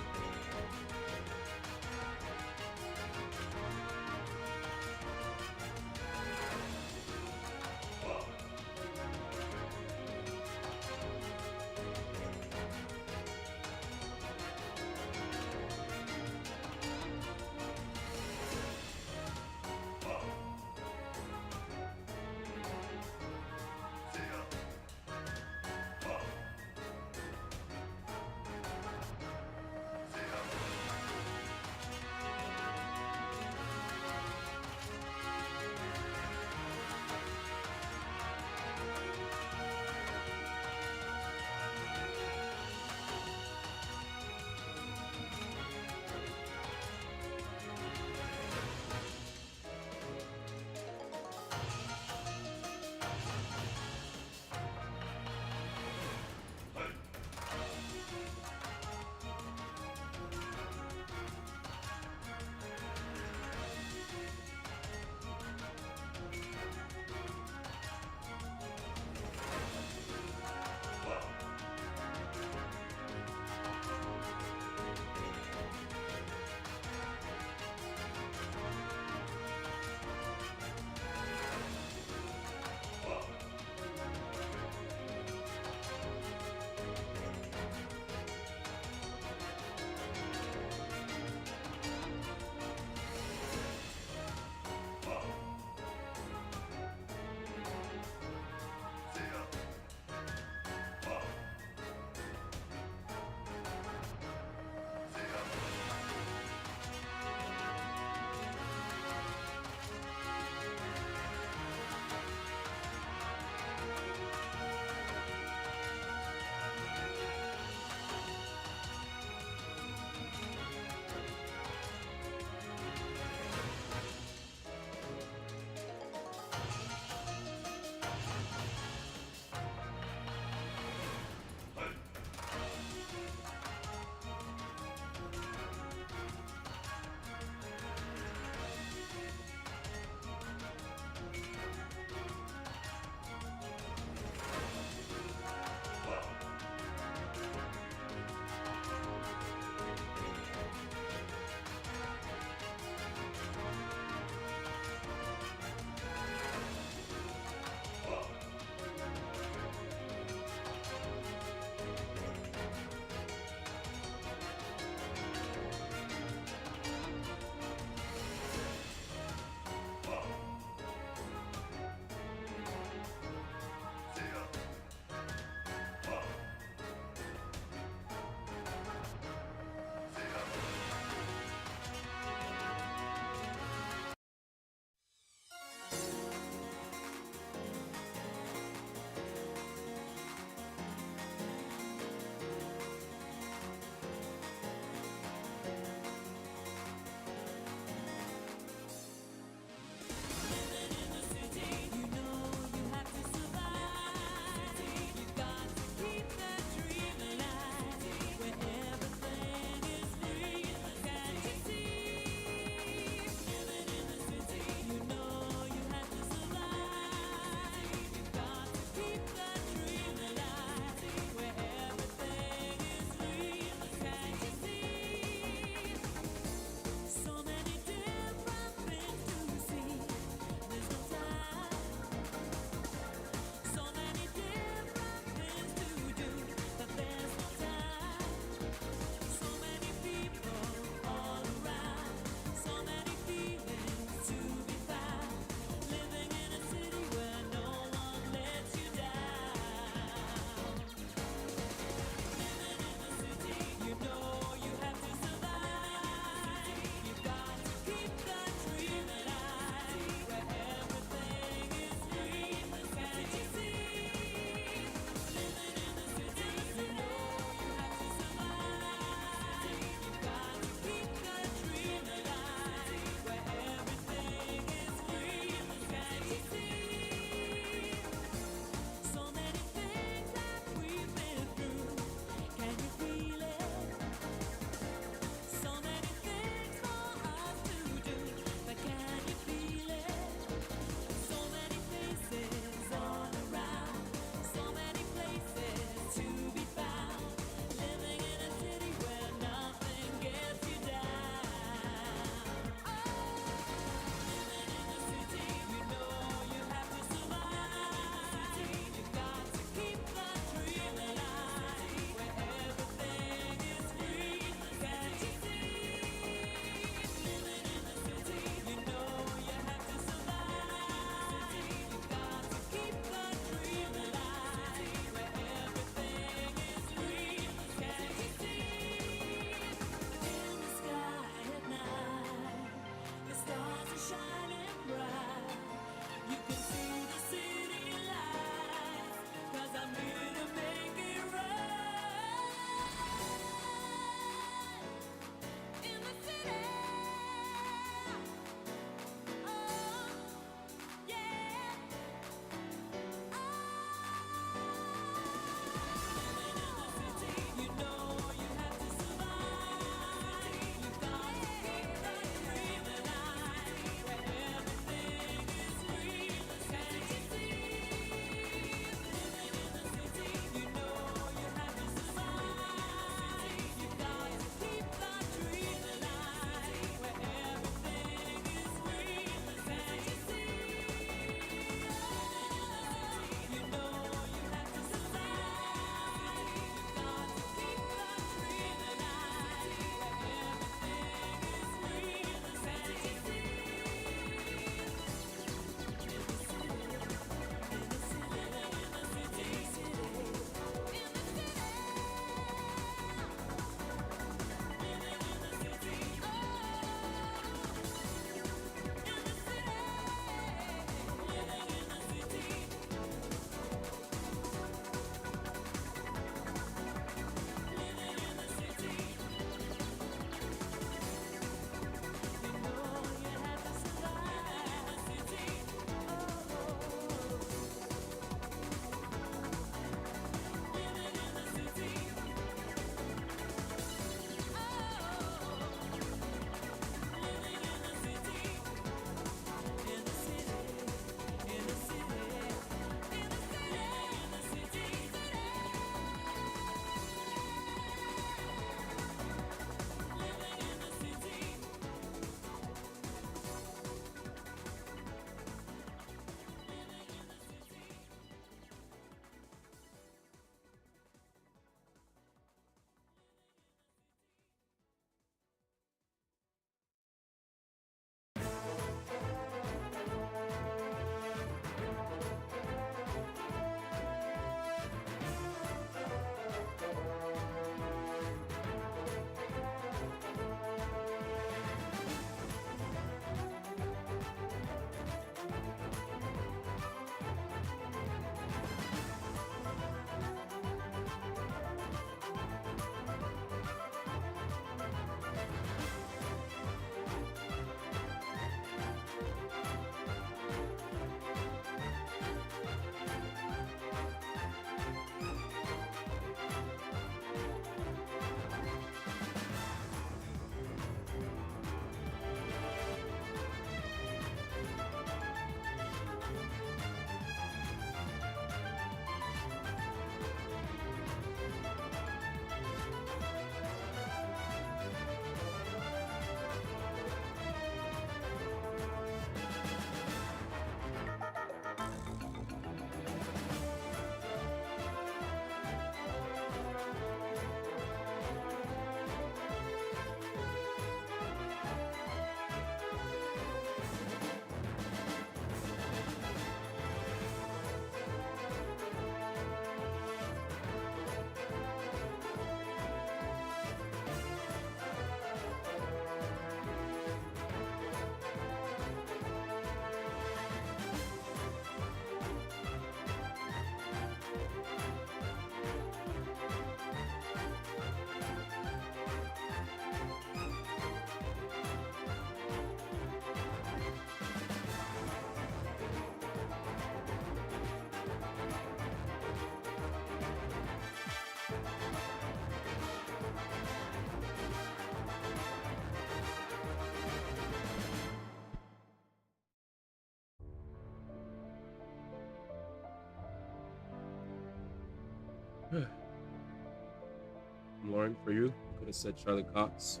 S1: Lauren, for you, could have said Charlie Cox.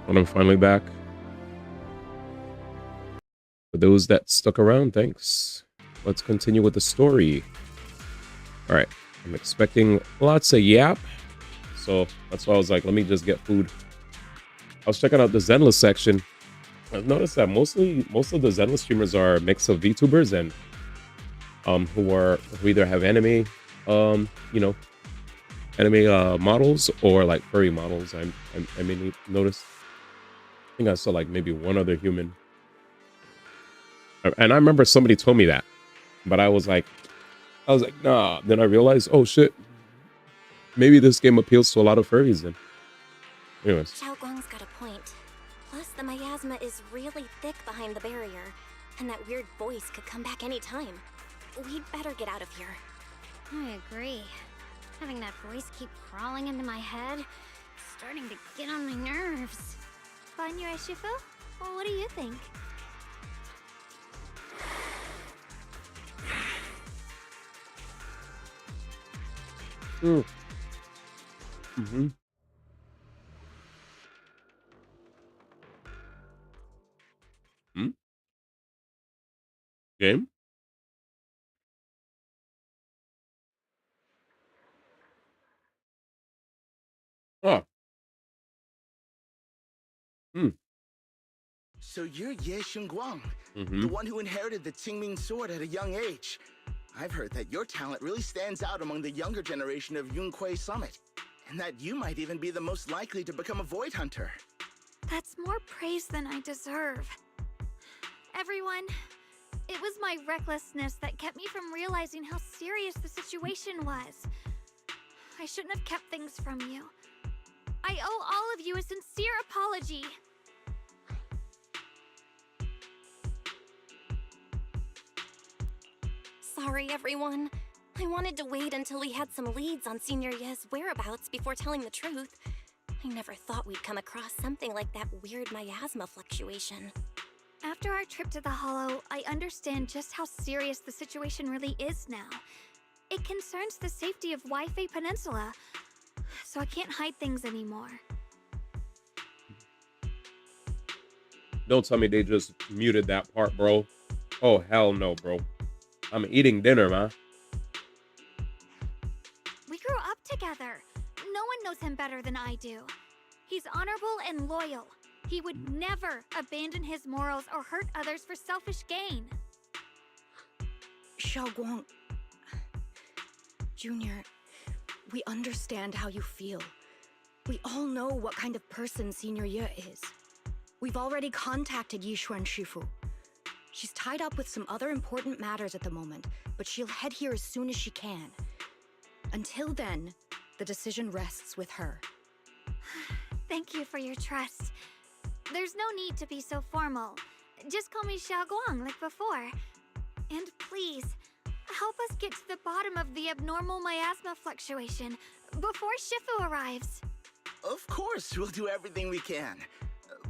S1: And I'm finally back. For those that stuck around, thanks. Let's continue with the story. All right, I'm expecting lots of yap, so that's why I was like, let me just get food. I was checking out the Zenless section. I've noticed that most of the Zenless streamers are a mix of VTubers and who either have anime, anime models or like furry models. I may notice. I think I saw like maybe one other human. And I remember somebody told me that, but I was like, nah. Then I realized, oh shit, maybe this game appeals to a lot of furries then. Anyways.
S12: Xiao Guang's got a point. Plus, the miasma is really thick behind the barrier, and that weird voice could come back any time. We'd better get out of here.
S3: I agree. Having that voice keep crawling into my head, starting to get on my nerves.
S16: Banyu Shifu, what do you think?
S1: Mm-hmm. Game? Oh.
S2: So you're Ye Shengguang,
S1: Mm-hmm.
S2: the one who inherited the Qingming sword at a young age. I've heard that your talent really stands out among the younger generation of Yunquay Summit, and that you might even be the most likely to become a Void Hunter.
S16: That's more praise than I deserve. Everyone, it was my recklessness that kept me from realizing how serious the situation was. I shouldn't have kept things from you. I owe all of you a sincere apology.
S12: Sorry, everyone. I wanted to wait until we had some leads on Senior Ye's whereabouts before telling the truth. I never thought we'd come across something like that weird miasma fluctuation.
S16: After our trip to the Hollow, I understand just how serious the situation really is now. It concerns the safety of Waifei Peninsula, so I can't hide things anymore.
S1: Don't tell me they just muted that part, bro. Oh, hell no, bro. I'm eating dinner, man.
S16: We grew up together. No one knows him better than I do. He's honorable and loyal. He would never abandon his morals or hurt others for selfish gain.
S14: Xiao Guang, Junior, we understand how you feel. We all know what kind of person Senior Ye is. We've already contacted Yishuan Shifu. She's tied up with some other important matters at the moment, but she'll head here as soon as she can. Until then, the decision rests with her.
S16: Thank you for your trust. There's no need to be so formal. Just call me Xiao Guang like before. And please, help us get to the bottom of the abnormal miasma fluctuation before Shifu arrives.
S2: Of course, we'll do everything we can.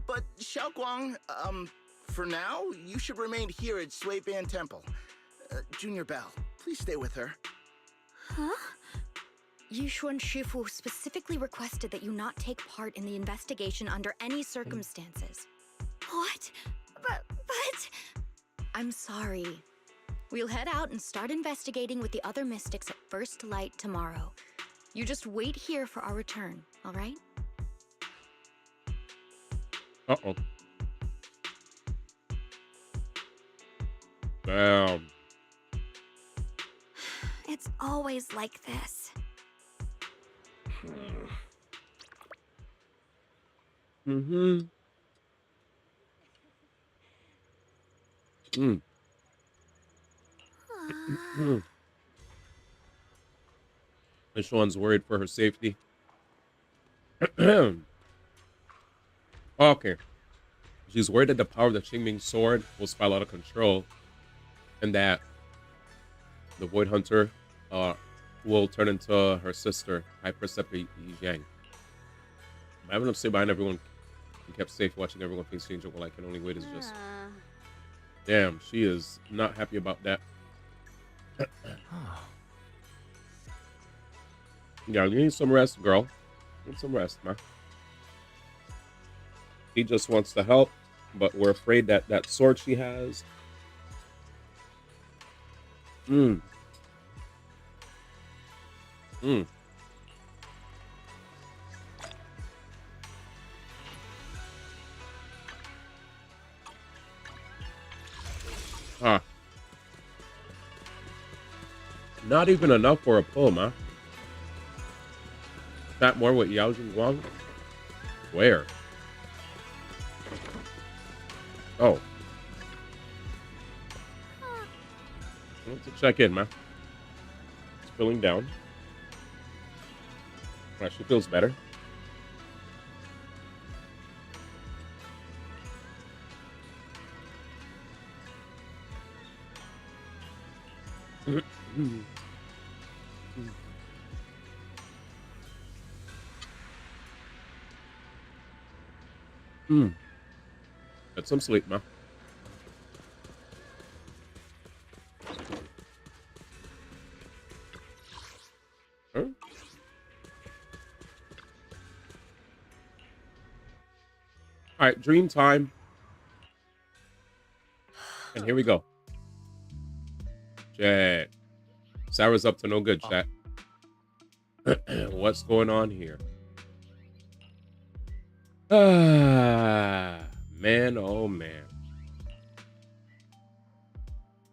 S2: But Xiao Guang, for now, you should remain here at Sui Ban Temple. Junior Bell, please stay with her.
S16: Huh?
S14: Yishuan Shifu specifically requested that you not take part in the investigation under any circumstances.
S16: What? But...
S14: I'm sorry. We'll head out and start investigating with the other mystics at first light tomorrow. You just wait here for our return, all right?
S1: Uh-oh. Damn.
S16: It's always like this.
S1: Mm-hmm. Mm. This one's worried for her safety. Okay. She's worried that the power of the Qingming sword will spiral out of control, and that the Void Hunter will turn into her sister, High Persepi Yang. I'm having to stay behind everyone and kept safe, watching everyone face danger while I can only wait is just... Damn, she is not happy about that. Yeah, you need some rest, girl. Need some rest, man. He just wants to help, but we're afraid that that sword she has... Mm. Huh. Not even enough for a pull, man. That more with Yao Jingguang? Where? Oh. I want to check in, man. It's feeling down. Alright, she feels better. Get some sleep, man. Huh? Alright, dream time. And here we go. Chat. Sarah's up to no good, chat. What's going on here? Ah, man, oh man.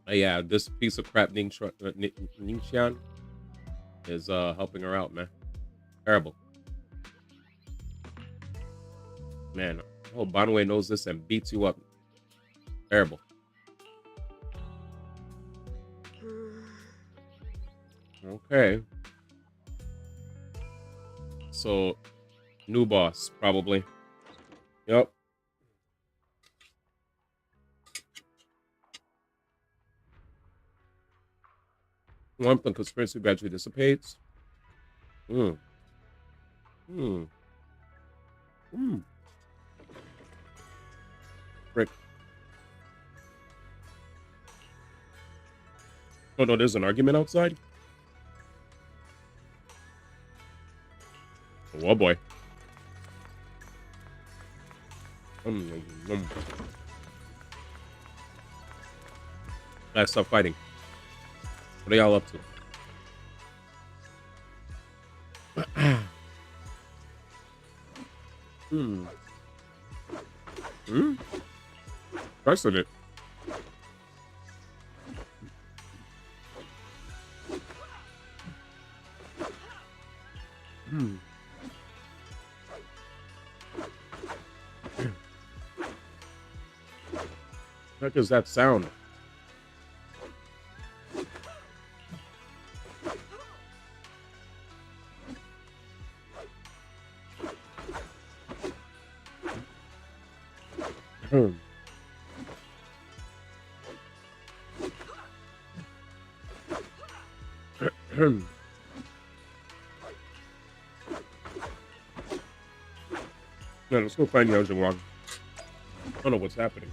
S1: Yeah, this piece of crap Ningxian is helping her out, man. Terrible. Man, oh, Banwei knows this and beats you up. Terrible. Okay. So, new boss, probably. Yep. Warmth and conspiracy gradually dissipates. Frick. Oh no, there's an argument outside? Oh boy. Guys, stop fighting. What are y'all up to? Pressing it. What the heck is that sound? Yeah, let's go find Yao Jingguang. I don't know what's happening.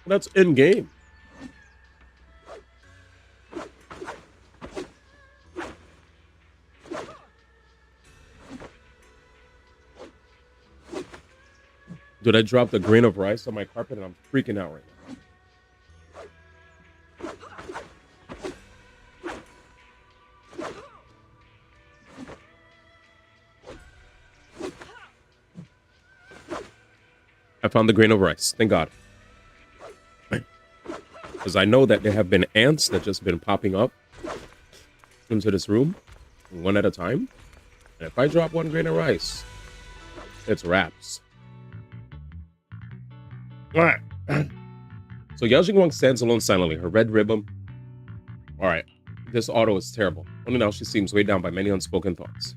S1: That's in game. Dude, I dropped a grain of rice on my carpet and I'm freaking out right now. I found the grain of rice. Thank God. Because I know that there have been ants that just been popping up into this room, one at a time. And if I drop 1 grain of rice, it's wraps. All right. So Yao Jingguang stands alone silently, her red ribbon. All right. This auto is terrible. Only now she seems weighed down by many unspoken thoughts.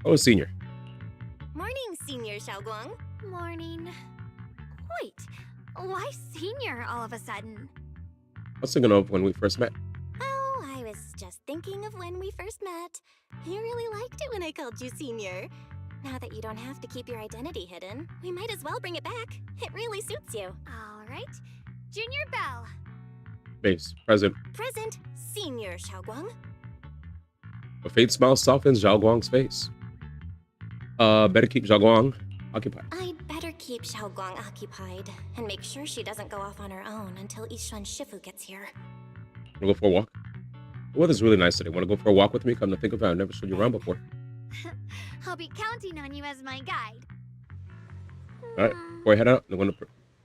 S1: Oh, senior.
S12: Morning, Senior Xiaoguang.
S16: Morning. Wait, why senior all of a sudden?
S1: I was thinking of when we first met.
S12: Oh, I was just thinking of when we first met. You really liked it when I called you Senior. Now that you don't have to keep your identity hidden, we might as well bring it back. It really suits you.
S16: All right. Junior Bell.
S1: Base. Present.
S12: Present, Senior Xiaoguang.
S1: A faint smile softens Zhao Guang's face. Better keep Zhao Guang occupied.
S12: I'd better keep Xiaoguang occupied and make sure she doesn't go off on her own until Yishuan Shifu gets here.
S1: Wanna go for a walk? The weather's really nice today. Wanna go for a walk with me? Come to think of it, I've never showed you around before.
S16: I'll be counting on you as my guide.
S1: Alright, before I head out, I'm gonna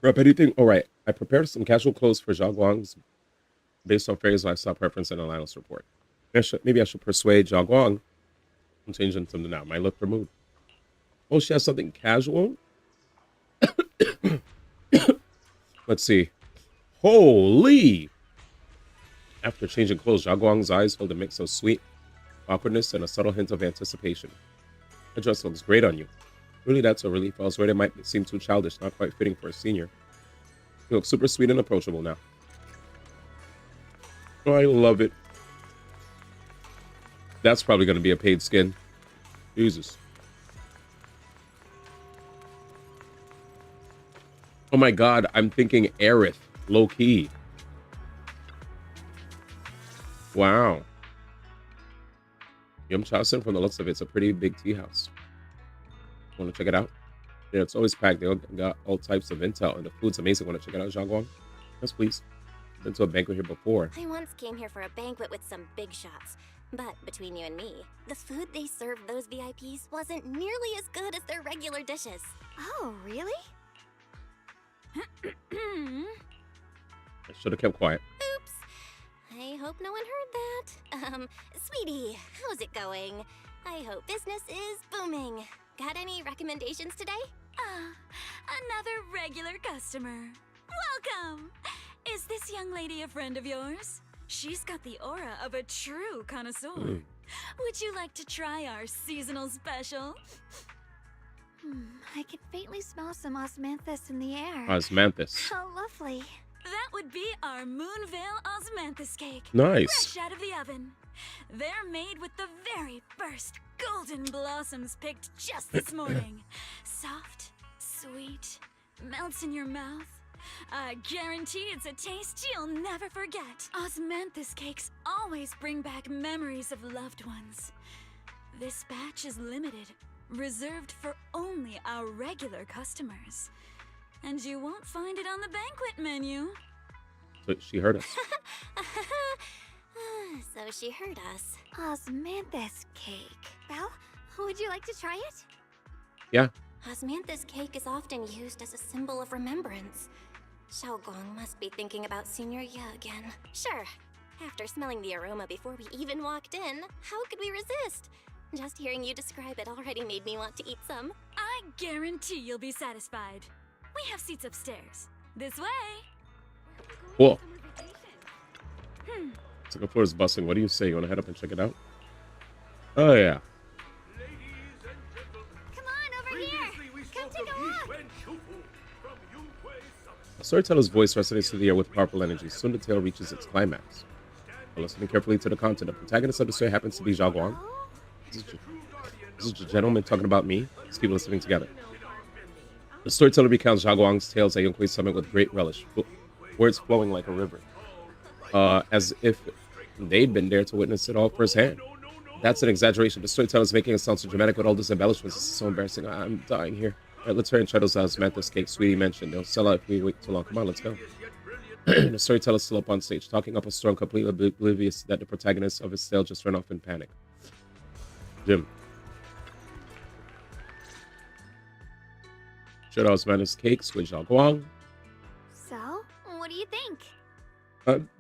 S1: prep anything. Alright, I prepared some casual clothes for Zhao Guang's based on Fairy's lifestyle preference and Lionel's report. Maybe I should persuade Zhao Guang. I'm changing something now. My look for mood. Oh, she has something casual? Let's see. Holy! After changing clothes, Zhao Guang's eyes held a mix of sweet awkwardness and a subtle hint of anticipation. The dress looks great on you. Really, that's a relief. I was worried it might seem too childish, not quite fitting for a senior. You look super sweet and approachable now. Oh, I love it. That's probably going to be a paid skin. Jesus. Oh my god, I'm thinking Aerith. Low-key. Wow. Yum Chasen, from the looks of it, it's a pretty big tea house. Want to check it out? Yeah, it's always packed. They got all types of intel, and the food's amazing. Want to check it out, Zhao Guang? Yes, please. Been to a banquet here before.
S12: I once came here for a banquet with some big shots. But between you and me, the food they served those VIPs wasn't nearly as good as their regular dishes.
S16: Oh, really?
S1: I should have kept quiet.
S12: Oops. I hope no one heard that. Sweetie, how's it going? I hope business is booming. Got any recommendations today?
S13: Another regular customer. Welcome! Is this young lady a friend of yours? She's got the aura of a true connoisseur. Would you like to try our seasonal special?
S16: I can faintly smell some osmanthus in the air.
S1: Osmanthus.
S16: How lovely.
S13: That would be our Moonvale Osmanthus cake.
S1: Nice.
S13: Fresh out of the oven. They're made with the very first golden blossoms picked just this morning. Soft, sweet, melts in your mouth. I guarantee it's a taste you'll never forget. Osmanthus cakes always bring back memories of loved ones. This batch is limited, reserved for only our regular customers. And you won't find it on the banquet menu.
S1: So she heard us.
S12: So she heard us.
S16: Osmanthus cake. Belle, would you like to try it?
S1: Yeah.
S12: Osmanthus cake is often used as a symbol of remembrance. Xiaoguang must be thinking about Senior Ye again. Sure. After smelling the aroma before we even walked in, how could we resist? Just hearing you describe it already made me want to eat some.
S13: I guarantee you'll be satisfied. We have seats upstairs. This way.
S1: Cool. Second floor is bustling. What do you say? You want to head up and check it out? Oh, yeah.
S16: Come on, over here. Come take a walk.
S1: A storyteller's voice resonates through the air with powerful energy. Soon the tale reaches its climax. While listening carefully to the content, the protagonist of the story happens to be Zhao Guang. Is this a gentleman talking about me? Let's keep listening together. The storyteller recounts Zhao Guang's tales at Yunque's summit with great relish, words flowing like a river, as if they'd been there to witness it all firsthand. That's an exaggeration. The storyteller's making it sound so dramatic with all this embellishments. This is so embarrassing. I'm dying here. All right, let's hurry and try those osmanthus cakes Sweetie mentioned. They'll sell out if we wait too long. Come on, let's go. The storyteller's still up on stage, talking up a storm, completely oblivious that the protagonist of his tale just ran off in panic. Jim. Shut osmanthus cakes with Zhao Guang.
S16: So, what do you think?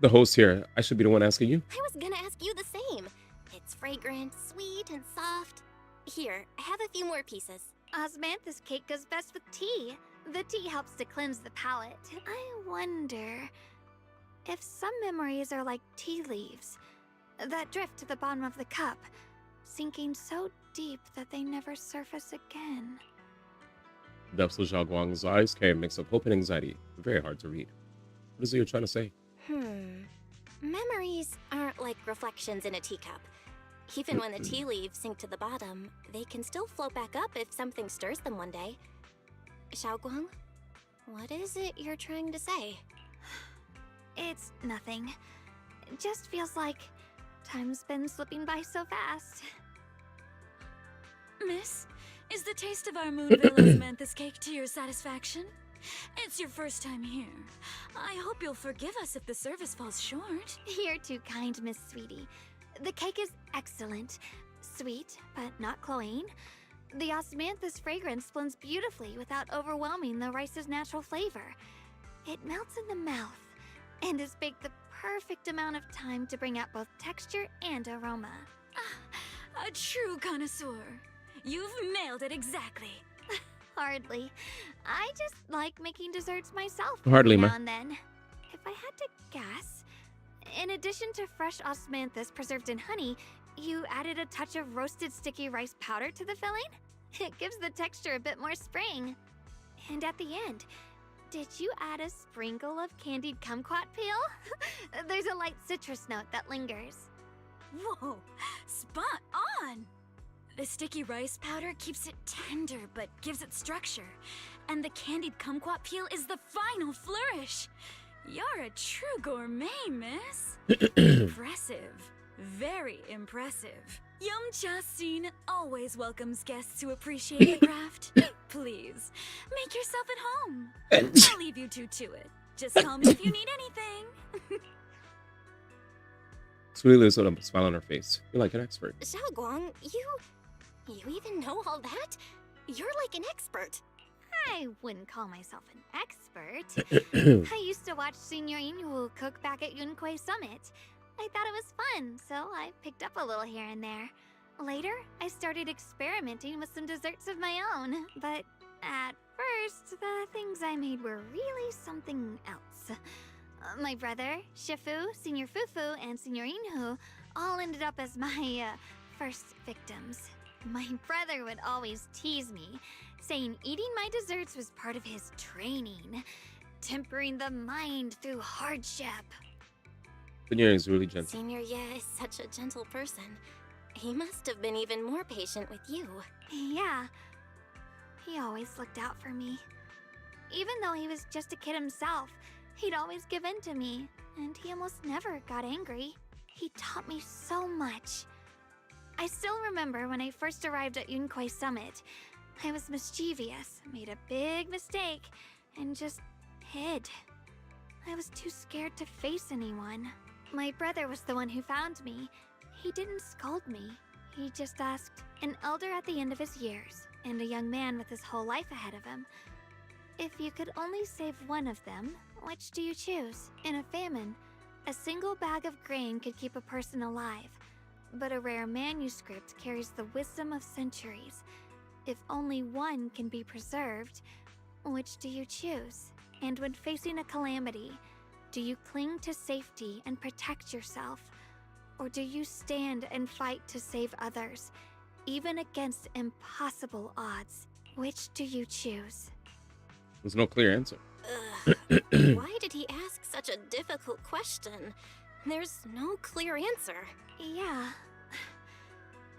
S1: The host here. I should be the one asking you.
S12: I was gonna ask you the same. It's fragrant, sweet, and soft. Here, have a few more pieces.
S16: Osmanthus cake goes best with tea. The tea helps to cleanse the palate. I wonder if some memories are like tea leaves that drift to the bottom of the cup, sinking so deep that they never surface again.
S1: Depths of Xiaoguang's eyes carry a mix of hope and anxiety. Very hard to read. What is it you're trying to say?
S12: Memories aren't like reflections in a teacup. Even when the tea leaves sink to the bottom, they can still float back up if something stirs them one day. Xiaoguang, what is it you're trying to say?
S16: It's nothing. It just feels like time's been slipping by so fast.
S13: Miss, is the taste of our Moonville Osmanthus cake to your satisfaction? It's your first time here. I hope you'll forgive us if the service falls short.
S16: You're too kind, Miss Sweetie. The cake is excellent. Sweet, but not cloying. The osmanthus fragrance blends beautifully without overwhelming the rice's natural flavor. It melts in the mouth and is baked the perfect amount of time to bring out both texture and aroma.
S13: A true connoisseur. You've nailed it exactly.
S16: Hardly. I just like making desserts myself
S1: Hardly,
S16: every
S1: ma.
S16: now and then. If I had to guess, in addition to fresh osmanthus preserved in honey, you added a touch of roasted sticky rice powder to the filling? It gives the texture a bit more spring. And at the end, did you add a sprinkle of candied kumquat peel? There's a light citrus note that lingers.
S13: Whoa, spot on! The sticky rice powder keeps it tender but gives it structure. And the candied kumquat peel is the final flourish. You're a true gourmet, miss. Impressive. Very impressive. Yum Cha Sin always welcomes guests who appreciate the craft. Please, make yourself at home. I'll leave you two to it. Just call me if you need anything.
S1: Sweetie Liz with a smile on her face. You're like an expert.
S12: Xiaoguang, you even know all that? You're like an expert.
S16: I wouldn't call myself an expert. I used to watch Senior Inhu cook back at Yunquay Summit. I thought it was fun, so I picked up a little here and there. Later, I started experimenting with some desserts of my own, but at first, the things I made were really something else. My brother, Shifu, Senior Fufu, and Senior Inhu all ended up as my first victims. My brother would always tease me, saying eating my desserts was part of his training, tempering the mind through hardship.
S1: Senior is really gentle.
S12: Senior Ye is such a gentle person. He must have been even more patient with you.
S16: Yeah, he always looked out for me. Even though he was just a kid himself, he'd always give in to me, and he almost never got angry. He taught me so much. I still remember when I first arrived at Yunquay Summit. I was mischievous, made a big mistake, and just hid. I was too scared to face anyone. My brother was the one who found me. He didn't scold me. He just asked, an elder at the end of his years, and a young man with his whole life ahead of him, if you could only save one of them, which do you choose? In a famine, a single bag of grain could keep a person alive, but a rare manuscript carries the wisdom of centuries. If only one can be preserved, which do you choose? And when facing a calamity, do you cling to safety and protect yourself? Or do you stand and fight to save others, even against impossible odds? Which do you choose?
S1: There's no clear answer.
S12: Why did he ask such a difficult question? There's no clear answer.
S16: Yeah.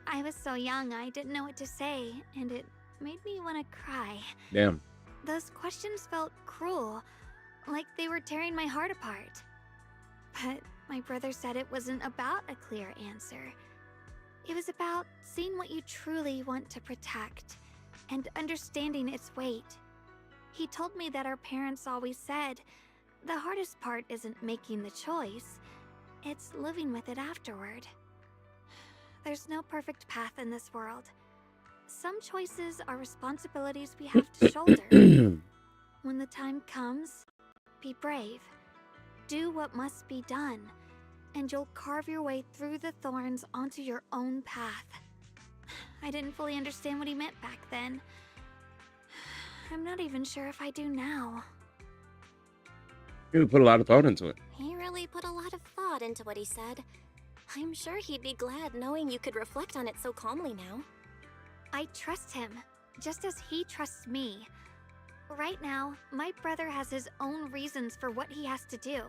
S16: I was so young, I didn't know what to say, and it made me want to cry.
S1: Damn.
S16: Those questions felt cruel, like they were tearing my heart apart. But my brother said it wasn't about a clear answer. It was about seeing what you truly want to protect, and understanding its weight. He told me that our parents always said, the hardest part isn't making the choice, it's living with it afterward. There's no perfect path in this world. Some choices are responsibilities we have to shoulder. When the time comes, be brave. Do what must be done, and you'll carve your way through the thorns onto your own path. I didn't fully understand what he meant back then. I'm not even sure if I do now.
S1: You put a lot of thought into it.
S12: He really put a lot of thought into what he said. I'm sure he'd be glad knowing you could reflect on it so calmly now.
S16: I trust him, just as he trusts me. Right now, my brother has his own reasons for what he has to do.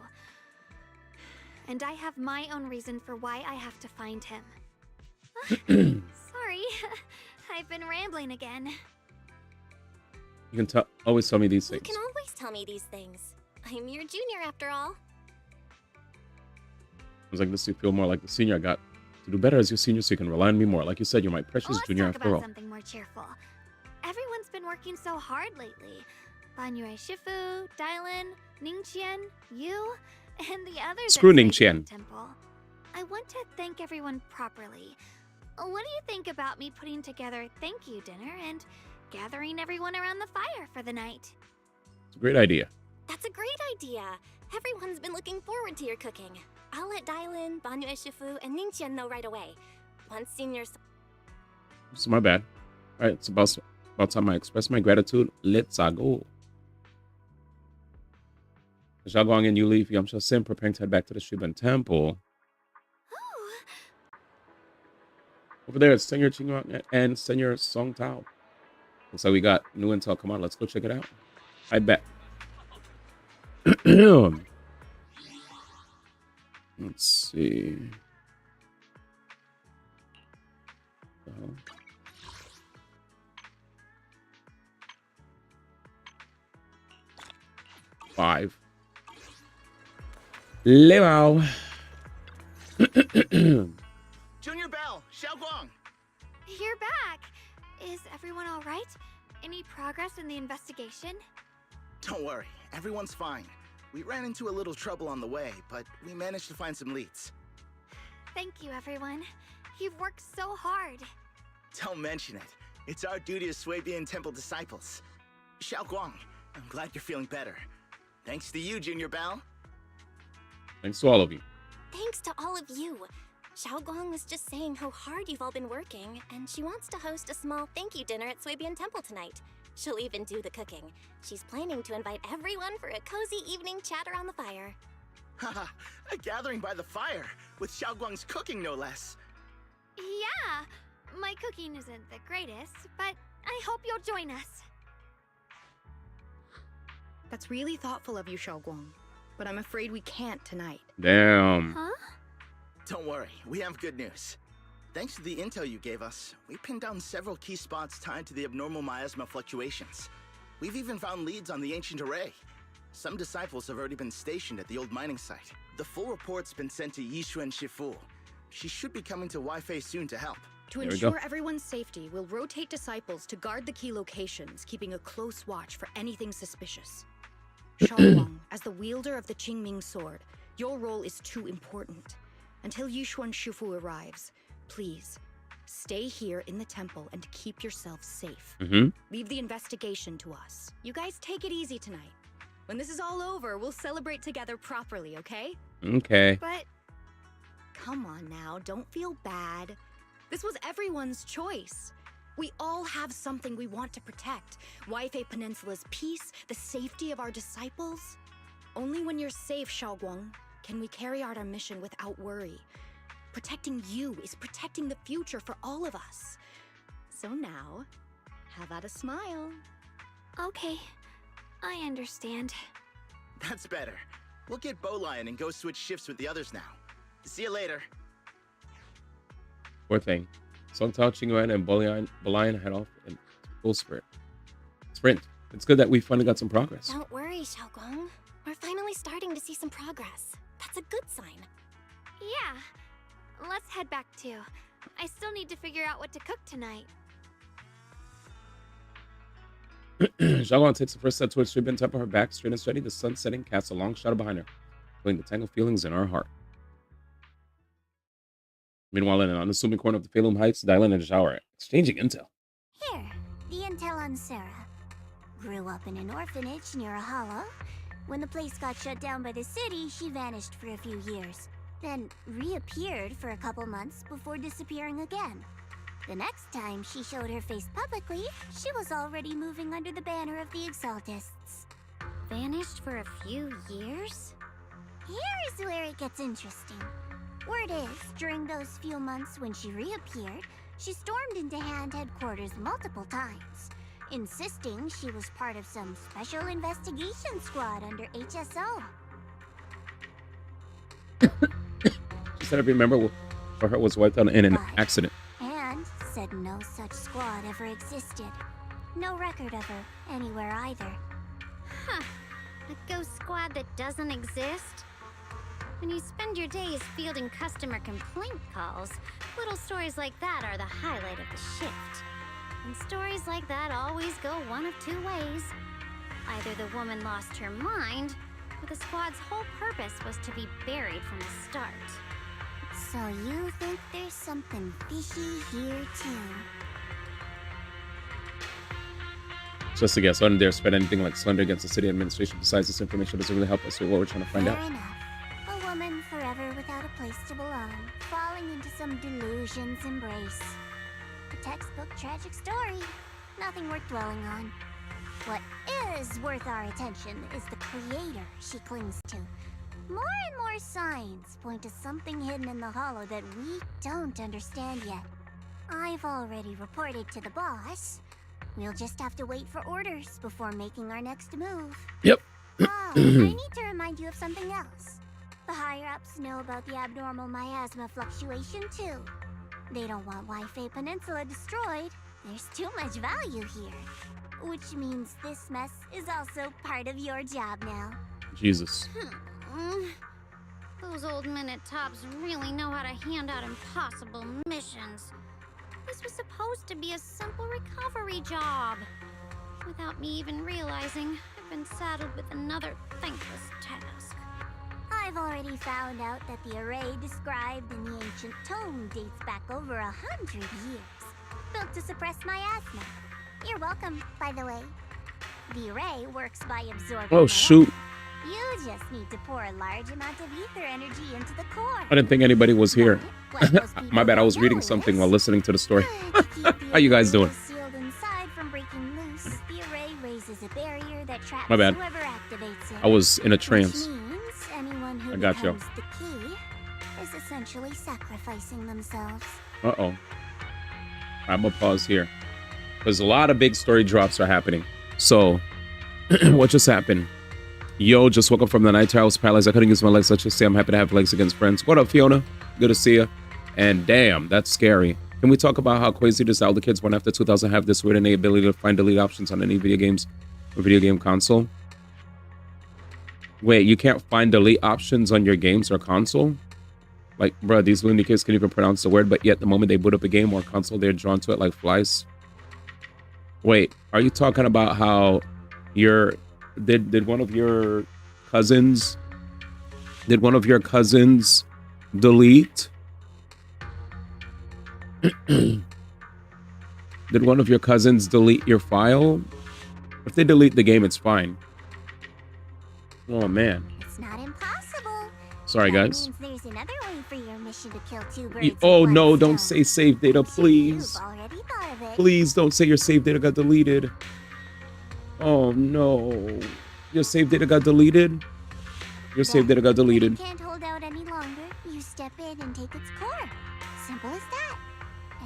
S16: And I have my own reason for why I have to find him. Sorry, I've been rambling again.
S1: You can always tell me these
S12: You
S1: things.
S12: can always tell me these things. I'm your junior after all.
S1: I was like, this you feel more like the senior. I got to do better as your senior so you can rely on me more. Like you said, you're my precious junior
S16: Let's talk
S1: after
S16: about
S1: all.
S16: something more cheerful. Everyone's been working so hard lately. Banyue Shifu, DIALYN, Ningqian, you, and the others
S1: Screw
S16: at Sui
S1: Ningqian.
S16: Temple. I want to thank everyone properly. What do you think about me putting together a thank you dinner and gathering everyone around the fire for the night?
S1: It's a great idea.
S12: That's a great idea. Everyone's been looking forward to your cooking. I'll let DIALYN, Banyue Shifu, and Ningqian know right away. Once seniors...
S1: It's my bad. All right, it's about time I express my gratitude. Let's go. As Xiaoguang and you leave Yamcha Sim preparing to head back to the Shiban Temple. Over there, it's Senior Qingyuan and Senior Song Tao. Looks like we got new intel. Come on, let's go check it out. I bet. Let's see. Five. Leo.
S2: Junior Bell, Xiaoguang.
S16: You're back. Is everyone all right? Any progress in the investigation?
S2: Don't worry, everyone's fine. We ran into a little trouble on the way, but we managed to find some leads.
S16: Thank you, everyone. You've worked so hard.
S2: Don't mention it. It's our duty as Swabian Temple disciples. Xiaoguang, I'm glad you're feeling better. Thanks to you, Junior Bell.
S1: Thanks to all of you.
S12: Thanks to all of you. Xiaoguang was just saying how hard you've all been working, and she wants to host a small thank you dinner at Swabian Temple tonight. She'll even do the cooking. She's planning to invite everyone for a cozy evening chat around the fire.
S2: Haha, a gathering by the fire, with Xiaoguang's cooking no less.
S16: Yeah, my cooking isn't the greatest, but I hope you'll join us.
S14: That's really thoughtful of you, Xiaoguang. But I'm afraid we can't tonight.
S1: Damn.
S16: Huh?
S2: Don't worry, we have good news. Thanks to the intel you gave us, we pinned down several key spots tied to the abnormal miasma fluctuations. We've even found leads on the ancient array. Some disciples have already been stationed at the old mining site. The full report's been sent to Yishuan Shifu. She should be coming to Wi-Fi soon to help.
S14: To ensure everyone's safety, we'll rotate disciples to guard the key locations, keeping a close watch for anything suspicious. Xiaoguang, as the wielder of the Qingming sword, your role is too important. Until Yishuan Shifu arrives, please, stay here in the temple and keep yourselves safe. Leave the investigation to us. You guys take it easy tonight. When this is all over, we'll celebrate together properly, okay?
S1: Okay.
S14: But come on now, don't feel bad. This was everyone's choice. We all have something we want to protect. Waifei Peninsula's peace, the safety of our disciples. Only when you're safe, Xiaoguang, can we carry out our mission without worry. Protecting you is protecting the future for all of us. So now, have at a smile.
S16: Okay, I understand.
S2: That's better. We'll get Bowlion and go switch shifts with the others now. See you later.
S1: Poor thing. Song Tao, Qingyuan, and Bolian head off in full sprint. It's good that we finally got some progress.
S12: Don't worry, Xiaoguang. We're finally starting to see some progress. That's a good sign.
S16: Yeah, let's head back too. I still need to figure out what to cook tonight.
S1: Xiaoguang takes the first step towards Shiban Temple, her back straight and steady. The sun setting casts a long shadow behind her, feeling the tangled feelings in her heart. Meanwhile, in an unassuming corner of the Phelim Heights, DIALYN and Zhao are exchanging intel.
S3: Here, the intel on Sarah. Grew up in an orphanage near a hollow. When the place got shut down by the city, she vanished for a few years. Then reappeared for a couple months before disappearing again.
S12: The next time she showed her face publicly, she was already moving under the banner of the Exaltists.
S3: Vanished for a few years?
S12: Here's where it gets interesting. Word is, during those few months when she reappeared, she stormed into Hand headquarters multiple times, insisting she was part of some special investigation squad under HSO.
S1: She said every member for her was wiped out in an accident.
S12: And said no such squad ever existed. No record of her anywhere either.
S3: Huh. A ghost squad that doesn't exist? When you spend your days fielding customer complaint calls, little stories like that are the highlight of the shift. And stories like that always go one of two ways. Either the woman lost her mind, or the squad's whole purpose was to be buried from the start.
S12: So you think there's something fishy here too?
S1: Just a guess. I didn't dare spread anything like slander against the city administration. Besides, this information doesn't really help us with what we're trying to find out.
S12: Fair enough. A woman forever without a place to belong, falling into some delusion's embrace. A textbook tragic story. Nothing worth dwelling on. What is worth our attention is the creator she clings to. More and more signs point to something hidden in the hollow that we don't understand yet. I've already reported to the boss. We'll just have to wait for orders before making our next move.
S1: Yep.
S12: Oh, I need to remind you of something else. The higher-ups know about the abnormal miasma fluctuation, too. They don't want Wi-Fi Peninsula destroyed. There's too much value here. Which means this mess is also part of your job now.
S1: Jesus.
S3: Those old minute tops really know how to hand out impossible missions. This was supposed to be a simple recovery job. Without me even realizing, I've been saddled with another thankless task.
S12: I've already found out that the array described in the ancient tome dates back over 100 years. Built to suppress miasma. You're welcome, by the way. The array works by absorbing.
S1: Oh, shoot.
S12: You just need to pour a large amount of ether energy into the core.
S1: I didn't think anybody was here. My bad, I was reading something while listening to the story. How you guys doing?
S12: Sealed inside from breaking loose, the array raises a barrier that traps
S1: My bad.
S12: whoever activates it.
S1: I was in a trance.
S12: Which means anyone who
S1: I got you.
S12: becomes the key is essentially sacrificing themselves.
S1: Uh-oh. I'm gonna pause here. There's a lot of big story drops are happening. So, what just happened? Yo, just woke up from the night. I was paralyzed. I couldn't use my legs. Let's just say I'm happy to have legs against friends. What up, Fiona? Good to see you. And damn, that's scary. Can we talk about how crazy this Zelda kids went after 2000 have this weird innate ability to find delete options on any video games or video game console? Wait, you can't find delete options on your games or console? Like, bro, these loony kids can even pronounce the word, but yet the moment they boot up a game or console, they're drawn to it like flies. Wait, are you talking about how your did one of your cousins delete? Did one of your cousins delete your file? If they delete the game, it's fine. Oh man.
S12: It's not impossible.
S1: Sorry, guys.
S12: That means there's another way for your mission to kill two birds with
S1: Oh
S12: one
S1: no,
S12: stone.
S1: don't say save data, please.
S12: You've already thought of it.
S1: Please don't say your save data got deleted. Oh no. Your save data got deleted? Your save data got deleted.
S12: You can't hold out any longer. You step in and take its core. Simple as that.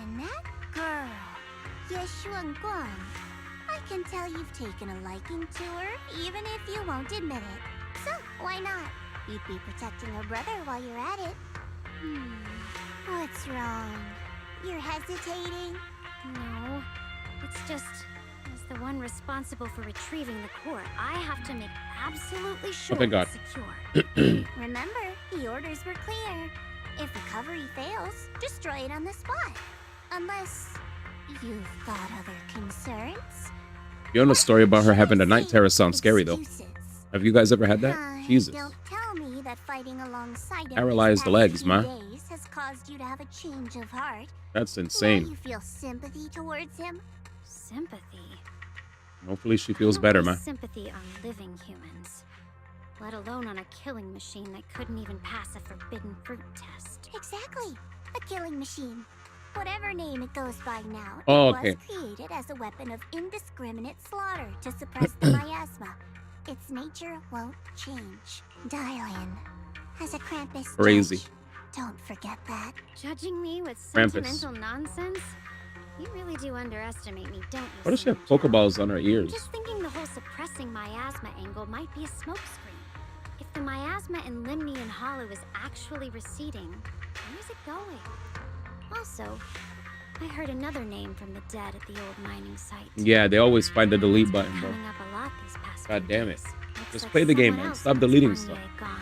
S12: And that girl, Yeshuan Guang, I can tell you've taken a liking to her, even if you won't admit it. So, why not? You'd be protecting her brother while you're at it. What's wrong? You're hesitating?
S3: No, it's just, as the one responsible for retrieving the core, I have to make absolutely sure
S1: thank God.
S3: it's secure.
S12: Remember, the orders were clear. If recovery fails, destroy it on the spot. Unless you've got other concerns.
S1: You know a story about her having a night terror sounds scary though. Have you guys ever had that? Jesus.
S12: Don't tell me that fighting alongside him
S1: Paralyzed
S12: these
S1: legs,
S12: past
S1: ma.
S12: few days has caused you to have a change of heart.
S1: That's
S12: Now
S1: insane.
S12: you feel sympathy towards him?
S3: Sympathy?
S1: Hopefully she feels better, man.
S3: Sympathy on living humans, let alone on a killing machine that couldn't even pass a forbidden fruit test.
S12: Exactly. A killing machine. Whatever name it goes by now,
S1: Oh,
S12: it
S1: okay.
S12: was created as a weapon of indiscriminate slaughter to suppress the miasma. Its nature won't change. DIALYN has a Krampus
S1: Crazy.
S12: judge. Don't forget that.
S3: Judging me with
S1: Krampus.
S3: sentimental nonsense? You really do underestimate me, don't you?
S1: Why does she have Pokeballs on her ears?
S3: Just thinking the whole suppressing miasma angle might be a smokescreen. If the miasma in Limnian Hollow is actually receding, where is it going? Also, I heard another name from the dead at the old mining site.
S1: Yeah, they always find the delete button, bro.
S3: Coming up a lot these past
S1: God
S3: few
S1: damn it.
S3: days. Looks
S1: Just
S3: like
S1: play the game,
S3: someone
S1: man.
S3: else
S1: Stop
S3: wants
S1: deleting
S3: Banye
S1: stuff.
S3: gone.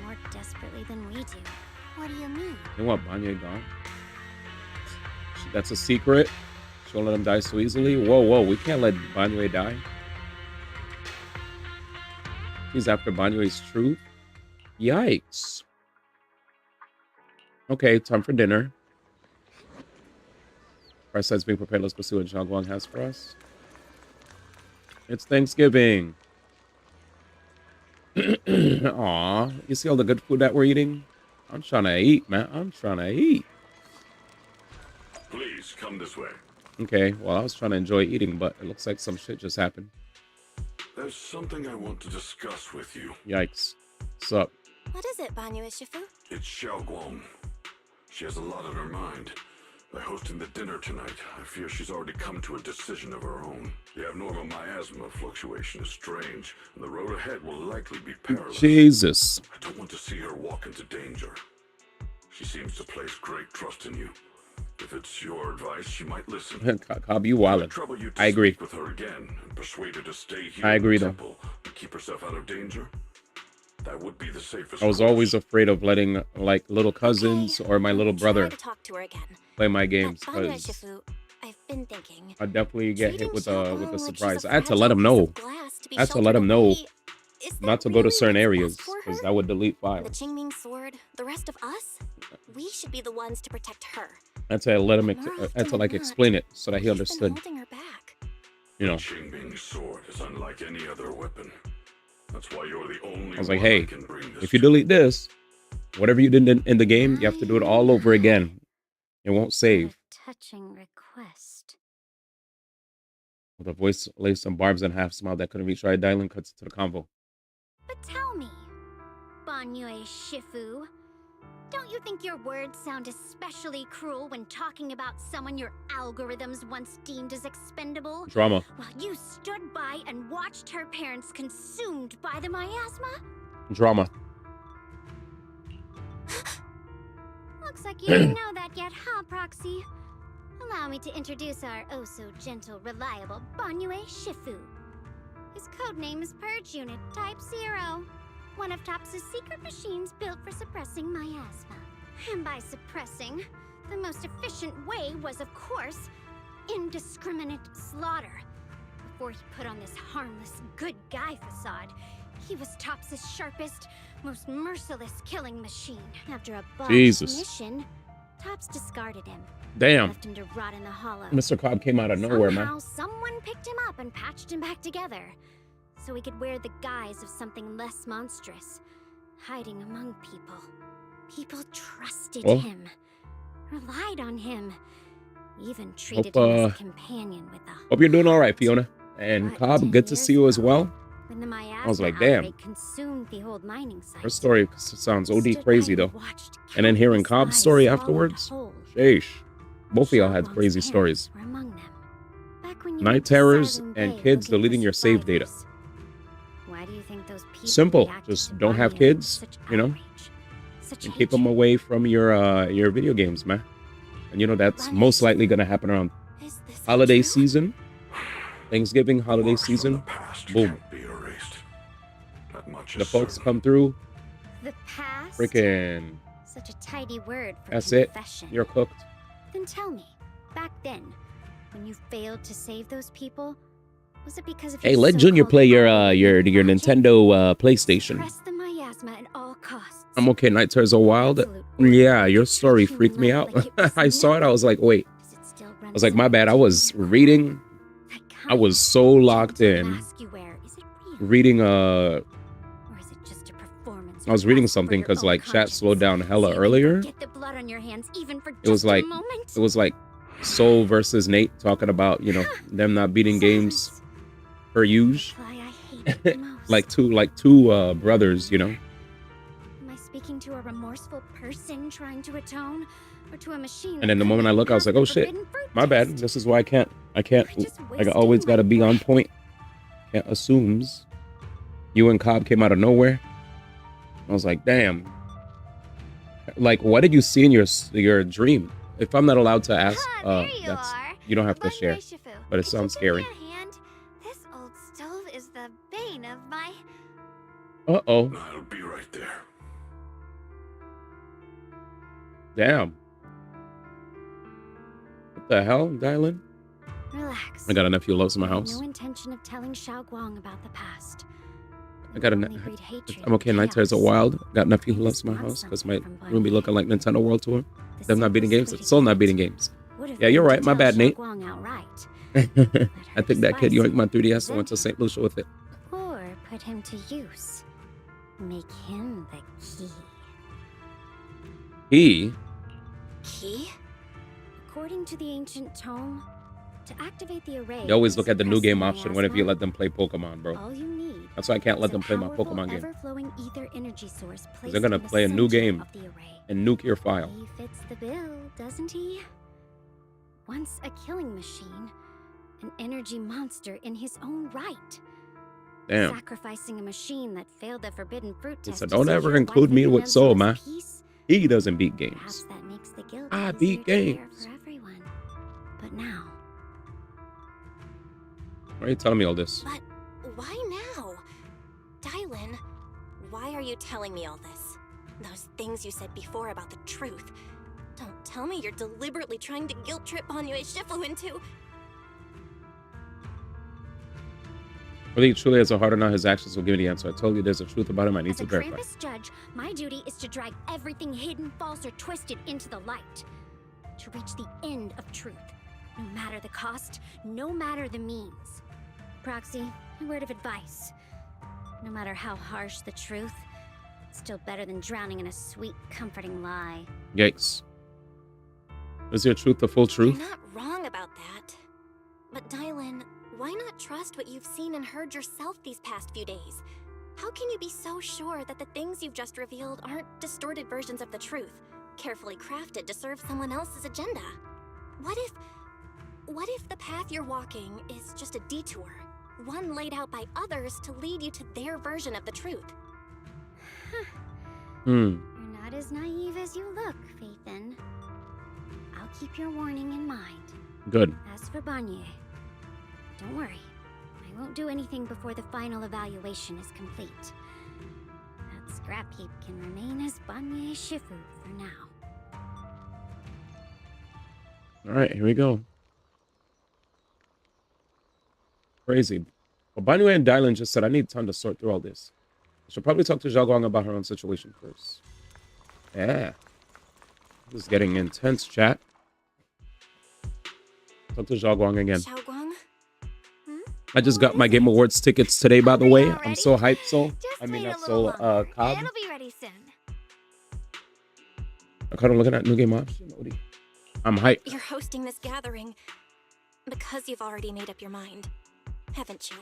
S3: More desperately than we do.
S12: What do you mean?
S1: You want Banye gone? That's a secret. She won't let him die so easily. Whoa, whoa, we can't let Banye die. He's after Banye's truth. Yikes. Okay, time for dinner. Our side's being prepared. Let's go see what Xiaoguang has for us. It's Thanksgiving. Aw, you see all the good food that we're eating? I'm trying to eat, man. I'm trying to eat.
S15: Please come this way.
S1: Okay, well, I was trying to enjoy eating, but it looks like some shit just happened.
S15: There's something I want to discuss with you.
S1: Yikes. What's up?
S12: What is it, Banyu Shifu?
S15: It's Xiaoguang. She has a lot on her mind. By hosting the dinner tonight, I fear she's already come to a decision of her own. The abnormal miasma fluctuation is strange, and the road ahead will likely be perilous.
S1: Jesus.
S15: I don't want to see her walk into danger. She seems to place great trust in you. If it's your advice, she might listen.
S1: Cobb, you wildin'. I agree.
S15: With her again and persuade her to stay here
S1: I agree,
S15: in the
S1: though.
S15: temple and keep herself out of danger. That would be the safest.
S1: I was
S15: course.
S1: always afraid of letting, like, little cousins or my little brother
S12: Try to talk to her again.
S1: play my games,
S12: Banyu
S1: because
S12: Shifu, I've been thinking.
S1: I definitely get hit with a
S12: like she's
S1: surprise.
S12: a
S1: I had to let
S12: fragile
S1: him know.
S12: piece of glass to be
S1: I had to let him
S12: sheltered
S1: know
S12: away. Is
S1: not
S12: that
S1: to go to
S12: really
S1: certain
S12: what's
S1: areas,
S12: best for
S1: because
S12: her?
S1: that would delete
S12: The
S1: files.
S12: Qingming sword, the rest of us, we should be the ones to protect her.
S1: I had to let him,
S12: More
S1: I had to,
S12: often
S1: like,
S12: than
S1: explain it so that he
S12: We've been
S1: understood.
S12: holding her back.
S1: You know,
S15: Qingming sword is unlike any other weapon. That's why you're the only
S1: I was like,
S15: one
S1: hey,
S15: I can bring this
S1: if you
S15: to.
S1: delete this, whatever you did in the game, you have to do it all over again. It won't save.
S3: Touching request.
S1: With a voice laced some barbs and half smile that couldn't reach right, DIALYN cuts to the convo.
S3: But tell me, Banyu Shifu, don't you think your words sound especially cruel when talking about someone your algorithms once deemed as expendable?
S1: Drama.
S3: While you stood by and watched her parents consumed by the miasma?
S1: Drama.
S3: Looks like you didn't know that yet, huh, Proxy? Allow me to introduce our oh-so-gentle, reliable Banyu Shifu. His codename is Purge Unit Type 0, one of TOPS' secret machines built for suppressing miasma. And by suppressing, the most efficient way was, of course, indiscriminate slaughter. Before he put on this harmless, good guy facade, he was TOPS' sharpest, most merciless killing machine. After a botched
S1: Jesus.
S3: mission, TOPS discarded him.
S1: Damn.
S3: Left him to rot in the hollow.
S1: Mr. Cobb came out of nowhere,
S3: Somehow,
S1: man.
S3: someone picked him up and patched him back together, so he could wear the guise of something less monstrous, hiding among people. People trusted
S1: Well,
S3: him, relied on him, even treated
S1: Hope,
S3: him as a companion with a
S1: Hope you're doing all right, Fiona. And Cobb, good to see you as well.
S3: when the miasma
S1: I was like, damn.
S3: outbreak consumed the old mining site.
S1: Her story sounds OD crazy, though. And then hearing Cobb's story afterwards, sheesh. Both of y'all had crazy stories.
S3: Were among them. Back when you
S1: Night
S3: went to
S1: terrors
S3: Silent
S1: and
S3: Bay
S1: kids
S3: looking for
S1: deleting your save data.
S3: survivors. Why do you think those people
S1: Simple.
S3: reacted
S1: Just
S3: to
S1: don't have
S3: Banyu
S1: kids,
S3: with such
S1: you know,
S3: outrage, such
S1: and keep them away from your video games, man. And you know that's most likely gonna happen around holiday season, Thanksgiving holiday season. Boom. The folks come through.
S3: The past?
S1: Freaking.
S3: Such a tidy word for
S1: That's it.
S3: confession.
S1: You're cooked.
S3: Then tell me, back then, when you failed to save those people, was it because of
S1: Hey,
S3: your
S1: let Junior
S3: so-called
S1: play your Nintendo PlayStation.
S3: Press the miasma at all costs?
S1: I'm okay. Night terrors are wild. Yeah, your story freaked me out. I saw it. I was like, wait. I was like, my bad. I was reading. I was so locked in. Reading I was reading something because like chat slowed down hella earlier.
S3: Get the blood on your hands even for
S1: It was
S3: just
S1: like
S3: a moment.
S1: Soul versus Nate talking about, you know, them not beating games per use. like two brothers, you know.
S3: Am I speaking to a remorseful person trying to atone, or to a machine?
S1: And then the moment I look, I was like, oh shit, my bad. This is why I can't. I always got to be on point. Can't assumes. You and Cobb came out of nowhere. I was like, damn. Like, what did you see in your dream? If I'm not allowed to ask, you don't have to share. But it sounds scary.
S16: This old stove is the bane of my...
S1: Uh-oh.
S15: I'll be right there.
S1: Damn. What the hell, DIALYN?
S3: Relax.
S1: I got a nephew who lives in my house.
S3: No intention of telling Xiao Guang about the past.
S1: I'm okay. Night terrors are wild. Got a nephew who lives in my house because my room be looking like Nintendo World Tour. Them not beating games. Soul not beating games. Yeah, you're right. My bad, Nate. I think that kid yoinked my 3DS and went to St. Lucia with it.
S3: Or put him to use. Make him the key.
S1: He?
S3: Key? According to the ancient tome, to activate the array...
S1: You always look at the new game option whenever you let them play Pokemon, bro.
S3: All you need.
S1: That's why I can't let them play my Pokemon game.
S3: Ever-flowing ether energy source
S1: because they're gonna play a new game and nuke your file.
S3: He fits the bill, doesn't he? Once a killing machine, an energy monster in his own right.
S1: Damn.
S3: Sacrificing a machine that failed the forbidden fruit test.
S1: So don't ever include me with Soul, man. He doesn't beat games.
S3: Perhaps that makes the guild
S1: I beat games.
S3: For everyone. But now.
S1: Why are you telling me all this?
S12: But why now? DIALYN, why are you telling me all this? Those things you said before about the truth. Don't tell me you're deliberately trying to guilt trip Banyue Shifu into...
S1: Whether he truly has a heart or not, his actions will give me the answer. I told you there's a truth about him. I need to verify.
S3: As a Krampus judge, my duty is to drag everything hidden, false, or twisted into the light. To reach the end of truth. No matter the cost, no matter the means. Proxy, a word of advice. No matter how harsh the truth, it's still better than drowning in a sweet, comforting lie.
S1: Yikes. Is your truth the full truth?
S12: You're not wrong about that. But DIALYN, why not trust what you've seen and heard yourself these past few days? How can you be so sure that the things you've just revealed aren't distorted versions of the truth, carefully crafted to serve someone else's agenda? What if the path you're walking is just a detour? One laid out by others to lead you to their version of the truth.
S3: You're not as naive as you look, Faithin. I'll keep your warning in mind.
S1: Good.
S3: As for Banyue, don't worry. I won't do anything before the final evaluation is complete. That scrap heap can remain as Banyue Shifu for now.
S1: All right, here we go. Crazy. Well, Banyue and DIALYN just said, I need time to sort through all this. I should probably talk to Xiao Guang about her own situation first. Yeah. This is getting intense, chat. Talk to Xiao Guang again.
S12: Xiao Guang?
S1: I just got my Game Awards tickets today, by the way. I'm so hyped, Soul. I mean, that's Soul, Cobb.
S16: It'll be ready soon.
S1: I'm kind of looking at new game option. I'm hyped.
S12: You're hosting this gathering because you've already made up your mind, haven't you?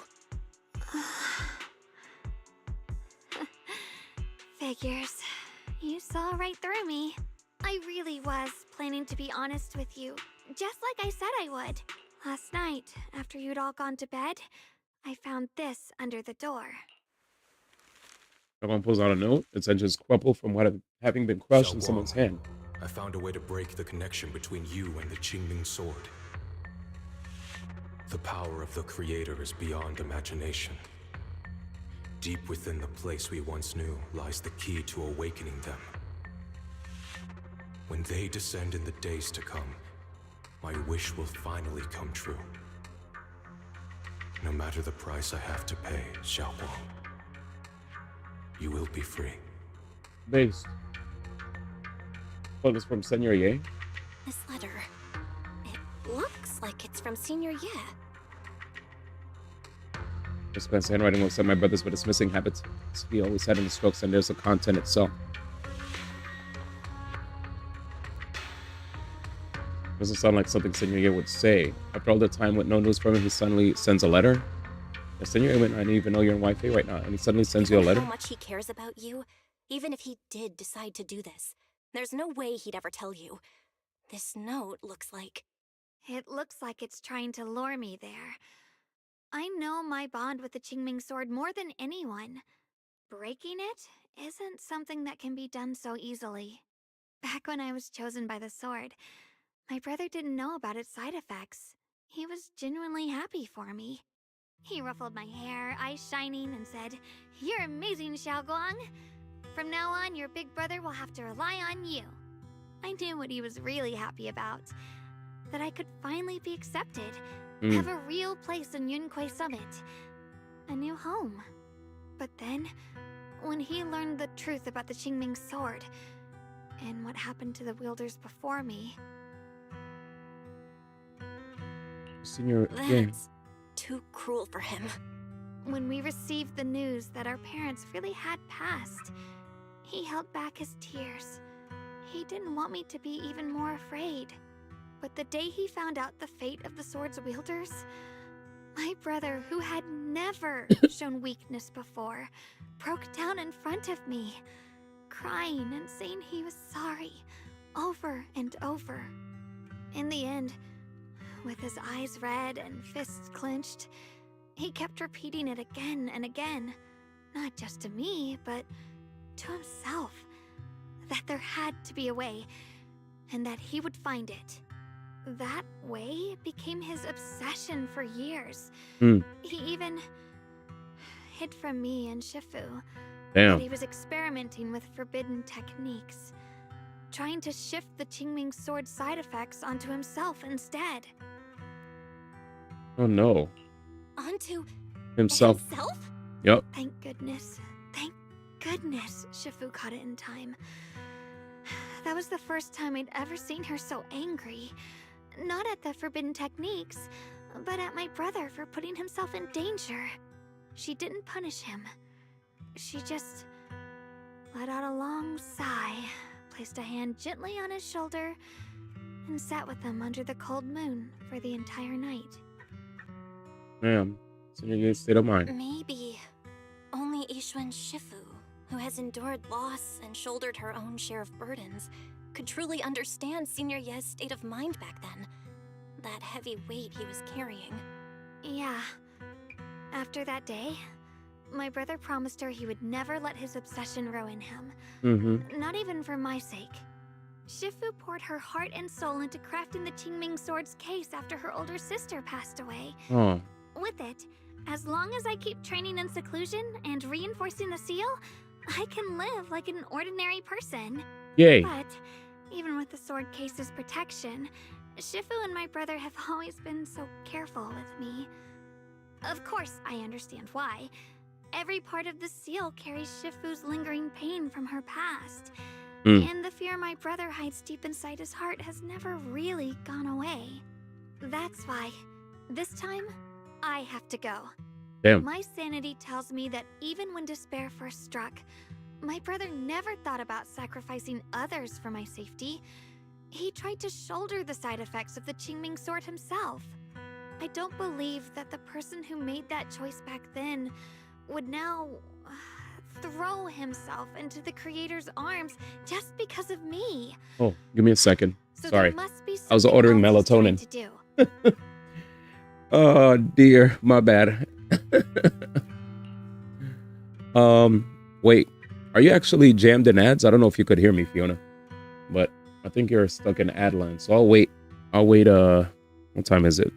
S16: Figures. You saw right through me. I really was planning to be honest with you, just like I said I would. Last night, after you'd all gone to bed, I found this under the door.
S1: Someone pulls out a note. It's Enja's quapple from what having been crushed in someone's hand.
S5: I found a way to break the connection between you and the Qingming sword. The power of the Creator is beyond imagination. Deep within the place we once knew lies the key to awakening them. When they descend in the days to come, my wish will finally come true. No matter the price I have to pay, Xiao Guang, you will be free.
S1: Based. Oh, this from Senior Ye?
S12: This letter, it looks like it's from Senior Ye.
S1: Expensive handwriting looks like my brother's, but it's missing habits he always had in the strokes, and there's the content itself. Doesn't sound like something Senor would say. After all the time with no news from him, he suddenly sends a letter. Senor, I didn't even know you're in Wi-Fi right now, and he suddenly sends you a letter.
S12: How much he cares about you, even if he did decide to do this, there's no way he'd ever tell you. This note looks like...
S16: It looks like it's trying to lure me there. I know my bond with the Qingming sword more than anyone. Breaking it isn't something that can be done so easily. Back when I was chosen by the sword, my brother didn't know about its side effects. He was genuinely happy for me. He ruffled my hair, eyes shining, and said, "You're amazing, Xiaoguang. From now on, your big brother will have to rely on you." I knew what he was really happy about. That I could finally be accepted, have a real place in Yunquei Summit, a new home. But then, when he learned the truth about the Qingming sword, and what happened to the wielders before me...
S1: Senor,
S12: That's too cruel for him.
S16: When we received the news that our parents really had passed, he held back his tears. He didn't want me to be even more afraid. But the day he found out the fate of the sword's wielders, my brother, who had never shown weakness before, broke down in front of me, crying and saying he was sorry, over and over. In the end, with his eyes red and fists clenched, he kept repeating it again and again, not just to me, but to himself, that there had to be a way, and that he would find it. That way became his obsession for years. He even hid from me and Shifu that he was experimenting with forbidden techniques, trying to shift the Qingming sword side effects onto himself instead.
S1: Oh no.
S12: Onto
S1: himself? Yep.
S16: Thank goodness. Thank goodness Shifu caught it in time. That was the first time I'd ever seen her so angry. Not at the forbidden techniques, but at my brother for putting himself in danger. She didn't punish him. She just let out a long sigh, placed a hand gently on his shoulder, and sat with him under the cold moon for the entire night.
S1: Ma'am, Senor state of mind.
S12: Maybe only Yixuan Shifu, who has endured loss and shouldered her own share of burdens, could truly understand Senior Ye's state of mind back then. That heavy weight he was carrying.
S16: Yeah. After that day, my brother promised her he would never let his obsession ruin him. Not even for my sake. Shifu poured her heart and soul into crafting the Qingming sword's case after her older sister passed away. With it, as long as I keep training in seclusion and reinforcing the seal, I can live like an ordinary person.
S1: Yay.
S16: But even with the sword case's protection, Shifu and my brother have always been so careful with me. Of course, I understand why. Every part of the seal carries Shifu's lingering pain from her past. And the fear my brother hides deep inside his heart has never really gone away. That's why, this time, I have to go.
S1: Damn.
S16: My sanity tells me that even when despair first struck, my brother never thought about sacrificing others for my safety. He tried to shoulder the side effects of the Qingming sword himself. I don't believe that the person who made that choice back then would now throw himself into the creator's arms just because of me.
S1: Oh, give me a second.
S16: So
S1: Sorry.
S16: there must be
S1: I was ordering
S16: something else he's trying
S1: melatonin.
S16: to do.
S1: Oh dear, my bad. Wait. Are you actually jammed in ads? I don't know if you could hear me, Fiona. But I think you're stuck in ad line. So I'll wait. What time is it?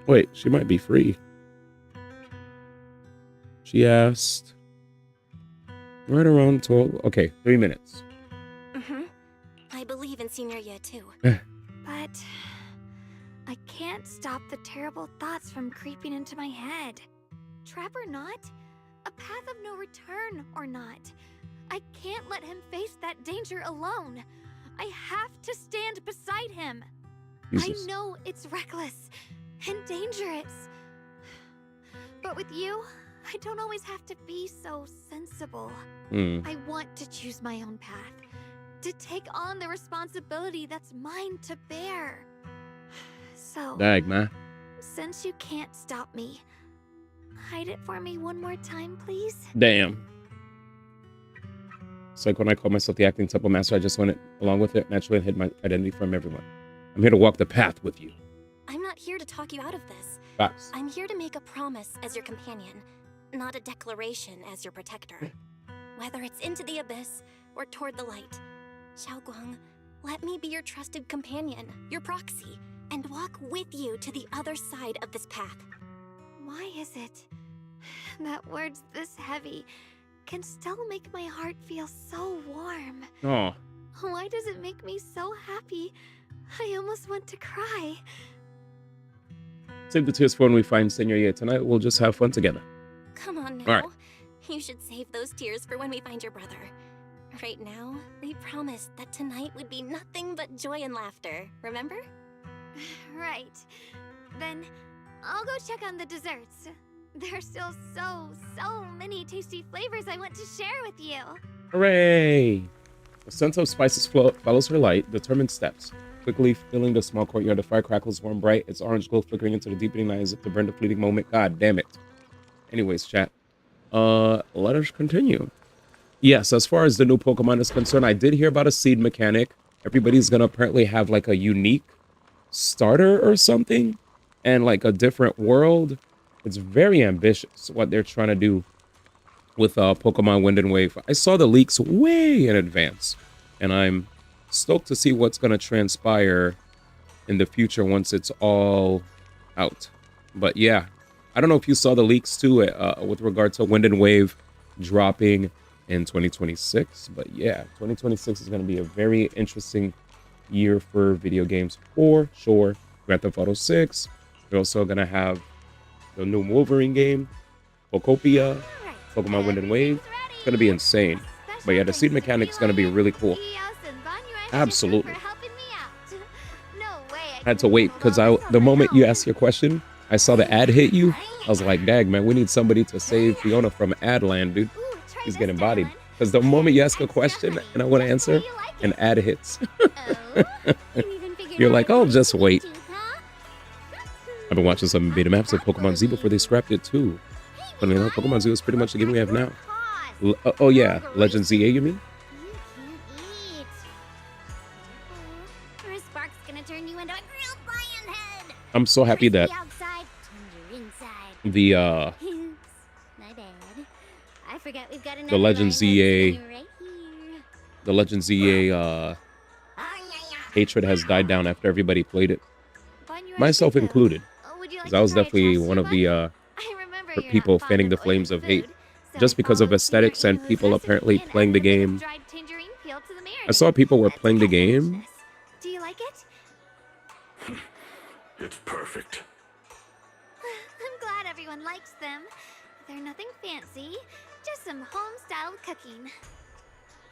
S1: Wait, she might be free. She asked right around 12. Okay, 3 minutes.
S12: I believe in Senior Ye too.
S16: But I can't stop the terrible thoughts from creeping into my head. Trap or not, a path of no return or not, I can't let him face that danger alone. I have to stand beside him.
S1: Jesus.
S16: I know it's reckless and dangerous. But with you, I don't always have to be so sensible. I want to choose my own path, to take on the responsibility that's mine to bear. So,
S1: Dag, man.
S16: since you can't stop me, hide it for me one more time, please.
S1: Damn. It's like when I call myself the acting temple master, I just went along with it naturally and hid my identity from everyone. I'm here to walk the path with you.
S12: I'm not here to talk you out of this.
S1: Facts.
S12: I'm here to make a promise as your companion, not a declaration as your protector. Whether it's into the abyss or toward the light, Xiaoguang, let me be your trusted companion, your proxy, and walk with you to the other side of this path.
S16: Why is it that words this heavy can still make my heart feel so warm?
S1: Oh.
S16: Why does it make me so happy? I almost want to cry.
S1: Save the tears for when we find Senor Ye. Tonight we'll just have fun together.
S12: Come on now.
S1: All right.
S12: You should save those tears for when we find your brother. Right now, they promised that tonight would be nothing but joy and laughter, remember?
S16: Right. Then I'll go check on the desserts. There's still so many tasty flavors I want to share with you.
S1: Hooray! The scent of spices follows her light, determined steps. Quickly filling the small courtyard, the fire crackles warm bright, its orange glow flickering into the deepening night as if to burn the fleeting moment. God damn it. Anyways, chat. Let us continue. Yes, as far as the new Pokemon is concerned, I did hear about a seed mechanic. Everybody's gonna apparently have like a unique starter or something, and like a different world. It's very ambitious what they're trying to do with Pokemon Wind and Wave. I saw the leaks way in advance, and I'm stoked to see what's gonna transpire in the future once it's all out. But yeah, I don't know if you saw the leaks too with regard to Wind and Wave dropping in 2026. But yeah, 2026 is going to be a very interesting year for video games for sure. Grand Theft Auto 6. We're also going to have the new Wolverine game, Pokopia, Pokemon Wind and Wave. It's going to be insane. But yeah, the seed mechanic is going to be really cool. Absolutely. I had to wait because the moment you asked your question, I saw the ad hit you. I was like, dag, man, we need somebody to save Fiona from ad land, dude. She's getting bodied. Because the moment you ask a question and I want to answer, an ad hits. You're like, oh, just wait. I've been watching some beta maps of Pokemon Z before they scrapped it too. But you know, Pokemon Z is pretty much the game we have now. Oh yeah, Legend ZA, you mean? I'm so happy that the Legend ZA hatred has died down after everybody played it, myself included, because I was definitely one of the people fanning the flames of hate just because of aesthetics and people apparently playing the game. I saw people were playing the game.
S16: Do you like it?
S15: It's perfect.
S16: I'm glad everyone likes them. They're nothing fancy, just some home-styled cooking.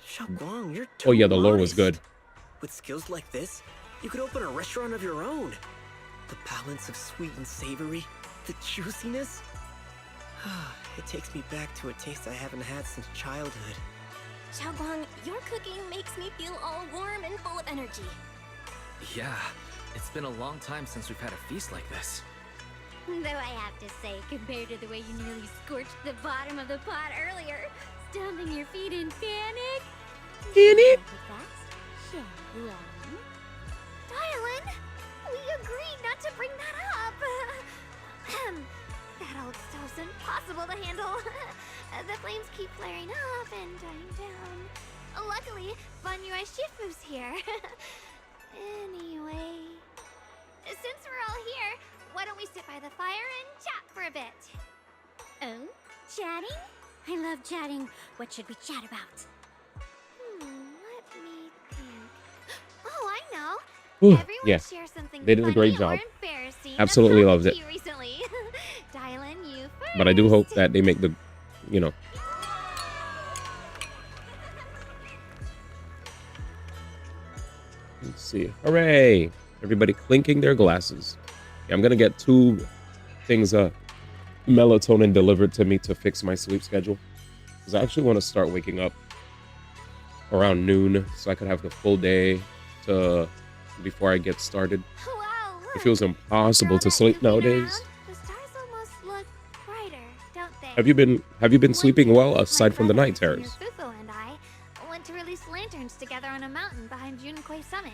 S21: Xiaoguang, you're
S1: Oh yeah, the lore was
S21: modest.
S1: good.
S21: With skills like this, you could open a restaurant of your own. The balance of sweet and savory, the juiciness. It takes me back to a taste I haven't had since childhood.
S12: Xiaoguang, your cooking makes me feel all warm and full of energy.
S18: Yeah, it's been a long time since we've had a feast like this.
S3: Though I have to say, compared to the way you nearly scorched the bottom of the pot earlier, stomping your feet in panic.
S1: Panic?
S16: DIALYN, we agreed not to bring that up. That old stove's impossible to handle. The flames keep flaring up and dying down. Luckily, Banyue Shifu's here. Anyway, since we're all here, why don't we sit by the fire and chat for a bit?
S3: Oh, chatting? I love chatting. What should we chat about?
S16: Let me think. Oh, I know.
S1: Whew,
S16: Everyone
S1: yeah,
S16: share something
S1: they did a
S16: funny
S1: great
S16: or
S1: job.
S16: embarrassing
S1: Absolutely
S16: that's
S1: loved
S16: happened
S1: it.
S16: to you recently. DIALYN, you first.
S1: But I do hope that they make the, you know. Let's see. Hooray! Everybody clinking their glasses. Yeah, I'm gonna get two things melatonin delivered to me to fix my sleep schedule. Because I actually want to start waking up around noon so I could have the full day before I get started.
S16: Wow,
S1: It feels impossible to sleep nowadays.
S16: the stars almost look brighter, don't they?
S1: Have you been sleeping well aside from the night terrors?
S16: Fufu and I went to release lanterns together on a mountain behind Yunkui Summit.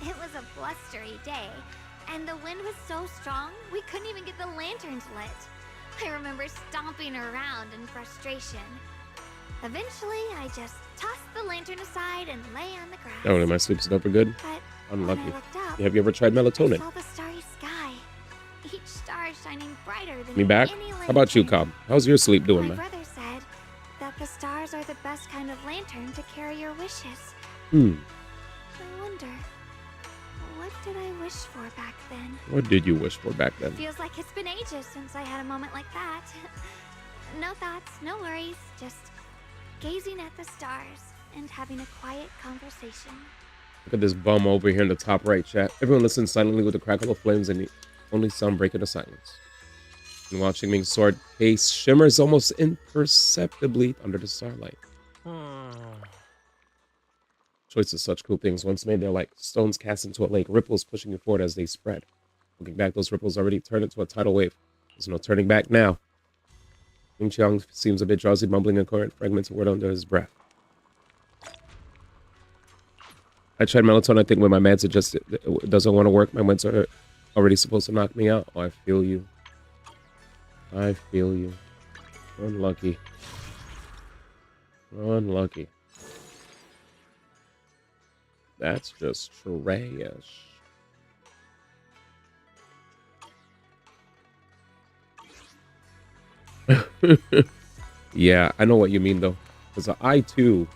S16: It was a blustery day, and the wind was so strong we couldn't even get the lanterns lit. I remember stomping around in frustration. Eventually, I just tossed the lantern aside and lay on the grass.
S1: Oh, my sleep's never good.
S16: But
S1: Unlucky.
S16: when I looked up,
S1: Have you ever tried
S16: I
S1: melatonin?
S16: saw the starry sky. Each star shining brighter than
S1: Me back?
S16: any
S1: How about you, Cobb? How's your sleep doing,
S16: My
S1: man?
S16: brother said that the stars are the best kind of lantern to carry your wishes.
S1: Hmm.
S16: I wonder, what did I wish for back then?
S1: What did you wish for back then?
S16: Feels like it's been ages since I had a moment like that. No thoughts, no worries, just gazing at the stars and having a quiet conversation.
S1: Look at this bum over here in the top right chat. Everyone listens silently with the crackle of flames and the only sound breaking the silence. And watching Ming's sword case shimmers almost imperceptibly under the starlight. Choice of such cool things. Once made, they're like stones cast into a lake, ripples pushing you forward as they spread. Looking back, those ripples already turned into a tidal wave. There's no turning back now. Ming Qiang seems a bit drowsy, mumbling incoherent fragments of word under his breath. I tried melatonin. I think when my meds it doesn't want to work. My meds are already supposed to knock me out. Oh, I feel you. I feel you. Unlucky. Unlucky. That's just trash. Yeah, I know what you mean though, because I too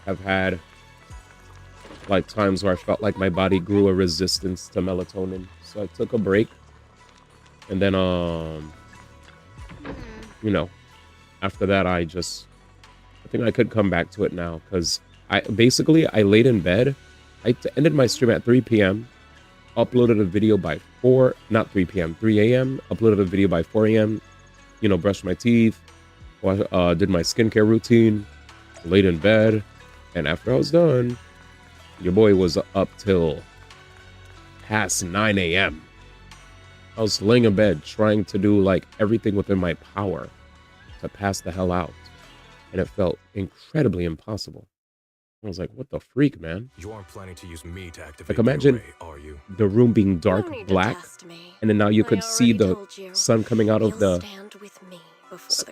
S1: have had like times where I felt like my body grew a resistance to melatonin, so I took a break, and then you know, after that I think I could come back to it now, because I laid in bed. I ended my stream at 3 p.m. uploaded a video by 3 a.m. uploaded a video by 4 a.m. You know, brushed my teeth, did my skincare routine, laid in bed, and after I was done, your boy was up till past 9 a.m. I was laying in bed trying to do like everything within my power to pass the hell out, and it felt incredibly impossible. I was like, what the freak, man?
S5: You aren't planning to use me to activate
S1: Like, imagine
S5: the array, are you?
S1: the room being dark black, and then now you could see the sun coming out of the...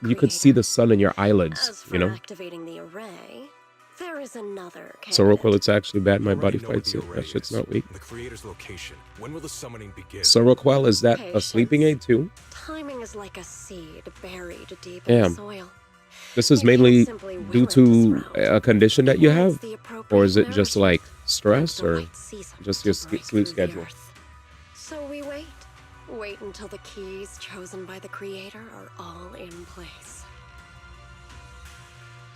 S1: You could see the sun in your eyelids, you know?
S11: Activating the array, there is another
S1: So real quick, it's actually bad. My body fights it. That shit's not weak.
S5: The creator's location. When will the summoning begin?
S1: So real quick, is that a sleeping aid too?
S11: Timing is like a seed buried deep
S1: Damn.
S11: in the soil.
S1: This is mainly due to a condition that you have? Or is it just like stress or just your sleep schedule?
S11: So we wait. Wait until the keys chosen by the creator are all in place.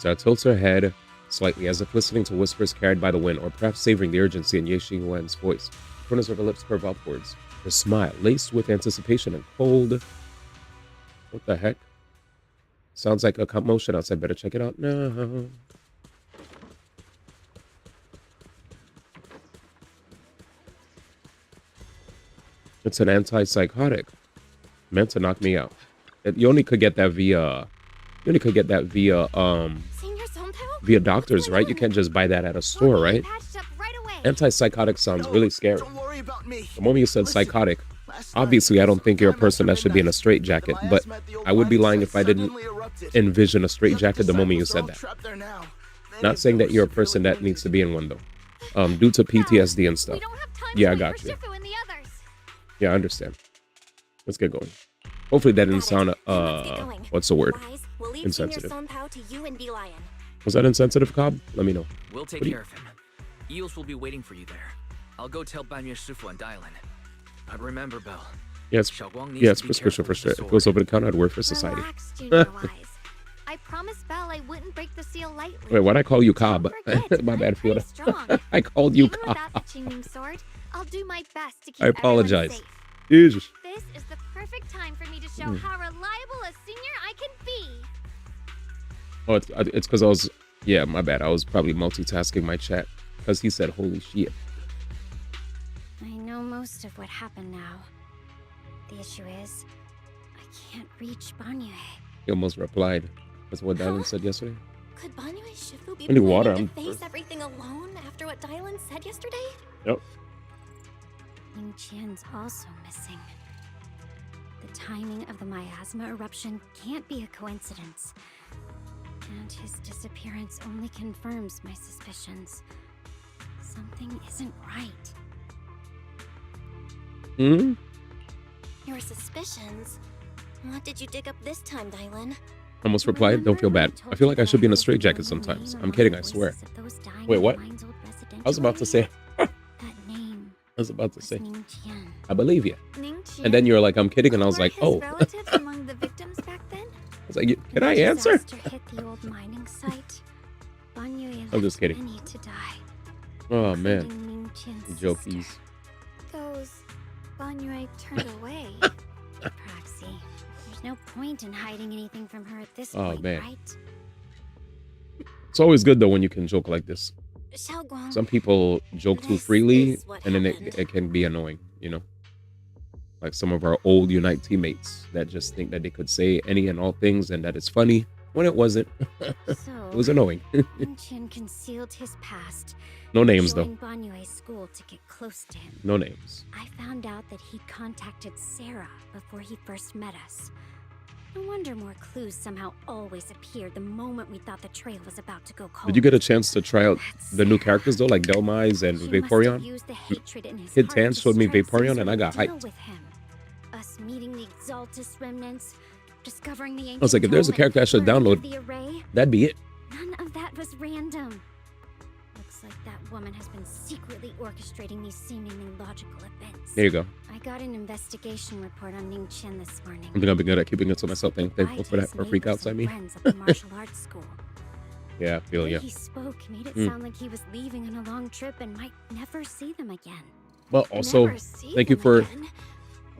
S1: Zara tilts her head slightly as if listening to whispers carried by the wind, or perhaps savoring the urgency in Ye Xingwen's voice. The corners of her lips curve upwards. Her smile, laced with anticipation and cold. What the heck? Sounds like a commotion outside. Better check it out now. It's an antipsychotic meant to knock me out. You only could get that via via doctors, right? You can't just buy that at a store, right? Antipsychotic sounds really scary. The moment you said psychotic, obviously I don't think you're a person that should be in a straitjacket, but I would be lying if I didn't envision a straitjacket the moment you said that. Not saying that you're a person that needs to be in one though, due to PTSD and stuff. Yeah, I got you. Yeah, I understand. Let's get going. Hopefully that didn't sound what's the word? Insensitive. Was that insensitive, Cobb? Let me know.
S18: We'll take care of him. Eels will be waiting for you there. I'll go tell Banyu Shifu and DIALYN. But remember, Belle.
S1: Yes, it's prescription for shit. If it was over the counter, I'd work for society.
S16: I promised Belle I wouldn't break the seal lightly.
S1: Wait, why'd I call you Cobb? My bad, Fiona. I called you
S16: Even
S1: Cobb.
S16: without the Qingming sword, I'll do my best to keep
S1: I apologize.
S16: everyone safe.
S1: Jesus.
S16: This is the perfect time for me me to show how reliable a senior I can be.
S1: Oh, it's because I was, yeah, my bad. I was probably multitasking my chat because he said, holy shit.
S3: I know most of what happened now. The issue is, I can't reach Banyue.
S1: He almost replied. That's what DIALYN said yesterday.
S12: Could Banyue Shifu be
S1: I need water,
S12: planning to face everything alone after what DIALYN said yesterday?
S1: Yep.
S3: Ning Qian's also missing. The timing of the miasma eruption can't be a coincidence. And his disappearance only confirms my suspicions. Something isn't right.
S1: Hmm?
S12: Your suspicions? What did you dig up this time, DIALYN?
S1: Almost replied, don't feel bad. I feel like I should be in a straitjacket sometimes. I'm kidding, I swear. Wait, what? I was about to say. I was about to say. I believe you. And then you were like, I'm kidding, and I was like, oh.
S16: Relatives among the victims back then?
S1: I was like, can I answer?
S3: Hit the old mining site.
S1: I'm just kidding.
S3: Many to die.
S1: Oh man.
S3: Ning Qian's
S1: Jokies.
S16: Those Banyue turned away.
S3: Proxy. There's no point in hiding anything from her at this point,
S1: man.
S3: right?
S1: It's always good though when you can joke like this.
S12: Xiaoguang,
S1: Some people joke too freely,
S12: is what
S1: and then it can be annoying, you know? Like some of our old Unite teammates that just think that they could say any and all things and that it's funny when it wasn't. It was annoying.
S3: Ning Qian concealed his past.
S1: No names though.
S3: Joined Banyue's school to get close to him.
S1: No names.
S3: I found out that he contacted Sarah before he first met us. No wonder more clues somehow always appeared the moment we thought the trail was about to go cold.
S1: Did you get a chance to try out the new characters though, like Delmise and Vaporeon? Hid Tan showed me Vaporeon and I got hyped.
S3: With him. Us meeting the Exaltus remnants, discovering the
S1: I was like, if there's a character I should download, that'd be it.
S3: None of that was random. Looks like that woman has been secretly orchestrating these seemingly logical events.
S1: There you go.
S3: I got an investigation report on Ning Qian this morning.
S1: I think I've been good at keeping it to myself. Thankful for that, for freakouts, I mean.
S3: Friends at the martial arts school.
S1: Yeah, I feel ya.
S3: He spoke made it sound like he was leaving on a long trip and might never see them again.
S1: But also, thank you for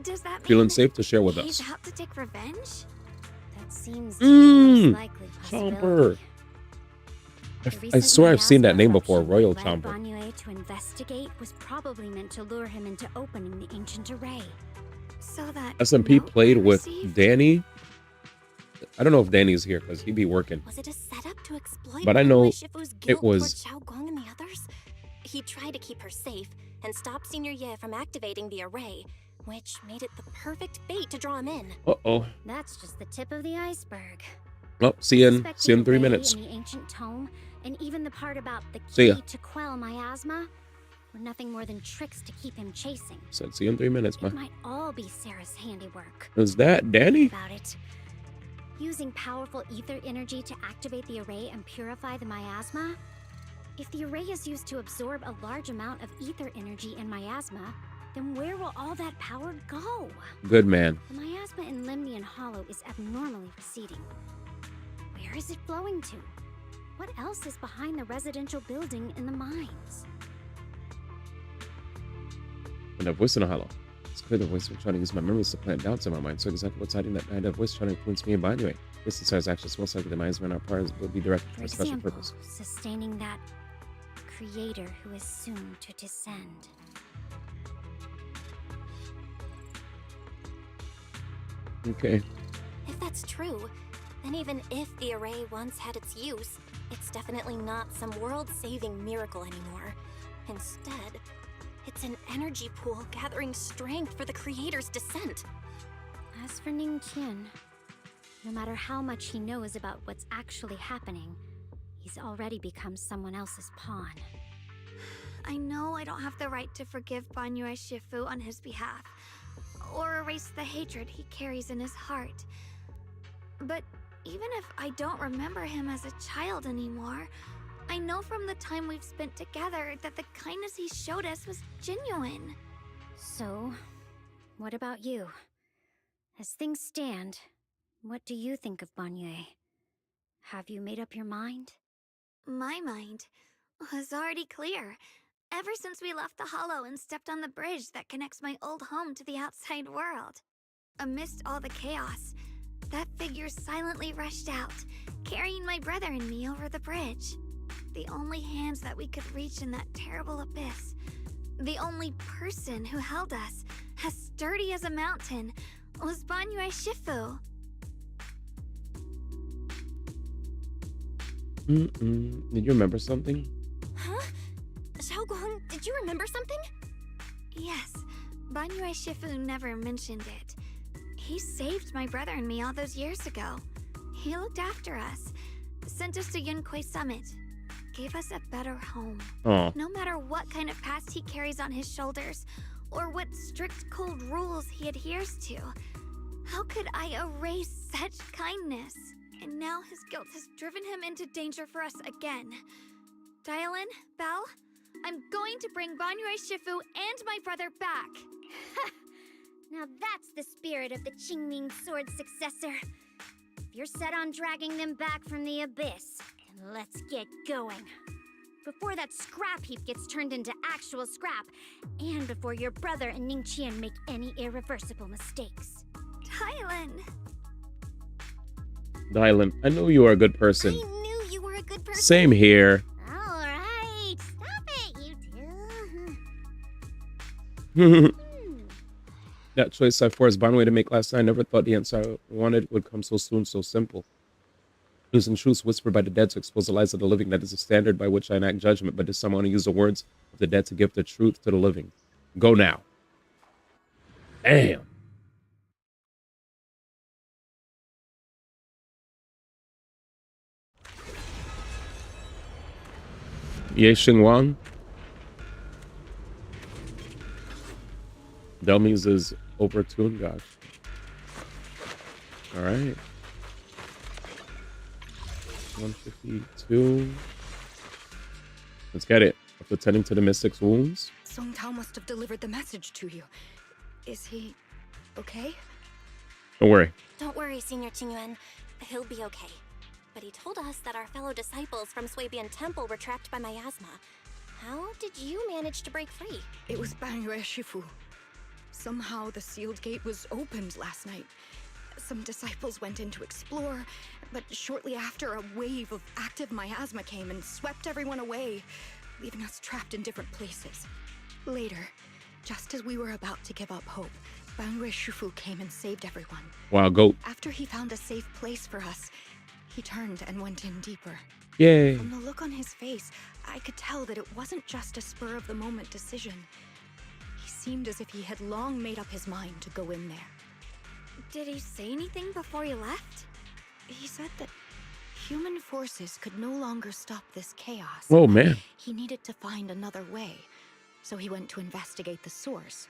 S16: Does that
S1: feeling
S16: mean
S1: safe to share with
S16: he's
S1: us.
S16: out to take revenge?
S3: That seems to be the most likely
S1: Chomper.
S3: possibility.
S1: I swear I've seen that name before, Royal Chomper.
S3: Banyue to investigate was probably meant to lure him into opening the ancient array.
S16: So that
S1: SMP played with Danny. I don't know if Danny's here because he'd be working.
S12: Was it a setup to exploit
S1: But I know
S12: Shifu's guilt
S1: it was.
S12: toward Xiaoguang and the others? He tried to keep her safe and stop Senior Ye from activating the array, which made it the perfect bait to draw him in.
S1: Uh-oh.
S3: That's just the tip of the iceberg.
S1: Oh, see you in 3 minutes.
S3: And the ancient tome, and even the part about the
S1: See ya.
S3: key to quell miasma, were nothing more than tricks to keep him chasing.
S1: Said see you in 3 minutes,
S3: It
S1: man.
S3: might all be Sarah's handiwork.
S1: Is that Danny?
S3: About it. Using powerful ether energy to activate the array and purify the miasma? If the array is used to absorb a large amount of ether energy in miasma, then where will all that power go?
S1: Good man.
S3: The miasma in Limnian Hollow is abnormally receding. Where is it flowing to? What else is behind the residential building in the mines?
S1: And that voice in a hollow. It's clear the voice was trying to use my memories to plant doubts in my mind. So exactly what's hiding that night, voice trying to influence me and Banyue. This decides actions most likely the minds of our powers will be directed for a special
S3: example,
S1: purpose.
S3: Sustaining that creator who is soon to descend.
S1: Okay.
S12: If that's true, then even if the array once had its use, it's definitely not some world-saving miracle anymore. Instead, it's an energy pool gathering strength for the creator's descent.
S3: As for Ning Qian, no matter how much he knows about what's actually happening, he's already become someone else's pawn.
S16: I know I don't have the right to forgive Banyue Shifu on his behalf, or erase the hatred he carries in his heart. But even if I don't remember him as a child anymore, I know from the time we've spent together that the kindness he showed us was genuine.
S3: So, what about you? As things stand, what do you think of Banyue? Have you made up your mind?
S16: My mind was already clear. Ever since we left the Hollow and stepped on the bridge that connects my old home to the outside world. Amidst all the chaos, that figure silently rushed out, carrying my brother and me over the bridge. The only hands that we could reach in that terrible abyss. The only person who held us, as sturdy as a mountain, was Banyue Shifu.
S1: Did you remember something?
S12: Huh? Xiaoguang, did you remember something?
S16: Yes, Banyue Shifu never mentioned it. He saved my brother and me all those years ago. He looked after us, sent us to Yunkui Summit, gave us a better home.
S1: Aw.
S16: No matter what kind of past he carries on his shoulders, or what strict cold rules he adheres to, how could I erase such kindness? And now his guilt has driven him into danger for us again. DIALYN, Belle, I'm going to bring Banyue Shifu and my brother back.
S3: Now that's the spirit of the Qingming sword successor. If you're set on dragging them back from the abyss, then let's get going. Before that scrap heap gets turned into actual scrap, and before your brother and Ningqian make any irreversible mistakes.
S1: DIALYN, I know you are a good person.
S12: I knew you were a good person.
S1: Same here.
S3: Alright, stop it, you two.
S1: That choice I forced Banwei to make last night, I never thought the answer I wanted would come so soon, so simple. Using truths whispered by the dead to expose the lies of the living, that is the standard by which I enact judgment, but does someone use the words of the dead to give the truth to the living? Go now. Damn. Ye Xingwang. Dummies is overtuned, gosh. Alright. 152. Let's get it. After tending to the mystic's wounds.
S14: Song Tao must have delivered the message to you. Is he okay?
S1: Don't worry.
S12: Don't worry, Senior Qingyuan. He'll be okay. But he told us that our fellow disciples from Suibian Temple were trapped by miasma. How did you manage to break free?
S14: It was Banyue Shifu. Somehow the sealed gate was opened last night. Some disciples went in to explore, but shortly after, a wave of active miasma came and swept everyone away, leaving us trapped in different places. Later, just as we were about to give up hope, Banyue Shifu came and saved everyone.
S1: Wow, goat.
S14: After he found a safe place for us, he turned and went in deeper.
S1: Yay.
S14: From the look on his face, I could tell that it wasn't just a spur-of-the-moment decision. He seemed as if he had long made up his mind to go in there.
S16: Did he say anything before he left?
S14: He said that human forces could no longer stop this chaos.
S1: Oh, man.
S14: He needed to find another way, so he went to investigate the source.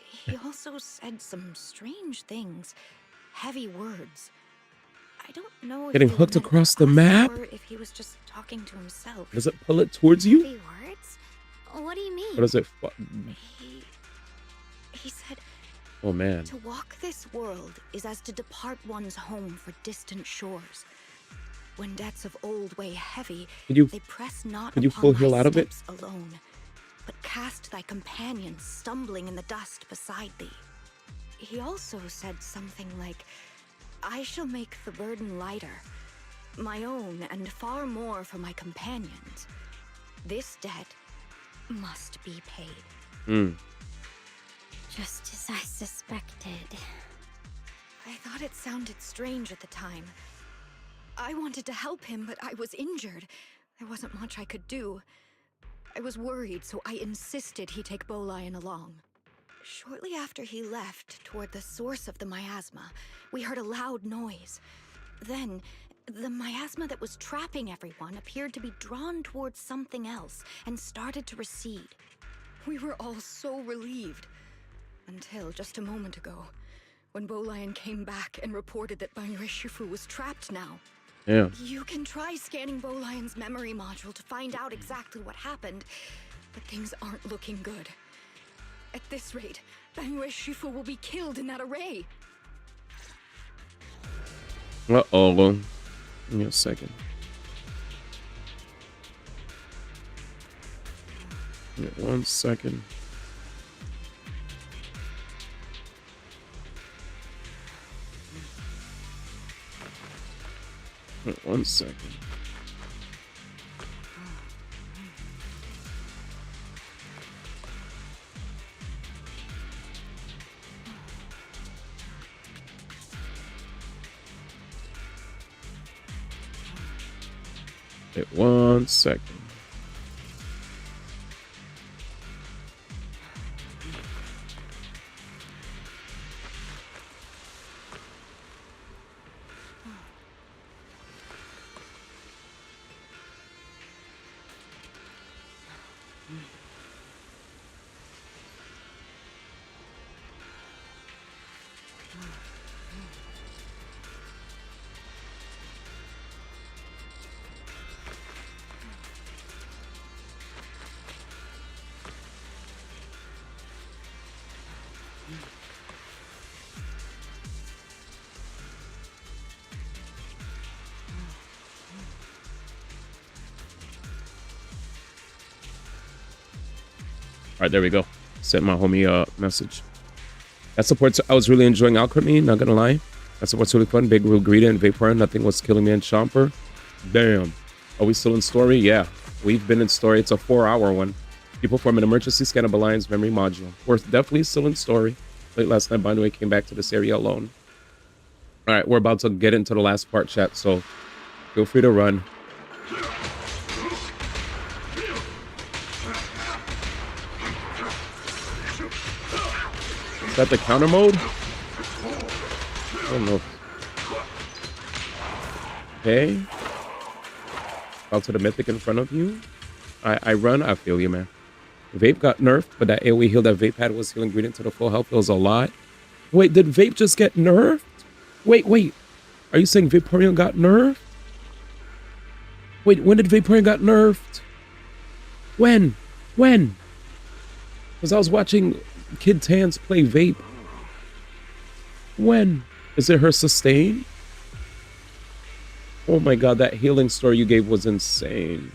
S14: He also said some strange things, heavy words. I don't know if
S1: Getting
S14: they
S1: hooked
S14: meant
S1: across the
S14: us
S1: map?
S14: or if he was just talking to himself.
S1: Does it pull it towards you?
S16: Heavy words? What do you mean?
S1: Or does it...
S14: He said,
S1: Oh, man.
S14: to walk this world is as to depart one's home for distant shores. When debts of old weigh heavy, they press not
S1: could you
S14: upon
S1: full
S14: thy
S1: heal out of it?
S14: steps alone, but cast thy companions stumbling in the dust beside thee. He also said something like, I shall make the burden lighter, my own and far more for my companions. This debt must be paid.
S3: Just as I suspected.
S14: I thought it sounded strange at the time. I wanted to help him, but I was injured. There wasn't much I could do. I was worried, so I insisted he take Bolian along. Shortly after he left, toward the source of the miasma, we heard a loud noise. Then, the miasma that was trapping everyone appeared to be drawn towards something else and started to recede. We were all so relieved. Until just a moment ago, when Bolian came back and reported that Banyue Shifu was trapped now.
S1: Yeah.
S14: You can try scanning Bolian's memory module to find out exactly what happened, but things aren't looking good. At this rate, Banyue Shifu will be killed in that array.
S1: Uh-oh. Give me a second. Give me 1 second. 1 second. Wait 1 second. All right, there we go. Sent my homie a message. That supports. I was really enjoying Alchemy, not gonna lie. That support's really fun. Big Real Greeter and Vapor. Nothing was killing me in Chomper. Damn. Are we still in story? Yeah. We've been in story. It's a 4-hour one. People form an emergency scan of Alliance memory module. We're definitely still in story. Late last night, by the way, came back to this area alone. All right, we're about to get into the last part, chat, so feel free to run. Is that the counter mode? I don't know. Okay. Out to the mythic in front of you. I run. I feel you, man. Vape got nerfed, but that AoE heal that Vape had was healing ingredient to the full health. It was a lot. Wait, did Vape just get nerfed? Wait. Are you saying Vaporeon got nerfed? Wait, when did Vaporeon got nerfed? When? Because I was watching Kid Tans play Vape. When? Is it her sustain? Oh my god, that healing story you gave was insane.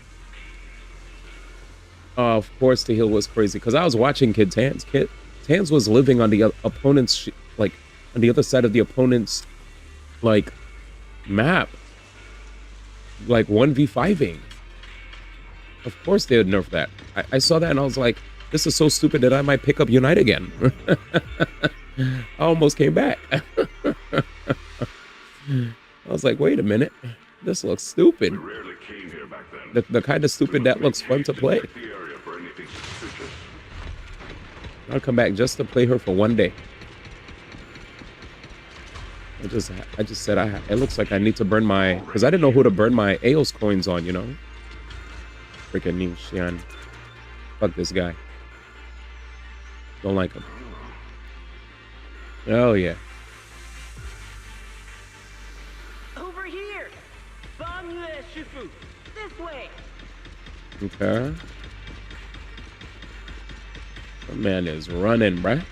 S1: Of course the heal was crazy, because I was watching Kid Tans. Kid Tans was living on the opponent's, like, on the other side of the opponent's, like, map. Like, 1v5ing. Of course they would nerf that. I saw that and I was like, this is so stupid that I might pick up Unite again. I almost came back. I was like, wait a minute. This looks stupid. The kind of stupid that looks fun to play. I'll come back just to play her for 1 day. I just said it looks like I need to burn my, because I didn't know who to burn my Aeos coins on, you know? Freaking Nishan. Fuck this guy. Don't like him. Oh yeah.
S7: Over here. Shifu. This way.
S1: Okay. The man is running, bruh.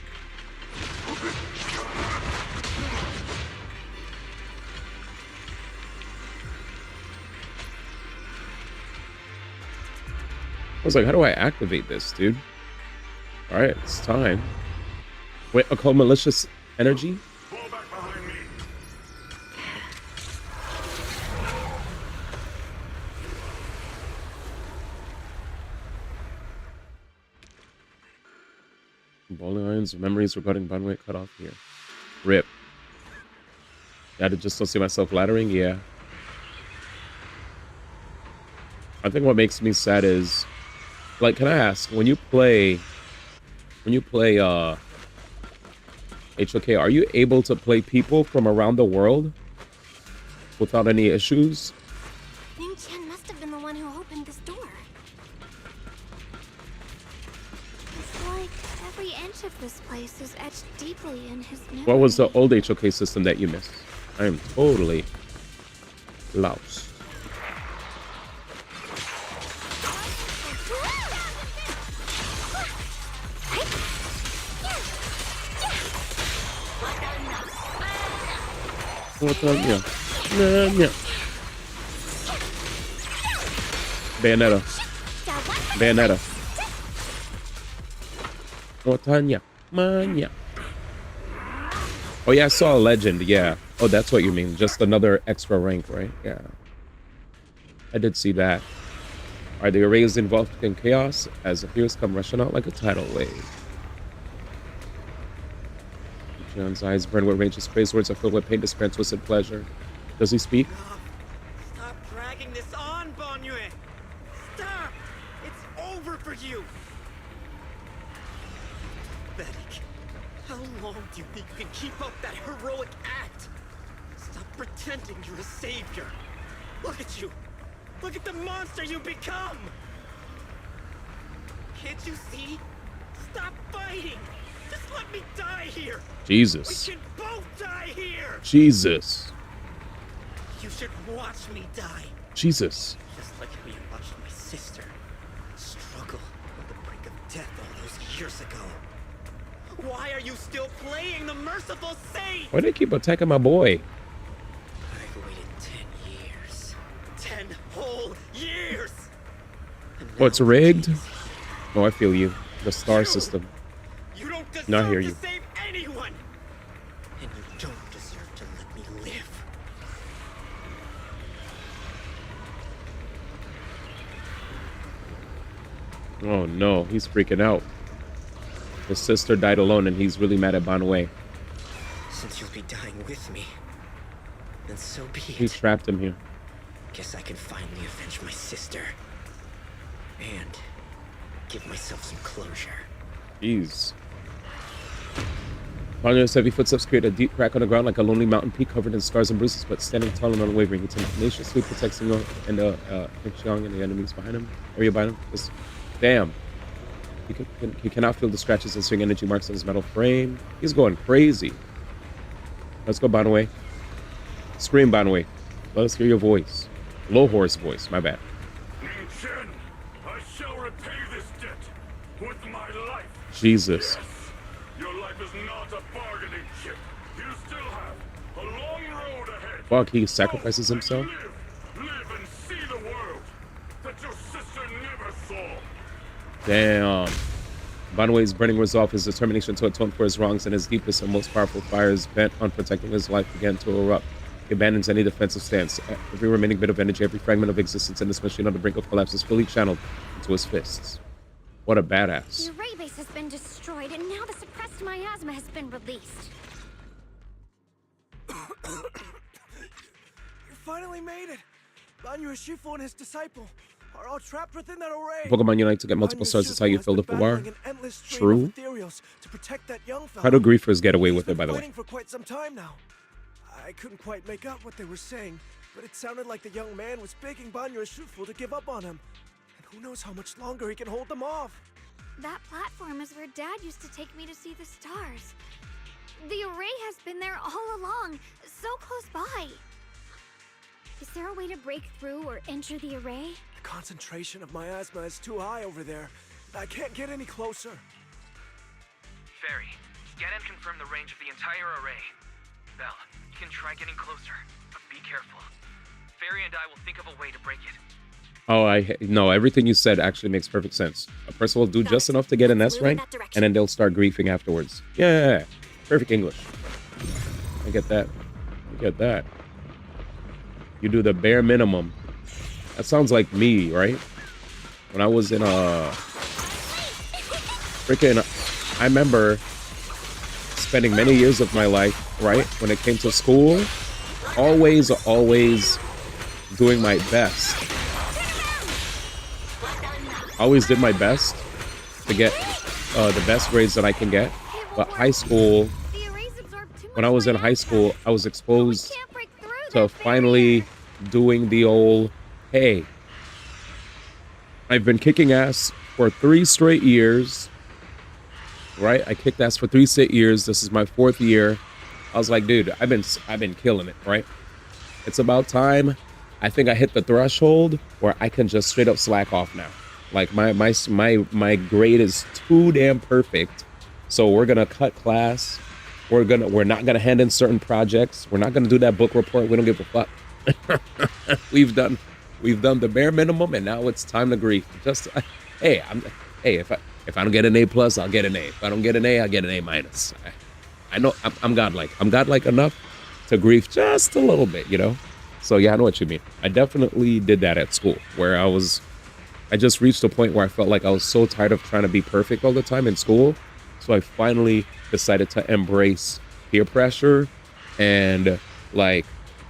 S1: I was like, how do I activate this, dude? All right, it's time. Wait, I call malicious energy? Bowling irons, memories regarding Bunway cut off here. Rip. I just don't see myself laddering? Yeah. I think what makes me sad is, like, can I ask, when you play HOK, are you able to play people from around the world without any issues?
S12: Ning Qian must have been the one who opened this door.
S16: It's like every inch of this place is etched deeply in his memory.
S1: What was the old HOK system that you missed? I am totally lost. Yeah. Bayonetta. Tanya. Manya. Oh yeah, I saw a legend. Yeah. Oh, that's what you mean. Just another extra rank, right? Yeah. I did see that. Are the arrays involved in chaos as the heroes come rushing out like a tidal wave? John's eyes burn with rage. His praise words are filled with pain, despair, and twisted pleasure. Does he speak?
S21: Stop dragging this on, Banyue! Stop! It's over for you! Pathetic. How long do you think you can keep up that heroic act? Stop pretending you're a savior. Look at you! Look at the monster you become! Can't you see? Stop fighting! Just let me die here!
S1: Jesus.
S21: We can both die here!
S1: Jesus.
S21: You should watch me die.
S1: Jesus.
S21: Just like how you watched my sister struggle on the brink of death all those years ago. Why are you still playing the merciful saint?
S1: Why do they keep attacking my boy?
S21: I've waited 10 years. 10 whole years!
S1: Oh, it's rigged? Oh, I feel you. The star system.
S21: You don't deserve
S1: Not hear
S21: to
S1: you.
S21: save anyone! And you don't deserve to let me live.
S1: Oh no, he's freaking out. His sister died alone and he's really mad at Banwei.
S21: Since you'll be dying with me, then so be it.
S1: He trapped him here.
S21: Guess I can finally avenge my sister. And give myself some closure.
S1: Jeez. Banwei's heavy footsteps create a deep crack on the ground like a lonely mountain peak covered in scars and bruises, but standing tall and unwavering. He tenaciously protects him and Xiang and the enemies behind him. Area behind him. Just, damn. He cannot feel the scratches and swing energy marks on his metal frame. He's going crazy. Let's go, Banwei. Scream, Banwei. Let us hear your voice. Low horse voice, my bad.
S15: Chen, I shall repay this debt with my life.
S1: Jesus.
S15: Yes, your life is not a bargaining chip. You still have a long road ahead.
S1: Fuck, he sacrifices himself?
S15: Live and see the world that your sister never saw.
S1: Damn. Banwei's burning resolve, his determination to atone for his wrongs, and his deepest and most powerful fires bent on protecting his life began to erupt. He abandons any defensive stance. Every remaining bit of energy, every fragment of existence in this machine on the brink of collapse is fully channeled into his fists. What a badass.
S3: The array base has been destroyed, and now the suppressed miasma has been released.
S20: You finally made it! Banyu Shifu and his disciple are all trapped within that array.
S1: Pokemon Unite to get multiple stars is how you fill up a war. True.
S20: To protect that young fella.
S1: How do griefers get away with it, by the way?
S20: Fighting for quite some time now. I couldn't quite make out what they were saying, but it sounded like the young man was begging Banyu Shifu to give up on him. And who knows how much longer he can hold them off.
S16: That platform is where Dad used to take me to see the stars. The array has been there all along, so close by. Is there a way to break through or enter the array?
S20: The concentration of miasma is too high over there. I can't get any closer.
S18: Fairy, scan and confirm the range of the entire array. Belle, you can try getting closer, but be careful. Fairy and I will think of a way to break it.
S1: Oh, no, everything you said actually makes perfect sense. A person will do just enough to get an S rank, and then they'll start griefing afterwards. Yeah, perfect English. I get that. I get that. You do the bare minimum. That sounds like me, right? When I was in I remember spending many years of my life, right? When it came to school, always doing my best. I always did my best to get the best grades that I can get. But high school, when I was in high school, I was exposed to finally doing the old, hey, I've been kicking ass for 3 straight years, right? I kicked ass for 3 straight years. This is my 4th year. I was like, dude, I've been killing it, right? It's about time. I think I hit the threshold where I can just straight up slack off now. Like my grade is too damn perfect. So we're gonna cut class. We're not gonna hand in certain projects. We're not gonna do that book report. We don't give a fuck. We've done the bare minimum, and now it's time to grief. Just if I don't get an A+, I'll get an A. If I don't get an A, I'll get an A-. I know I'm godlike. I'm godlike enough to grief just a little bit, you know. So yeah, I know what you mean. I definitely did that at school, where I just reached a point where I felt like I was so tired of trying to be perfect all the time in school. So I finally decided to embrace peer pressure and like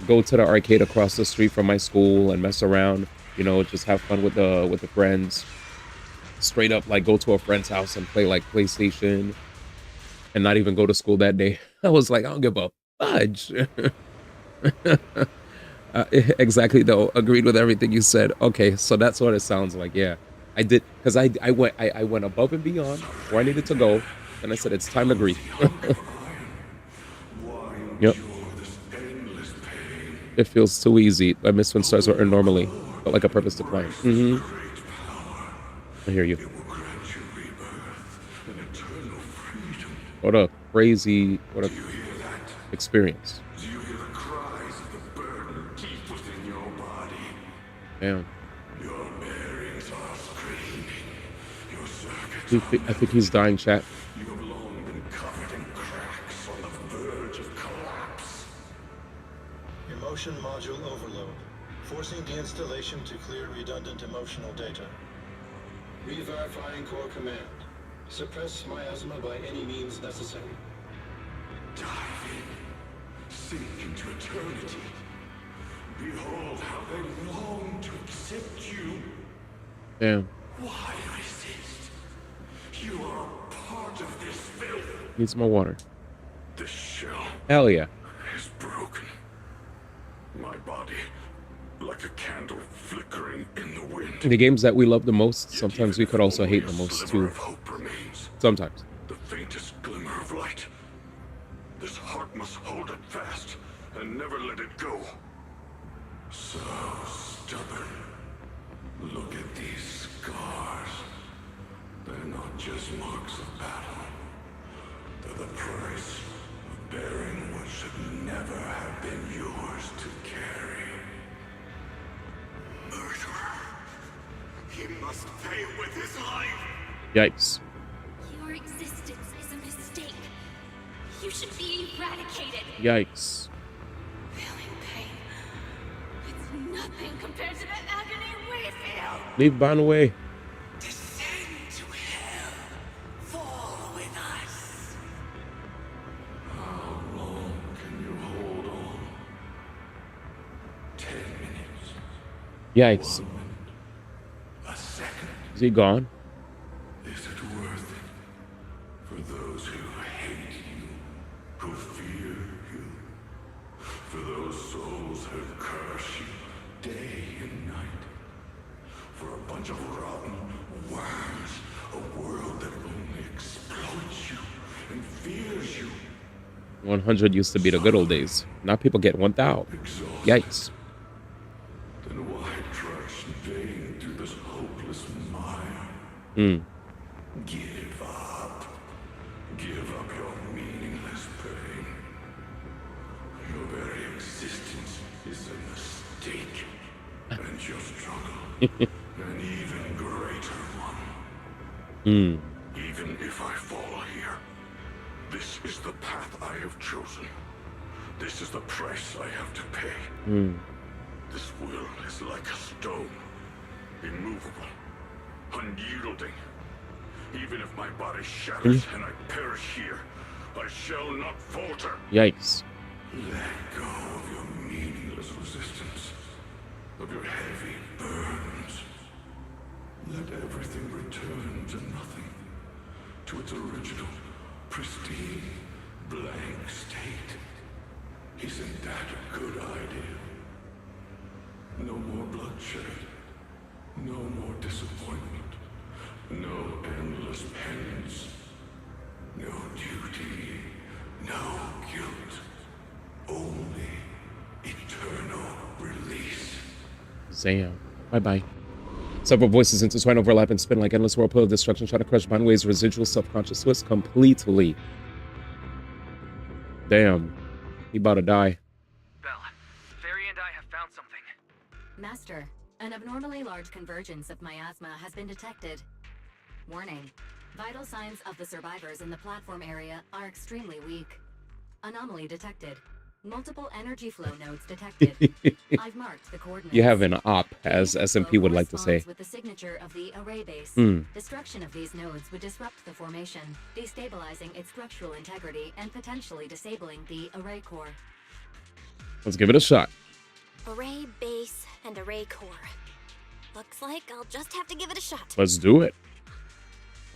S1: go to the arcade across the street from my school and mess around, you know, just have fun with the friends. Straight up like go to a friend's house and play like PlayStation and not even go to school that day. I was like, I don't give a fudge. Exactly though. Agreed with everything you said. Okay, so that's what it sounds like. Yeah, I did because I went above and beyond where I needed to go, and I said it's time to grieve. Yep. It feels too easy. I miss when stars were earned normally. Felt like a purpose to climb. I hear you. What a crazy, what a experience. Damn. I think he's dying, chat.
S17: Emotion module overload. Forcing deinstallation to clear redundant emotional data. Re-verifying core command. Suppress miasma by any means necessary.
S15: Dive in. Sink into eternity. Behold how they long to accept you.
S1: Damn.
S15: Why resist? You are a part of this filth.
S1: Needs more water.
S15: This shell.
S1: Hell yeah.
S15: Is broken. My body, like a candle flickering in the wind.
S1: In the games that we love the most, sometimes we could also hate the most too. Sometimes.
S15: The faintest glimmer of light. This heart must hold it fast and never let it go. So stubborn. Look at these scars. They're not just marks of battle. They're the price of bearing what should never have been yours to carry. Murderer. He must pay with his life.
S1: Yikes.
S4: Your existence is a mistake. You should be eradicated.
S1: Yikes.
S4: Feeling pain. It's nothing compared to the agony we feel.
S1: Leave Bon away.
S15: Descend to hell. Fall with us. How long can you hold on? 10 minutes.
S1: Yikes.
S15: 1 minute. A second.
S1: Is he gone?
S15: Is it worth it? For those who hate you, who fear you, for those souls who curse you day and night, for a bunch of rotten worms, a world that only exploits you and fears you.
S1: 100 used to be the good old days. Now people get 1,000. Yikes.
S15: Then why trudge in vain through this hopeless mire? Give up. Give up your meaningless pain. Your very existence is a mistake. And your struggle, an even greater one. Even if I fall here, this is the path I have chosen. This is the price I have to pay. This will is like a stone. Immovable. Unyielding. Even if my body shatters and I perish here, I shall not falter.
S1: Yikes.
S15: Let go of your meaningless resistance, of your heavy burdens. Let everything return to nothing, to its original, pristine, blank state. Isn't that a good idea? No more bloodshed, no more disappointment, no endless penance, no duty, no guilt, only eternal release.
S1: Zam. Bye-bye. Several voices intertwine, overlap, and spin like endless whirlpool of destruction, trying to crush Banway's residual self-conscious twist completely. Damn. He about to die.
S18: Belle, Fairy and I have found something.
S22: Master, an abnormally large convergence of miasma has been detected. Warning. Vital signs of the survivors in the platform area are extremely weak. Anomaly detected. Multiple energy flow nodes detected. I've marked the coordinates.
S1: You have an op, as SMP would like to say.
S22: With the signature of the array base. Destruction of these nodes would disrupt the formation, destabilizing its structural integrity and potentially disabling the array core.
S1: Let's give it a shot.
S12: Array base and array core. Looks like I'll just have to give it a shot.
S1: Let's do it.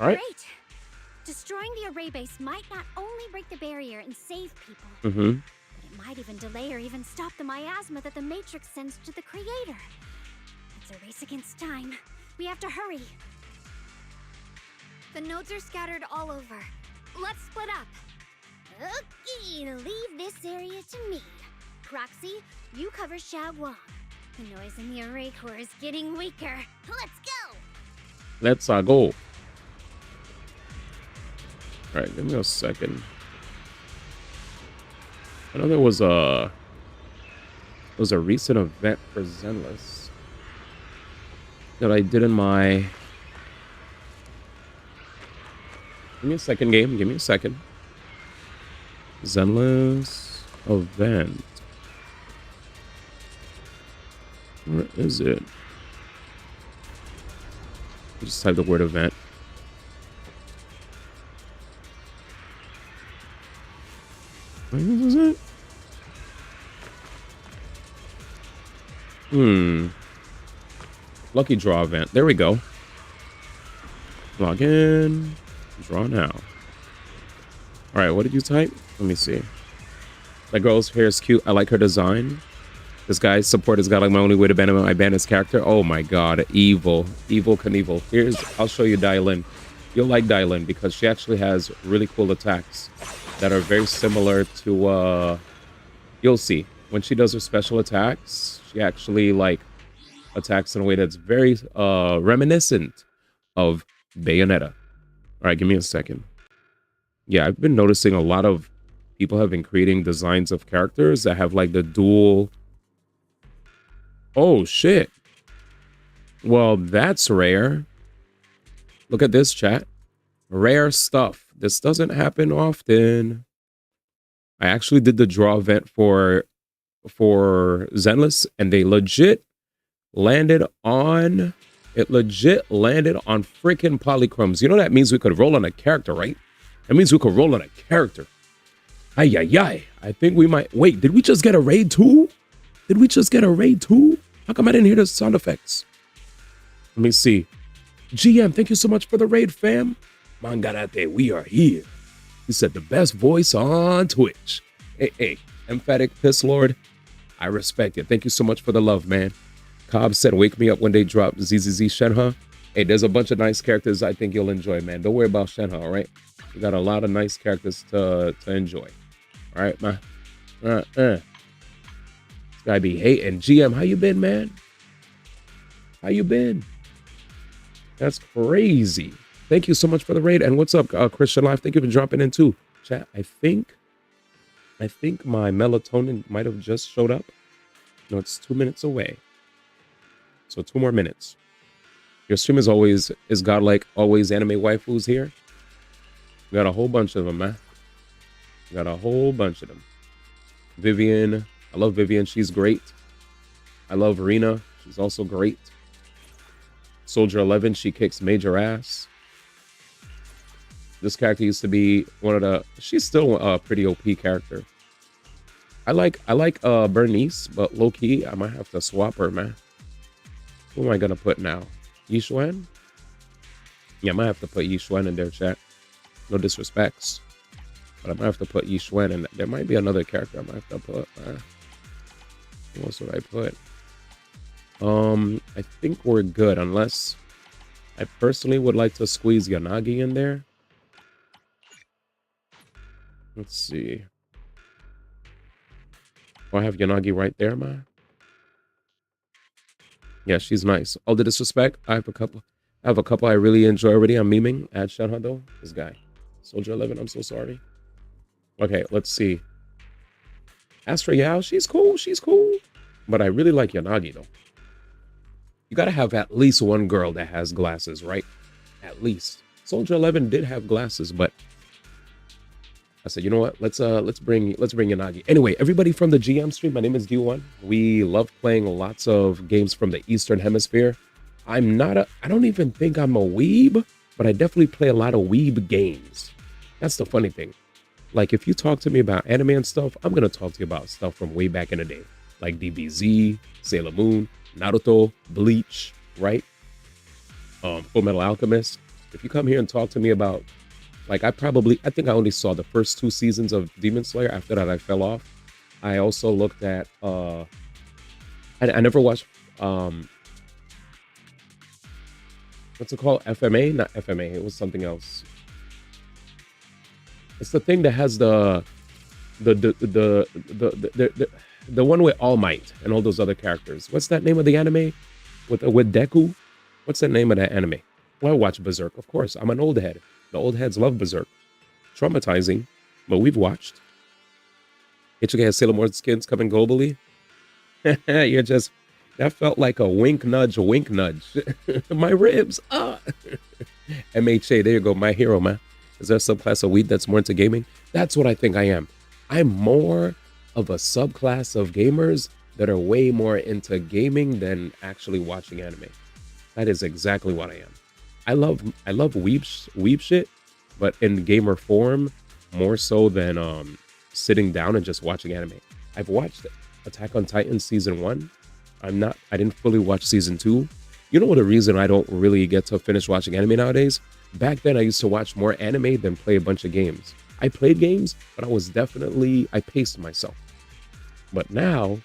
S1: All right.
S3: Great. Destroying the array base might not only break the barrier and save people,
S1: Mm-hmm.
S3: but it might even delay or even stop the miasma that the Matrix sends to the Creator. It's a race against time. We have to hurry.
S16: The nodes are scattered all over. Let's split up.
S3: Okay, leave this area to me. Proxy, you cover Xiaoguang. The noise in the array core is getting weaker. Let's go!
S1: Let's go. All right, give me a second. I know there was a recent event for Zenless that I did in my. Give me a second, game. Give me a second. Zenless event. Where is it? Just type the word event. Where is it? Lucky draw event. There we go. Log in. Draw now. All right, what did you type? Let me see. That girl's hair is cute. I like her design. This guy's support has got like my only way to ban him. I ban his character. Oh my god, evil. Evil Knievel. I'll show you DIALYN. You'll like DIALYN because she actually has really cool attacks that are very similar to you'll see. When she does her special attacks, she actually like attacks in a way that's very reminiscent of Bayonetta. All right, give me a second. Yeah, I've been noticing a lot of people have been creating designs of characters that have like the dual. Oh, shit. Well, that's rare. Look at this, chat. Rare stuff. This doesn't happen often. I actually did the draw event for Zenless, and they legit landed on... It legit landed on freaking polychromes. You know that means we could roll on a character, right? That means we could roll on a character. Ay, ay, ay. I think we might... Wait, did we just get a raid too? Did we just get a raid too? How come I didn't hear the sound effects? Let me see. GM, thank you so much for the raid, fam. Mangarate, we are here. He said the best voice on Twitch. Hey, emphatic piss lord. I respect it. Thank you so much for the love, man. Cobb said, wake me up when they drop ZZZ Shenhe. Hey, there's a bunch of nice characters I think you'll enjoy, man. Don't worry about Shenhe, all right? You got a lot of nice characters to enjoy. All right, man. This guy be hating. GM, how you been, man? How you been? That's crazy. Thank you so much for the raid. And what's up, Christian Life? Thank you for dropping in too. Chat, I think my melatonin might have just showed up. No, it's 2 minutes away. So 2 more minutes. Your stream is godlike always anime waifus here. We got a whole bunch of them, man. We got a whole bunch of them. Vivian. I love Vivian. She's great. I love Rena. She's also great. Soldier 11. She kicks major ass. This character used to be one of the... She's still a pretty OP character. I like Bernice, but low-key, I might have to swap her, man. Who am I going to put now? Yixuan? Yeah, I might have to put Yixuan in there, chat. No disrespects. But I might have to put Yixuan in. There might be another character I might have to put. What else would I put? I think we're good, unless I personally would like to squeeze Yanagi in there. Let's see. Oh, I have Yanagi right there, man. Yeah, she's nice. All the disrespect, I have a couple I really enjoy already. I'm memeing. Add Shenhe though. This guy. Soldier 11, I'm so sorry. Okay, let's see. Astra Yao, she's cool. But I really like Yanagi though. You gotta have at least one girl that has glasses, right? At least. Soldier 11 did have glasses, but I said, you know what? Let's bring Yanagi. Anyway, everybody from the GM stream, my name is D1. We love playing lots of games from the Eastern Hemisphere. I don't even think I'm a weeb, but I definitely play a lot of weeb games. That's the funny thing. Like, if you talk to me about anime and stuff, I'm gonna talk to you about stuff from way back in the day, like DBZ, Sailor Moon, Naruto, Bleach, right? Full Metal Alchemist. If you come here and talk to me about, like, I think I only saw the first 2 seasons of Demon Slayer. After that, I fell off. I also looked at, I never watched, what's it called? FMA? Not FMA. It was something else. It's the thing that has the one with All Might and all those other characters. What's that name of the anime with Deku? What's the name of that anime? Well, I watch Berserk, of course. I'm an old head. The old heads love Berserk. Traumatizing, but we've watched. HK has Sailor Moon skins coming globally. That felt like a wink nudge. My ribs. MHA, there you go, my hero, man. Is there a subclass of weed that's more into gaming? That's what I think I am. I'm more of a subclass of gamers that are way more into gaming than actually watching anime. That is exactly what I am. I love weeb shit, but in gamer form more so than sitting down and just watching anime. I've watched Attack on Titan season 1. I didn't fully watch season 2. You know what, the reason I don't really get to finish watching anime nowadays? Back then I used to watch more anime than play a bunch of games. I played games, but I paced myself. But now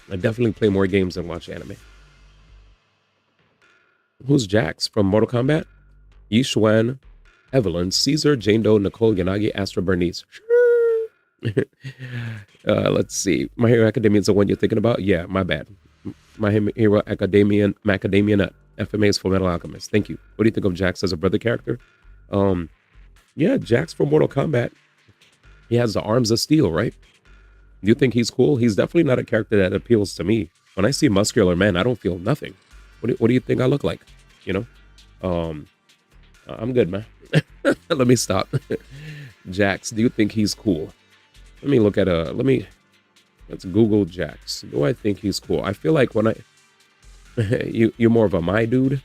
S1: I definitely play more games than watch anime. Who's Jax from Mortal Kombat? Yishuan, Evelyn, Caesar, Jane Doe, Nicole, Yanagi, Astra, Bernice. Let's see. My Hero Academia is the one you're thinking about? Yeah, my bad. My Hero Academia, Macadamia Nut. FMA is Full Metal Alchemist. Thank you. What do you think of Jax as a brother character? Yeah, Jax from Mortal Kombat. He has the arms of steel, right? Do you think he's cool? He's definitely not a character that appeals to me. When I see muscular men, I don't feel nothing. What do you think I look like? You know? I'm good, man. Let me stop. Jax, do you think he's cool? Let me look at let's Google Jax. Do I think he's cool? I feel like when you're more of a my dude.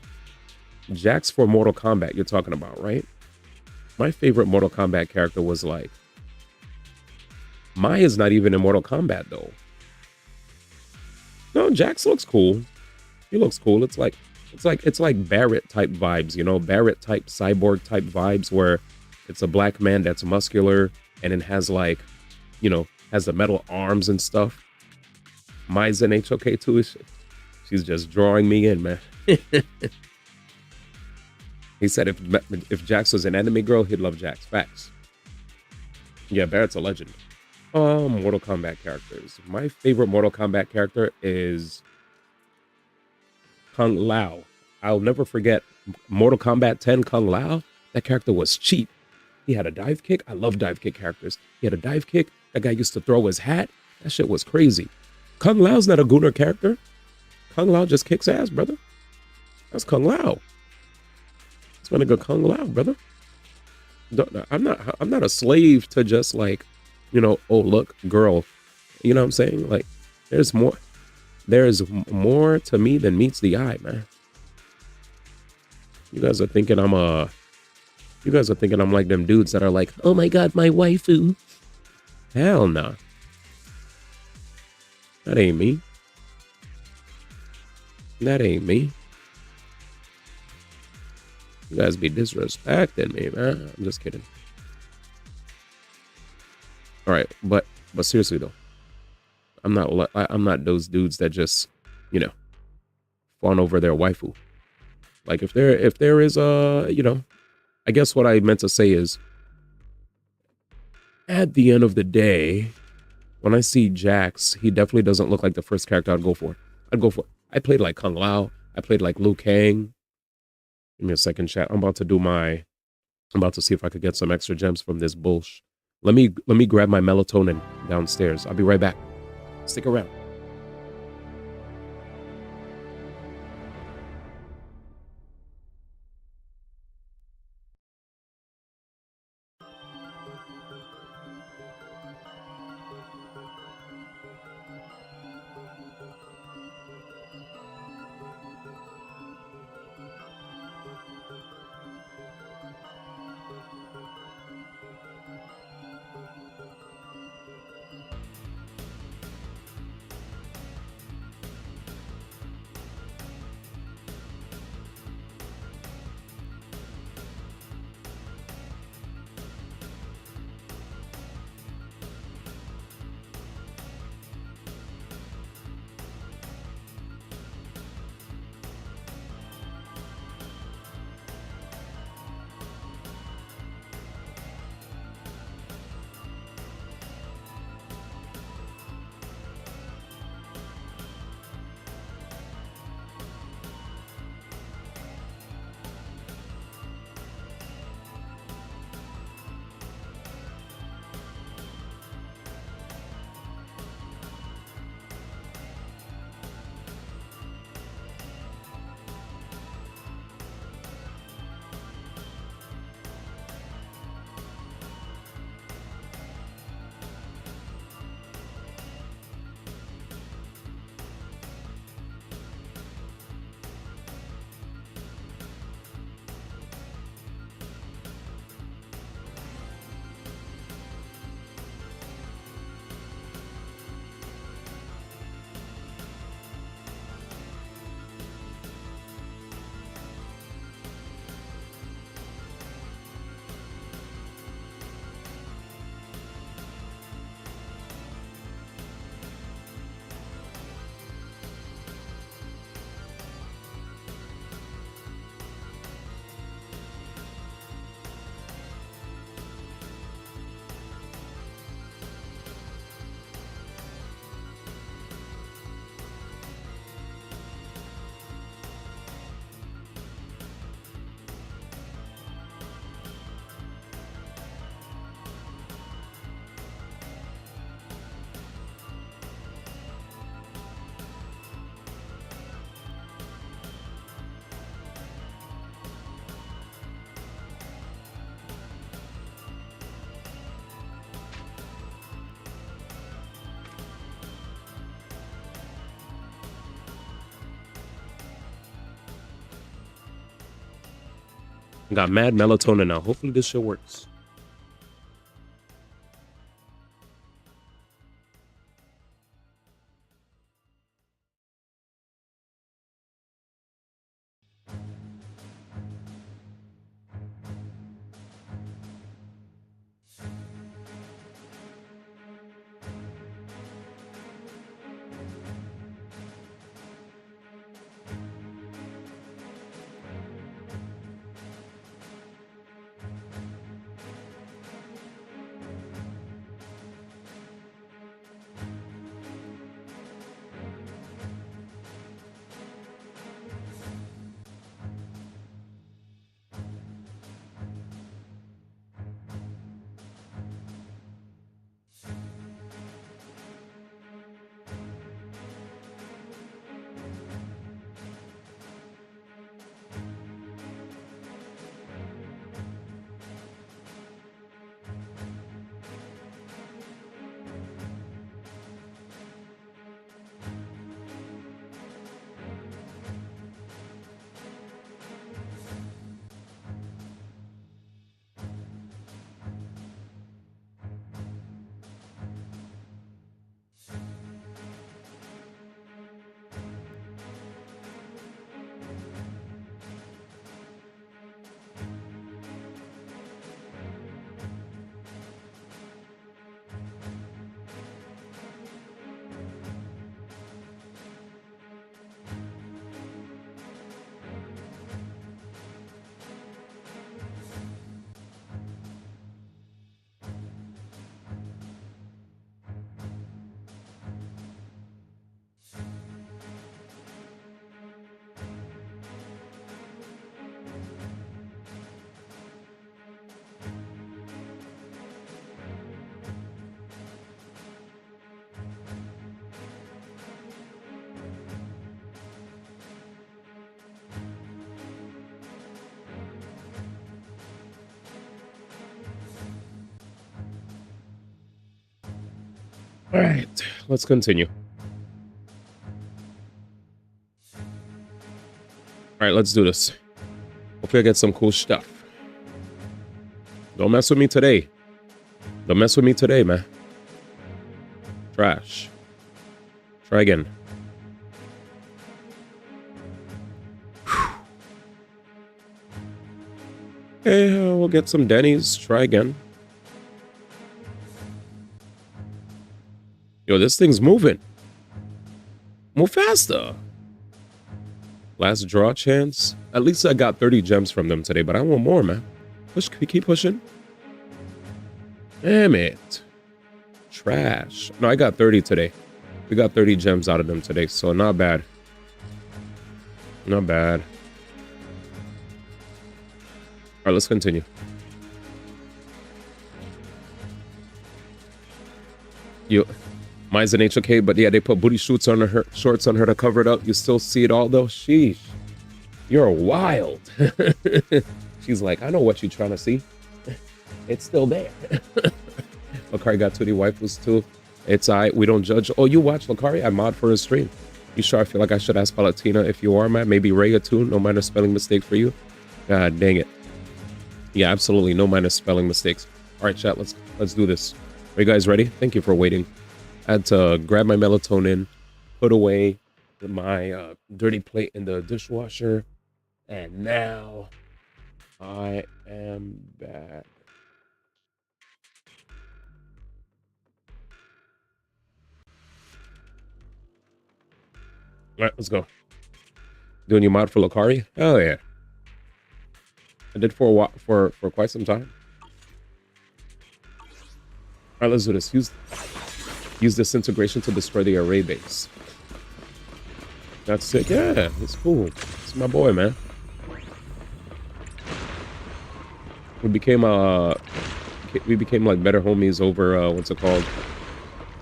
S1: Jax for Mortal Kombat you're talking about, right? My favorite Mortal Kombat character was like, Mai is not even in Mortal Kombat though. No, Jax looks cool. He looks cool. It's like Barrett type vibes, you know, Barrett type cyborg type vibes where it's a black man that's muscular and it has like, you know, has the metal arms and stuff. Mai's in HOK too. She's just drawing me in, man. He said if Jax was an anime girl, he'd love Jax. Facts. Yeah, Barrett's a legend. Mortal Kombat characters. My favorite Mortal Kombat character is Kung Lao. I'll never forget Mortal Kombat 10 Kung Lao. That character was cheap. He had a dive kick. I love dive kick characters. He had a dive kick. That guy used to throw his hat. That shit was crazy. Kung Lao's not a Gunnar character. Kung Lao just kicks ass, brother. That's Kung Lao. That's my nigga Kung Lao, brother. I'm not a slave to just like, you know, oh look, girl. You know what I'm saying? Like, there's more to me than meets the eye, man. You guys are thinking I'm like them dudes that are like, oh my god, my waifu. Hell nah. That ain't me. That ain't me. You guys be disrespecting me, man. I'm just kidding. All right, but seriously though, I'm not those dudes that just, you know, fawn over their waifu. Like if there is you know, I guess what I meant to say is, at the end of the day, when I see Jax, he definitely doesn't look like the first character I'd go for. I played like Kung Lao. I played like Liu Kang. Give me a second, chat. I'm about to see if I could get some extra gems from this bullshit. Let me grab my melatonin downstairs. I'll be right back. Stick around. Got mad melatonin now. Hopefully this shit works. All right, let's continue. All right, let's do this. Hopefully I get some cool stuff. Don't mess with me today. Don't mess with me today, man. Trash. Try again. Okay, we'll get some Denny's. Try again. Yo, this thing's moving. Move faster. Last draw chance. At least I got 30 gems from them today, but I want more, man. Push, keep pushing. Damn it. Trash. No, I got 30 today. We got 30 gems out of them today, so not bad. Not bad. All right, let's continue. Yo. Mine's an HOK, but yeah, they put booty shorts on her to cover it up. You still see it all though? Sheesh. You're wild. She's like, I know what you're trying to see. It's still there. Lakari got 2D waifus too. It's we don't judge. Oh, you watch Lakari? I mod for his stream. You sure? I feel like I should ask Palatina if you are, man. Maybe Raya too. No minor spelling mistake for you. God dang it. Yeah, absolutely. No minor spelling mistakes. All right, chat. Let's do this. Are you guys ready? Thank you for waiting. I had to grab my melatonin, put away my dirty plate in the dishwasher, and now I am back. All right, let's go. Doing your mod for Lakari? Oh yeah, I did for a while, for quite some time. All right, let's do this. Use disintegration to destroy the array base. That's sick. Yeah, it's cool. It's my boy, man. We became like better homies over what's it called?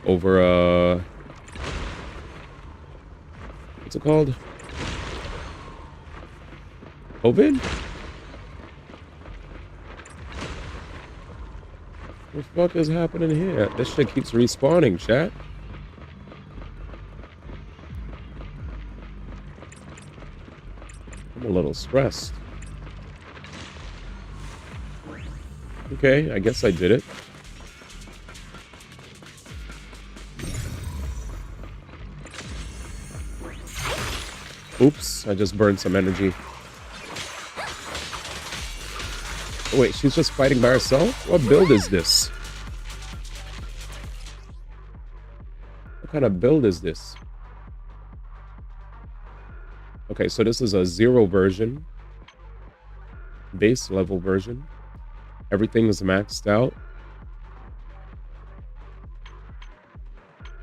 S1: Over what's it called? COVID? What the fuck is happening here? This shit keeps respawning, chat. I'm a little stressed. Okay, I guess I did it. Oops, I just burned some energy. Oh, wait, she's just fighting by herself? What build is this? What kind of build is this? Okay, so this is a 0 version. Base level version. Everything is maxed out.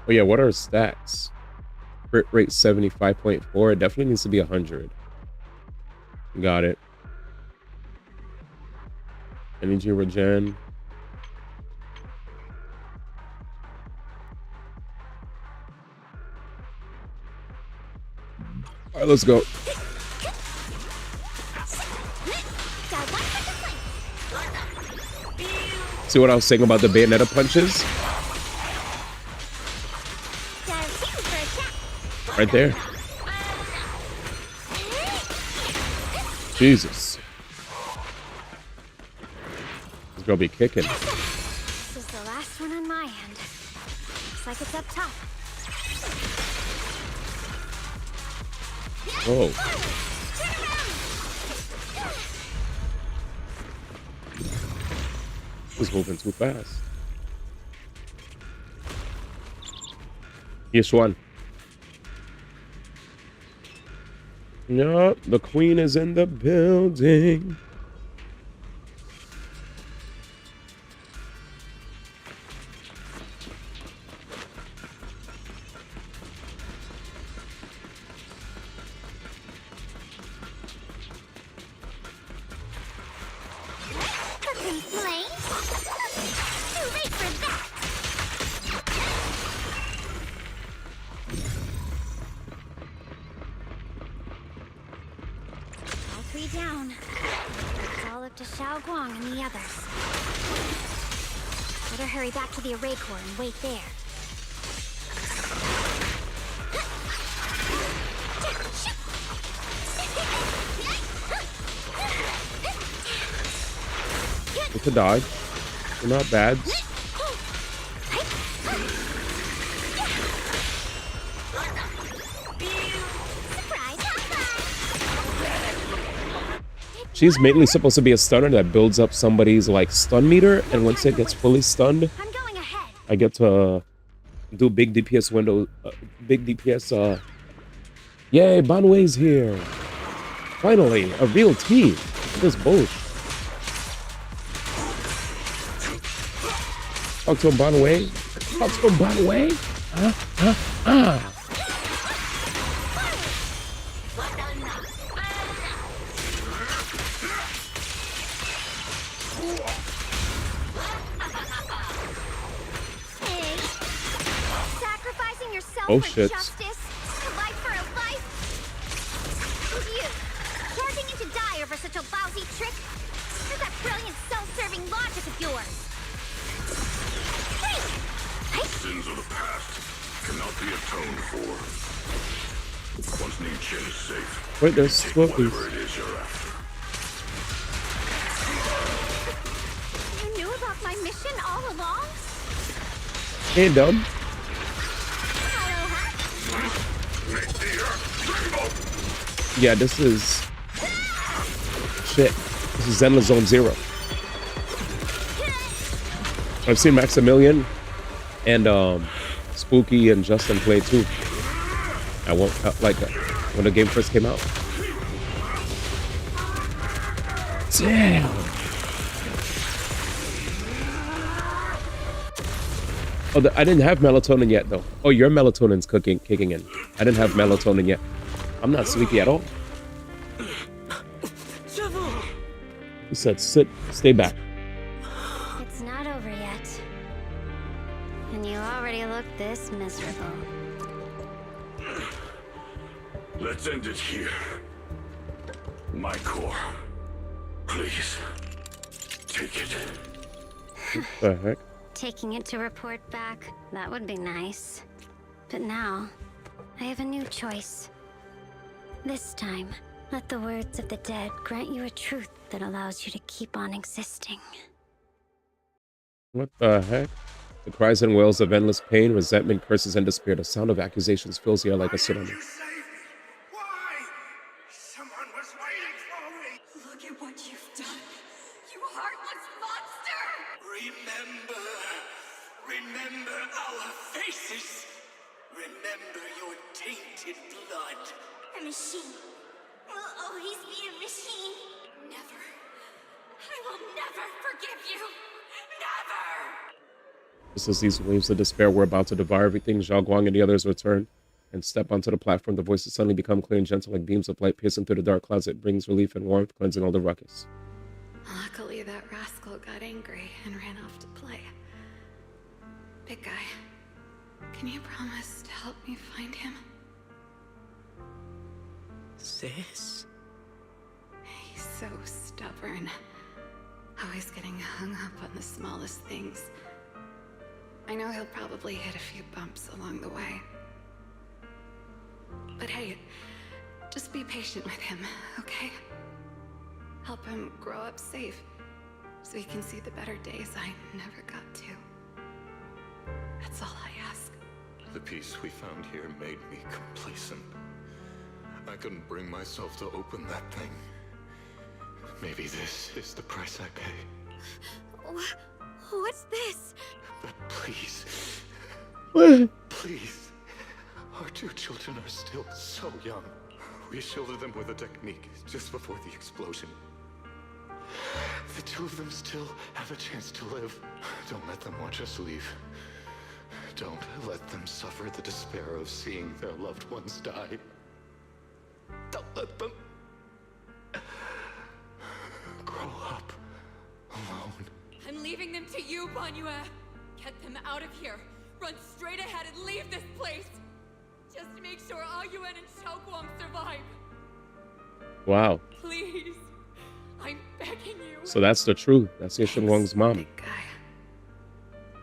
S1: Oh yeah, what are stats? Crit rate 75.4. It definitely needs to be 100. Got it. Energy regen. All right, let's go. See what I was saying about the Bayonetta punches? Right there. Jesus. This girl be kicking.
S3: This is the last one on my end. Looks like it's up top.
S1: Oh. He's moving too fast. Yes, one. Yup, the queen is in the building.
S3: Down. It's all up to Xiao Guang and the others. Better hurry back to the array core and wait there.
S1: It's a dodge. They're not bad. She's mainly supposed to be a stunner that builds up somebody's like stun meter, and once it gets fully stunned, I get to do big DPS window, big DPS. Yay, Banwei's here! Finally, a real team. This bullshit. Talk to him, Banwei. Talk to him, Banwei. Oh shit.
S3: You charging into die over such a lousy trick? Where's that brilliant self-serving logic of yours?
S15: Sins of the past cannot be atoned for. Once Nietzsche is safe,
S1: wait, there's
S15: whatever it is you're after.
S3: You knew about my mission all along?
S1: Hey, dumb. Yeah, this is shit. This is Zenless Zone 0. I've seen Maximilian and Spooky and Justin play too. I won't like when the game first came out. Damn. Oh, I didn't have melatonin yet though. Oh, your melatonin's kicking in. I didn't have melatonin yet. I'm not sleepy at all. He said, sit, stay back.
S3: It's not over yet. And you already look this miserable.
S15: Let's end it here. My core. Please. Take it.
S1: What the heck?
S3: Taking it to report back, that would be nice. But now, I have a new choice. This time, let the words of the dead grant you a truth that allows you to keep on existing.
S1: What the heck? The cries and wails of endless pain, resentment, curses, and despair. The sound of accusations fills the air like a tsunami.
S6: Look at what you've done, you heartless monster!
S8: Remember our faces. Remember your tainted blood.
S12: A machine will always be a machine.
S6: Never. I will never forgive you. Never!
S1: Just as these waves of despair were about to devour everything, Zhao Guang and the others return and step onto the platform. The voices suddenly become clear and gentle like beams of light piercing through the dark clouds. It brings relief and warmth, cleansing all the ruckus.
S10: Luckily, that rascal got angry and ran off to play. Big guy, can you promise to help me find him?
S21: Sis?
S10: He's so stubborn. Always getting hung up on the smallest things. I know he'll probably hit a few bumps along the way. But hey, just be patient with him, okay? Help him grow up safe, so he can see the better days I never got to. That's all I ask.
S15: The peace we found here made me complacent. I couldn't bring myself to open that thing. Maybe this is the price I pay.
S16: What's this?
S15: But please,
S1: What?
S15: please, our two children are still so young. We shielded them with a technique just before the explosion. The two of them still have a chance to live. Don't let them watch us leave. Don't let them suffer the despair of seeing their loved ones die. Don't let them grow up alone.
S6: I'm leaving them to you, Banyue. Get them out of here. Run straight ahead and leave this place. Just make sure Ayuan and Xiaoguang survive.
S1: Wow.
S6: Please. I'm begging you.
S1: So that's the truth. That's Yishin Wang's mom.
S10: Big guy.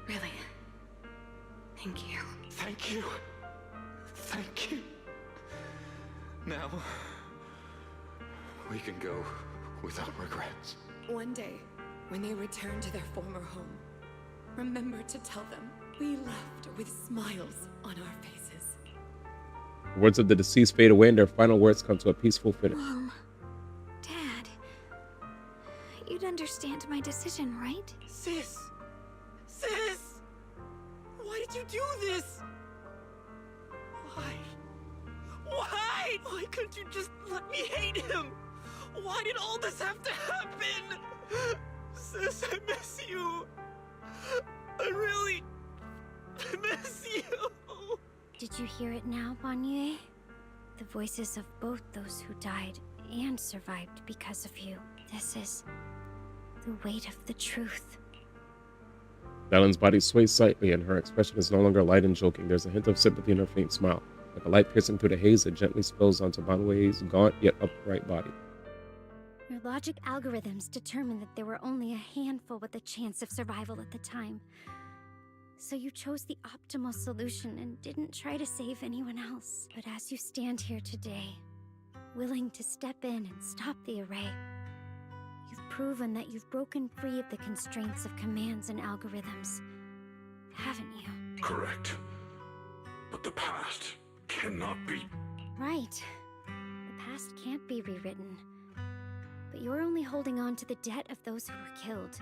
S10: Really. Thank you.
S15: Thank you. Thank you. Now, we can go without regrets.
S6: One day, when they return to their former home, remember to tell them we left with smiles on our faces.
S1: The words of the deceased fade away and their final words come to a peaceful finish.
S16: Mom, Dad, you'd understand my decision, right?
S20: Sis! Sis! Why did you do this? Why? Why? Why couldn't you just let me hate him? Why did all this have to happen? Sis, I miss you. I really miss you.
S3: Did you hear it now, Banyue? The voices of both those who died and survived because of you. This is the weight of the truth.
S1: DIALYN's body sways slightly and her expression is no longer light and joking. There's a hint of sympathy in her faint smile. Like a light piercing through the haze, it gently spills onto Banyue's gaunt yet upright body.
S3: Your logic algorithms determined that there were only a handful with a chance of survival at the time. So you chose the optimal solution and didn't try to save anyone else. But as you stand here today, willing to step in and stop the array, you've proven that you've broken free of the constraints of commands and algorithms, haven't you?
S15: Correct. But the past cannot be.
S3: Right. The past can't be rewritten. But you're only holding on to the debt of those who were killed.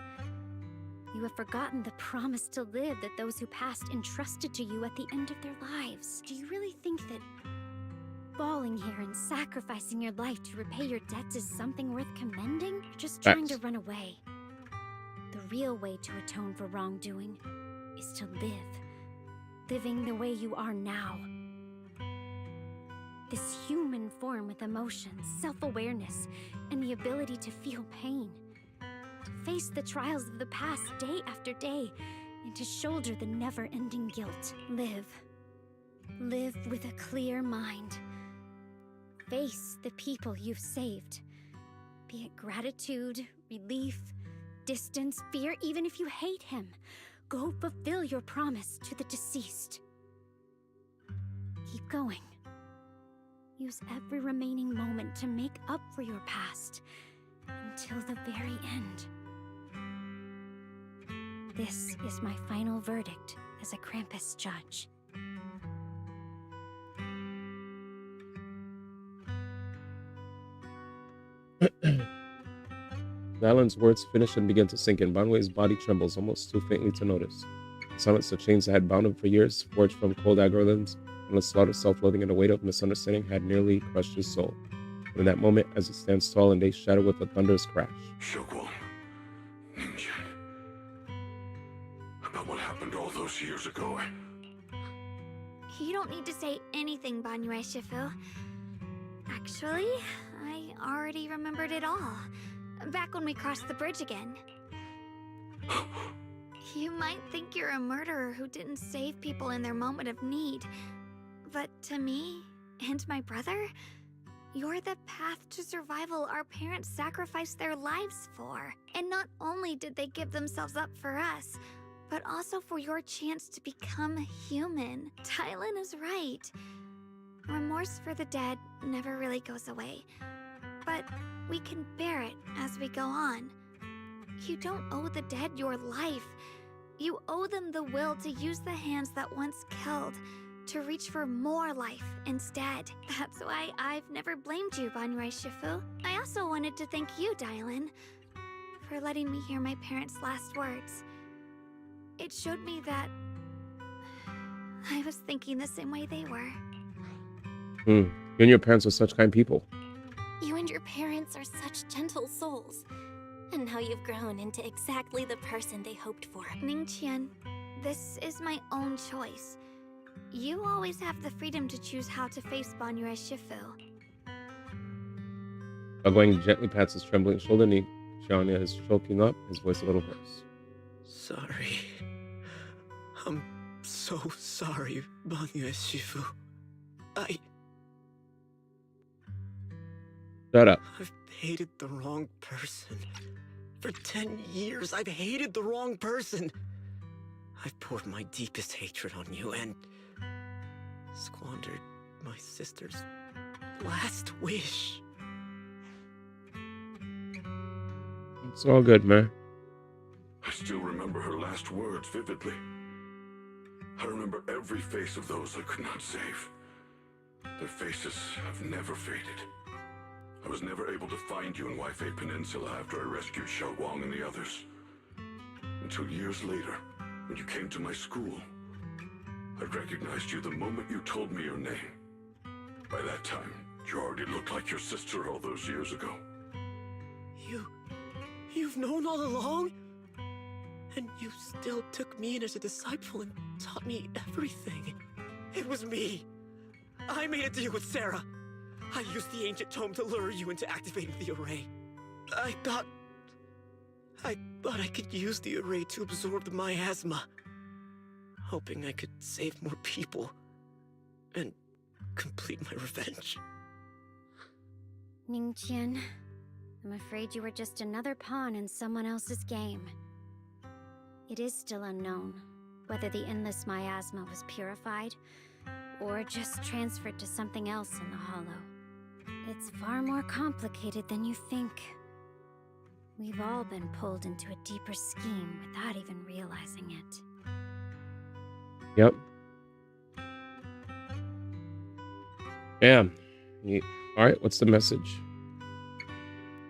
S3: You have forgotten the promise to live that those who passed entrusted to you at the end of their lives. Do you really think that falling here and sacrificing your life to repay your debts is something worth commending? You're just trying to run away. The real way to atone for wrongdoing is to live. Living the way you are now. This human form with emotions, self-awareness, and the ability to feel pain. To face the trials of the past day after day, and to shoulder the never-ending guilt. Live. Live with a clear mind. Face the people you've saved. Be it gratitude, relief, distance, fear, even if you hate him. Go fulfill your promise to the deceased. Keep going. Use every remaining moment to make up for your past until the very end. This is my final verdict as a Krampus judge.
S1: DIALYN's words finish and begin to sink in. Banwei's body trembles almost too faintly to notice. Silence, the chains that had bound him for years, forged from cold algorithms, and the slaughter, self-loathing, and the weight of misunderstanding had nearly crushed his soul. And in that moment, as he stands tall and they shatter with a thunderous crash.
S15: Xiaoguang, Ninja. About what happened all those years ago.
S16: You don't need to say anything, Banyue Shifu. Actually, I already remembered it all. Back when we crossed the bridge again. You might think you're a murderer who didn't save people in their moment of need. But to me, and my brother, you're the path to survival our parents sacrificed their lives for. And not only did they give themselves up for us, but also for your chance to become human. DIALYN is right. Remorse for the dead never really goes away. But we can bear it as we go on. You don't owe the dead your life. You owe them the will to use the hands that once killed to reach for more life instead. That's why I've never blamed you, Banyue Shifu. I also wanted to thank you, DIALYN, for letting me hear my parents' last words. It showed me that I was thinking the same way they were.
S1: You and your parents were such kind people.
S12: You and your parents are such gentle souls. And now you've grown into exactly the person they hoped for.
S16: Ningqian, this is my own choice. You always have the freedom to choose how to face Banyue Shifu.
S1: Going gently pats his trembling shoulder, and Xiaonia is choking up, his voice a little hoarse.
S21: Sorry. I'm so sorry, Banyue Shifu.
S1: Shut up.
S21: I've hated the wrong person. For 10 years, I've hated the wrong person. I've poured my deepest hatred on you and squandered my sister's last wish.
S1: It's all good, man.
S15: I still remember her last words vividly. I remember every face of those I could not save. Their faces have never faded. I was never able to find you in Waifei Peninsula after I rescued Xiaoguang and the others. Until years later, when you came to my school, I recognized you the moment you told me your name. By that time, you already looked like your sister all those years ago.
S21: You've known all along? And you still took me in as a disciple and taught me everything. It was me. I made a deal with Sarah. I used the ancient tome to lure you into activating the array. I thought I could use the array to absorb the miasma, hoping I could save more people and complete my revenge.
S3: Ningqian, I'm afraid you were just another pawn in someone else's game. It is still unknown whether the endless miasma was purified or just transferred to something else in the hollow. It's far more complicated than you think. We've all been pulled into a deeper scheme without even realizing it.
S1: Yep. Yeah. Alright, what's the message?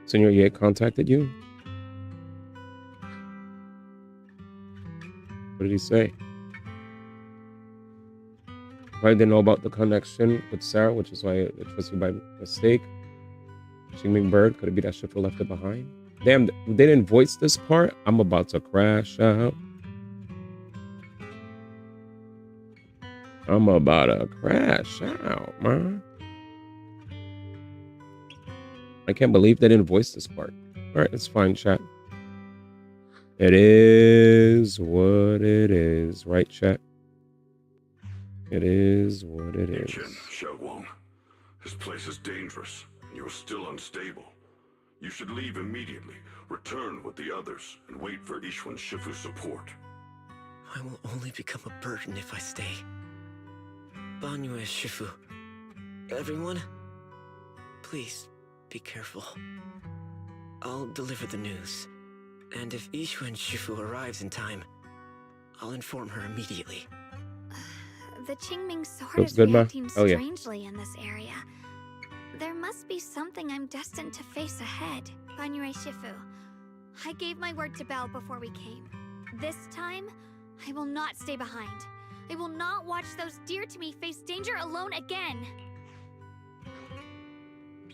S1: Senor Ye contacted you? What did he say? I didn't know about the connection with Sarah, which is why it was you by mistake. Xingming Bird, could it be that Shifu left it behind? Damn, they didn't voice this part? I'm about to crash out. I'm about to crash out, man. I can't believe they didn't voice this part. Alright, it's fine, chat. It is what it is, right, chat? It is what it is.
S15: Xiaoguang, this place is dangerous, and you're still unstable. You should leave immediately, return with the others, and wait for Yixuan Shifu's support.
S21: I will only become a burden if I stay. Banyue Shifu, everyone, please be careful. I'll deliver the news, and if Yixuan Shifu arrives in time, I'll inform her immediately.
S16: The Qingming sword
S1: Looks
S16: is
S1: good, ma.
S16: reacting
S1: Oh, yeah.
S16: strangely in this area. There must be something I'm destined to face ahead. Banyue Shifu, I gave my word to Belle before we came. This time, I will not stay behind. I will not watch those dear to me face danger alone again.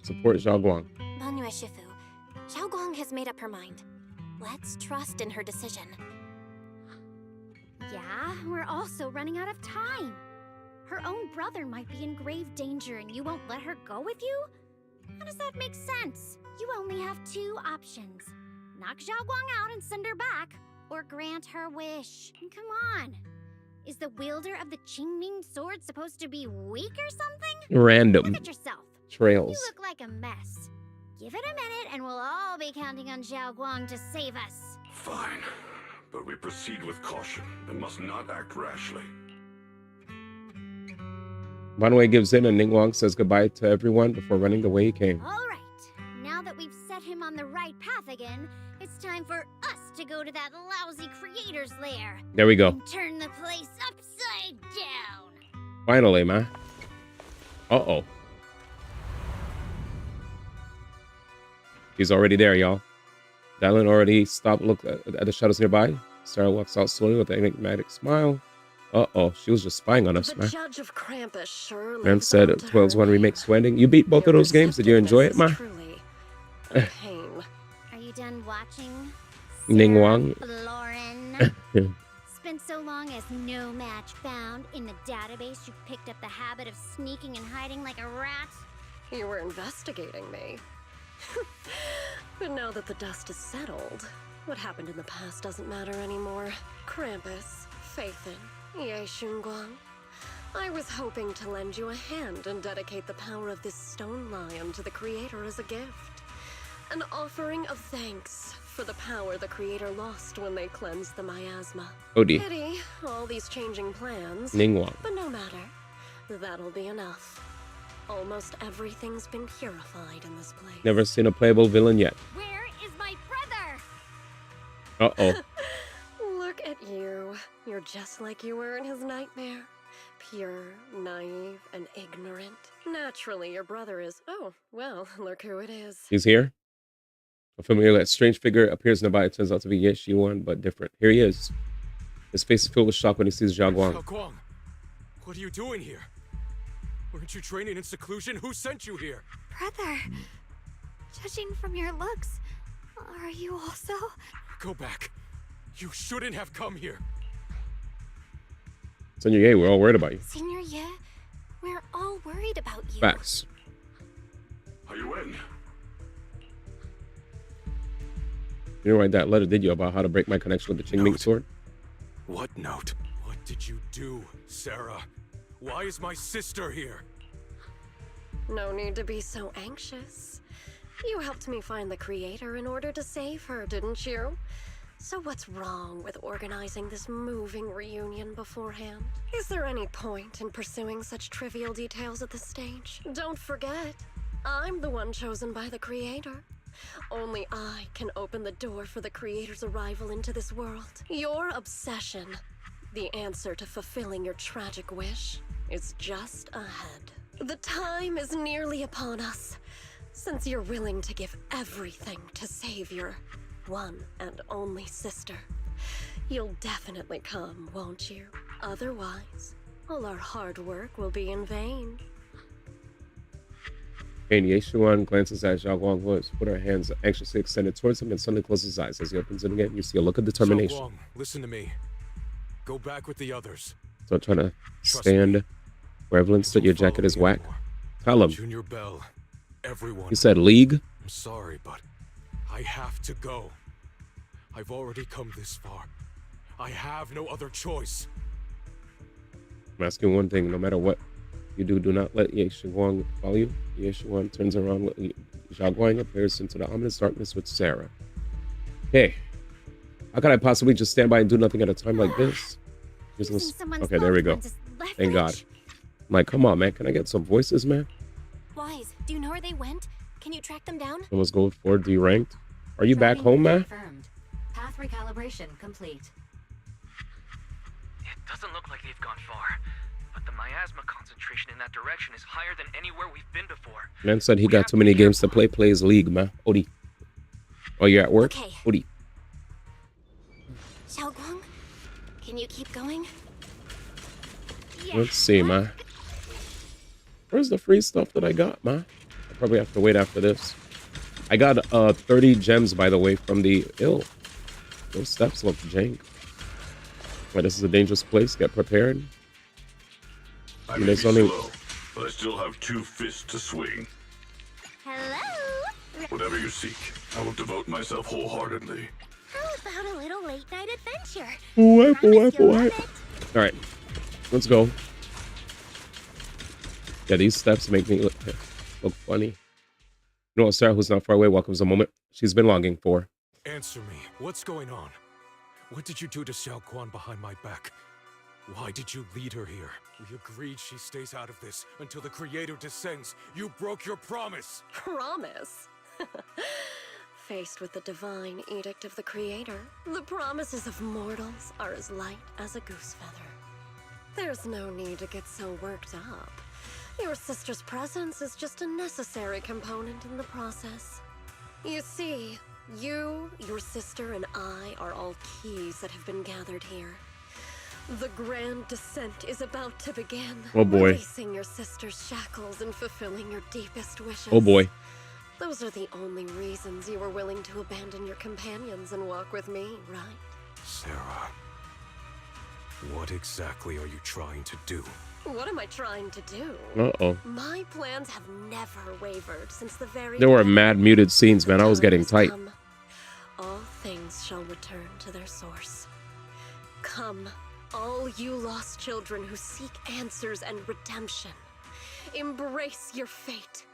S1: Support Xiaoguang.
S12: Banyue Shifu, Xiaoguang has made up her mind. Let's trust in her decision.
S3: Yeah, we're also running out of time. Her own brother might be in grave danger and you won't let her go with you? How does that make sense? You only have two options. Knock Xiaoguang out and send her back, or grant her wish. Come on. Is the wielder of the Qingming sword supposed to be weak or something?
S1: Random.
S3: Look at yourself.
S1: Trails.
S3: You look like a mess. Give it a minute and we'll all be counting on Xiaoguang to save us.
S15: Fine, but we proceed with caution and must not act rashly.
S1: Banwei gives in and Ningguang says goodbye to everyone before running the way he came.
S3: All right. Now that we've set him on the right path again, it's time for us to go to that lousy creator's lair.
S1: There we go.
S3: And turn the place upside down.
S1: Finally, man. Uh-oh. He's already there, y'all. DIALYN already stopped, looked at the shadows nearby. Sarah walks out slowly with an enigmatic smile. Uh-oh, she was just spying on us,
S11: The
S1: man.
S11: judge of Krampus sure
S1: Man
S11: lives
S1: said
S11: up to
S1: 12's
S11: her
S1: one
S11: name.
S1: remake Swending. You beat both of those games? Did you enjoy it, man?
S11: Truly a pain.
S3: Are you done watching?
S1: Ningguang.
S3: Lauren. Spent so long as no match found in the database, you picked up the habit of sneaking and hiding like a rat?
S11: You were investigating me. But now that the dust is settled, what happened in the past doesn't matter anymore. Krampus, Faithin, Ye Shunguang. I was hoping to lend you a hand and dedicate the power of this stone lion to the Creator as a gift. An offering of thanks for the power the Creator lost when they cleansed the miasma.
S1: Odie.
S11: Pity, all these changing plans.
S1: Ningguang.
S11: But no matter. That'll be enough. Almost everything's been purified in this place.
S1: Never seen a playable villain yet.
S3: Where is my brother?
S1: Uh-oh.
S11: Look at you. You're just like you were in his nightmare. Pure, naive, and ignorant. Naturally, your brother is... Oh, well, look who it is.
S1: He's here. A familiar, that strange figure appears nearby. It turns out to be Ye Shiwan, but different. Here he is. His face is filled with shock when he sees Xiaoguang.
S5: Xiaoguang, what are you doing here? Weren't you training in seclusion? Who sent you here?
S16: Brother, judging from your looks, are you also?
S5: Go back. You shouldn't have come here.
S1: Senior Ye, we're all worried about you.
S12: Senior Ye, we're all worried about you.
S1: Facts.
S15: Are you in?
S1: You didn't write that letter, did you, about how to break my connection with the Qingming sword?
S5: What note? What did you do, Sarah? Why is my sister here?
S11: No need to be so anxious. You helped me find the Creator in order to save her, didn't you? So what's wrong with organizing this moving reunion beforehand? Is there any point in pursuing such trivial details at this stage? Don't forget, I'm the one chosen by the Creator. Only I can open the door for the Creator's arrival into this world. Your obsession, the answer to fulfilling your tragic wish, is just ahead. The time is nearly upon us. Since you're willing to give everything to save your one and only sister, you'll definitely come, won't you? Otherwise, all our hard work will be in vain.
S1: And Ye Shiwan glances at Xiaoguang, who has put her hands anxiously extended towards him, and suddenly closes his eyes. As he opens it again, you see a look of determination.
S5: Xiaoguang, listen to me. Go back with the others.
S1: So trying to stand where Evelyn stood. Your jacket is whack. Tell him.
S5: Junior Bell, everyone.
S1: You said league?
S5: I'm sorry, but I have to go. I've already come this far. I have no other choice.
S1: I'm asking one thing. No matter what you do, do not let Ye Shiwan follow you. Ye Shiwan turns around. Xiaoguang appears into the ominous darkness with Sarah. Hey, how could I possibly just stand by and do nothing at a time like this? Okay, there we go. Thank God. I'm like, come on, man. Can I get some voices, man?
S12: Wise, do you know where they went? Can you track them down?
S1: Someone's gold 4 D ranked. Are you back home, man?
S22: Confirmed. Path recalibration complete.
S18: Doesn't look like they've gone far, but the miasma concentration in that direction is higher than anywhere we've been before.
S1: Man said he got too many games to play. Plays League, man. Odie. Oh, you're at work?
S12: Okay.
S1: Odie.
S12: Xiaoguang, can you keep going?
S1: Let's see, man. Where's the free stuff that I got, man? I'll probably have to wait after this. I got 30 gems, by the way, from the Those steps look jank. Well, this is a dangerous place. Get prepared.
S15: I may be slow, but I still have 2 fists to swing.
S12: Hello?
S15: Whatever you seek, I will devote myself wholeheartedly.
S12: How about a little late night adventure?
S1: All right, let's go. Yeah, these steps make me look funny. You know what, Sarah, who's not far away, welcomes a moment she's been longing for.
S5: Answer me. What's going on? What did you do to Xiaoguang behind my back? Why did you lead her here? We agreed she stays out of this until the Creator descends. You broke your promise.
S11: Promise? Faced with the divine edict of the Creator, the promises of mortals are as light as a goose feather. There's no need to get so worked up. Your sister's presence is just a necessary component in the process. You see, you, your sister, and I are all keys that have been gathered here. The grand descent is about to begin.
S1: Oh boy.
S11: Releasing your sister's shackles and fulfilling your deepest wishes.
S1: Oh boy.
S11: Those are the only reasons you were willing to abandon your companions and walk with me, right?
S5: Sarah, what exactly are you trying to do?
S11: What am I trying to do?
S1: Uh-oh.
S11: My plans have never wavered since the very
S1: There were
S11: beginning.
S1: mad muted scenes, man. I was getting tight.
S11: Come. All things shall return to their source. Come, all you lost children who seek answers and redemption. Embrace your fate.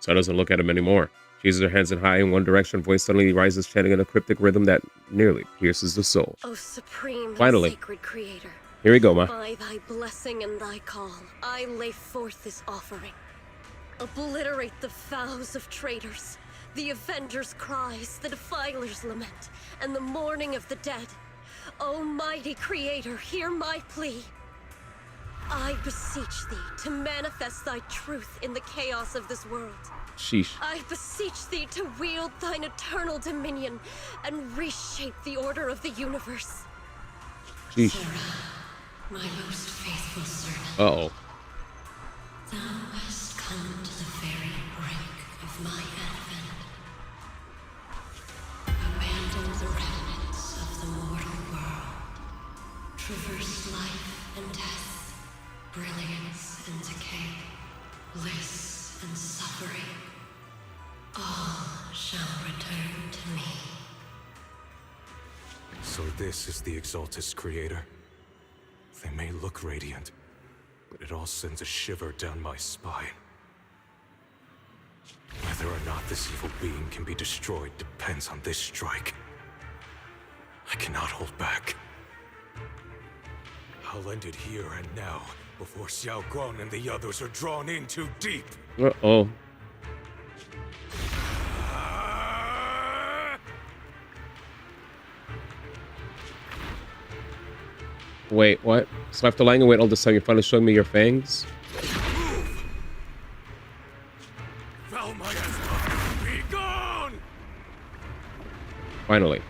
S1: So doesn't look at him anymore. She uses her hands in high in one direction. Voice suddenly rises, chanting in a cryptic rhythm that nearly pierces the soul.
S11: O supreme
S1: Finally.
S11: and sacred creator.
S1: Here we go, ma.
S11: By thy blessing and thy call, I lay forth this offering. Obliterate the vows of traitors, the avengers' cries, the defiler's lament, and the mourning of the dead. Almighty Creator, hear my plea. I beseech thee to manifest thy truth in the chaos of this world.
S1: Sheesh.
S11: I beseech thee to wield thine eternal dominion and reshape the order of the universe.
S1: Sheesh.
S11: My most faithful servant.
S1: Uh-oh.
S11: Thou hast come to the very brink of my advent. Abandon the remnants of the mortal world. Traverse life and death, brilliance and decay, bliss and suffering. All shall return to me.
S5: So this is the Exalted's Creator. They may look radiant, but it all sends a shiver down my spine. Whether or not this evil being can be destroyed depends on this strike. I cannot hold back. I'll end it here and now, before Xiaoguang and the others are drawn in too deep.
S1: Uh-oh. Wait, what? So after lying in wait all this time, you're finally showing me your fangs?
S5: Foul miasma, be gone!
S1: Finally.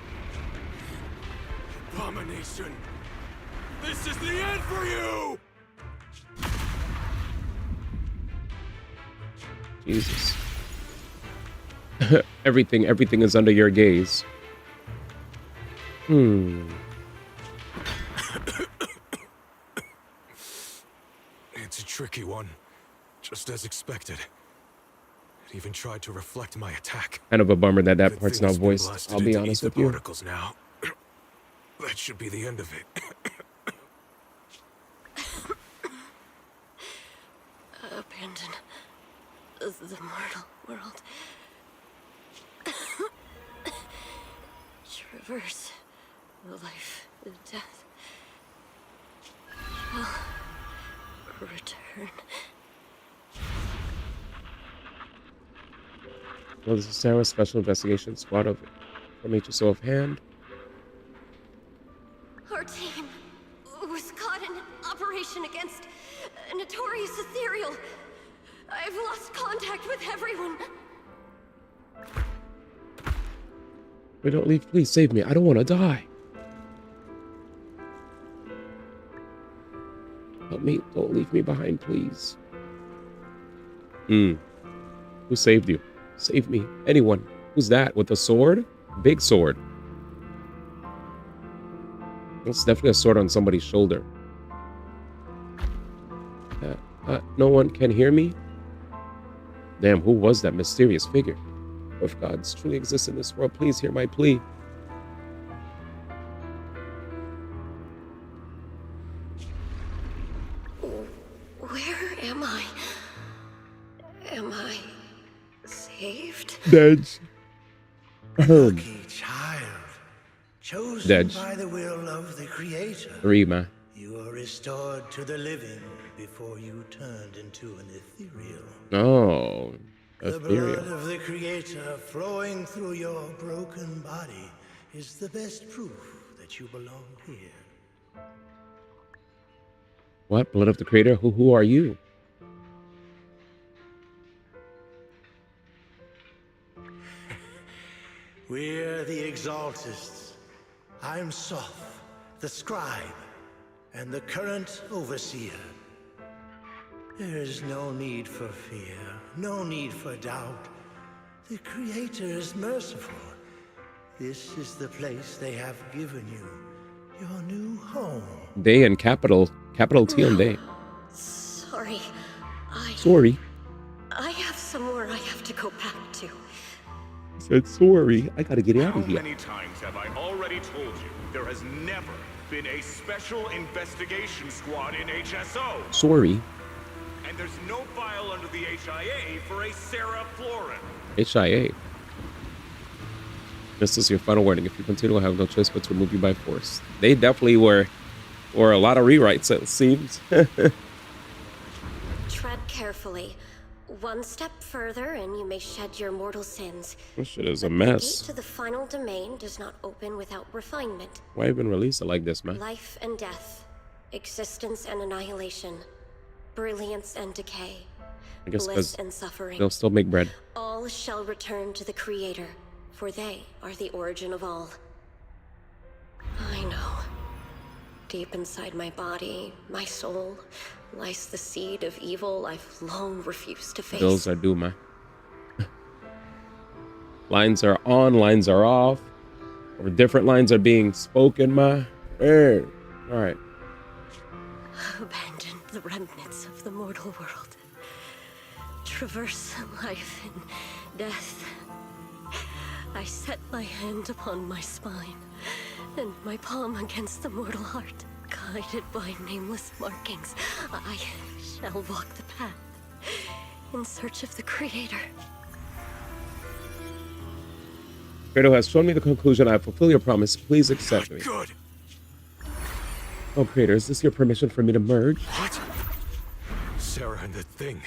S5: Abomination! This is the end for you!
S1: Jesus. Everything is under your gaze.
S5: It's a tricky one, just as expected. It even tried to reflect my attack.
S1: Kind of a bummer that
S5: Good
S1: part's
S5: thing
S1: not
S5: it's been
S1: voiced.
S5: blasted
S1: I'll be
S5: into
S1: honest
S5: ether
S1: with you.
S5: particles now. That should be the end of it.
S11: Abandon the mortal world. Traverse life and death. Shall return.
S1: Well, this is Sarah's Special Investigation Squad from HSO of Hand.
S11: Our team, ethereal. I've lost contact with everyone.
S1: Wait, don't leave. Please save me. I don't want to die. Help me. Don't leave me behind, please. Who saved you? Save me. Anyone. Who's that? With a sword? Big sword. That's definitely a sword on somebody's shoulder. No one can hear me? Damn, who was that mysterious figure? If gods truly exist in this world, please hear my plea.
S11: Where am I? Am I saved?
S1: Dead.
S8: Lucky child, chosen
S1: Dead.
S8: by the will of the Creator.
S1: 3, man.
S8: You are restored to the living before you turned into an ethereal.
S1: Oh,
S8: The
S1: ethereal.
S8: blood of the Creator flowing through your broken body is the best proof that you belong here.
S1: What? Blood of the Creator? Who are you?
S8: We're the Exaltists. I'm Soph, the scribe, and the current overseer. There is no need for fear, no need for doubt. The Creator is merciful. This is the place they have given you, your new home.
S1: Day and capital T and day.
S11: Sorry.
S1: Sorry.
S11: I have somewhere I have to go back to.
S1: I said sorry. I gotta get out
S9: How
S1: of here.
S9: many times have I already told you there has never been a special investigation squad in HSO?
S1: Sorry.
S9: And there's no file under the HIA for a Sarah Florin.
S1: HIA. This is your final warning. If you continue, we'll have no choice but to remove you by force. They definitely were a lot of rewrites, it seems.
S11: Tread carefully. One step further and you may shed your mortal sins.
S1: This shit is a
S11: The gate
S1: mess.
S11: to the final domain does not open without refinement.
S1: Why even release it like this, man?
S11: Life and death, existence and annihilation, brilliance and decay,
S1: I guess
S11: bliss
S1: because
S11: and suffering.
S1: they'll still make bread.
S11: All shall return to the Creator, for they are the origin of all. I know. Deep inside my body, my soul, lies the seed of evil I've long refused to face.
S1: Bills are due, man. Lines are on, lines are off. Or different lines are being spoken, man. Hey. All right.
S11: Abandon the remnants of the mortal world. Traverse life and death. I set my hand upon my spine, and my palm against the mortal heart. Guided by nameless markings, I shall walk the path in search of the Creator.
S1: Creator has shown me the conclusion. I fulfill your promise. Please accept me.
S5: Good.
S1: Oh, Creator, is this your permission for me to merge?
S5: What? Sarah and the thing.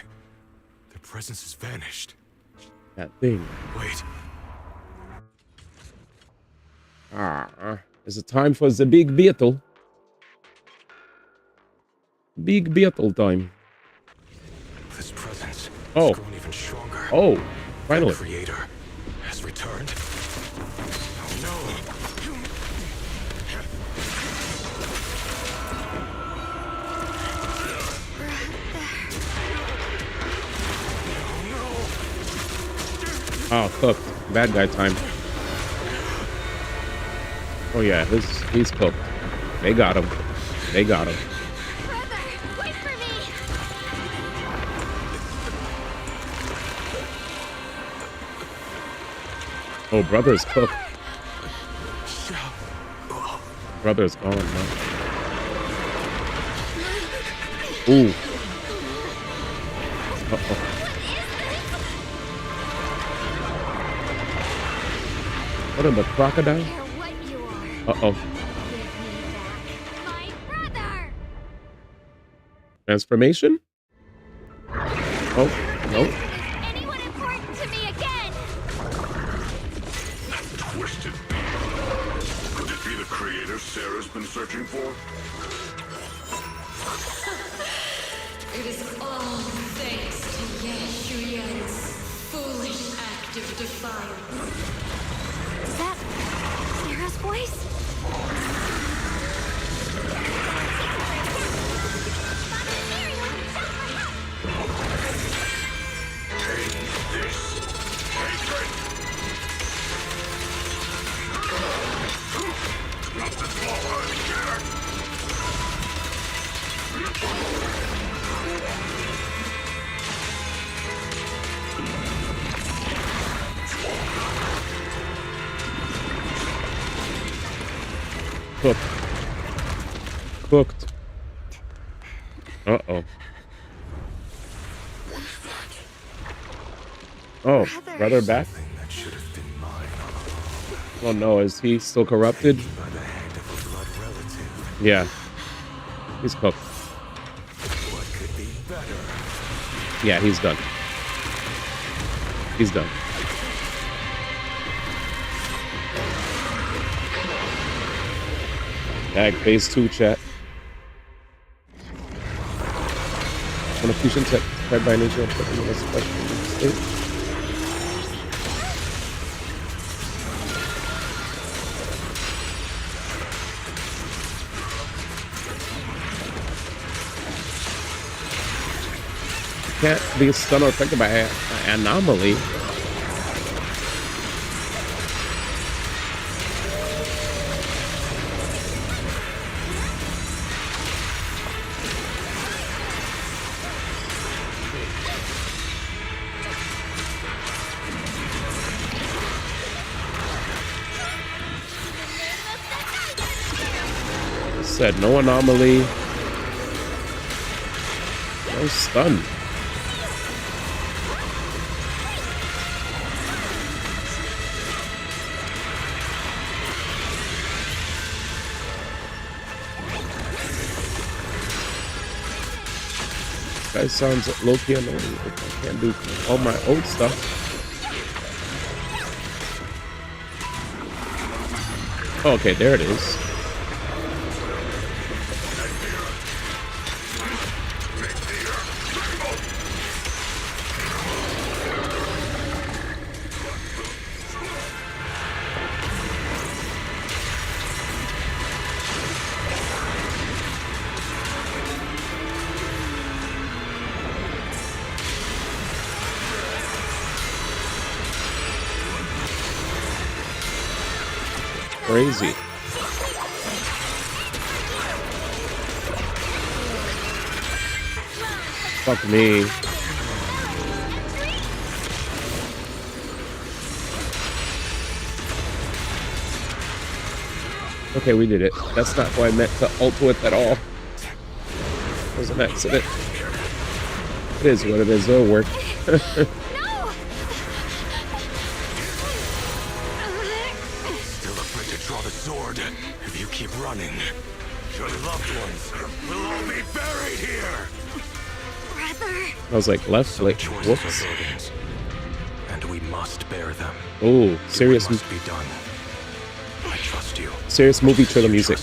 S5: Their presence has vanished.
S1: That thing.
S5: Wait.
S1: Is it time for the big battle? Big battle time.
S5: This presence
S1: Oh.
S5: has grown even stronger.
S1: Oh, finally.
S5: The Creator has returned. Oh no.
S1: Oh, cooked. Bad guy time. Oh yeah, he's cooked. They got him. They got him.
S16: Brother, wait for me!
S1: Oh, brother's cooked. Brother's gone, man. Ooh. Uh-oh. What in the crocodile? Uh-oh.
S16: My brother!
S1: Transformation? Oh, no.
S16: Anyone important to me again?
S15: Twisted being. Could it be the Creator Sarah's been searching for?
S6: It is all thanks to Ye Shuyan's foolish act of defiance.
S3: Is that Sarah's voice?
S1: Cooked. Cooked. Uh-oh. Oh, brother back? Oh no, is he still corrupted? Yeah. He's cooked. Yeah, he's done. He's done. Ag phase 2 chat. When a fusion tech fed by nature, putting in a special state. Can't be stunned or affected by an anomaly. Said no anomaly, no stun. That sounds low-key annoying if I can't do all my old stuff. Okay, there it is. Crazy. Fuck me. Okay, we did it. That's not who I meant to ult with at all. It was an accident. It is what it is. It'll work. I was like, left, like, whoops.
S5: And we must bear them.
S1: Oh, serious.
S5: Must be done. I trust you.
S1: Serious movie trailer music.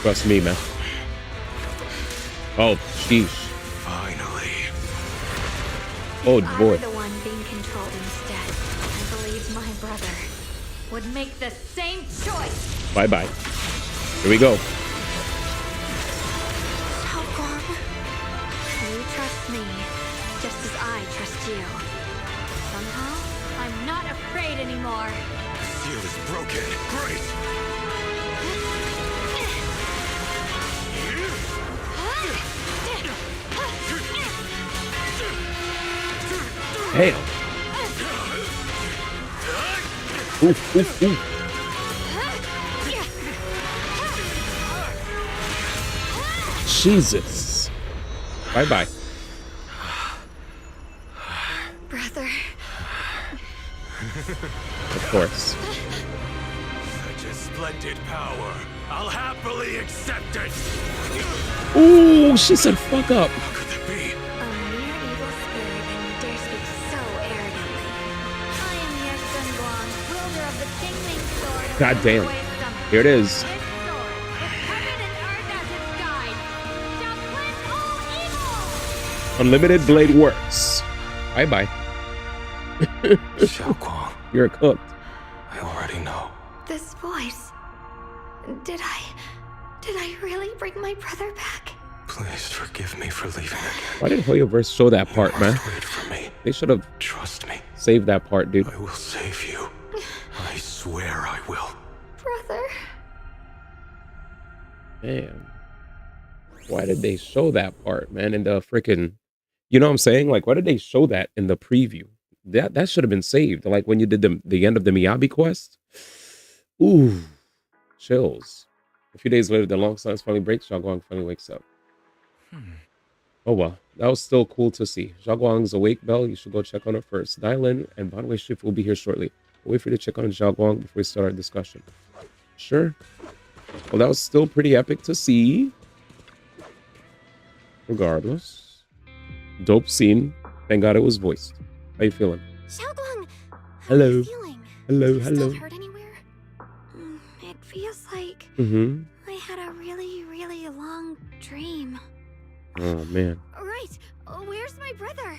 S1: Trust me, man. Oh, sheesh.
S5: Finally.
S1: Oh boy.
S16: I'm the one being controlled instead. I believe my brother would make the same choice.
S1: Bye bye. Here we go.
S16: You trust me, just as I trust you. Somehow, I'm not afraid anymore.
S5: The seal is broken. Great!
S1: Damn. Oof, oof, oof. Jesus. Bye bye.
S16: Brother.
S1: Of course.
S5: Such a splendid power. I'll happily accept it.
S1: Ooh, she said fuck up.
S5: How could that be?
S16: A mere evil spirit and you dare speak so arrogantly. I am Ye Shenguang, wielder of the Tingling Sword of
S1: God damn. Here it is.
S16: This sword, with heaven and earth as its guide, shall cleanse all evil!
S1: Unlimited Blade works. Bye-bye.
S5: Xiaoguang.
S1: You're cooked.
S5: I already know.
S16: This voice. Did I really bring my brother back?
S5: Please forgive me for leaving again.
S1: Why did Hoyoverse show that part, man?
S5: Wait for me.
S1: They should have
S5: Trust me.
S1: saved that part, dude.
S5: I will save you. I swear I will.
S16: Brother.
S1: Man. Why did they show that part, man? In the freaking, you know what I'm saying? Like, why did they show that in the preview? That should have been saved. Like when you did the end of the Miyabi quest. Ooh, chills. A few days later, the long silence finally breaks. Xiaoguang finally wakes up. Oh well, that was still cool to see. Xiaoguang's awake, Belle. You should go check on her first. DIALYN and Banwei Shifu will be here shortly. We'll wait for you to check on Xiaoguang before we start our discussion. Sure. Well, that was still pretty epic to see. Regardless. Dope scene. Thank God it was voiced. How you feeling?
S12: Xiaoguang!
S1: Hello. Hello,
S12: Still
S1: hello.
S12: hurt anywhere?
S16: It feels like
S1: Mm-hmm.
S16: I had a really, really long dream.
S1: Oh, man.
S16: Right. Where's my brother?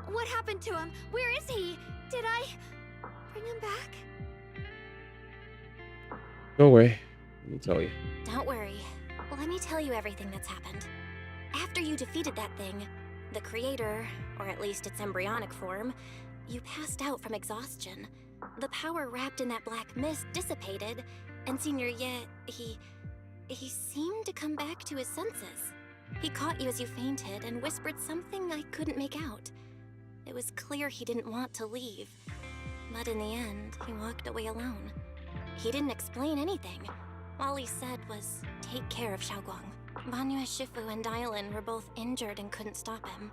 S16: What happened to him? Where is he? Did I bring him back?
S1: Don't worry. Let me tell you.
S12: Don't worry. Let me tell you everything that's happened. After you defeated that thing, the creator, or at least its embryonic form, you passed out from exhaustion. The power wrapped in that black mist dissipated, and Senior Ye, he seemed to come back to his senses. He caught you as you fainted and whispered something I couldn't make out. It was clear he didn't want to leave, but in the end, he walked away alone. He didn't explain anything. All he said was, take care of Xiaoguang. Banwei Shifu and DIALYN were both injured and couldn't stop him.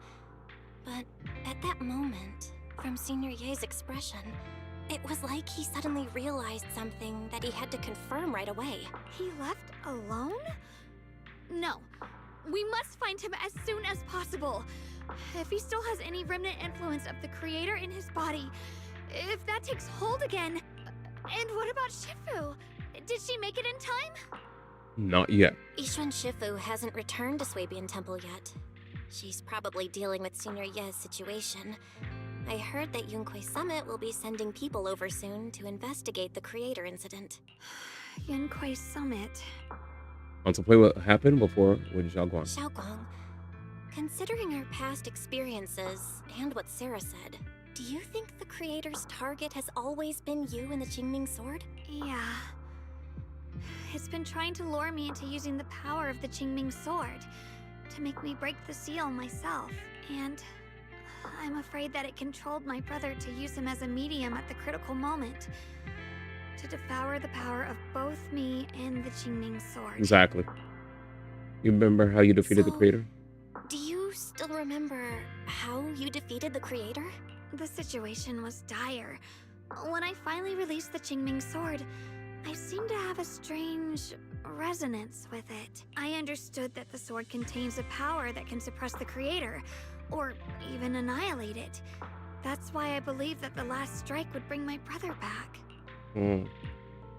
S12: But at that moment, from Senior Ye's expression, it was like he suddenly realized something that he had to confirm right away.
S16: He left alone? No. We must find him as soon as possible. If he still has any remnant influence of the creator in his body, if that takes hold again. And what about Shifu? Did she make it in time?
S1: Not yet.
S12: Yixuan Shifu hasn't returned to Swabian Temple yet. She's probably dealing with Senior Ye's situation. I heard that Yunquei Summit will be sending people over soon to investigate the creator incident.
S16: Yunquei Summit.
S1: Contemplate what happened before with Xiaoguang.
S12: Xiaoguang, considering our past experiences and what Sarah said, do you think the creator's target has always been you and the Qingming sword?
S16: Yeah. It's been trying to lure me into using the power of the Qingming sword to make me break the seal myself. And I'm afraid that it controlled my brother to use him as a medium at the critical moment, to devour the power of both me and the Qingming sword.
S1: Exactly. You remember how you defeated the creator?
S12: Do you still remember how you defeated the creator?
S16: The situation was dire. When I finally released the Qingming sword, I seemed to have a strange resonance with it. I understood that the sword contains a power that can suppress the creator, or even annihilate it. That's why I believed that the last strike would bring my brother back.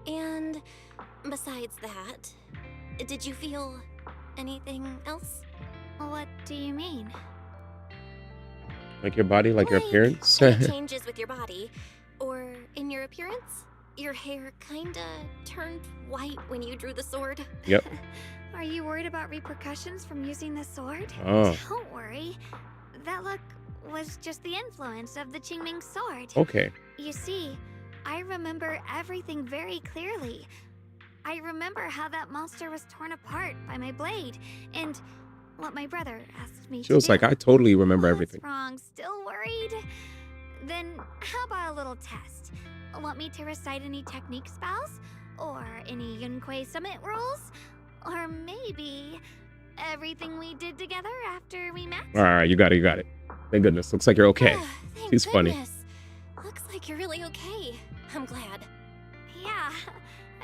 S12: And besides that, did you feel anything else?
S16: What do you mean?
S1: Like your body, like your appearance?
S12: Any changes with your body, or in your appearance? Your hair kinda turned white when you drew the sword.
S1: Yep.
S16: Are you worried about repercussions from using the sword?
S1: Oh.
S16: Don't worry. That look was just the influence of the Qingming sword.
S1: Okay.
S16: You see, I remember everything very clearly. I remember how that monster was torn apart by my blade, and what my brother asked me
S1: She
S16: to
S1: was
S16: do.
S1: like, I totally remember everything.
S16: Wrong, still worried? Then how about a little test? Want me to recite any technique spells? Or any Yunquei Summit rules? Or maybe everything we did together after we met?
S1: All right, you got it, you got it. Thank goodness. Looks like you're okay.
S12: Thank
S1: She's funny.
S12: goodness. Looks like you're really okay. I'm glad.
S16: Yeah,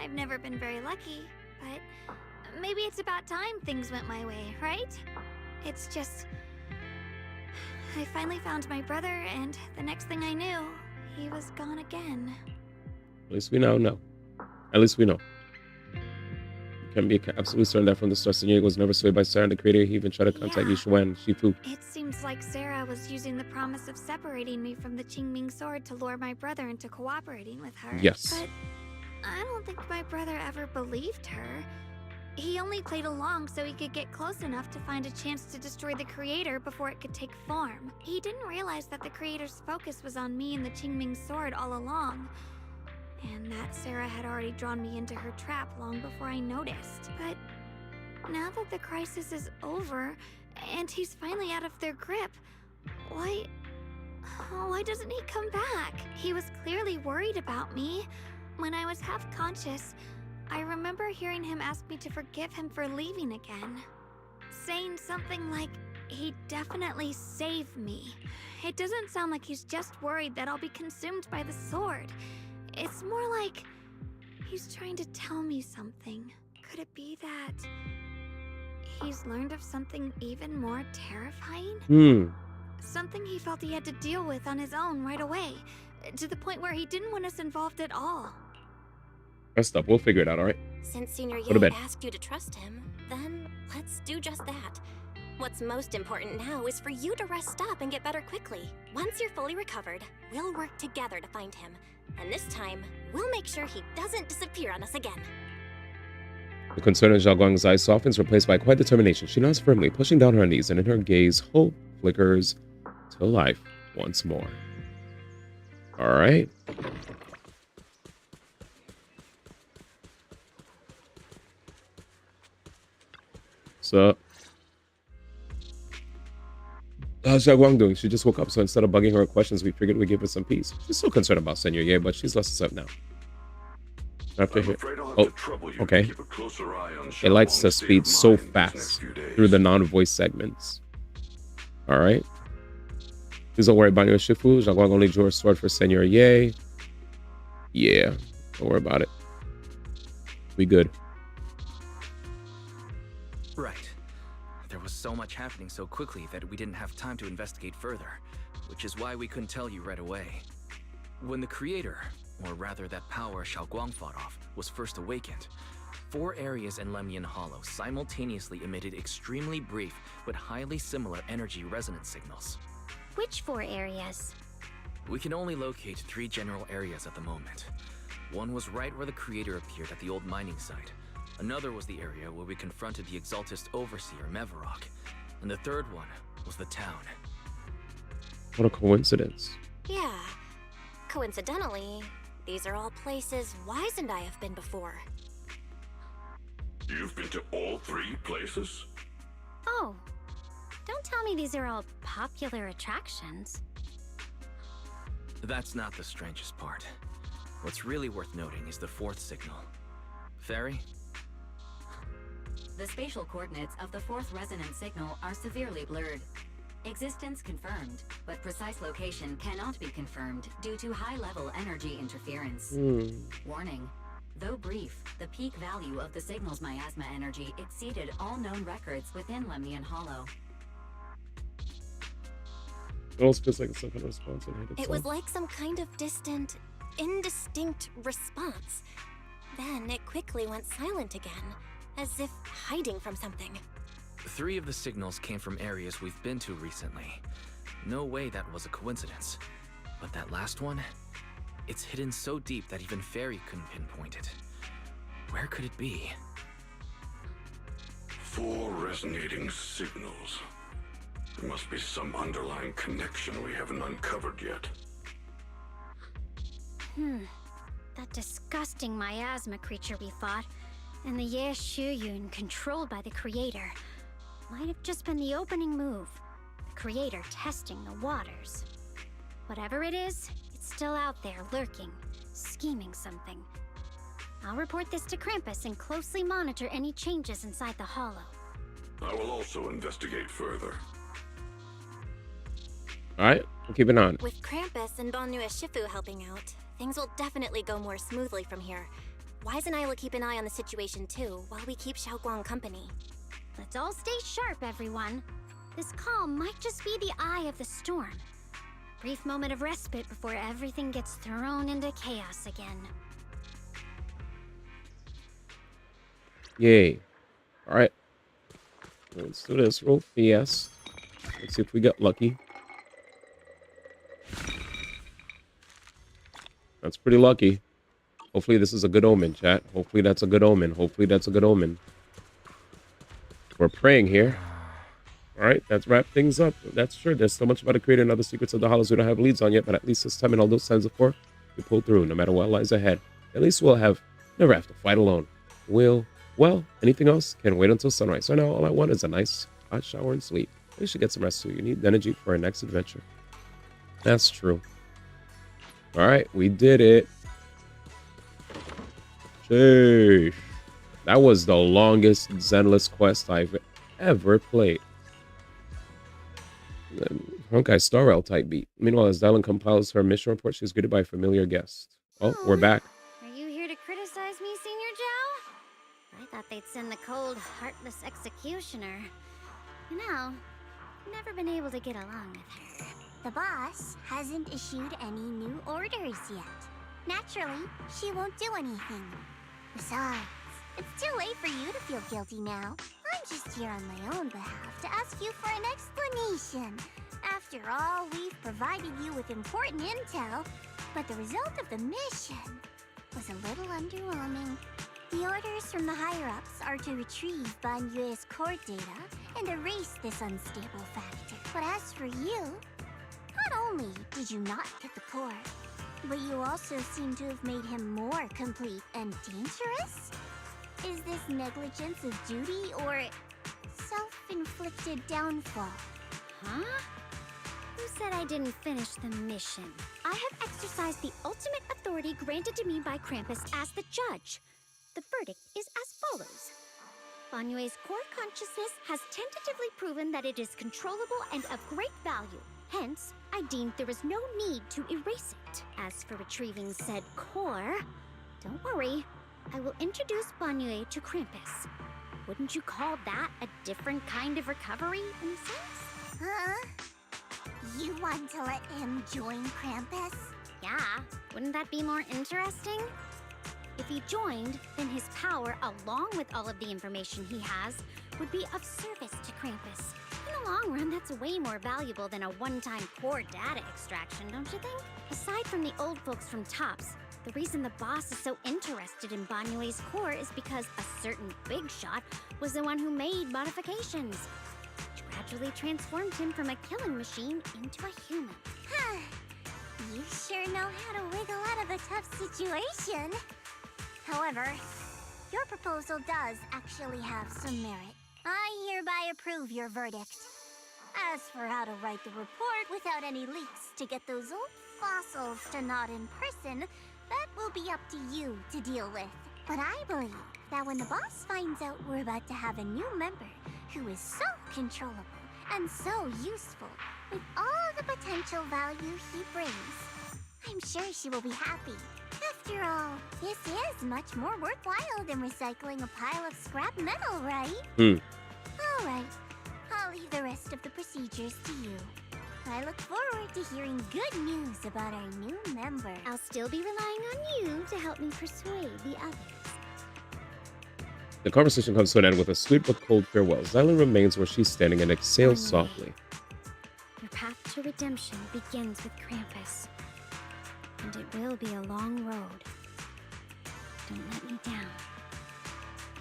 S16: I've never been very lucky, but maybe it's about time things went my way, right? It's just... I finally found my brother, and the next thing I knew, he was gone again.
S1: At least we now know. At least we know. can be absolutely certain that from the start, Senor was never swayed by Sarah and the creator. He even tried to contact Yishuan and Shifu.
S16: It seems like Sarah was using the promise of separating me from the Qingming sword to lure my brother into cooperating with her.
S1: Yes.
S16: But I don't think my brother ever believed her. He only played along so he could get close enough to find a chance to destroy the creator before it could take form. He didn't realize that the creator's focus was on me and the Qingming sword all along, and that Sarah had already drawn me into her trap long before I noticed. But now that the crisis is over, and he's finally out of their grip, why doesn't he come back? He was clearly worried about me. When I was half conscious, I remember hearing him ask me to forgive him for leaving again, saying something like, he'd definitely save me. It doesn't sound like he's just worried that I'll be consumed by the sword. It's more like he's trying to tell me something. Could it be that he's learned of something even more terrifying? Something he felt he had to deal with on his own right away, to the point where he didn't want us involved at all.
S1: That's stuff. We'll figure it out, all right?
S12: Since Senior
S1: Go to bed.
S12: Ye asked you to trust him, then let's do just that. What's most important now is for you to rest up and get better quickly. Once you're fully recovered, we'll work together to find him. And this time, we'll make sure he doesn't disappear on us again.
S1: The concern in Zhao Guang's eyes softens, replaced by quiet determination. She nods firmly, pushing down her knees, and in her gaze, hope flickers to life once more. All right. So, how's Zhao Guang doing? She just woke up, so instead of bugging her with questions, we figured we'd give her some peace. She's still concerned about Senor Ye, but she's less upset now. After here. Oh, okay. It lights to speed so fast through the non-voice segments. All right. Please don't worry about your Shifu. Zhao Guang only drew her sword for Senor Ye. Yeah, don't worry about it. We good.
S18: Right. There was so much happening so quickly that we didn't have time to investigate further, which is why we couldn't tell you right away. When the creator, or rather that power Xiao Guang fought off, was first awakened, 4 areas in Lemnian Hollow simultaneously emitted extremely brief but highly similar energy resonance signals.
S3: Which 4 areas?
S18: We can only locate 3 general areas at the moment. One was right where the creator appeared at the old mining site. Another was the area where we confronted the Exaltist Overseer, Mevarok. And the third one was the town.
S1: What a coincidence.
S12: Yeah. Coincidentally, these are all places Wise and I have been before.
S15: You've been to all 3 places?
S3: Oh, don't tell me these are all popular attractions.
S18: That's not the strangest part. What's really worth noting is the 4th signal. Fairy?
S22: The spatial coordinates of the 4th resonance signal are severely blurred. Existence confirmed, but precise location cannot be confirmed due to high-level energy interference. Warning. Though brief, the peak value of the signal's miasma energy exceeded all known records within Lemnian Hollow.
S1: It almost feels like some kind of response.
S12: It was like some kind of distant, indistinct response. Then it quickly went silent again, as if hiding from something.
S18: 3 of the signals came from areas we've been to recently. No way that was a coincidence. But that last one? It's hidden so deep that even Fairy couldn't pinpoint it. Where could it be?
S15: 4 resonating signals. There must be some underlying connection we haven't uncovered yet.
S3: That disgusting miasma creature we fought, and the Ye Shuyun controlled by the creator, might have just been the opening move. The creator testing the waters. Whatever it is, it's still out there lurking, scheming something. I'll report this to Krampus and closely monitor any changes inside the hollow.
S15: I will also investigate further.
S1: Alright, we'll keep it on.
S12: With Krampus and Banyu Shifu helping out, things will definitely go more smoothly from here. Wise and I will keep an eye on the situation too, while we keep Xiao Guang company.
S3: Let's all stay sharp, everyone. This calm might just be the eye of the storm. Brief moment of respite before everything gets thrown into chaos again.
S1: Yay. All right. Let's do this real fast. Let's see if we get lucky. That's pretty lucky. Hopefully this is a good omen, chat. Hopefully that's a good omen. Hopefully that's a good omen. We're praying here. All right, let's wrap things up. That's true. There's so much about to create another Secrets of the Hollows we don't have leads on yet, but at least this time and all those times before, we pull through no matter what lies ahead. At least we'll never have to fight alone. Well, anything else can wait until sunrise. So now all I want is a nice hot shower and sleep. You should get some rest too. You need energy for our next adventure. That's true. All right, we did it. Sheesh. That was the longest Zenless quest I've ever played. Honkai Star Rail type beat. Meanwhile, as DIALYN compiles her mission report, she's greeted by a familiar guest. Oh, we're back.
S3: Are you here to criticize me, Senior Joe? I thought they'd send the cold, heartless executioner. You know, never been able to get along with her.
S12: The boss hasn't issued any new orders yet. Naturally, she won't do anything. Besides, it's too late for you to feel guilty now. I'm just here on my own behalf to ask you for an explanation. After all, we've provided you with important intel, but the result of the mission was a little underwhelming. The orders from the higher-ups are to retrieve Ban Yue's core data and erase this unstable factor. But as for you, not only did you not get the core, but you also seem to have made him more complete and dangerous? Is this negligence of duty or self-inflicted downfall?
S3: Huh? Who said I didn't finish the mission? I have exercised the ultimate authority granted to me by Krampus as the judge. The verdict is as follows. Ban Yue's core consciousness has tentatively proven that it is controllable and of great value. Hence, I deemed there is no need to erase it. As for retrieving said core, don't worry. I will introduce Ban Yue to Krampus. Wouldn't you call that a different kind of recovery, in a sense?
S12: Huh? You want to let him join Krampus?
S3: Yeah, wouldn't that be more interesting? If he joined, then his power, along with all of the information he has, would be of service to Krampus. In the long run, that's way more valuable than a one-time core data extraction, don't you think? Aside from the old folks from TOPS, the reason the boss is so interested in Ban Yue's core is because a certain big shot was the one who made modifications, which gradually transformed him from a killing machine into a human.
S12: Huh. You sure know how to wiggle out of a tough situation. However, your proposal does actually have some merit. I hereby approve your verdict. As for how to write the report without any leaks to get those old fossils to nod in person, that will be up to you to deal with. But I believe that when the boss finds out we're about to have a new member who is so controllable and so useful with all the potential value he brings, I'm sure she will be happy. After all, this is much more worthwhile than recycling a pile of scrap metal, right? Alright, I'll leave the rest of the procedures to you. I look forward to hearing good news about our new member.
S3: I'll still be relying on you to help me persuade the others.
S1: The conversation comes to an end with a sweet but cold farewell. DIALYN remains where she's standing and exhales softly.
S3: Your path to redemption begins with Krampus. And it will be a long road. Don't let me down.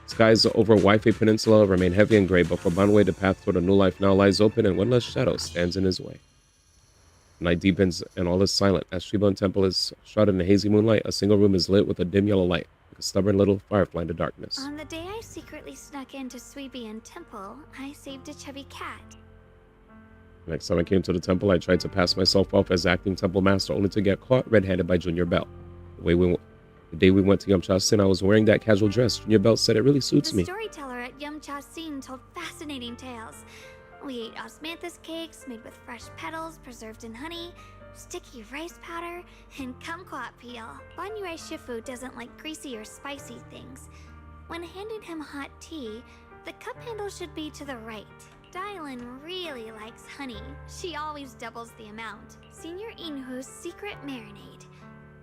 S1: Skies over Wi-Fi Peninsula remain heavy and gray, but for Ban Yue, the path toward a new life now lies open, and one less shadow stands in his way. Night deepens, and all is silent. As Shibon Temple is shrouded in a hazy moonlight, a single room is lit with a dim yellow light, like a stubborn little firefly in the darkness.
S16: On the day I secretly snuck into Suibian Temple, I saved a chubby cat.
S1: Next time I came to the temple, I tried to pass myself off as acting temple master, only to get caught red-handed by Junior Bell. The day we went to Yamcha Sin, I was wearing that casual dress. Junior Bell said it really suits me.
S16: The storyteller at Yamcha Sin told fascinating tales. We ate osmanthus cakes made with fresh petals preserved in honey, sticky rice powder, and kumquat peel. Ban Yue Shifu doesn't like greasy or spicy things. When handing him hot tea, the cup handle should be to the right. DIALYN really likes honey. She always doubles the amount. Senior Inhu's secret marinade.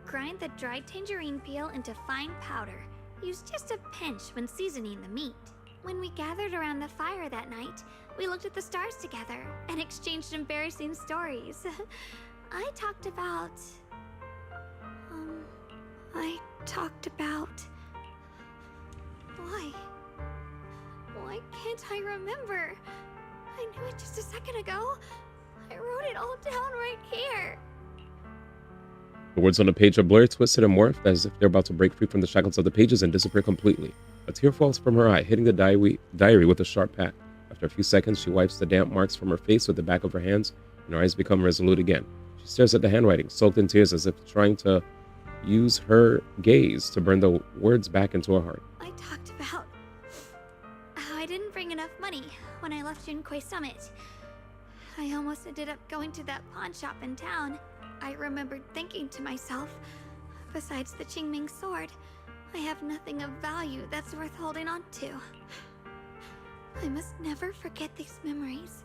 S16: Grind the dried tangerine peel into fine powder. Use just a pinch when seasoning the meat. When we gathered around the fire that night, we looked at the stars together and exchanged embarrassing stories. I talked about... Why can't I remember? I knew it just a second ago. I wrote it all down right here.
S1: The words on the page are blurred, twisted, and morphed as if they're about to break free from the shackles of the pages and disappear completely. A tear falls from her eye, hitting the diary with a sharp pat. After a few seconds, she wipes the damp marks from her face with the back of her hands, and her eyes become resolute again. She stares at the handwriting, soaked in tears as if trying to use her gaze to burn the words back into her heart.
S16: I talked about how I didn't bring enough money when I left Junkoi Summit. I almost ended up going to that pawn shop in town. I remembered thinking to myself, besides the Qingming sword, I have nothing of value that's worth holding on to. I must never forget these memories.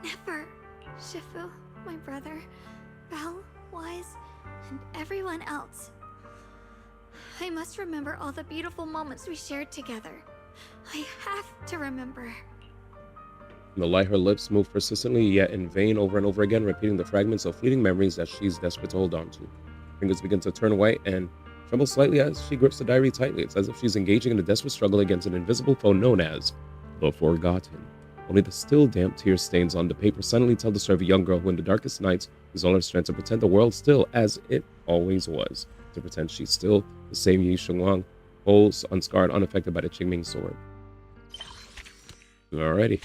S16: Never. Shifu, my brother, Belle, Wise, and everyone else. I must remember all the beautiful moments we shared together. I have to remember.
S1: The light her lips move persistently, yet in vain, over and over again, repeating the fragments of fleeting memories that she's desperate to hold on to. Fingers begin to turn white and tremble slightly as she grips the diary tightly. It's as if she's engaging in a desperate struggle against an invisible foe known as the Forgotten. Only the still damp tear stains on the paper suddenly tell the story of a young girl who in the darkest nights used all her strength to pretend the world still as it always was. To pretend she's still the same Yi Shengwang, whole, unscarred, unaffected by the Qingming sword. Alrighty.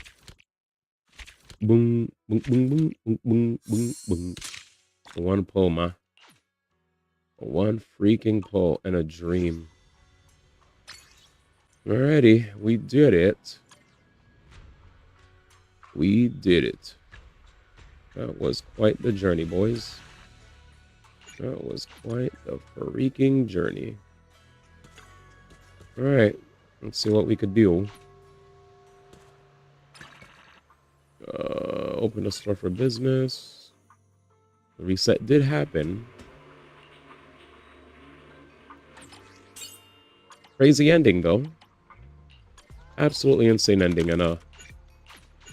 S1: Boom, boom, boom, boom, boom, boom, boom, boom. One pull, ma. One freaking pull and a dream. Alrighty, we did it. We did it. That was quite the journey, boys. That was quite the freaking journey. Alright, let's see what we could do. Open a store for business. The reset did happen. Crazy ending, though. Absolutely insane ending, and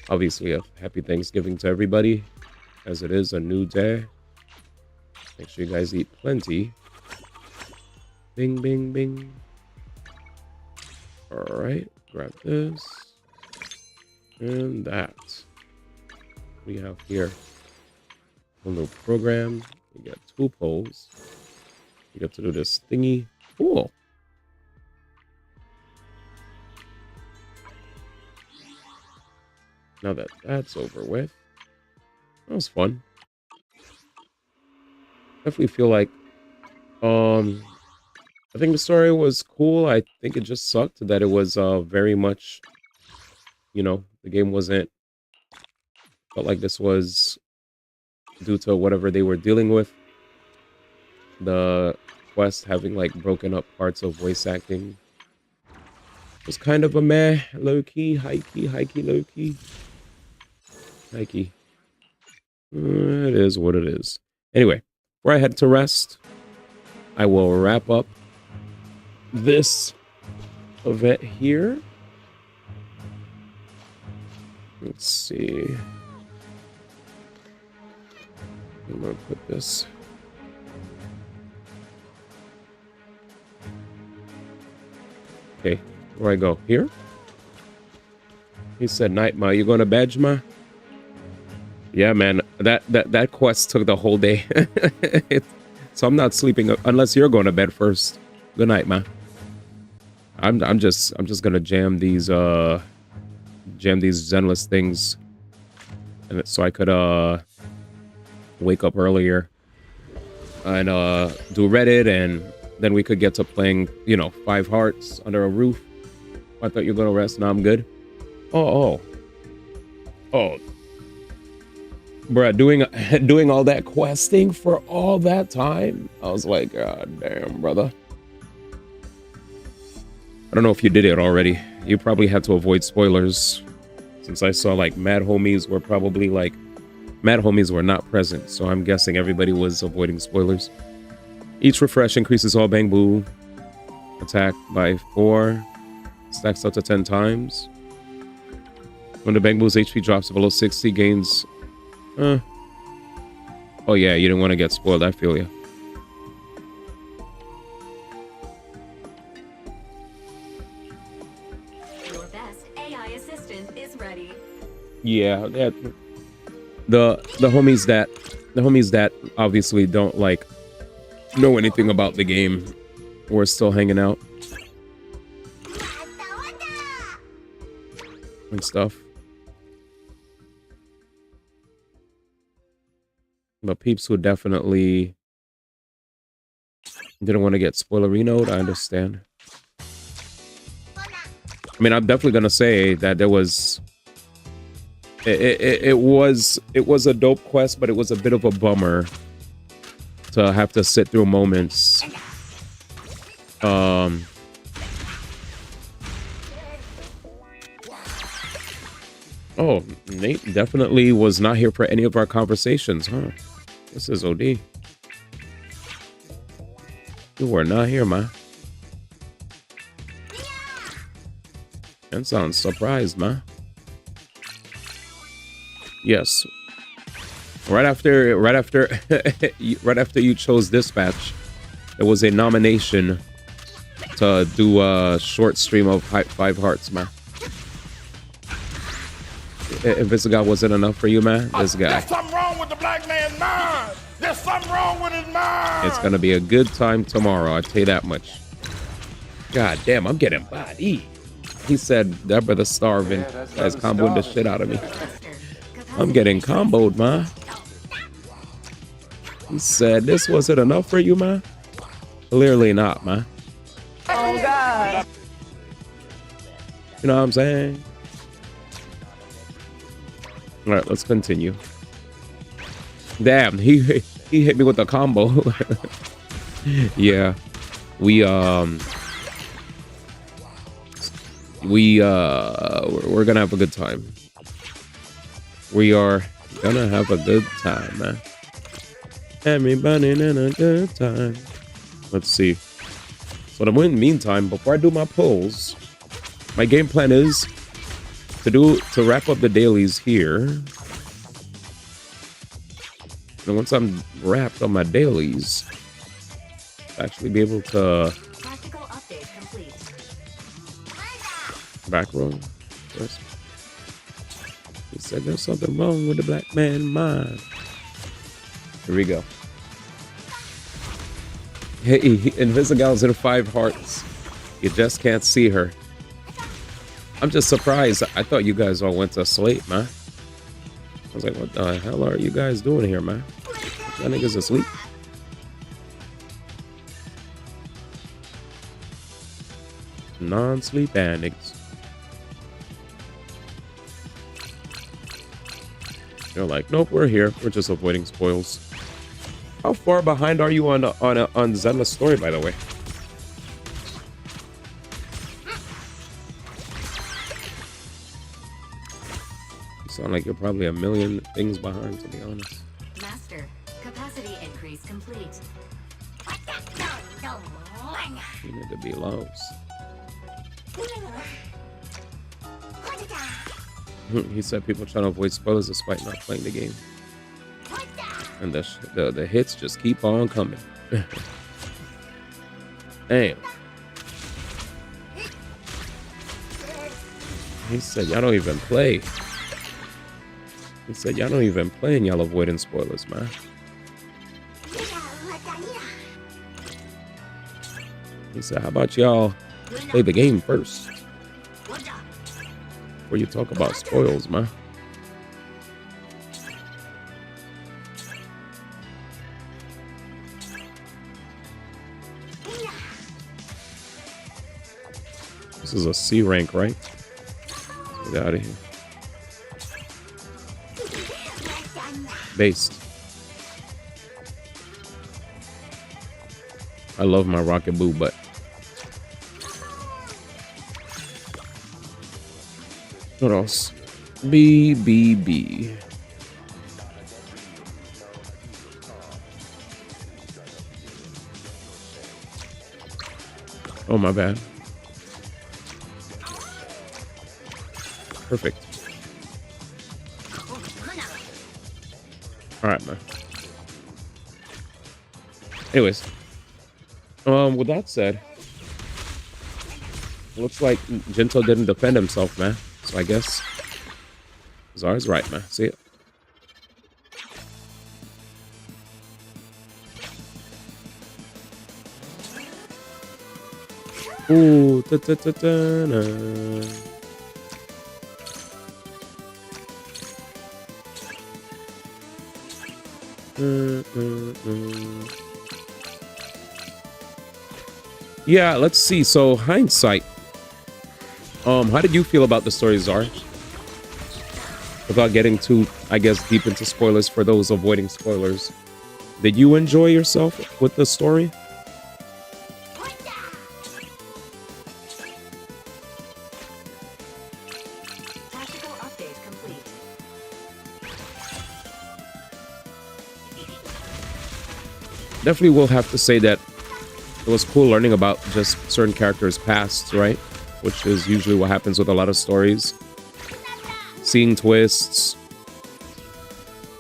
S1: obviously a happy Thanksgiving to everybody, as it is a new day. Make sure you guys eat plenty. Bing, bing, bing. All right, grab this and that. We have here a little program. We got 2 polls. You get to do this thingy. Cool. Now that that's over with, that was fun. Definitely feel like, I think the story was cool. I think it just sucked that it was very much, you know, the game wasn't. Felt like this was due to whatever they were dealing with. The quest having like broken up parts of voice acting was kind of a meh, low key, high key, low key. High key. It is what it is. Anyway, before I head to rest, I will wrap up this event here. Let's see. I'm gonna put this. Okay, where I go? Here? He said, Nightmare, you going to bed, ma? Yeah, man, that quest took the whole day. So I'm not sleeping unless you're going to bed first. Good night, ma. I'm just gonna jam these zenless things, and so I could wake up earlier and do Reddit, and then we could get to playing, you know, 5 Hearts under a roof. I thought you were gonna rest. Now I'm good. Oh, bruh, doing all that questing for all that time. I was like, God damn, brother. I don't know if you did it already. You probably had to avoid spoilers, since I saw like Mad Homies were not present, so I'm guessing everybody was avoiding spoilers. Each refresh increases all bang boo. Attack by 4. Stacks up to 10 times. When the Bang Boo's HP drops below 60, gains... Oh yeah, you didn't want to get spoiled. I feel you.
S22: Your best AI assistant is ready.
S1: Yeah, that the homies that obviously don't like know anything about the game, we're still hanging out and stuff. But peeps who definitely didn't want to get spoilerinoed, I understand. I mean, I'm definitely gonna say that there was it was a dope quest, but it was a bit of a bummer to have to sit through moments. Oh, Nate definitely was not here for any of our conversations, huh? This is OD. You were not here, man. That sounds surprised, man. Yes. Right after you chose Dispatch, there was a nomination to do a short stream of 5 hearts, man. If this guy wasn't enough for you, man, this guy.
S13: There's something wrong with the black man's mind. There's something wrong with his mind.
S1: It's gonna be a good time tomorrow, I tell you that much. God damn, I'm getting body. He said that brother's starving. Guy's comboing the shit out of me. I'm getting comboed, man. He said this wasn't enough for you, man. Clearly not, man.
S7: Oh God.
S1: You know what I'm saying? All right, let's continue. Damn, he hit me with a combo. Yeah, we're gonna have a good time. We are gonna have a good time, man. Everybody in a good time. Let's see. So in the meantime, before I do my pulls, my game plan is to wrap up the dailies here. And once I'm wrapped on my dailies, actually be able to back row first. He said there's something wrong with the black man's mind. Here we go. Hey, Invisigal's in 5 hearts. You just can't see her. I'm just surprised. I thought you guys all went to sleep, man. I was like, what the hell are you guys doing here, man? That nigga's asleep. Non-sleep addicts. They're like, nope, we're here. We're just avoiding spoils. How far behind are you on Zelda's story, by the way? You sound like you're probably a million things behind, to be honest.
S22: Master, capacity increase complete.
S1: You need to be lost. He said people trying to avoid spoilers despite not playing the game. And the hits just keep on coming. Damn. He said y'all don't even play. He said y'all don't even play and y'all avoiding spoilers, man. He said, how about y'all play the game first before you talk about spoils, man. This is a C rank, right? Get out of here. Based. I love my Rocket Boo, but what else? BBB. Oh, my bad. Perfect. All right, man. Anyways, with that said, looks like Jinto didn't defend himself, man. So I guess Zar's right, man. See it. Ooh, ta-ta-ta-ta-na. Yeah, let's see. So hindsight. How did you feel about the story, Zar? Without getting too, I guess, deep into spoilers for those avoiding spoilers. Did you enjoy yourself with the story? Definitely will have to say that it was cool learning about just certain characters' pasts, right? Which is usually what happens with a lot of stories. Seeing twists.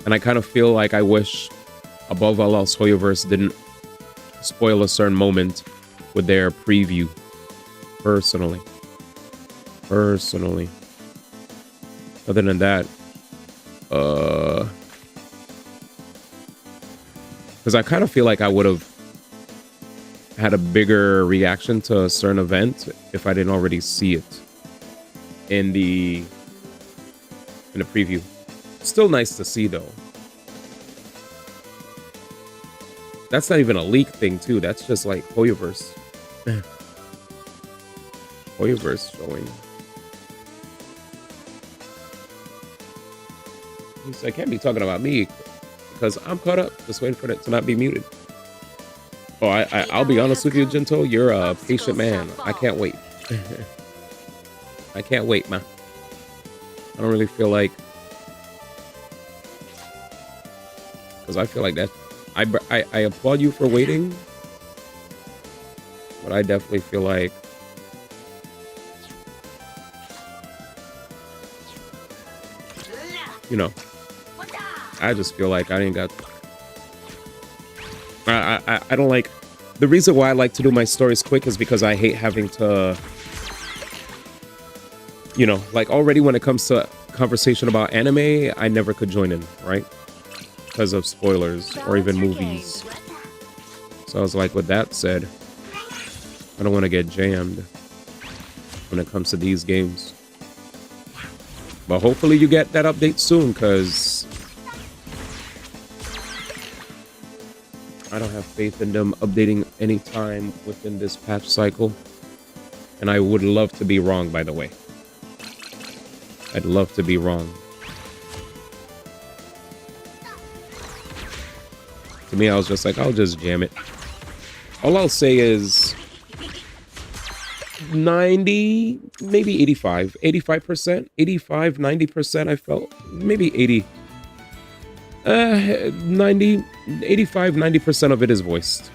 S1: And I kind of feel like I wish, above all else, Hoyoverse didn't spoil a certain moment with their preview. Personally. Other than that, because I kind of feel like I would have had a bigger reaction to a certain event if I didn't already see it in the preview. Still nice to see, though. That's not even a leak thing, too. That's just like Hoyoverse. Hoyoverse showing. I can't be talking about me because I'm caught up. Just waiting for it to not be muted. Oh, I'll be honest with you, Jinto. You're a patient man. I can't wait. I can't wait, man. I don't really feel like... Because I feel like that... I applaud you for waiting. But I definitely feel like... You know... I just feel like I didn't got... I don't like... The reason why I like to do my stories quick is because I hate having to... You know, like already when it comes to conversation about anime, I never could join in, right? Because of spoilers or even movies. So I was like, with that said, I don't want to get jammed when it comes to these games. But hopefully you get that update soon, because I don't have faith in them updating any time within this patch cycle. And I would love to be wrong, by the way. I'd love to be wrong. To me, I was just like, I'll just jam it. All I'll say is 90, maybe 85, 85%, 85, 90%. I felt maybe 80, 90, 85, 90% of it is voiced.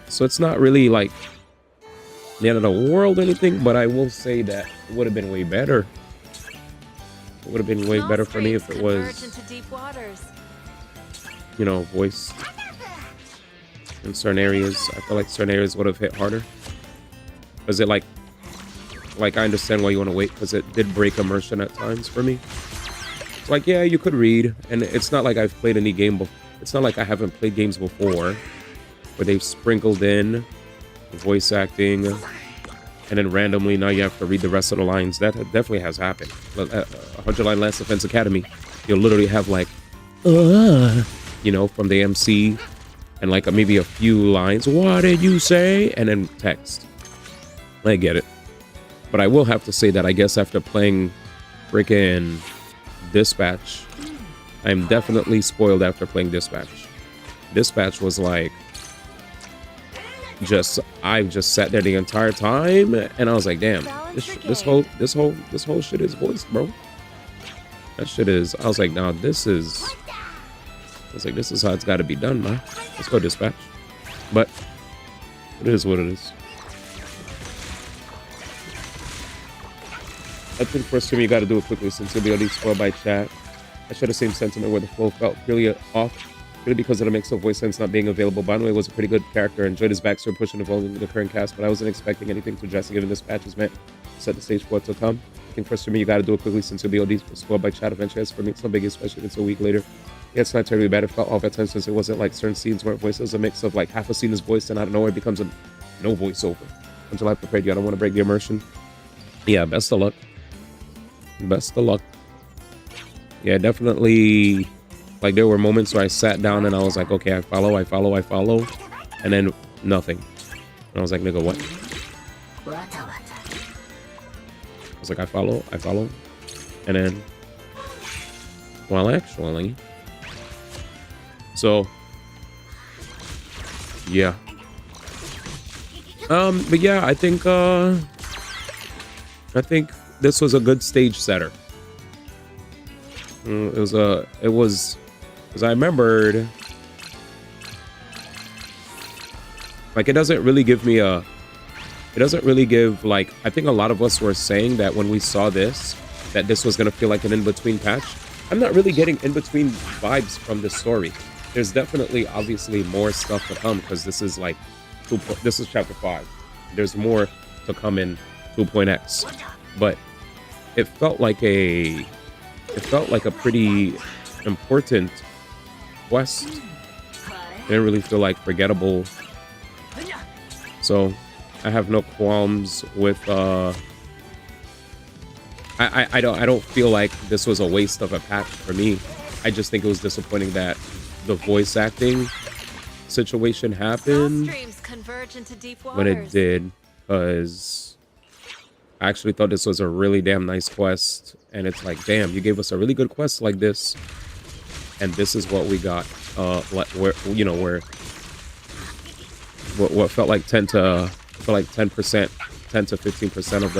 S1: So it's not really like the end of the world or anything, but I will say that it would have been way better. It would have been way better for me if it was, you know, voiced in certain areas. I feel like certain areas would have hit harder. Is it like I understand why you want to wait, because it did break immersion at times for me. It's like, yeah, you could read, and it's not like I've played any game before. It's not like I haven't played games before where they've sprinkled in voice acting, and then randomly now you have to read the rest of the lines. That definitely has happened. 100-line Last Defense Academy, you'll literally have like, you know, from the MC, and like maybe a few lines. What did you say? And then text. I get it. But I will have to say that I guess after playing freaking Dispatch, I'm definitely spoiled after playing Dispatch. Dispatch was like, I just sat there the entire time, and I was like, damn, this whole shit is voiced, bro. That shit is. I was like, nah, this is how it's got to be done, man. Let's go Dispatch. But it is what it is. I think for stream you gotta do it quickly since you'll be already spoiled by chat. I share the same sentiment where the flow felt really off, really because of the mix of voice sense not being available. Bonway was a pretty good character. Enjoyed his backstory push and evolving the current cast, but I wasn't expecting anything too drastic given this patch is meant to set the stage for what's to come. I think for stream you gotta do it quickly since you'll be already spoiled by chat eventually. As for me, it's no biggie, especially if it's a week later. Yeah, it's not terribly bad. It felt off at times since it wasn't like certain scenes where voice was a mix of like half a scene is voiced and out of nowhere it becomes a no voiceover. Until I prepared you, I don't want to break the immersion. Yeah, best of luck. Best of luck. Yeah, definitely. Like there were moments where I sat down and I was like, okay, I follow, and then nothing. And I was like, nigga, what? I was like, I follow, and then, well, actually, so yeah. But yeah, I think this was a good stage setter. It was, because I remembered, like, it doesn't really give, like, I think a lot of us were saying that when we saw this, that this was going to feel like an in-between patch. I'm not really getting in-between vibes from this story. There's definitely, obviously, more stuff to come, because this is, like, this is chapter 5. There's more to come in 2.x. But it felt like a pretty important quest. It didn't really feel like forgettable. So I have no qualms with I don't feel like this was a waste of a patch for me. I just think it was disappointing that the voice acting situation happened when it did, because I actually thought this was a really damn nice quest, and it's like, damn, you gave us a really good quest like this, and this is what we got. Where you know, where what felt like 10 to 15% of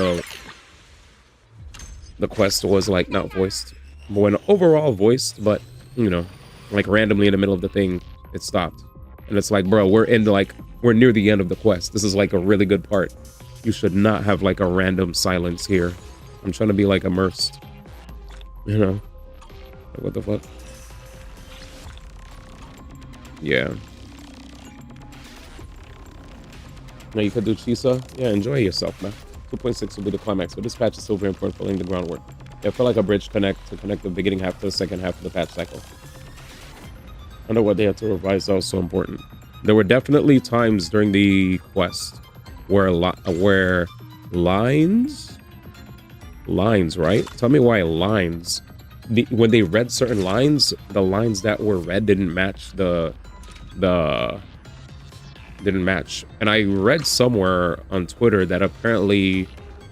S1: the quest was like not voiced, but when overall voiced, but you know, like randomly in the middle of the thing, it stopped. And it's like, bro, we're near the end of the quest. This is like a really good part. You should not have like a random silence here. I'm trying to be like immersed. You know? Like, what the fuck? Yeah. Now you could do Chisa. Yeah, enjoy yourself, man. 2.6 will be the climax, but this patch is still very important for laying the groundwork. Yeah, I feel like a bridge to connect the beginning half to the second half of the patch cycle. I know what they had to revise that was so important. There were definitely times during the quest where lines, right? Tell me why lines. When they read certain lines, the lines that were read didn't match didn't match. And I read somewhere on Twitter that apparently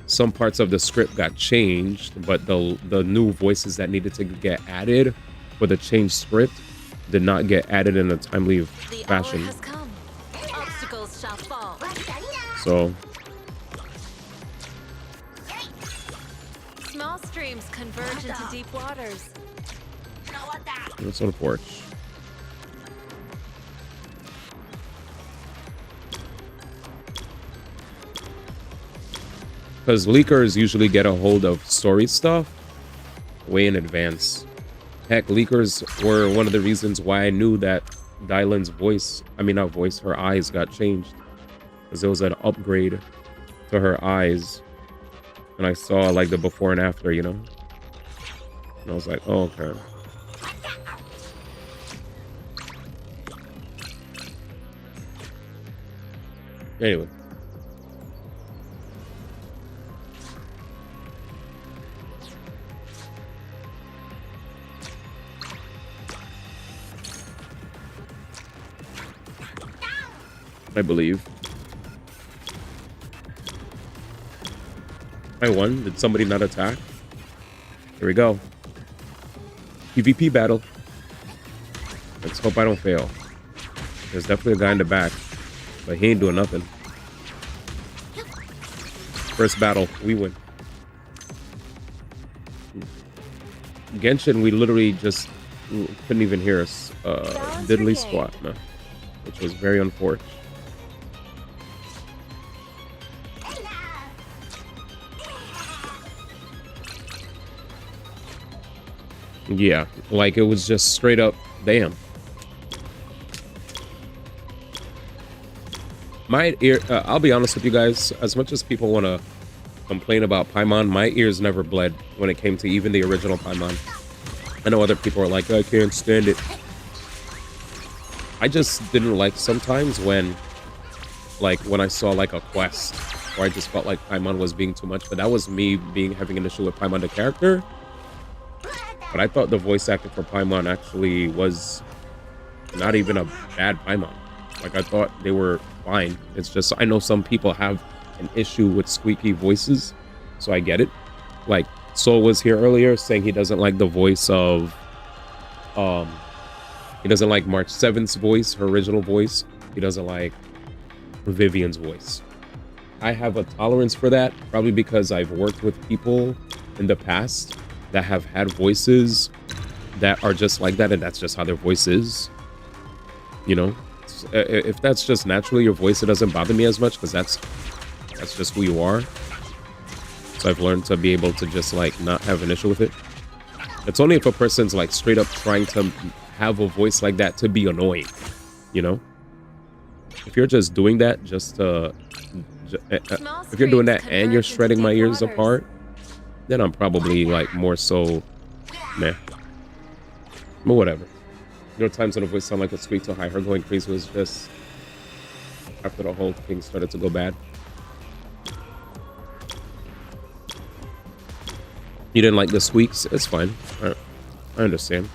S1: some parts of the script got changed, but the new voices that needed to get added for the changed script did not get added in a timely fashion.
S6: Obstacles shall fall.
S1: So
S6: Small streams converge into deep waters.
S1: that's unfortunate. Because leakers usually get a hold of story stuff way in advance. Heck, leakers were one of the reasons why I knew that DIALYN's her eyes got changed. Because there was an upgrade to her eyes. And I saw like the before and after, you know? And I was like, oh, okay. Anyway. I believe. I won. Did somebody not attack? Here we go. PvP battle. Let's hope I don't fail. There's definitely a guy in the back, but he ain't doing nothing. First battle, we win. Genshin, we literally just couldn't even hear us. Diddly squat, man, which was very unfortunate. Yeah, like it was just straight up, damn. My ear, I'll be honest with you guys, as much as people want to complain about Paimon, my ears never bled when it came to even the original Paimon. I know other people are like, I can't stand it. I just didn't like sometimes when I saw like a quest where I just felt like Paimon was being too much, but that was me having an issue with Paimon the character. But I thought the voice acting for Paimon actually was not even a bad Paimon. Like I thought they were fine. It's just I know some people have an issue with squeaky voices, so I get it. Like Soul was here earlier saying he doesn't like the voice of he doesn't like March 7th's voice, her original voice. He doesn't like Vivian's voice. I have a tolerance for that, probably because I've worked with people in the past that have had voices that are just like that, and that's just how their voice is. You know, if that's just naturally your voice, it doesn't bother me as much because that's just who you are. So I've learned to be able to just like not have an issue with it. It's only if a person's like straight up trying to have a voice like that to be annoying, you know? If you're just doing that just to if you're doing that and you're shredding my ears apart, then I'm probably like more so meh. But whatever. There were times when the voice sounded like it squeaked too high. Her going crazy was just after the whole thing started to go bad. You didn't like the squeaks? It's fine. I understand.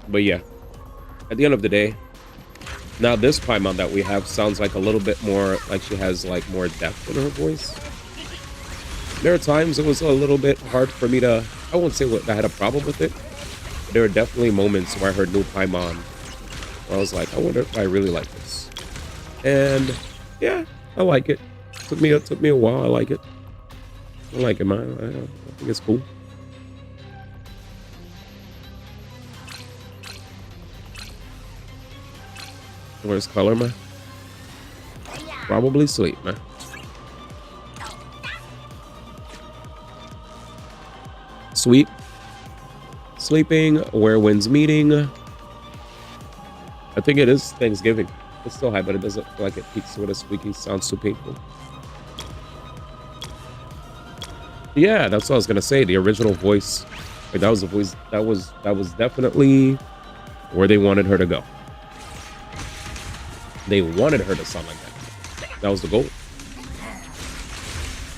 S1: But yeah, at the end of the day, now this Paimon that we have sounds like a little bit more like she has like more depth in her voice. There are times it was a little bit hard for me to, I won't say I had a problem with it. There are definitely moments where I heard new Paimon where I was like, I wonder if I really like this. And yeah, I like it. Took me a while. I like it. I like it, man. I think it's cool. Where's Color, man? Probably sleep, man. Sweet. Sleeping. Where Wind's meeting. I think it is Thanksgiving. It's still high, but it doesn't feel like it peaks with a squeaky. Sounds too painful. Yeah, that's what I was gonna say. The original voice, like that was the voice that was definitely where they wanted her to go. They wanted her to sound like that. That was the goal.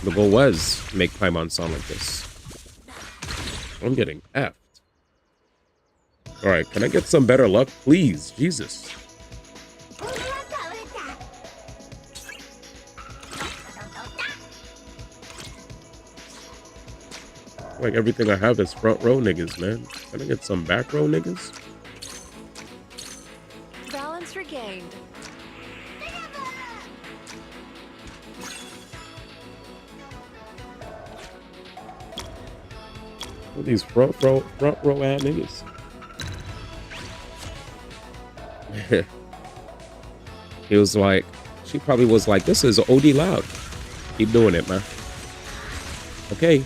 S1: The goal was make Paimon sound like this. I'm getting effed. All right, can I get some better luck, please? Jesus. Like everything I have is front row niggas, man. Can I get some back row niggas?
S11: Balance regained.
S1: What are these front row ad niggas? He was like, she probably was like, this is OD loud. Keep doing it, man. Okay.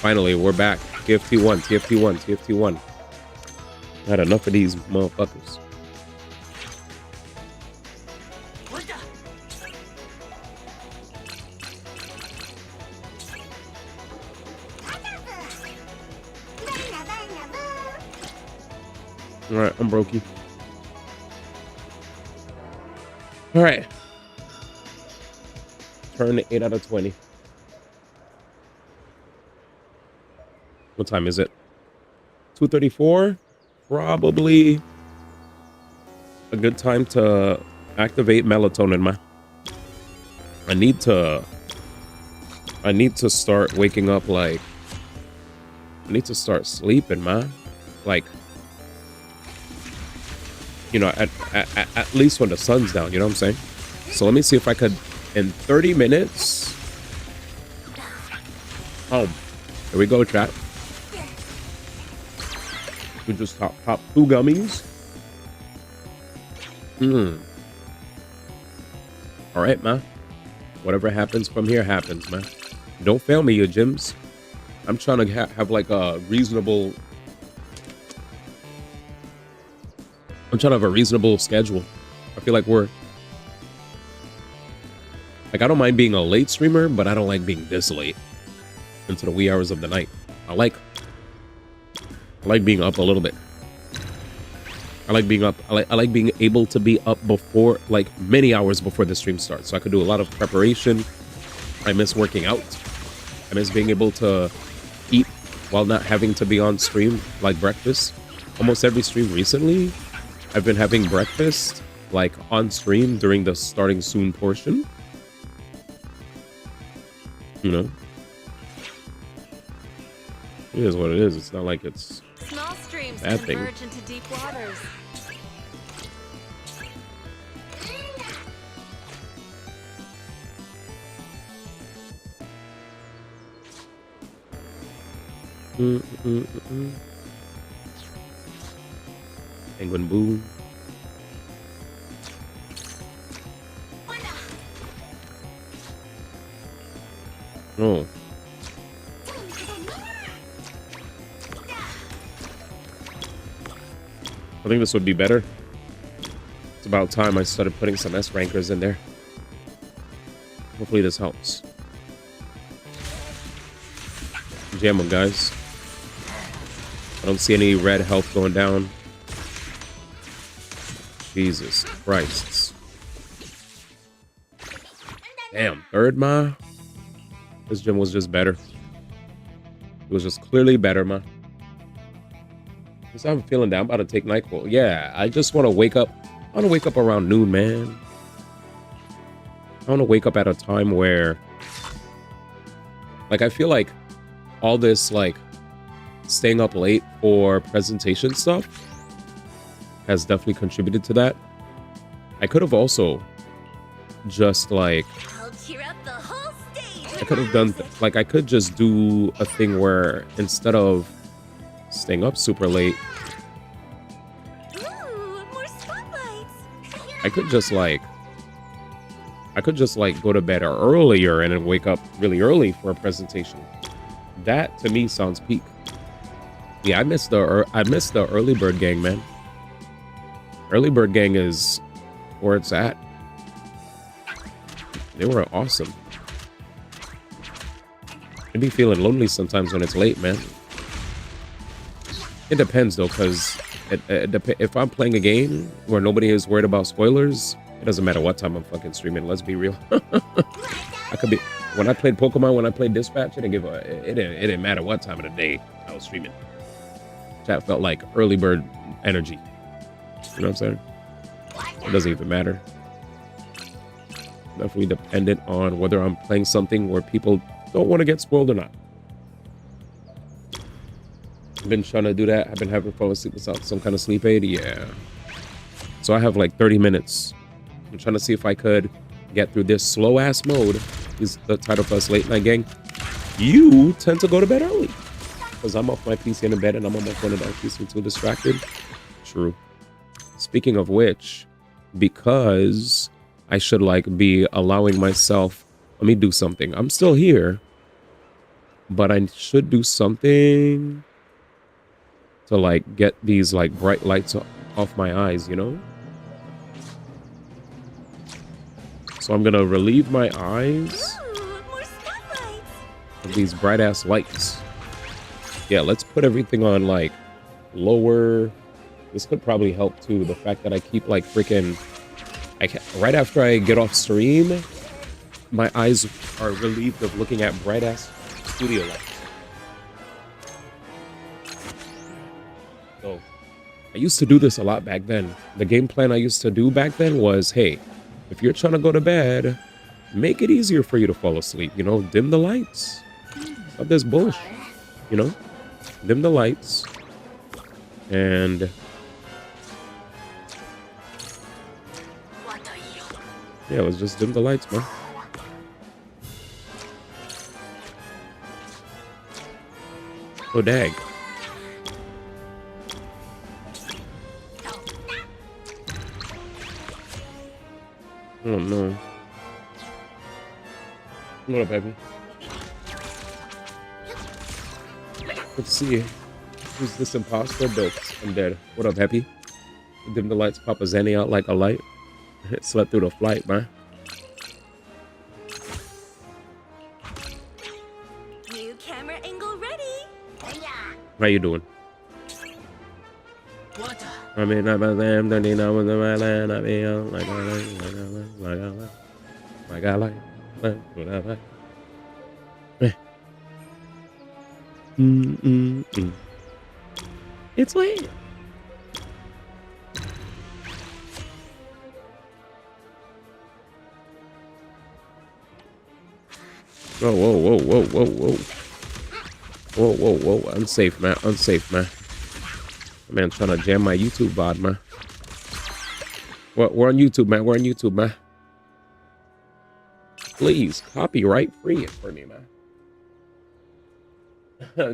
S1: Finally, we're back. TFT1, TFT1, TFT1. I had enough of these motherfuckers. All right, I'm brokey. All right. Turn 8 out of 20. What time is it? 2:34. Probably a good time to activate melatonin, man. I need to start waking up like I need to start sleeping, man. Like, you know, at least when the sun's down, you know what I'm saying? So let me see if I could, in 30 minutes. Oh, here we go, chat. We just pop 2 gummies. All right, man. Whatever happens from here happens, man. Don't fail me, you gyms. I'm trying to have like a reasonable. I'm trying to have a reasonable schedule. I feel like we're. Like, I don't mind being a late streamer, but I don't like being this late into the wee hours of the night. I like being up a little bit. I like being up. I like being able to be up before, like, many hours before the stream starts, so I could do a lot of preparation. I miss working out. I miss being able to eat while not having to be on stream, like breakfast. Almost every stream recently, I've been having breakfast, like, on stream during the starting soon portion. You know, it is what it is. It's not like it's
S11: Small streams
S1: bad thing.
S11: converge into deep waters.
S1: Penguin Boo. Oh. I think this would be better. It's about time I started putting some S rankers in there. Hopefully this helps. Jam them, guys. I don't see any red health going down. Jesus Christ. Damn, third ma. This gym was just better. It was just clearly better, ma. I'm feeling down. I'm about to take NyQuil. Yeah, I just want to wake up. I want to wake up around noon, man. I want to wake up at a time where, like, I feel like all this, like, staying up late for presentation stuff has definitely contributed to that. I could have also just, like, I could have done, like, I could just do a thing where instead of staying up super late, I could just like go to bed earlier and then wake up really early for a presentation. That to me sounds peak. Yeah, I miss the early bird gang, man. Early bird gang is where it's at. They were awesome. I'd be feeling lonely sometimes when it's late, man. It depends though, because if I'm playing a game where nobody is worried about spoilers, it doesn't matter what time I'm fucking streaming. Let's be real. I could be, when I played Pokemon, when I played Dispatch, it didn't matter what time of the day I was streaming. That felt like early bird energy. You know what I'm saying? It doesn't even matter. Definitely dependent on whether I'm playing something where people don't want to get spoiled or not. I've been trying to do that. I've been having fallen asleep without some kind of sleep aid. Yeah. So I have like 30 minutes. I'm trying to see if I could get through this slow ass mode. Is the title for us late night gang. You tend to go to bed early. Because I'm off my PC in the bed and I'm on my phone and I keep me too distracted. True. Speaking of which, because I should like be allowing myself, let me do something. I'm still here, but I should do something to like get these like bright lights off my eyes, you know? So I'm gonna relieve my eyes of these bright ass lights. Yeah, let's put everything on like lower. This could probably help too. The fact that I keep like freaking, right after I get off stream, my eyes are relieved of looking at bright ass studio lights. So I used to do this a lot back then. The game plan I used to do back then was, hey, if you're trying to go to bed, make it easier for you to fall asleep. You know, dim the lights. Stop this bullshit. You know, dim the lights. And yeah, let's just dim the lights, man. Oh, dag. Oh, no. What up, baby? Let's see. Who's this imposter? Built. I'm dead. What up, Happy? Dim the lights, pop a Zenny out like a light. Slept through the flight, man.
S4: New camera angle ready.
S1: How you doing? I mean, I'm them, don't you know with the land? I mean, like I like. It's late. Whoa, whoa, whoa, whoa, whoa, whoa. Whoa, whoa, whoa. Unsafe, man. Unsafe, man. Man, trying to jam my YouTube VOD, man. We're on YouTube, man. We're on YouTube, man. Please, copyright free it for me, man.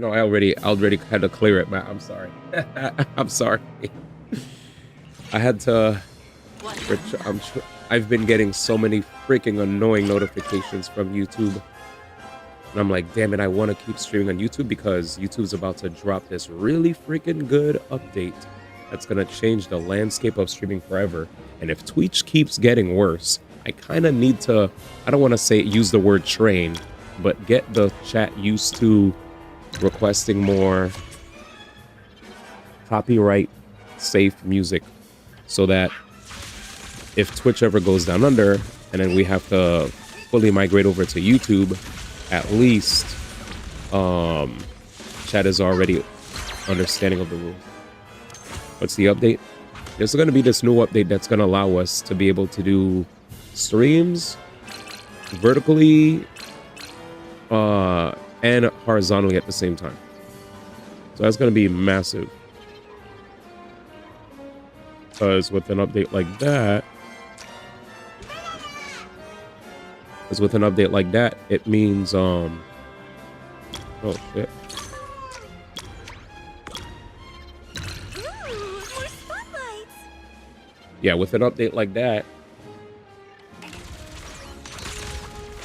S1: No, I already had to clear it, man. I'm sorry. I'm sorry. I had to. I've been getting so many freaking annoying notifications from YouTube. And I'm like, damn it, I want to keep streaming on YouTube because YouTube's about to drop this really freaking good update that's going to change the landscape of streaming forever. And if Twitch keeps getting worse, I kind of need to, I don't want to say use the word train, but get the chat used to requesting more copyright safe music so that if Twitch ever goes down under and then we have to fully migrate over to YouTube, at least chat is already understanding of the rules. What's the update? There's going to be this new update that's going to allow us to be able to do streams vertically and horizontally at the same time. So that's going to be massive. Because with an update like that, it means oh shit. Yeah, with an update like that,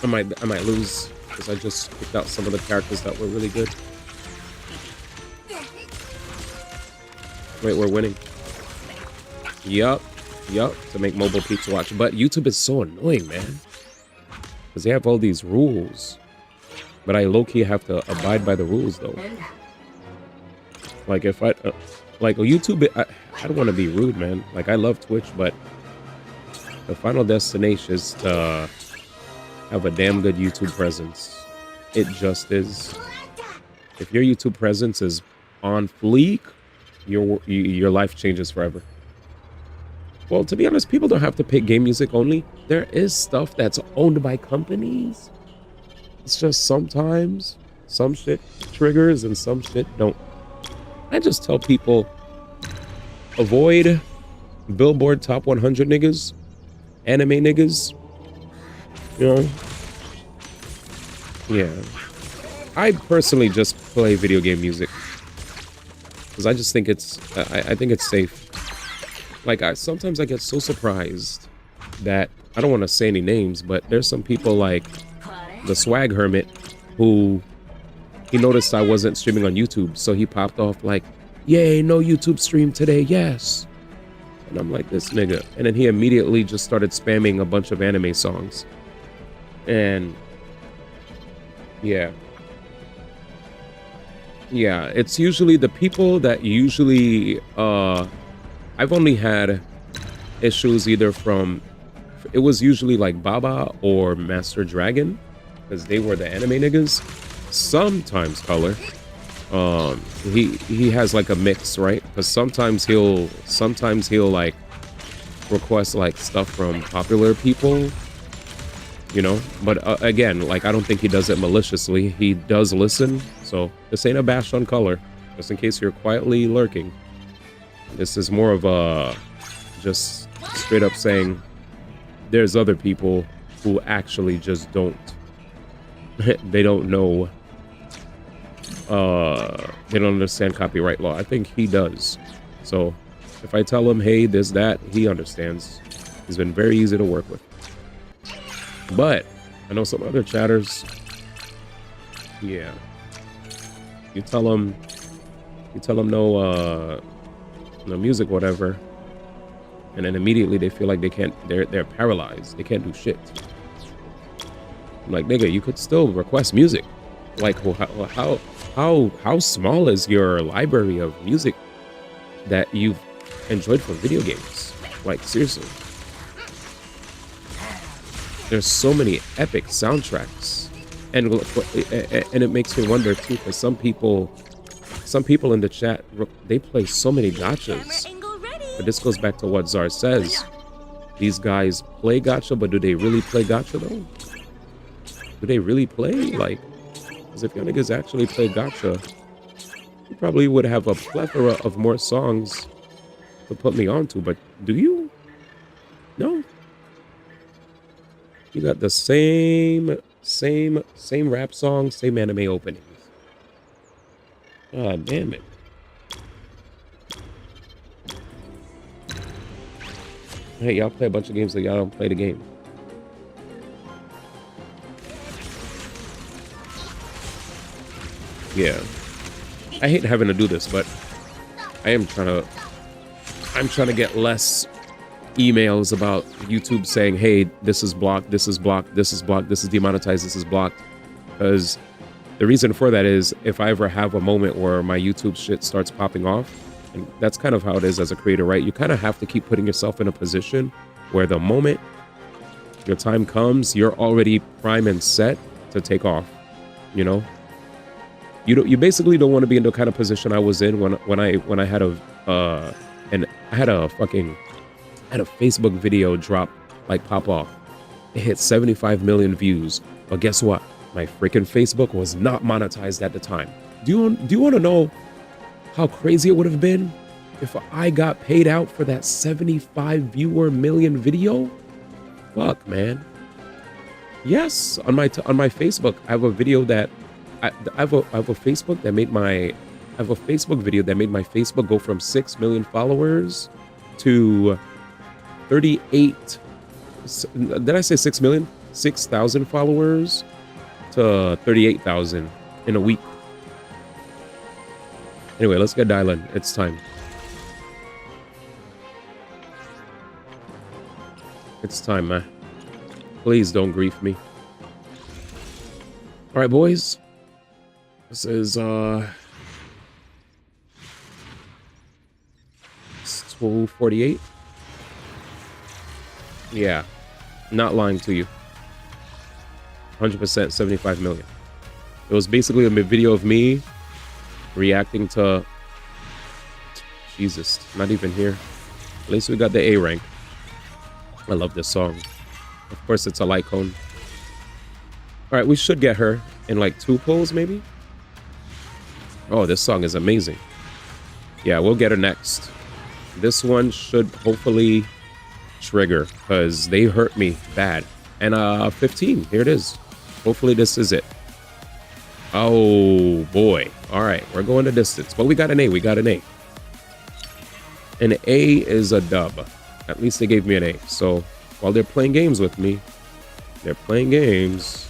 S1: I might lose because I just picked out some of the characters that were really good. Wait, we're winning. Yup, to make mobile peeps watch. But YouTube is so annoying, man. Because they have all these rules. But I low-key have to abide by the rules, though. Like, if I... like, YouTube... I don't want to be rude, man. Like, I love Twitch, but... the final destination is to have a damn good YouTube presence. It just is. If your YouTube presence is on fleek, your life changes forever. Well, to be honest, people don't have to pick game music only. There is stuff that's owned by companies. It's just sometimes some shit triggers and some shit don't. I just tell people, avoid Billboard Top 100 niggas, anime niggas, you know? Yeah. I personally just play video game music because I just think it's, I think it's safe. Like, sometimes I get so surprised that, I don't want to say any names, but there's some people like the Swag Hermit who, he noticed I wasn't streaming on YouTube, so he popped off like, yay, no YouTube stream today, yes. And I'm like, this nigga. And then he immediately just started spamming a bunch of anime songs. And yeah. Yeah, it's usually the people that usually, I've only had issues either from, it was usually like Baba or Master Dragon, because they were the anime niggas. Sometimes Color. He has like a mix, right? Because sometimes he'll like request like stuff from popular people, you know. But again, like, I don't think he does it maliciously. He does listen. So this ain't a bash on Color, just in case you're quietly lurking. This is more of a just straight up saying there's other people who actually just don't. They don't know. They don't understand copyright law. I think he does. So if I tell him, hey, there's that, he understands. He's been very easy to work with. But I know some other chatters. Yeah. You tell them no music, whatever, and then immediately they feel like they can't. They're paralyzed. They can't do shit. I'm like, nigga, you could still request music. Like, how small is your library of music that you've enjoyed from video games? Like, seriously. There's so many epic soundtracks, and it makes me wonder too, because some people in the chat, they play so many gachas. But this goes back to what Zar says. These guys play gacha, but do they really play gacha though? Do they really play? Like, because if your niggas actually play gacha, you probably would have a plethora of more songs to put me onto. But do you? No. You got the same rap song, same anime openings. God damn it. Hey, y'all play a bunch of games that y'all don't play the game. Yeah. I hate having to do this, but I'm trying to get less emails about YouTube saying, hey, this is blocked, this is blocked, this is blocked, this is demonetized, this is blocked. Because the reason for that is if I ever have a moment where my YouTube shit starts popping off, and that's kind of how it is as a creator, right? You kind of have to keep putting yourself in a position where the moment your time comes, you're already prime and set to take off, you know? You basically don't want to be in the kind of position I was in when I had a Facebook video drop, like, pop off. It hit 75 million views, but guess what? My freaking Facebook was not monetized at the time. Do you want to know how crazy it would have been if I got paid out for that 75 viewer million video? Fuck, man. Yes, on my Facebook, I have a video that I have a Facebook that made my I have a Facebook video that made my Facebook go from 6 million followers to 38. Did I say 6 million? 6,000 followers to 38,000 in a week. Anyway, let's get DIALYN. It's time. It's time, man. Please don't grief me. All right, boys. This is it's 12:48. Yeah, not lying to you. 100% 75 million. It was basically a video of me reacting to Jesus, not even here. At least we got the A rank. I love this song. Of course, it's a Lycone. All right, we should get her in like 2 pulls, maybe. Oh, this song is amazing. Yeah, we'll get her next. This one should hopefully trigger because they hurt me bad. And 15, here it is. Hopefully this is it. Oh boy. All right, we're going the distance, but we got an A. We got an A. An A is a dub. At least they gave me an A. So while they're playing games with me, they're playing games.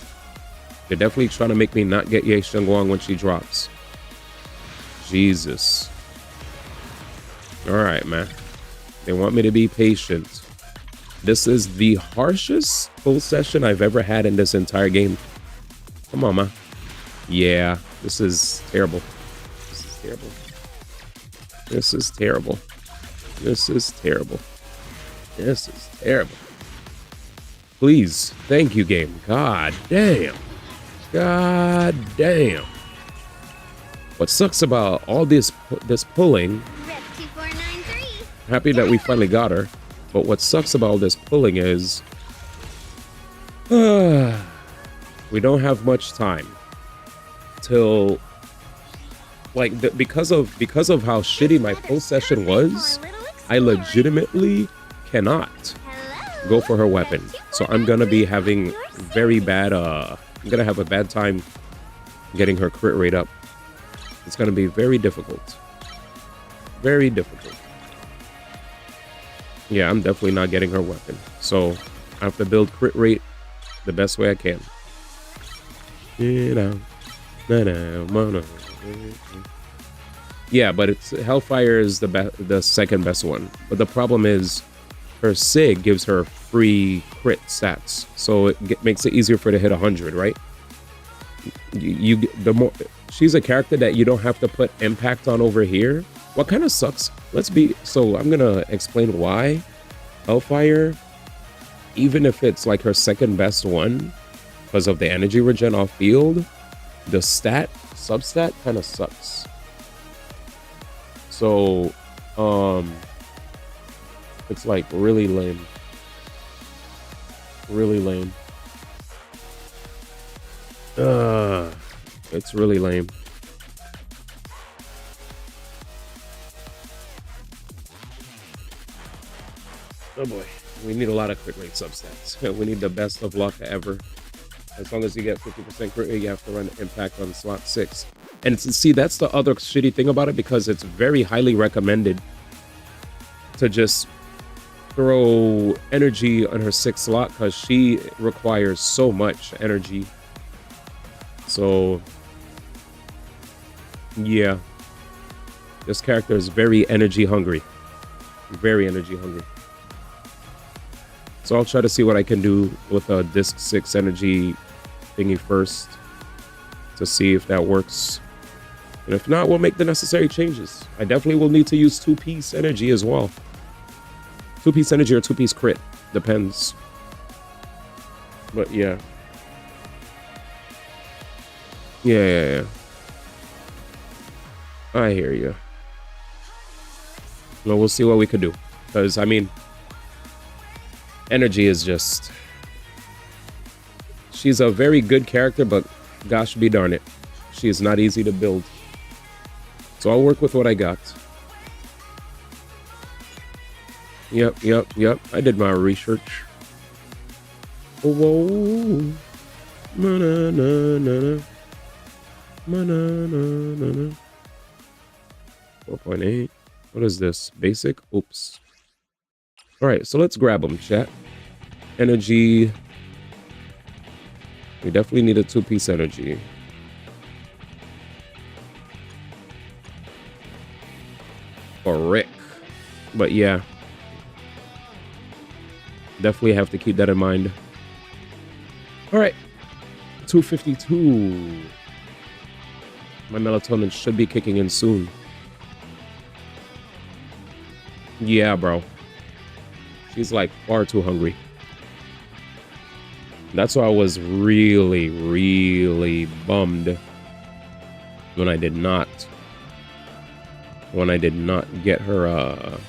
S1: They're definitely trying to make me not get Ye Shengguang when she drops. Jesus. All right, man. They want me to be patient. This is the harshest full session I've ever had in this entire game. Come on, man. Yeah, this is terrible. This is terrible. This is terrible. This is terrible. This is terrible. Please, thank you, game. God damn. God damn. What sucks about all this pulling, happy that we finally got her, but what sucks about all this pulling is we don't have much time till, like, because of how shitty my pull session was, I legitimately cannot go for her weapon. So I'm gonna be having very bad I'm gonna have a bad time getting her crit rate up. It's gonna be very difficult. Very difficult. Yeah, I'm definitely not getting her weapon. So I have to build crit rate the best way I can. You know. Yeah, but it's Hellfire is the second best one. But the problem is her SIG gives her free crit stats, so it makes it easier for her to hit 100, right? The more she's a character that you don't have to put impact on over here. What kind of sucks? So I'm gonna explain why Hellfire, even if it's like her second best one, because of the energy regen off field, the substat kind of sucks. So, it's like really lame. Really lame. It's really lame. Oh boy, we need a lot of crit rate substats. We need the best of luck ever. As long as you get 50% crit rate, you have to run impact on slot 6. And see, that's the other shitty thing about it, because it's very highly recommended to just throw energy on her 6th slot, because she requires so much energy. So, yeah. This character is very energy hungry. Very energy hungry. So I'll try to see what I can do with a disc 6 energy thingy first to see if that works. And if not, we'll make the necessary changes. I definitely will need to use 2-piece energy as well. 2-piece energy or 2-piece crit. Depends. But yeah. Yeah. I hear you. Well, we'll see what we could do. Because, I mean, energy is just... She's a very good character, but gosh be darn it, she is not easy to build. So I'll work with what I got. Yep. I did my research. Oh, whoa. 4.8. What is this? Basic? Oops. All right, so let's grab them, chat. Energy. We definitely need a 2-piece energy. For Rick. But yeah. Definitely have to keep that in mind. All right. 252. My melatonin should be kicking in soon. Yeah, bro. She's like far too hungry. That's why I was really, really bummed when I did not get her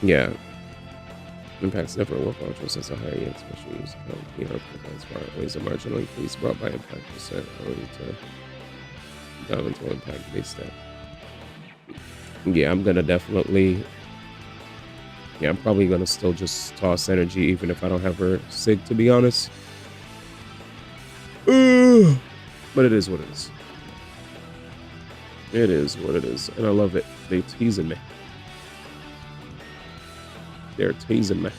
S1: yeah. Impacts never work on just as a higher end special use account. ER provides far ways a marginal increase brought by impact percent ability to dive into impact based stat. Yeah, I'm gonna definitely. Yeah, I'm probably gonna still just toss energy even if I don't have her SIG, to be honest. But it is what it is. It is what it is, and I love it. They teasing me. They're teasing me.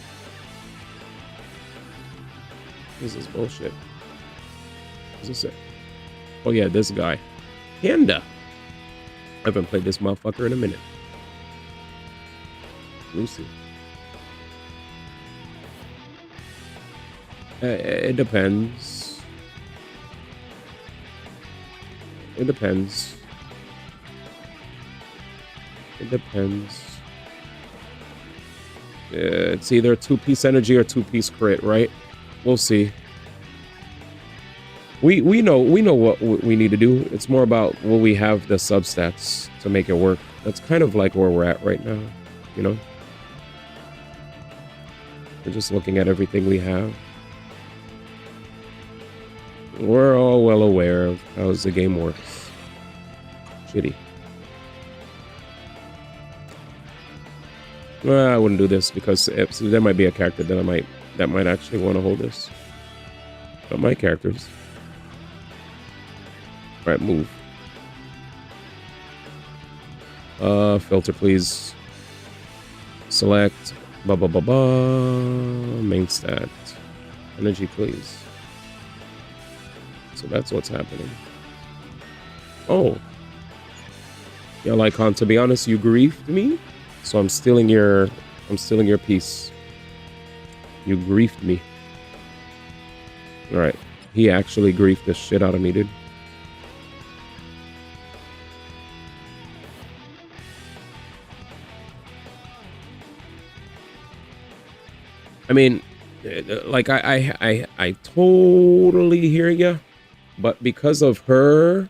S1: This is bullshit. What's this say? Oh yeah, this guy. Panda. I haven't played this motherfucker in a minute. Lucy. It depends. It depends. It depends. It's either 2-piece energy or 2-piece crit, right? We'll see. We know what we need to do. It's more about will we have the substats to make it work. That's kind of like where we're at right now, you know? We're just looking at everything we have. We're all well aware of how the game works. Shitty. Well, I wouldn't do this because there might be a character that might actually want to hold this. But my characters. All right, move. Filter, please. Select. Main stat. Energy, please. So that's what's happening. Oh. Yeah, Lycon, to be honest, you griefed me. So I'm stealing your piece. You griefed me. Alright. He actually griefed the shit out of me, dude. I mean, like I totally hear you, but because of her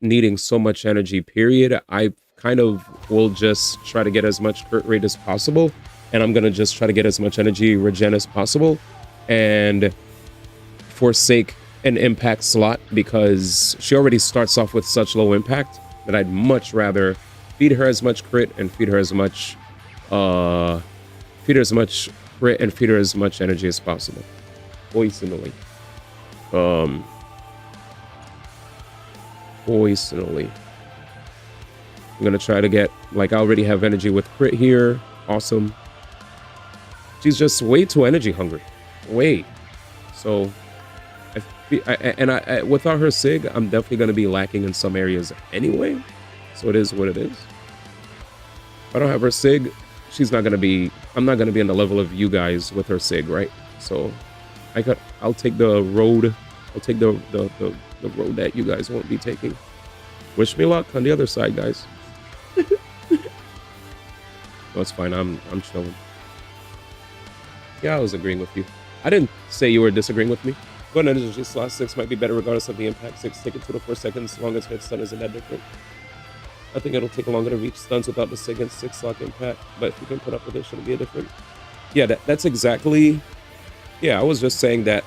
S1: needing so much energy, period, I kind of will just try to get as much crit rate as possible, and I'm gonna just try to get as much energy regen as possible, and forsake an impact slot because she already starts off with such low impact that I'd much rather feed her as much crit and feed her as much crit and feed her as much energy as possible. Poisonally. Poisonally. I'm gonna try to get, like, I already have energy with crit here. Awesome. She's just way too energy hungry. Way. So without her Sig, I'm definitely gonna be lacking in some areas anyway. So it is what it is. If I don't have her Sig, I'm not gonna be on the level of you guys with her Sig, right? So I'll take the road. I'll take the road that you guys won't be taking. Wish me luck on the other side, guys. No, it's fine. I'm chilling. Yeah, I was agreeing with you. I didn't say you were disagreeing with me. Go ahead, energy slot 6 might be better regardless of the impact. 6, take it 2 to 4 seconds. As long as hit stun isn't that different. I think it'll take longer to reach stuns without the Sig and 6 slot impact. But if you can put up with it, shouldn't be a different. Yeah, that's exactly. Yeah, I was just saying that.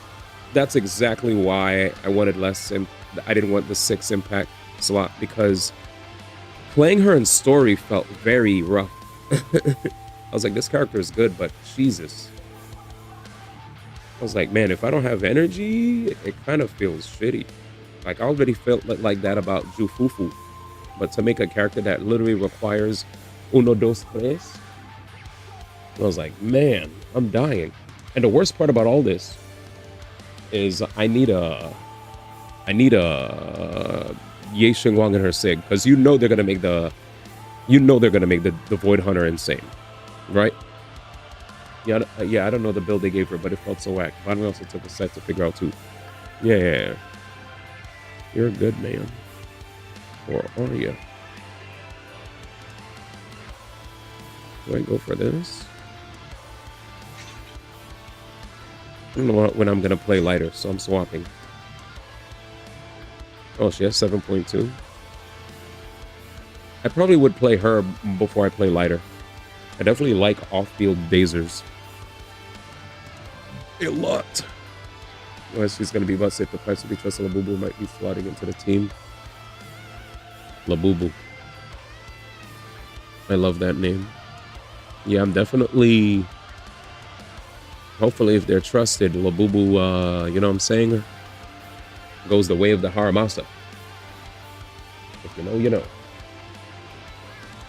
S1: That's exactly why I wanted less. I didn't want the 6 impact slot because playing her in story felt very rough. I was like, this character is good, but Jesus. I was like, man, if I don't have energy, it kind of feels shitty. Like, I already felt like that about Jufufu. But to make a character that literally requires uno, dos, tres, I was like, man, I'm dying. And the worst part about all this is I need a Ye Xingguang and her Sig, because you know they're gonna make the Void Hunter insane, right? Yeah, I don't know the build they gave her, but it felt so whack. Bonnie also took a set to figure out too. Yeah. You're a good man. Or are you? Do I go for this? I don't know when I'm gonna play lighter, so I'm swapping. Oh, she has 7.2. I probably would play her before I play lighter. I definitely like off-field dazers a lot. Unless she's gonna be about safe. The price to be trusted. Labubu might be slotting into the team. Labubu. I love that name. Yeah, I'm definitely. Hopefully, if they're trusted, Labubu, you know what I'm saying, goes the way of the Haramasa. If you know, you know.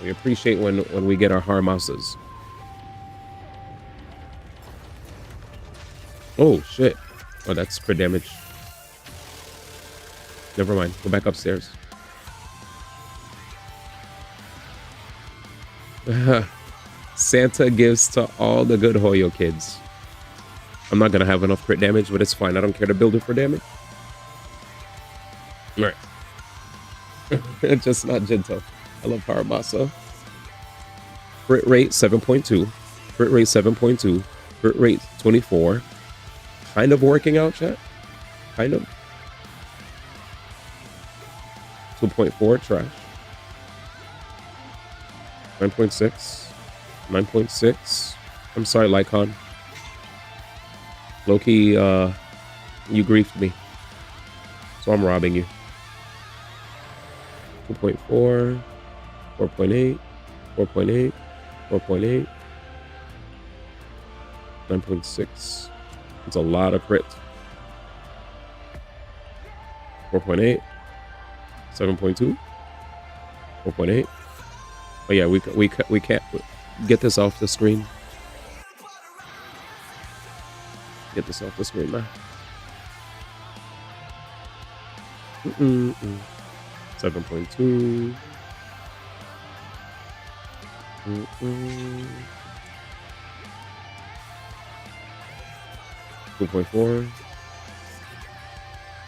S1: We appreciate when we get our Haramasas. Oh, shit. Oh, that's for damage. Never mind. Go back upstairs. Santa gives to all the good Hoyo kids. I'm not gonna have enough crit damage, but it's fine. I don't care to build it for damage. Alright. Just not gentle. I love Haramasa. Crit rate 7.2. Crit rate 7.2. Crit rate 24. Kind of working out, chat. Kind of. 2.4 trash. 9.6. 9.6. I'm sorry, Lycon. Loki, you griefed me. So I'm robbing you. 2.4. 4.8. 4.8. 4.8. 9.6. It's a lot of crit. 4.8. 7.2. 4.8. Oh yeah, we can't get this off the screen. Get this off the screen, man. 7.2. 2.4.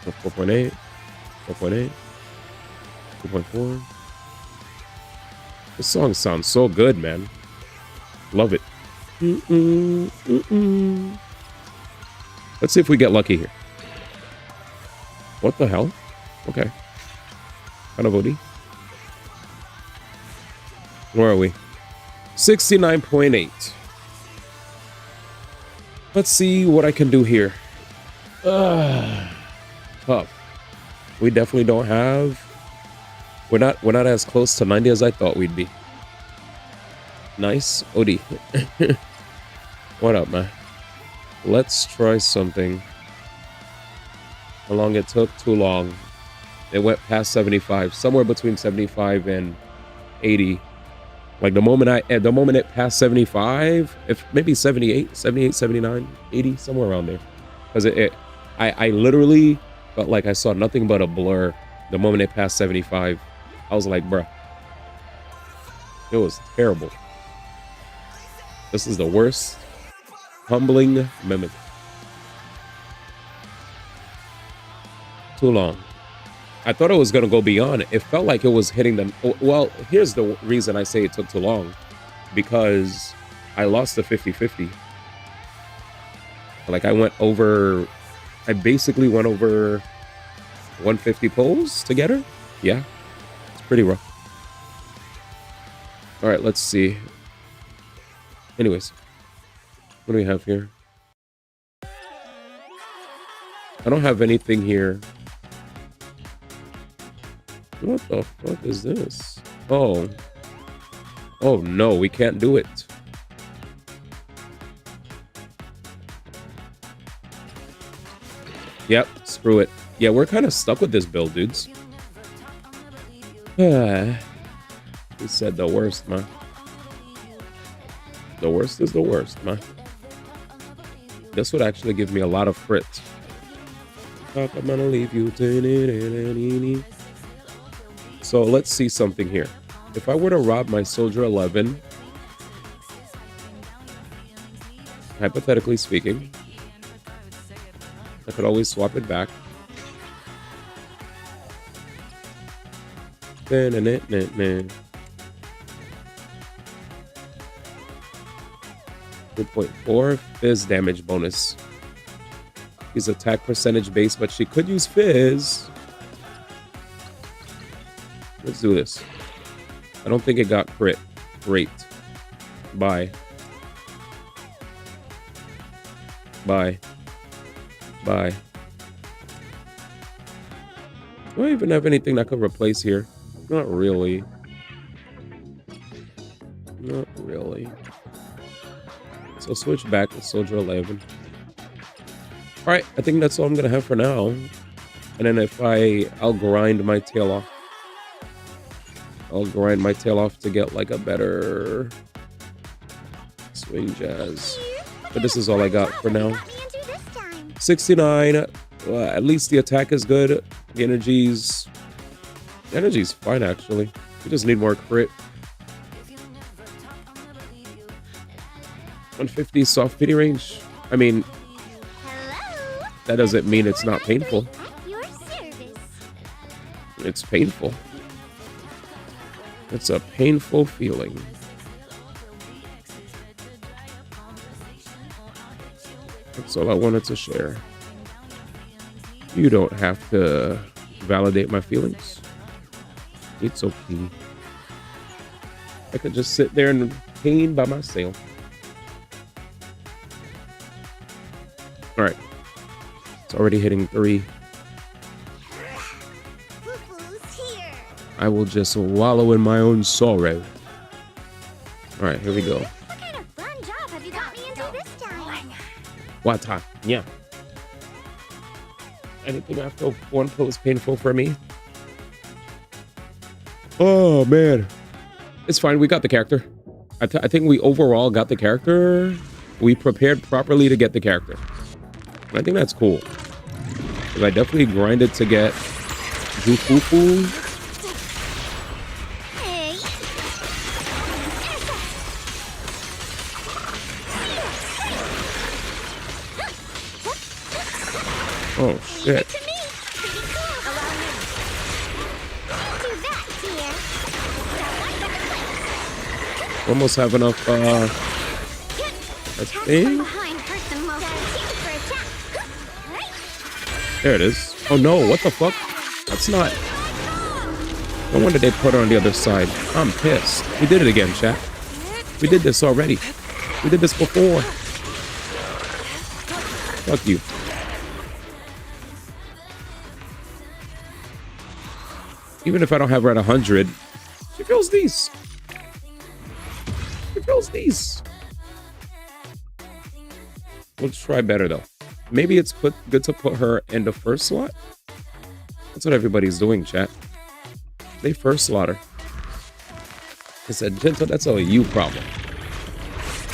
S1: 4.8. 4.8. 2.4. This song sounds so good, man. Love it. Let's see if we get lucky here. What the hell? Okay. Kind of OD. Where are we? 69.8. Let's see what I can do here. Tough. We definitely don't have. We're not as close to 90 as I thought we'd be. Nice. OD. What up, man? Let's try something. How long it took? Too long. It went past 75. Somewhere between 75 and 80. Like the moment it passed 75, if maybe 78, 79, 80, somewhere around there. Because I literally felt like I saw nothing but a blur the moment it passed 75. I was like, bruh. It was terrible. This is the worst humbling moment. Too long. I thought it was going to go beyond. It felt like it was hitting them. Well, here's the reason I say it took too long. Because I lost the 50-50. Like I basically went over 150 pulls to get her. Yeah, it's pretty rough. All right, let's see. Anyways, what do we have here? I don't have anything here. What the fuck is this? Oh. Oh no, we can't do it. Yep, screw it. Yeah, we're kind of stuck with this build, dudes. He said the worst, man. The worst is the worst, man. This would actually give me a lot of crit. I'm gonna leave you. So let's see something here. If I were to rob my Soldier 11, hypothetically speaking, I could always swap it back. 2.4 Fizz damage bonus. She's attack percentage base, but she could use Fizz. Let's do this. I don't think it got crit. Great. Bye. Bye. Bye. Do I even have anything that could replace here? Not really. Not really. So switch back to Soldier 11. Alright, I think that's all I'm gonna have for now. And then I'll grind my tail off. I'll grind my tail off to get like a better swing jazz. But this is all I got for now. 69. At least the attack is good. The energy's fine actually. We just need more crit. 150 soft pity range. I mean, that doesn't mean it's not painful. It's painful. It's a painful feeling. That's all I wanted to share. You don't have to validate my feelings. It's okay. I could just sit there in pain by myself. All right. It's already hitting 3. I will just wallow in my own sorrow. All right, here we go.
S3: What kind of fun job have you got me into this time?
S1: What time? Yeah. Anything after 1 pull is painful for me. Oh, man. It's fine. We got the character. I think we overall got the character. We prepared properly to get the character. And I think that's cool. Because I definitely grinded to get Jufufu. Oh shit. Almost have enough I think. There it is. Oh no, what the fuck? That's not. No wonder they put her on the other side. I'm pissed. We did it again, chat. We did this already. We did this before. Fuck you. Even if I don't have her at 100, she feels these. She feels these. We'll try better though. Maybe it's good to put her in the first slot. That's what everybody's doing, chat. They first slot her. I said, Gentle, that's a you problem.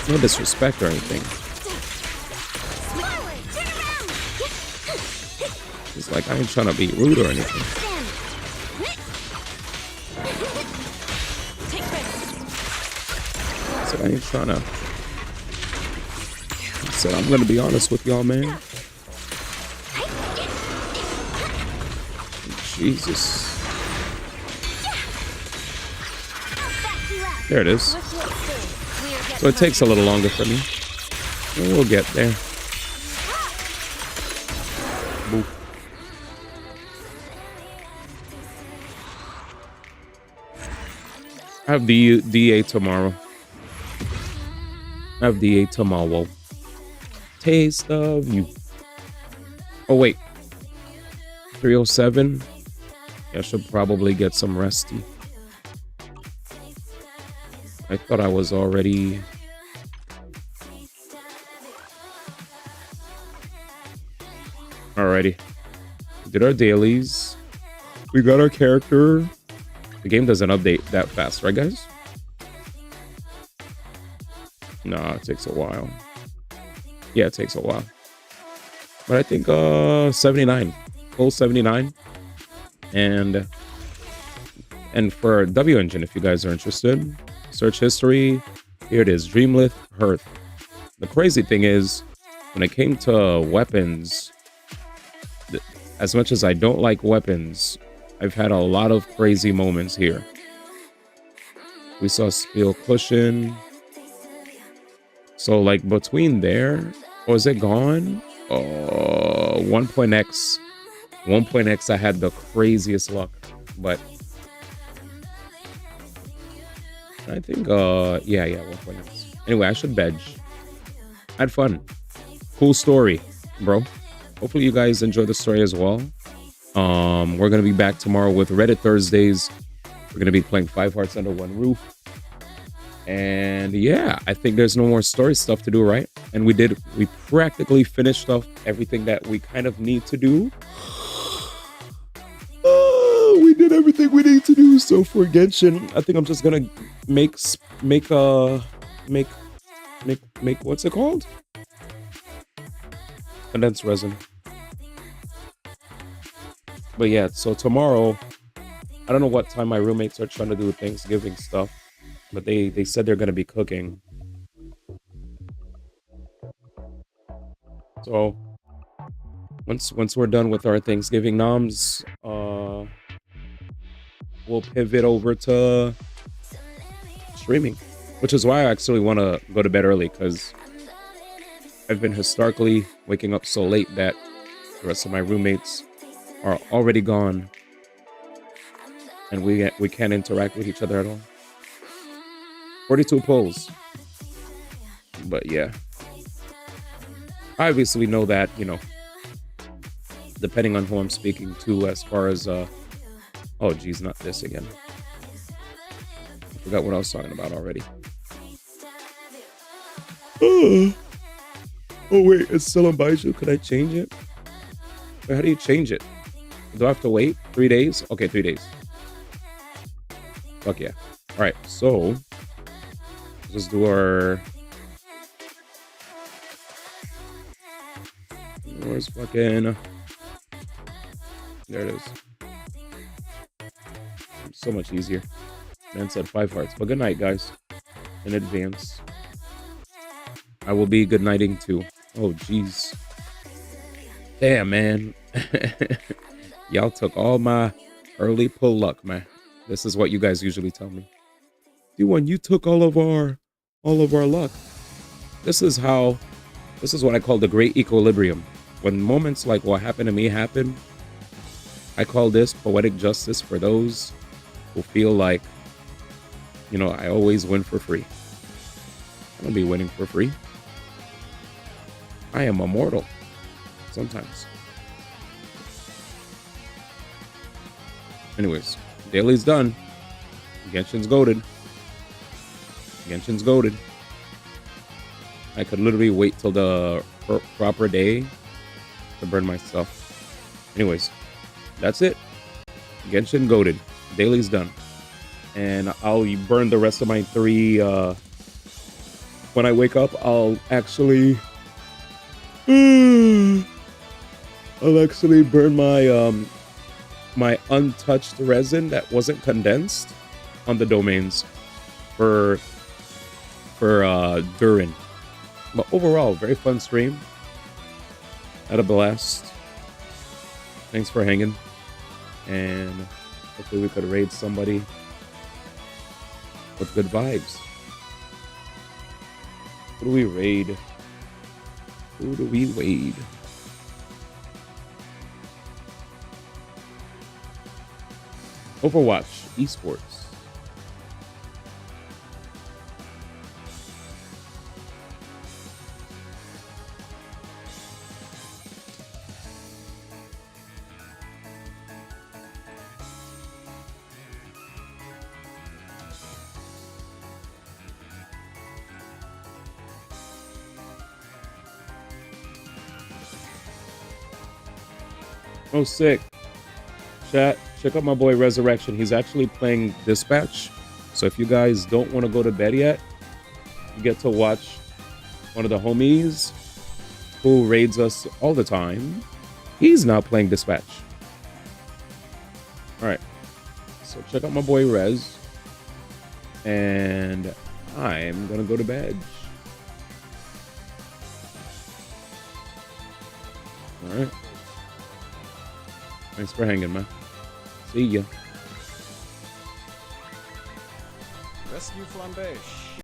S1: No disrespect or anything. It's like I ain't trying to be rude or anything. I said I ain't trying to. I said I'm gonna be honest with y'all, man. Jesus. There it is. So it takes a little longer for me. And we'll get there. Boop. I have the DA tomorrow. I have DA tomorrow. Taste of you. Oh wait. 307. I should probably get some resty. I thought I was already. Alrighty. Did our dailies. We got our character. The game doesn't update that fast, right guys? Nah, it takes a while. Yeah, it takes a while. But I think 79. Full 79. And for W Engine, if you guys are interested, search history. Here it is, Dreamlith Hearth. The crazy thing is, when it came to weapons, as much as I don't like weapons, I've had a lot of crazy moments here. We saw Spiel Cushion. So like between there, was it gone? 1.x. 1.x, I had the craziest luck, but I think, yeah, 1.x. Anyway, I should veg. I had fun. Cool story, bro. Hopefully you guys enjoy the story as well. We're going to be back tomorrow with Reddit Thursdays. We're going to be playing 5 Hearts Under One Roof. And yeah, I think there's no more story stuff to do, right? And we practically finished off everything that we kind of need to do. We did everything we need to do. So for Genshin, I think I'm just gonna make what's it called? Condensed resin. But yeah, so tomorrow, I don't know what time my roommates are trying to do Thanksgiving stuff, but they said they're gonna be cooking. So once we're done with our Thanksgiving noms, we'll pivot over to streaming, which is why I actually want to go to bed early, because I've been historically waking up so late that the rest of my roommates are already gone, and we can't interact with each other at all. 42 polls. But yeah, I obviously know that, you know, depending on who I'm speaking to, as far as oh geez, not this again. I forgot what I was talking about already. Oh wait, it's still on Baiju. Could I change it? Wait, how do you change it? Do I have to wait 3 days? Okay, 3 days. Fuck yeah. All right, so let's do our. Where's fucking? There it is. So much easier. Man said 5 hearts. But good night, guys. In advance. I will be good nighting too. Oh, jeez. Damn, man. Y'all took all my early pull luck, man. This is what you guys usually tell me. D1, you took all of our luck. This is what I call the great equilibrium. When moments like what happened to me happen, I call this poetic justice for those who feel like, you know, I always win for free. I don't be winning for free. I am immortal. Sometimes. Anyways, daily's done. Genshin's goated. Genshin's goated. I could literally wait till the proper day to burn my stuff. Anyways, that's it. Genshin goated. Daily's done. And I'll burn the rest of my 3. When I wake up, I'll actually burn my my untouched resin that wasn't condensed on the domains for Durin. But overall, very fun stream. Had a blast. Thanks for hanging. And hopefully we could raid somebody with good vibes. Who do we raid? Who do we raid? Overwatch esports. Oh, sick. Chat, check out my boy Resurrection. He's actually playing Dispatch. So if you guys don't want to go to bed yet, you get to watch one of the homies who raids us all the time. He's now playing Dispatch. All right. So check out my boy Rez. And I'm going to go to bed. All right. Thanks for hanging, man. See ya.
S2: Rescue Flambe.